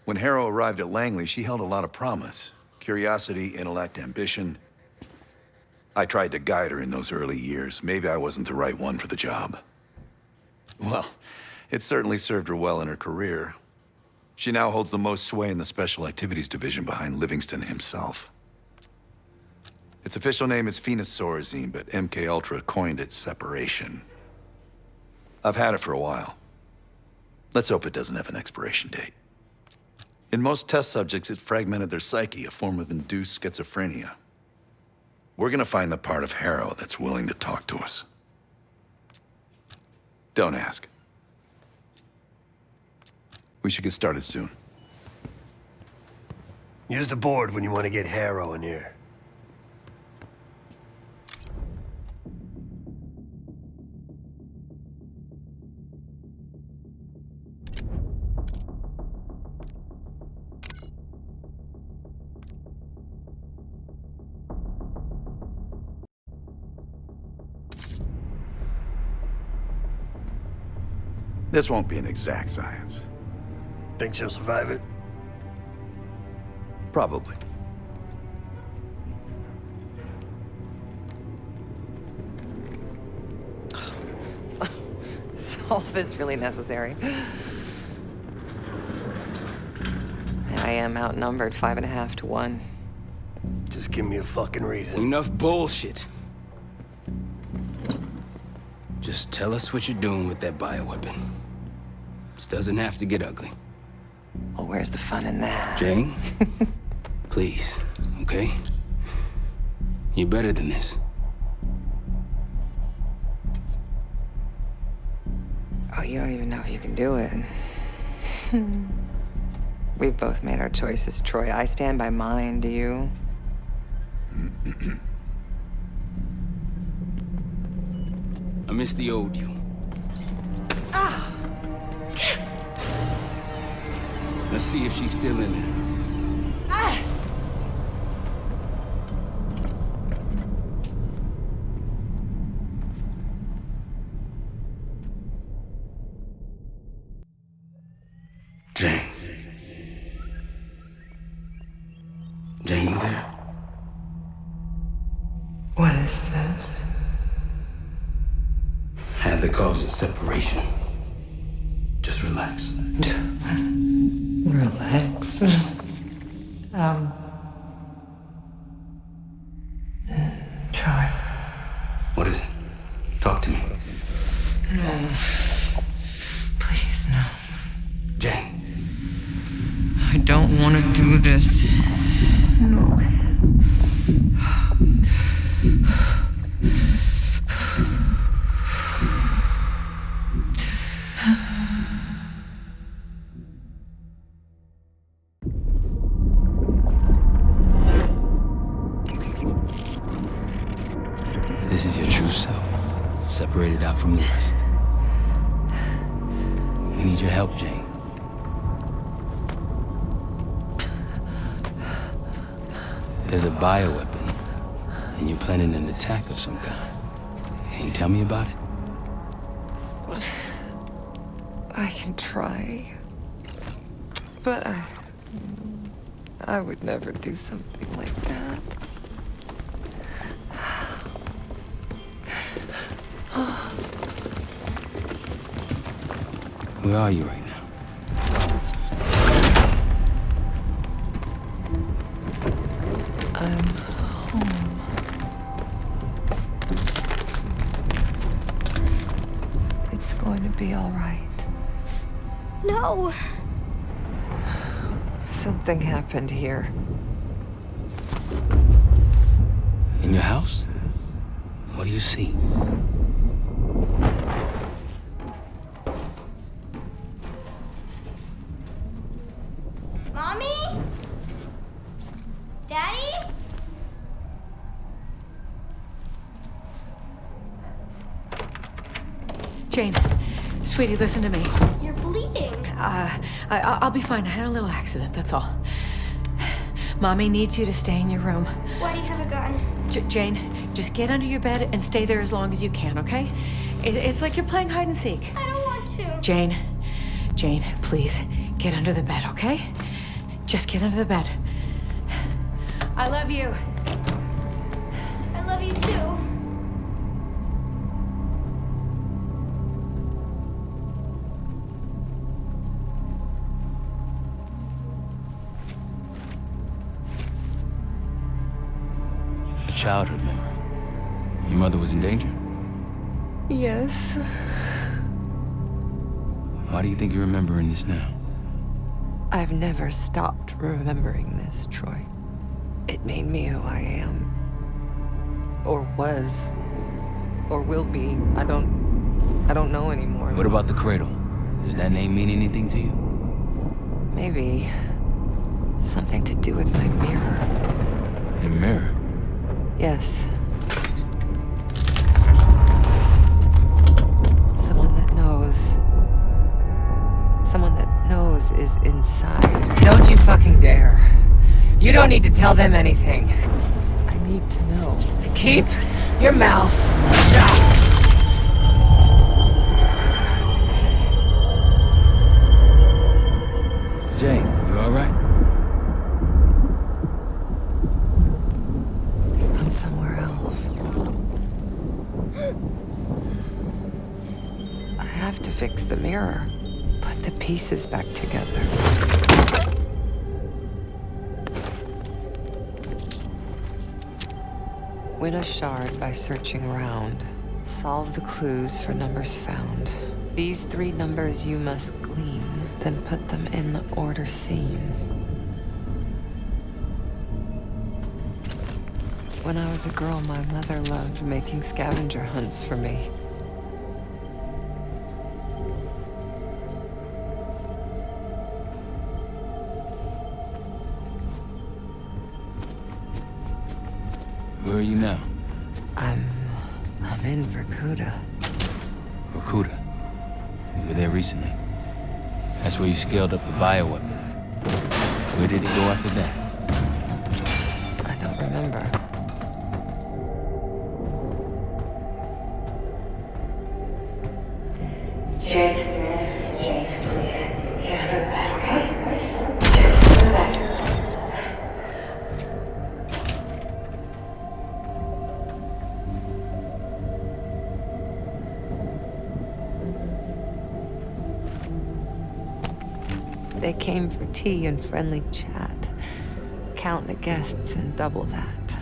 When Harrow arrived at Langley, she held a lot of promise. Curiosity, intellect, ambition. I tried to guide her in those early years. Maybe I wasn't the right one for the job. Well, it certainly served her well in her career. She now holds the most sway in the Special Activities Division behind Livingston himself. Its official name is Phoenosorazine, but MK Ultra coined it Separation. I've had it for a while. Let's hope it doesn't have an expiration date. In most test subjects, it fragmented their psyche, a form of induced schizophrenia. We're gonna find the part of Harrow that's willing to talk to us. Don't ask. We should get started soon. Use the board when you want to get Harrow in here. This won't be an exact science. Think she'll survive it? Probably. Is all this really necessary? I am outnumbered 5.5 to 1. Just give me a fucking reason. Enough bullshit. Just tell us what you're doing with that bioweapon. This doesn't have to get ugly. Well, where's the fun in that? Jane? Please, okay? You're better than this. Oh, you don't even know if you can do it. We've both made our choices, Troy. I stand by mine, do you? I miss the old you. Ah! Let's see if she's still in there. Ah! Jane. Jane, you there? What is this? Had the cause of separation. Just relax. Relax. Try. What is it? Talk to me. No. Please, no. Jane. I don't want to do this. No. This is your true self, separated out from the rest. We need your help, Jane. There's a bioweapon, and you're planning an attack of some kind. Can you tell me about it? I can try. But I would never do something like that. Where are you right now? I'm home. It's going to be all right. No! Something happened here. In your house? What do you see? Mommy? Daddy? Jane, sweetie, listen to me. You're bleeding. I'll be fine. I had a little accident, that's all. Mommy needs you to stay in your room. Why do you have a gun? Jane, just get under your bed and stay there as long as you can, okay? It's like you're playing hide and seek. I don't want to. Jane, please, get under the bed, okay? Just get under the bed. I love you. I love you too. A childhood memory. Your mother was in danger? Yes. Why do you think you're remembering this now? I've never stopped remembering this, Troy. It made me who I am. Or was. Or will be. I don't know anymore. What about the Cradle? Does that name mean anything to you? Maybe something to do with my mirror. Your mirror? Yes. Someone that knows. Someone that knows is inside. Don't you fucking dare. You don't need to tell them anything. I need to know. Keep your mouth shut. Jane, you all right? I'm somewhere else. I have to fix the mirror. Put the pieces back together. Win a shard by searching round. Solve the clues for numbers found. These 3 numbers you must glean, then put them in the order seen. When I was a girl, my mother loved making scavenger hunts for me. Where are you now? I'm in Vorkuta. Vorkuta? You were there recently. That's where you scaled up the bioweapon. Where did it go after that? I don't remember. Jane, please, get under the bed, okay? They came for tea and friendly chat. Count the guests and double that.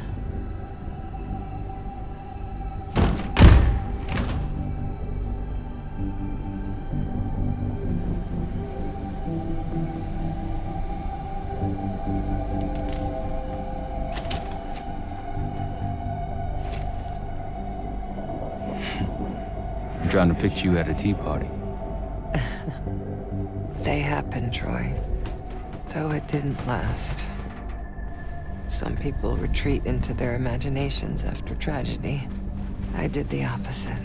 I'm trying to picture you at a tea party. They happened, Troy. Though it didn't last. Some people retreat into their imaginations after tragedy. I did the opposite.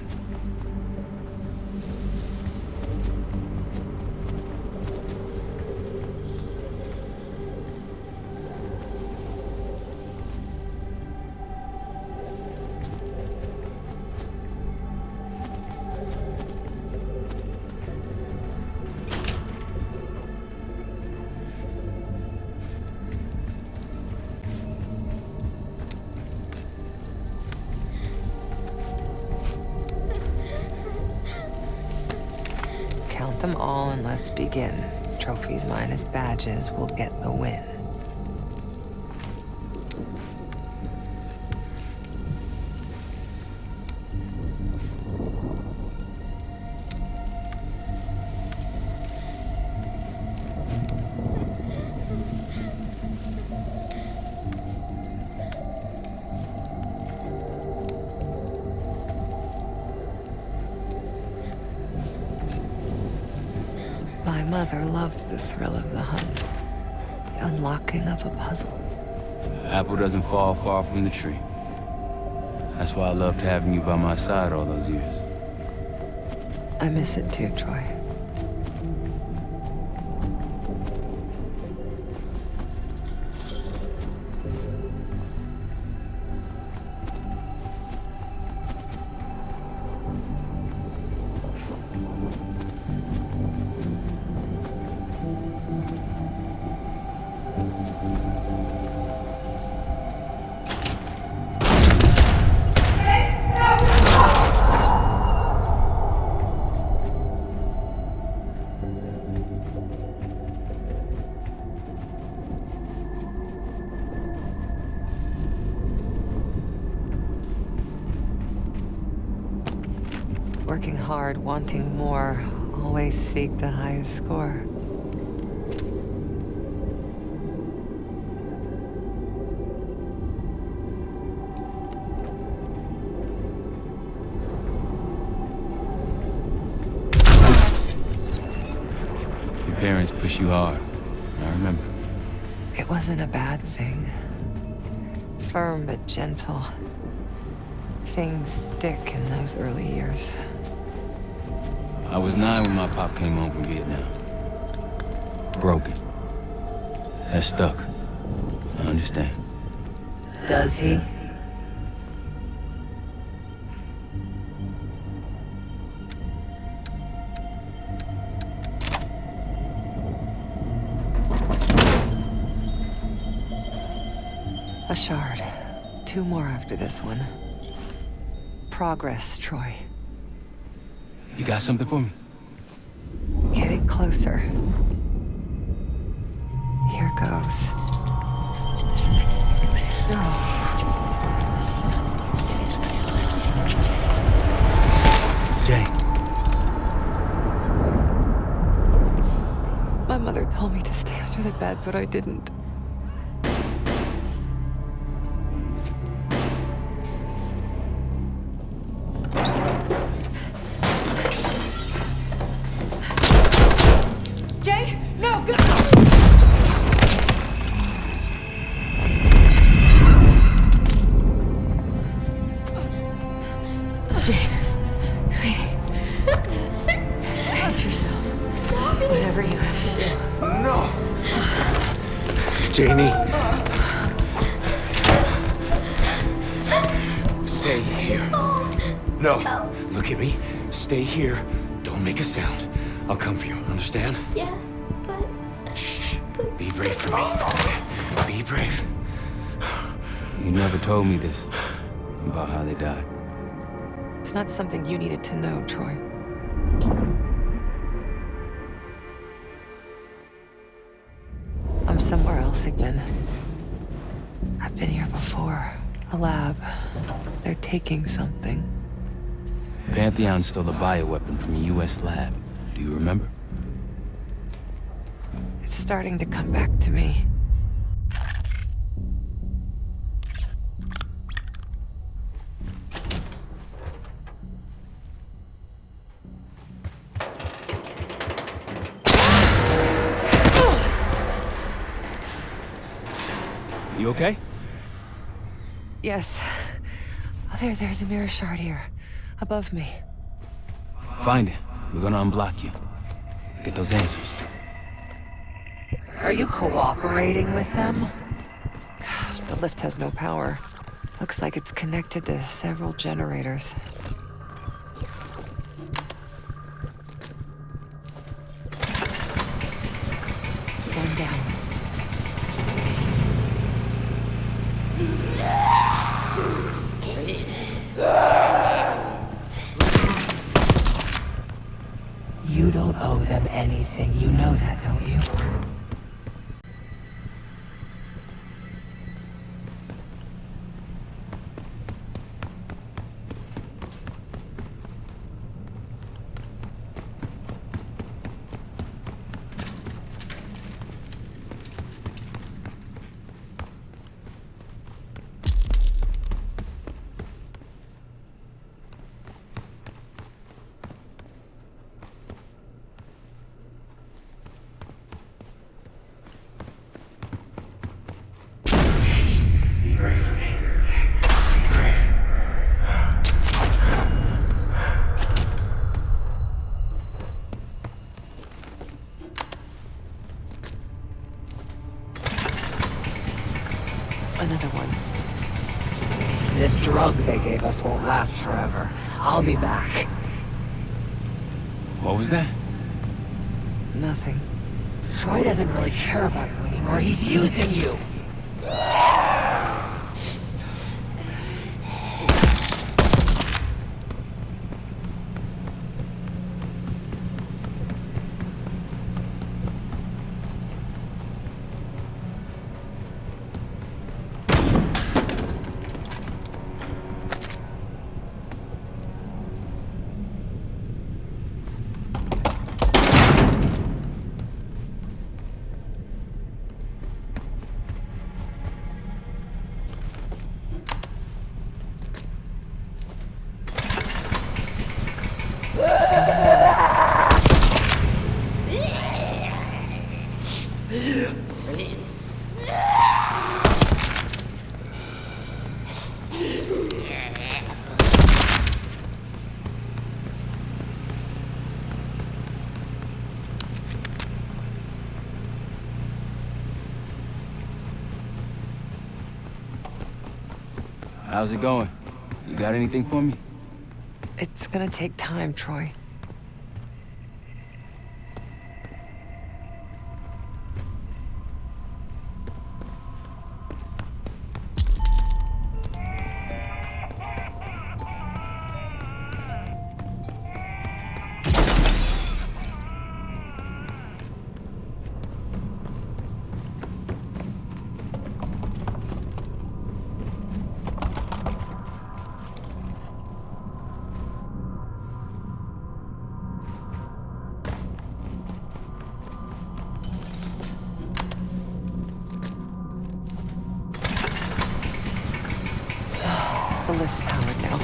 Count them all and let's begin. Trophies minus badges will get the win. My mother loved the thrill of the hunt, the unlocking of a puzzle. Apple doesn't fall far from the tree. That's why I loved having you by my side all those years. I miss it too, Troy. Working hard, wanting more, always seek the highest score. Your parents push you hard. I remember. It wasn't a bad thing. Firm but gentle. Things stick in those early years. I was 9 when my pop came home from Vietnam. Broken. That stuck. I understand. Does he? A shard. 2 more after this one. Progress, Troy. You got something for me? Get it closer. Here goes. Jay. My mother told me to stay under the bed, but I didn't. Jay, no, go! Jane, sweetie, save yourself. Whatever you have to do. No! Janie. Stay here. No. Look at me. Stay here. Don't make a sound. I'll come for you. Understand? Yes, but... Shh. Be brave for me. Be brave. You never told me this about how they died. It's not something you needed to know, Troy. I'm somewhere else again. I've been here before. A lab. They're taking something. Pantheon stole a bioweapon from a U.S. lab. Do you remember? It's starting to come back to me. You okay? Yes. Oh, there's a mirror shard here. Above me. Find it. We're gonna unblock you. Get those answers. Are you cooperating with them? The lift has no power. Looks like it's connected to several generators. One down. You don't owe them anything. You know that, don't you? Another one. This drug they gave us won't last forever. I'll be back. What was that? Nothing. Troy doesn't really care about you anymore. He's using you. How's it going? You got anything for me? It's gonna take time, Troy. The lift's powered now.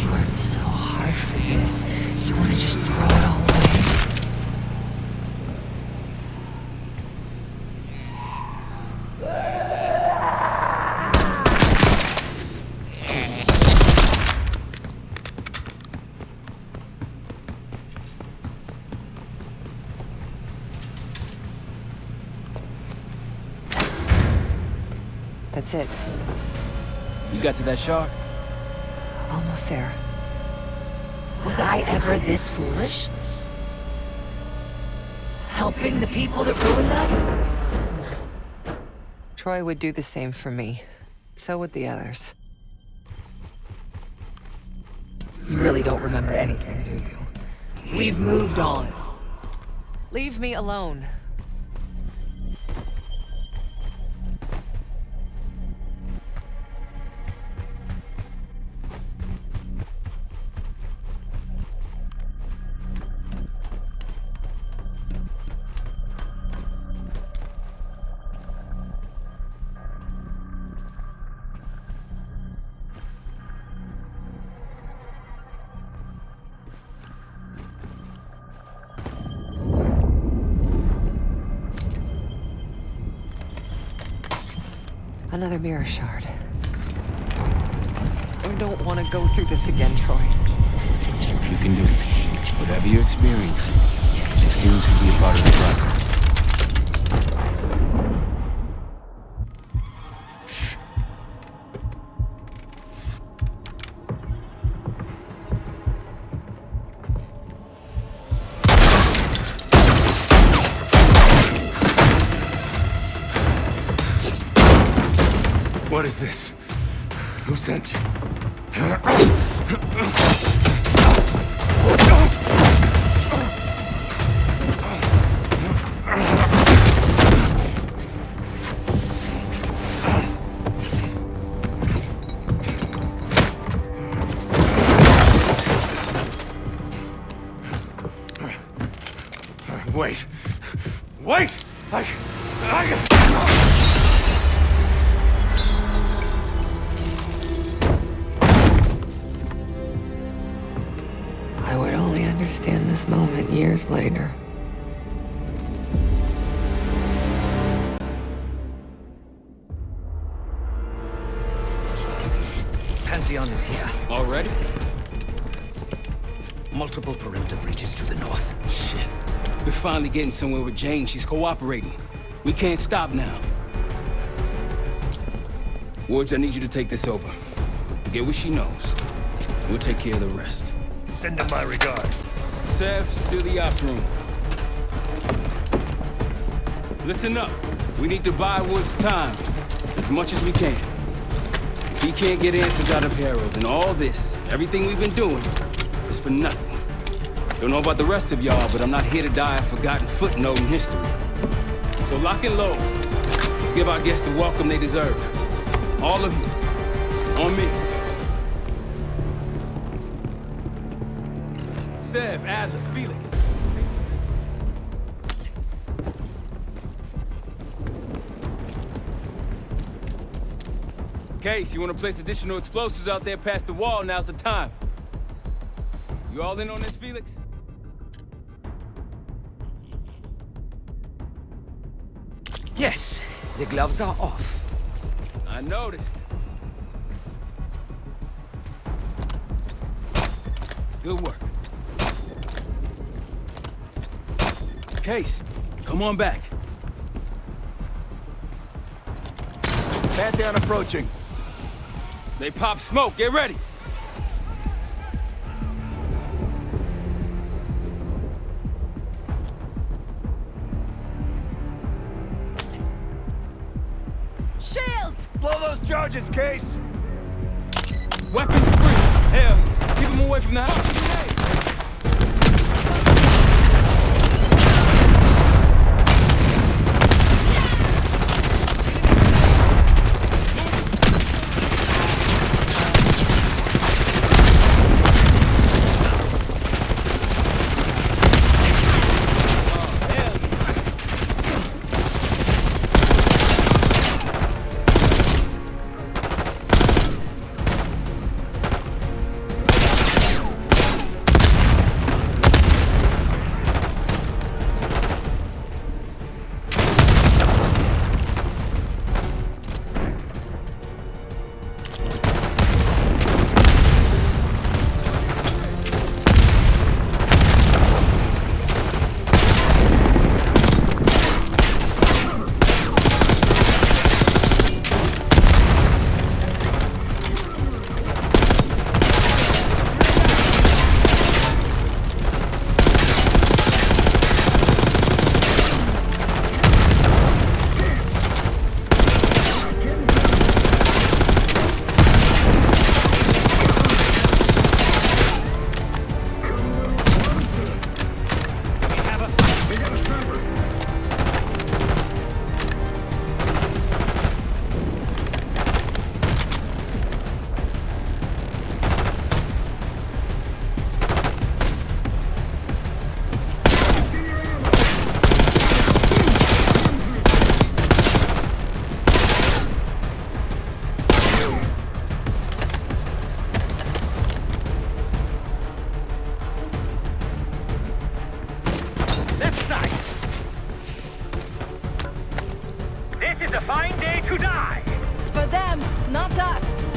You worked so hard for this. You want to just throw it all away? That's it. You got to that shard? Almost there. Was I ever this foolish? Helping the people that ruined us? Troy would do the same for me. So would the others. You really don't remember anything, do you? We've moved on. Leave me alone. Another mirror shard. I don't want to go through this again, Troy. You can do it. Whatever you're experiencing, it seems to be a part of the process. What is this? Who sent you? Wait! Wait! I would only understand this moment years later. Pantheon is here. Already? Multiple perimeter breaches to the north. Shit. We're finally getting somewhere with Jane. She's cooperating. We can't stop now. Woods, I need you to take this over. Get what she knows. We'll take care of the rest. Send him my regards. Sev, seal the ops room. Listen up. We need to buy Woods time. As much as we can. If he can't get answers out of Harrow, then all this, everything we've been doing, is for nothing. Don't know about the rest of y'all, but I'm not here to die a forgotten footnote in history. So lock and load. Let's give our guests the welcome they deserve. All of you. On me. Sev, Adler, Felix. Case, you want to place additional explosives out there past the wall, now's the time. You all in on this, Felix? Yes, the gloves are off. I noticed. Good work. Case, come on back. Pantheon approaching. They pop smoke. Get ready. Shields! Blow those charges, Case! Weapons free. Hell, keep them away from the house.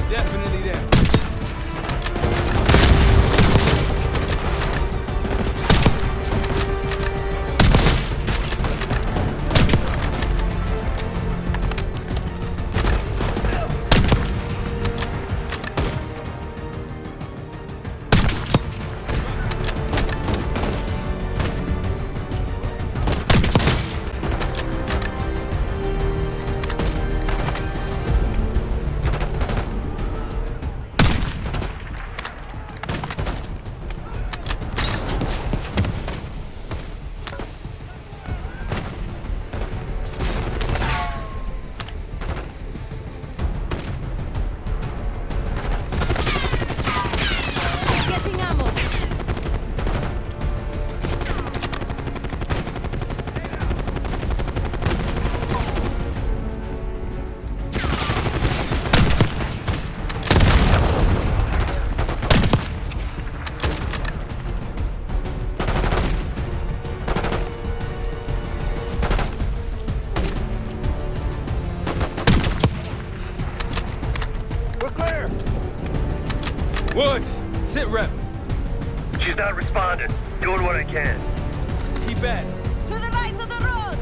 Definitely them. Woods, sit rep. She's not responding. Doing what I can. Keep at it. To the right of the road!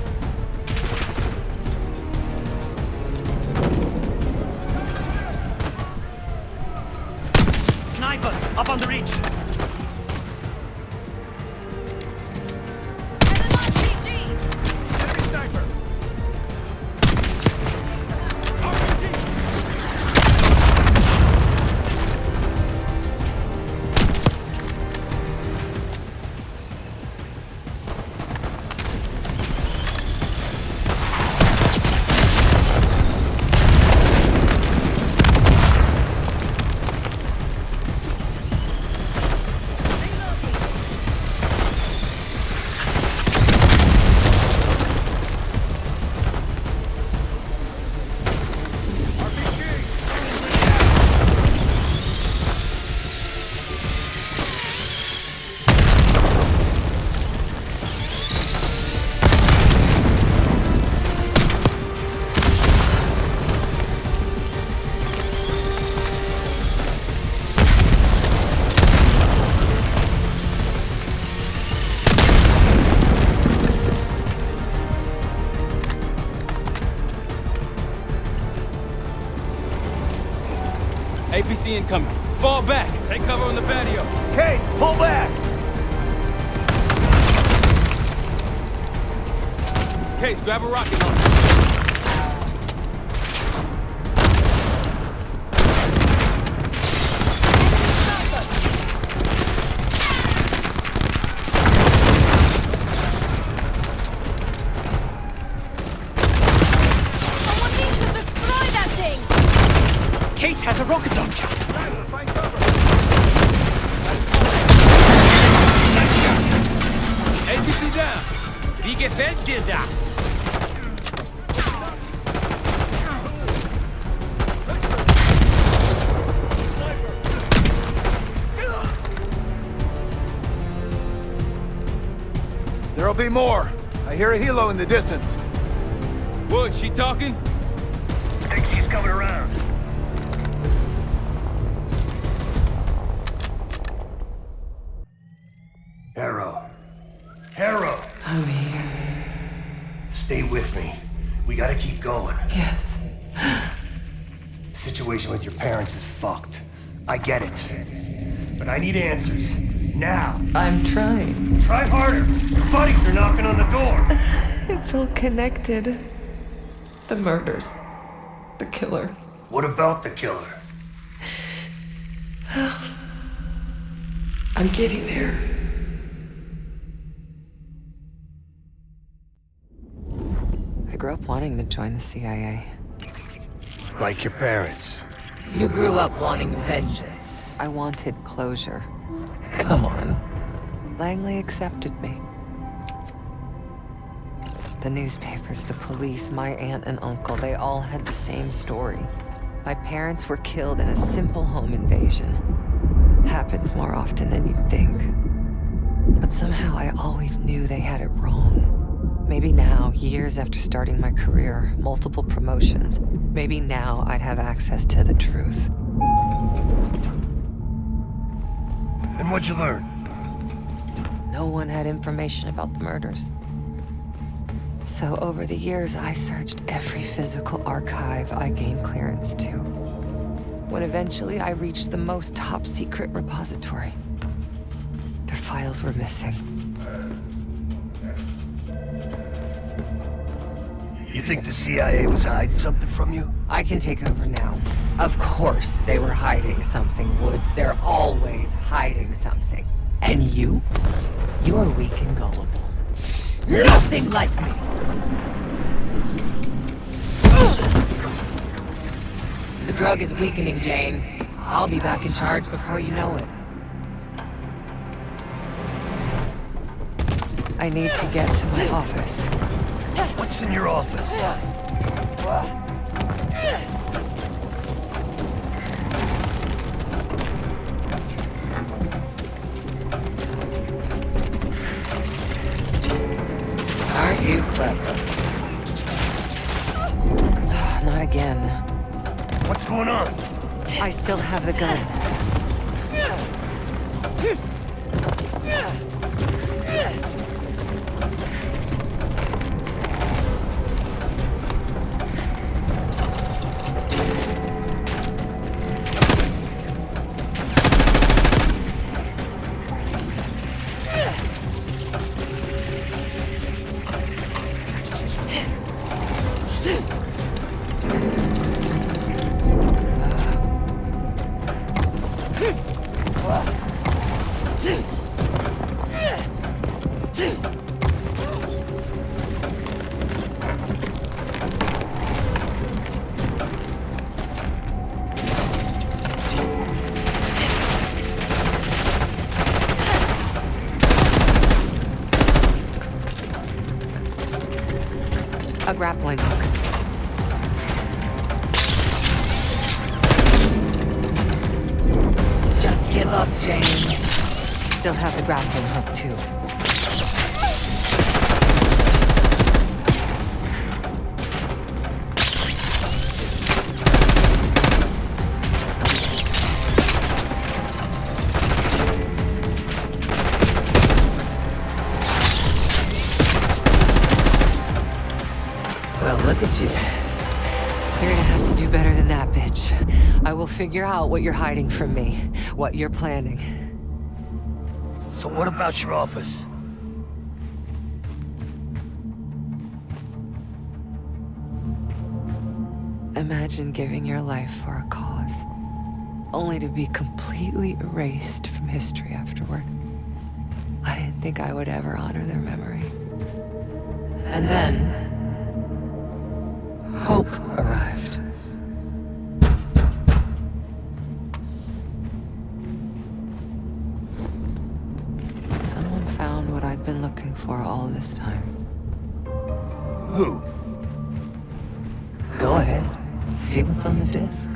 Snipers, up on the ridge. Enemy sniper! ABC incoming. Fall back. Take cover on the patio. Case, pull back! Case, grab a rocket launcher. Case has a rocket launcher. ABC down. Wie gefällt dir das? There'll be more. I hear a helo in the distance. Wood, she talking? I think she's coming around. Harrow! I'm here. Stay with me. We gotta keep going. Yes. The situation with your parents is fucked. I get it. But I need answers. Now. I'm trying. Try harder. Your buddies are knocking on the door. It's all connected. The murders. The killer. What about the killer? I'm getting there. I grew up wanting to join the CIA. Like your parents. You grew up wanting vengeance. I wanted closure. Come on. Langley accepted me. The newspapers, the police, my aunt and uncle, they all had the same story. My parents were killed in a simple home invasion. Happens more often than you'd think. But somehow I always knew they had it wrong. Maybe now, years after starting my career, multiple promotions, maybe now I'd have access to the truth. And what'd you learn? No one had information about the murders. So over the years, I searched every physical archive I gained clearance to. When eventually I reached the most top-secret repository, their files were missing. You think the CIA was hiding something from you? I can take over now. Of course they were hiding something, Woods. They're always hiding something. And you? You're weak and gullible. Nothing like me! The drug is weakening, Jane. I'll be back in charge before you know it. I need to get to my office. What's in your office? Aren't you clever? Not again. What's going on? I still have the gun. A grappling hook. Just give up, Jane. Still have the grappling hook, too. Well, look at you. You're gonna have to do better than that, bitch. I will figure out what you're hiding from me, what you're planning. So what about your office? Imagine giving your life for a cause, only to be completely erased from history afterward. I didn't think I would ever honor their memory. And then, hope arrived. Someone found what I'd been looking for all this time. Who? Go ahead. See what's on the disc.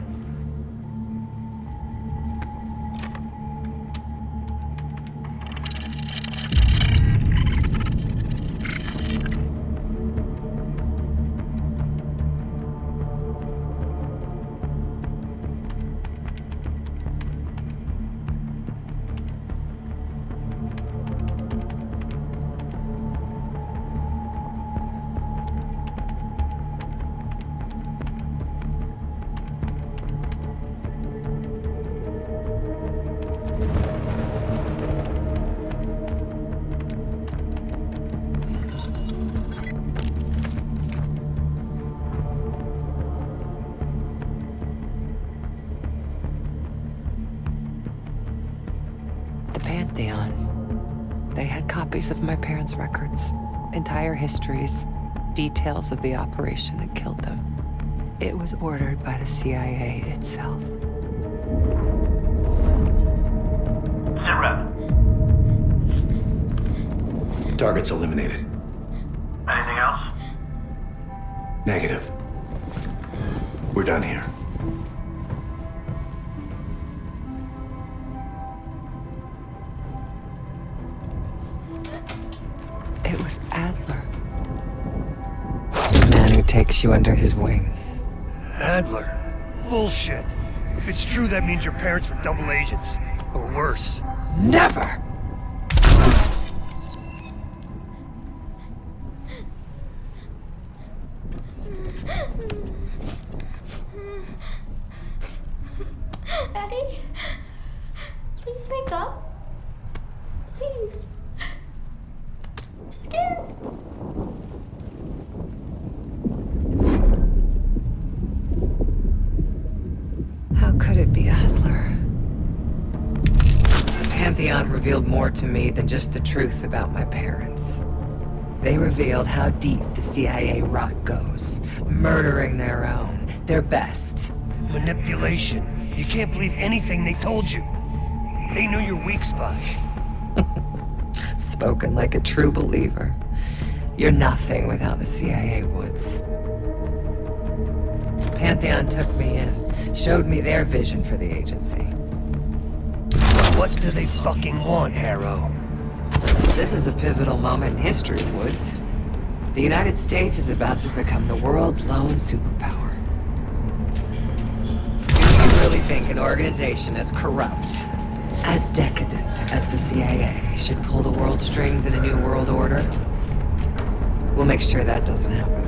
They had copies of my parents' records, entire histories, details of the operation that killed them. It was ordered by the CIA itself. Sit rep. Target's eliminated. Anything else? Negative. We're done here. It was Adler. The man who takes you under his wing. Adler? Bullshit. If it's true, that means your parents were double agents. Or worse. Never! Daddy? Please wake up. Please. I'm scared. How could it be Adler? The Pantheon revealed more to me than just the truth about my parents. They revealed how deep the CIA rot goes, murdering their own, their best. Manipulation. You can't believe anything they told you. They knew your weak spot. Spoken like a true believer. You're nothing without the CIA Woods. Pantheon took me in, showed me their vision for the agency. What do they fucking want, Harrow? This is a pivotal moment in history, Woods. The United States is about to become the world's lone superpower. Do you really think an organization as corrupt, as decadent as the CIA should pull the world's strings in a new world order? We'll make sure that doesn't happen.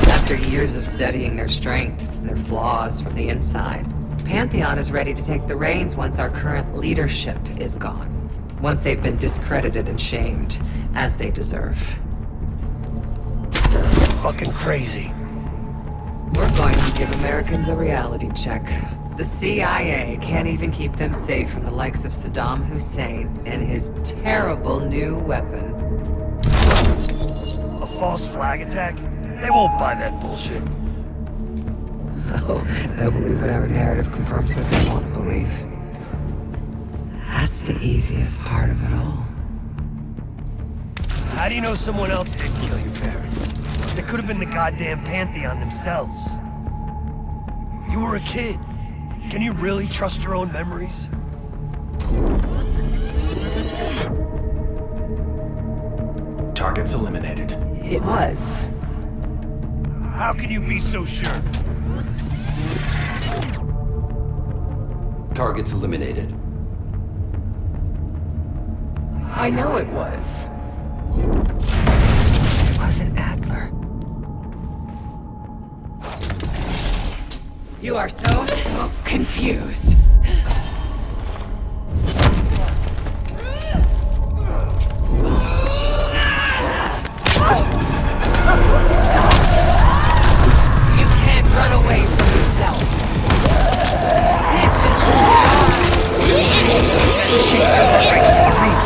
After years of studying their strengths and their flaws from the inside, Pantheon is ready to take the reins once our current leadership is gone. Once they've been discredited and shamed, as they deserve. Fucking crazy. We're going to give Americans a reality check. The CIA can't even keep them safe from the likes of Saddam Hussein and his terrible new weapon. A false flag attack? They won't buy that bullshit. Oh, they'll believe whatever narrative confirms what they want to believe. That's the easiest part of it all. How do you know someone else didn't kill your parents? They could have been the goddamn Pantheon themselves. You were a kid. Can you really trust your own memories? Target's eliminated. It was. How can you be so sure? Target's eliminated. I know it was. It wasn't Adler. You are so confused. You can't run away from yourself. This is who you are. Shit, right to the roof.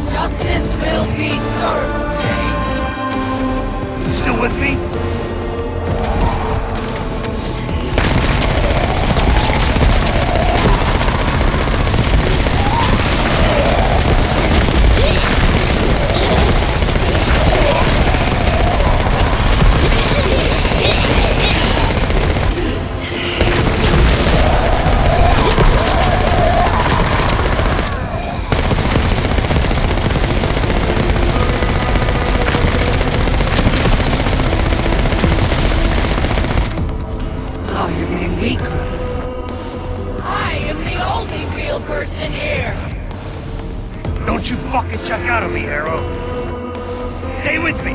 Justice will be served, Jane. You still with me? Oh, you're getting weaker. I am the only real person here. Don't you fucking check out on me, Harrow. Stay with me.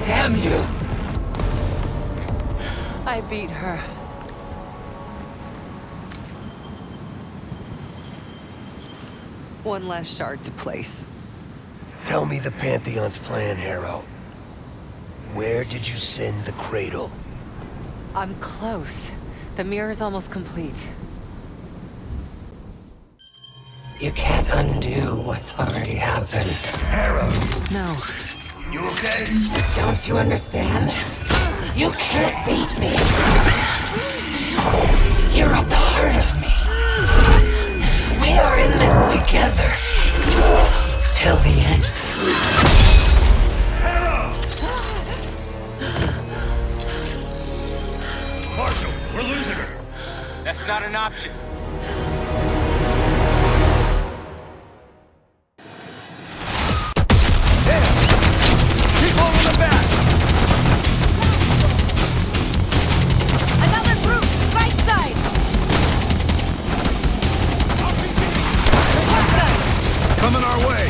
Damn you! I beat her. One last shard to place. Tell me the Pantheon's plan, Harrow. Where did you send the Cradle? I'm close. The mirror's almost complete. You can't undo what's already happened. Harrow! No. You okay? Don't you understand? You can't beat me. You're a part of me. We are in this together. Till the end. Harrow! Marshall, we're losing her. That's not an option. Keep holding them back! Another group, right side. Left side. Coming our way.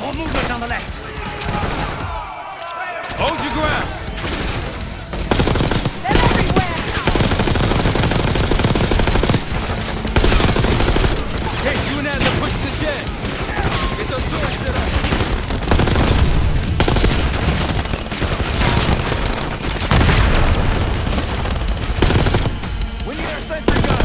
More movement on the left. Hold your ground. They're everywhere. Hey, you and Adler push the shed. Get those doors set up. We need our sentry gun.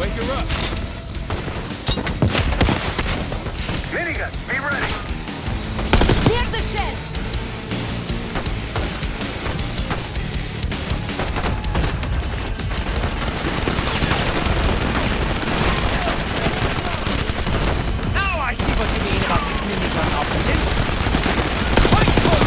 Wake her up. Minigun, be ready. Near the shed! Now I see what you mean about this minigun operative. Fight for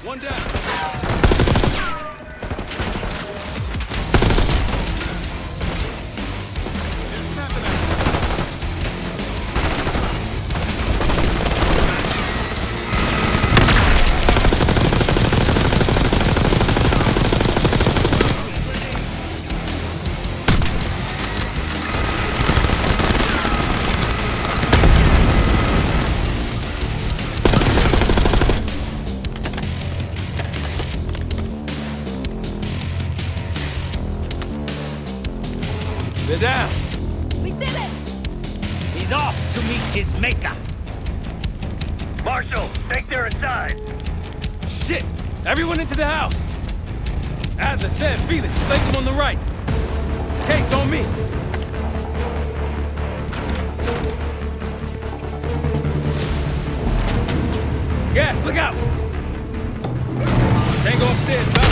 One down. They're down. We did it! He's off to meet his maker. Marshal, think they're inside. Shit! Everyone into the house! Adler said Felix, flank him on the right. Case on me. Gas, look out! Tango upstairs, pal.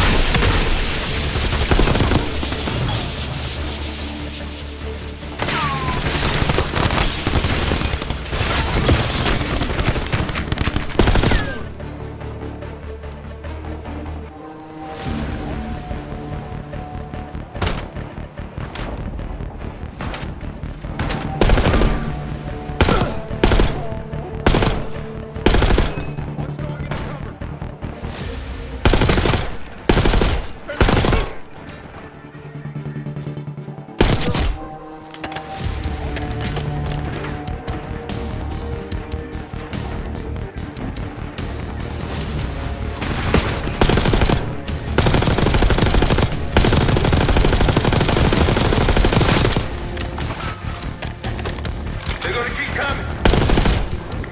They're gonna keep coming.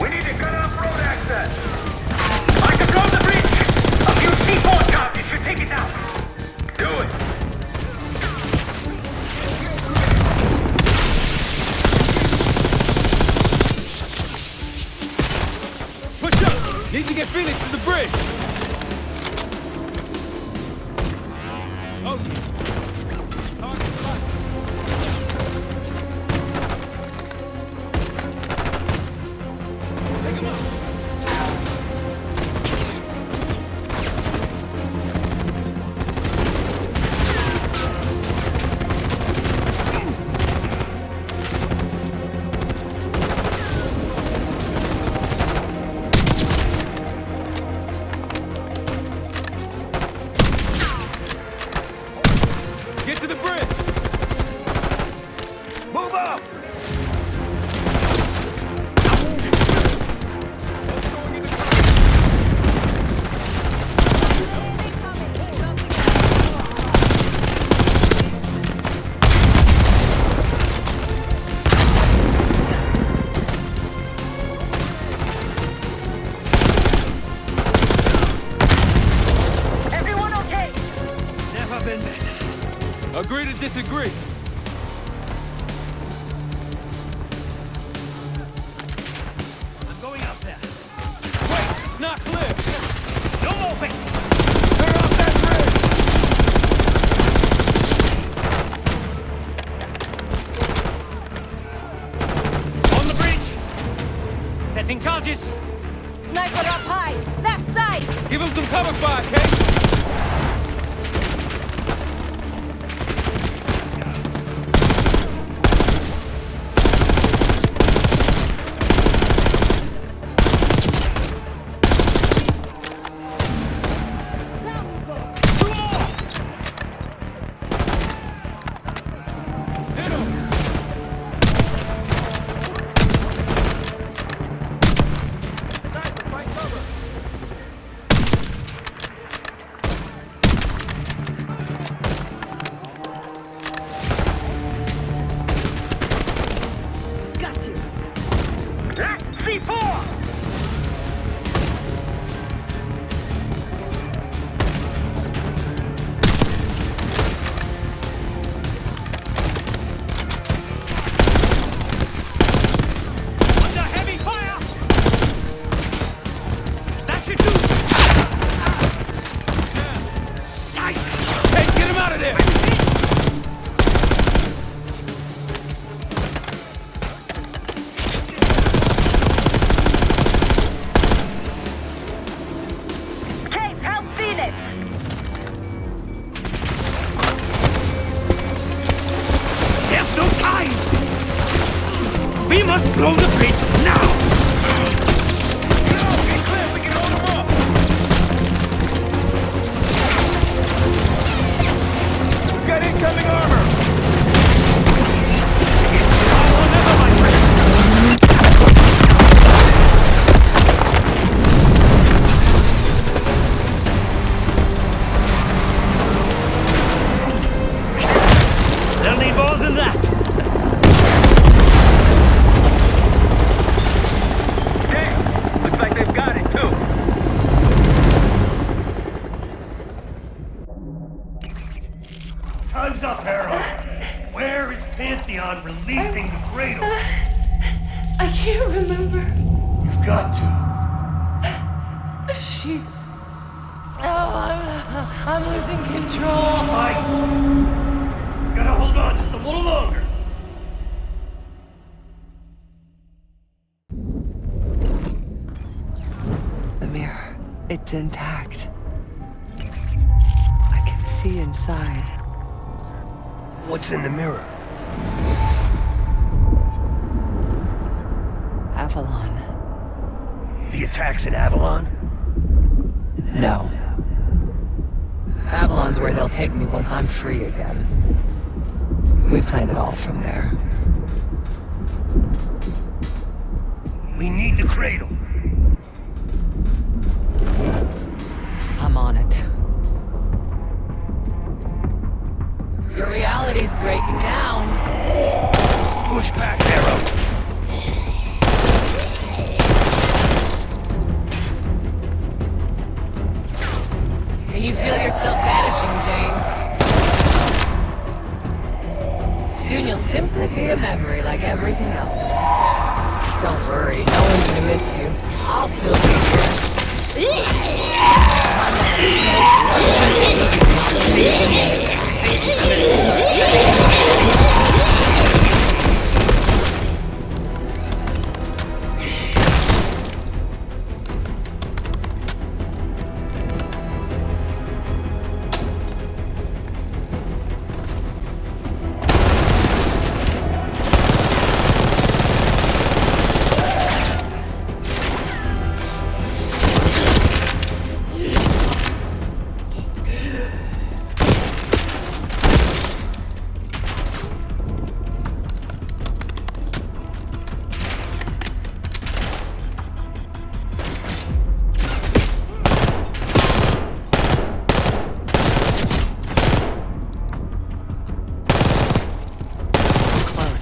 We need to cut off road access. I control the bridge. A few C4 targets should take it down. Do it. Push up! Need to get Felix to the bridge! Oh, yeah. Target spotted. Take him up! Get to the bridge! Move up! Everyone okay? Never been better. Agree to disagree. I'm going out there. Wait, it's not clear. No more waiting. They're off that bridge! On the bridge. Setting charges. Sniper up high! Left side! Give him some cover fire, Kate! out of there! Case, help Phoenix! There's no time! We must blow the bridge now! Got incoming armor! They'll need more than that! Damn! Looks like they've got it, too. Time's up, Harrow. Where is Pantheon releasing the Cradle? I can't remember. You've got to. She's... Oh, I'm losing control. Fight! Gotta hold on just a little longer. The mirror, it's intact. I can see inside. What's in the mirror? Avalon. The attacks in Avalon? No. Avalon's where they'll take me once I'm free again. We planned it all from there. We need the Cradle. I'm on it. Your reality's breaking down. Push back, Harrow. Can you feel yourself vanishing, Jane? Soon you'll simply be a memory like everything else. Don't worry, no one's gonna miss you. I'll still be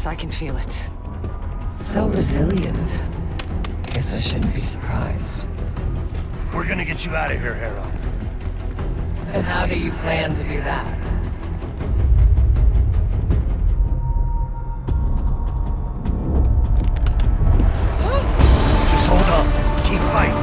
I can feel it. So resilient. Guess I shouldn't be surprised. We're gonna get you out of here, Harrow. And how do you plan to do that? Just hold on. Keep fighting.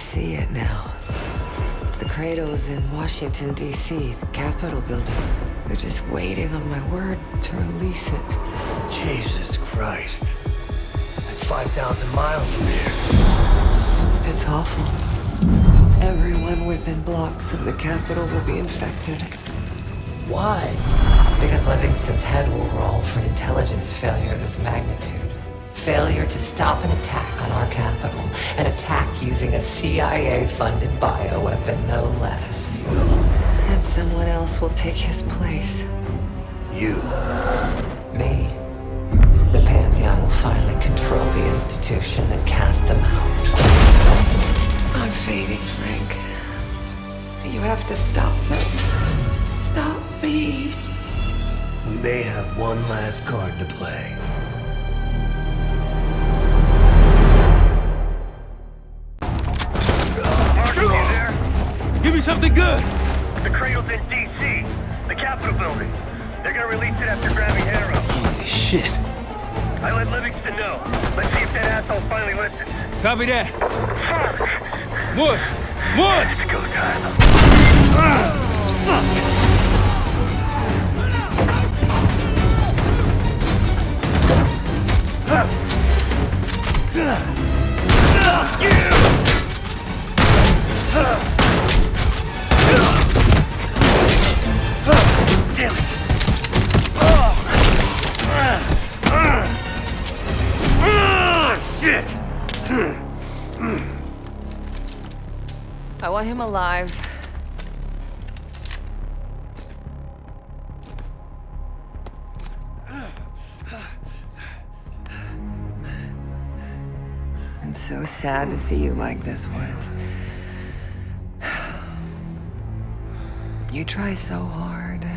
see it now. The Cradle's in Washington, D.C., the Capitol building. They're just waiting on my word to release it. Jesus Christ. That's 5,000 miles from here. It's awful. Everyone within blocks of the Capitol will be infected. Why? Because Livingston's head will roll for an intelligence failure of this magnitude. Failure to stop an attack on our capital. An attack using a CIA-funded bioweapon, no less. And someone else will take his place. You. Me. The Pantheon will finally control the institution that cast them out. I'm fading, Frank. You have to stop this. Stop me. We may have one last card to play. Give me something good! The Cradle's in D.C., the Capitol building. They're gonna release it after grabbing Harrow. Holy shit. I let Livingston know. Let's see if that asshole finally listens. Copy that. Fuck! Woods! Woods! It's go time. Damn it! Shit! I want him alive. I'm so sad to see you like this, Woods. You try so hard.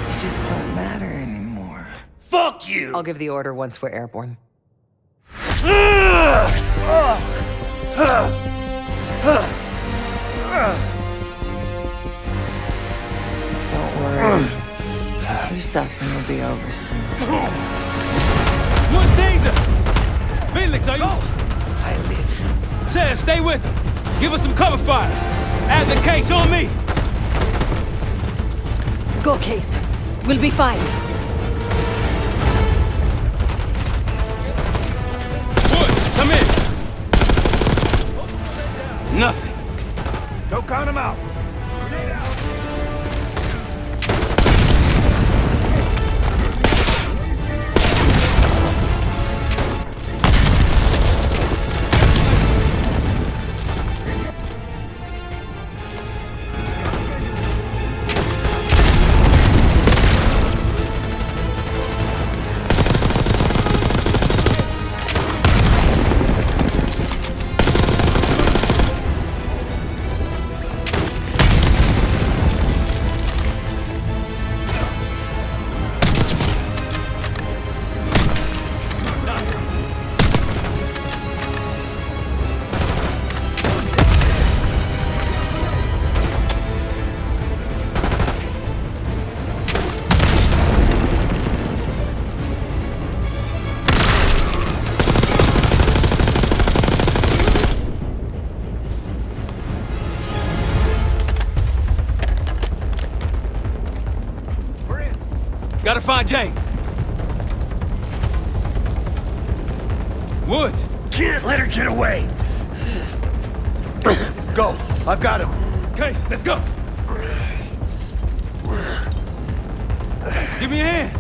You just don't matter anymore. Fuck you! I'll give the order once we're airborne. Don't worry. Your suffering will be over soon. What's danger? Felix, are you? I live. Sam, stay with him. Give us some cover fire. Add the case on me. Go, Case. We'll be fine. Woods, come in. Nothing. Don't count him out. Gotta find Jane. Woods. Can't let her get away. Go. I've got him. Case, let's go. Give me a hand.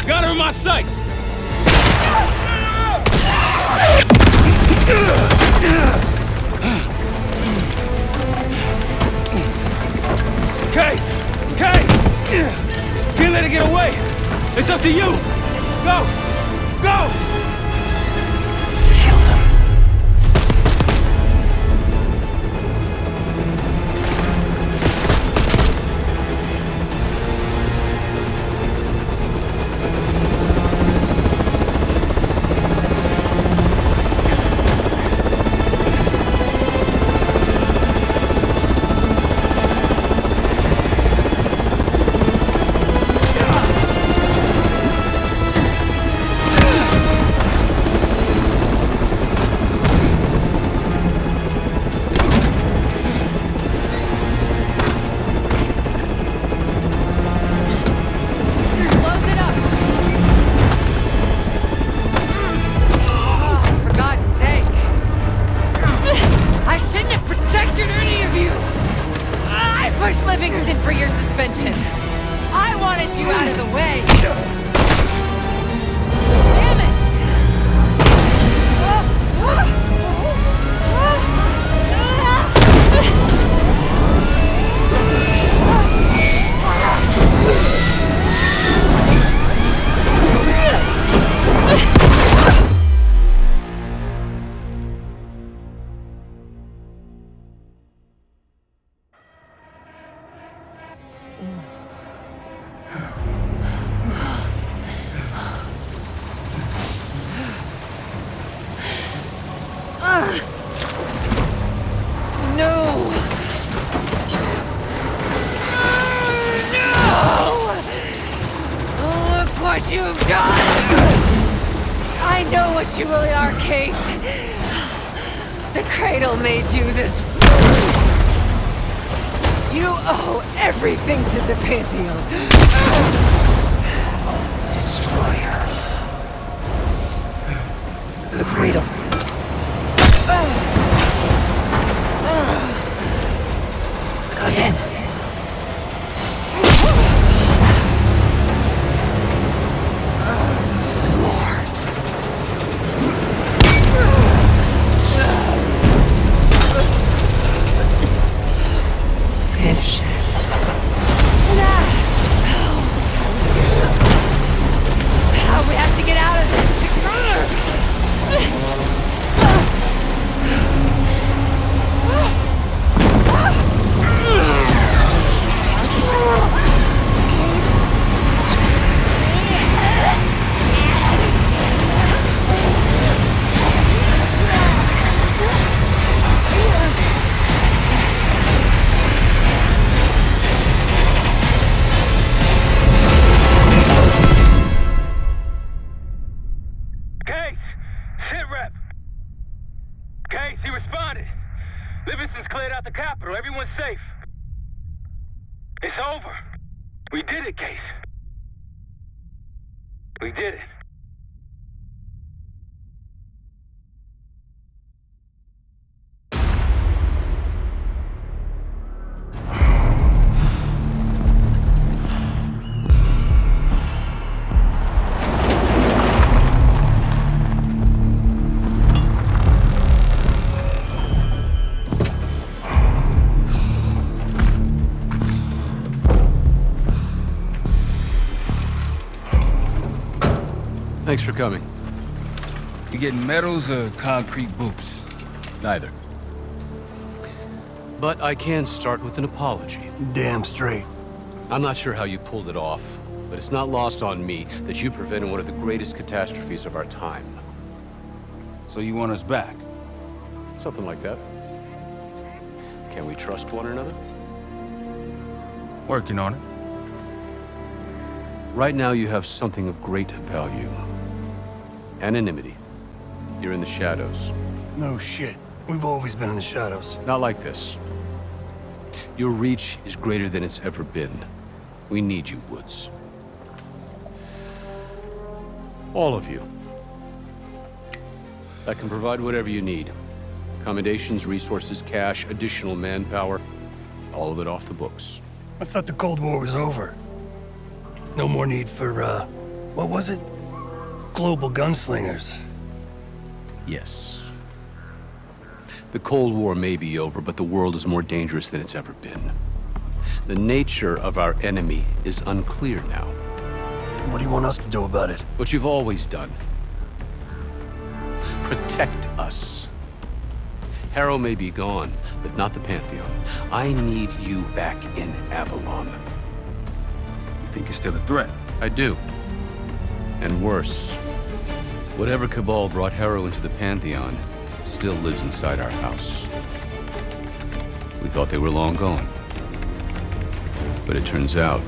Got her in my sights. Kate! Kate! Can't let it get away! It's up to you! Go! Go! Kill them. what you've done! I know what you really are, Case. The Cradle made you this. You owe everything to the Pantheon. Destroyer. The Cradle. Again. Finish this. We have to get out of this. Everyone's safe. It's over. We did it, Case. We did it. Thanks for coming. You getting medals or concrete boots? Neither. But I can start with an apology. Damn straight. I'm not sure how you pulled it off, but it's not lost on me that you prevented one of the greatest catastrophes of our time. So you want us back? Something like that. Can we trust one another? Working on it. Right now you have something of great value. Anonymity. You're in the shadows. No shit. We've always been in the shadows. Not like this. Your reach is greater than it's ever been. We need you, Woods. All of you. I can provide whatever you need. Accommodations, resources, cash, additional manpower. All of it off the books. I thought the Cold War was over. No more need for, what was it? Global gunslingers. Yes. The Cold War may be over, but the world is more dangerous than it's ever been. The nature of our enemy is unclear now. What do you want us to do about it? What you've always done. Protect us. Harrow may be gone, but not the Pantheon. I need you back in Avalon. You think it's still a threat? I do. And worse. Whatever cabal brought Harrow into the Pantheon still lives inside our house. We thought they were long gone. But it turns out,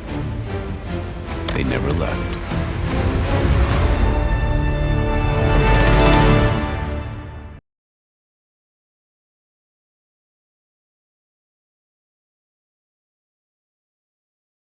they never left.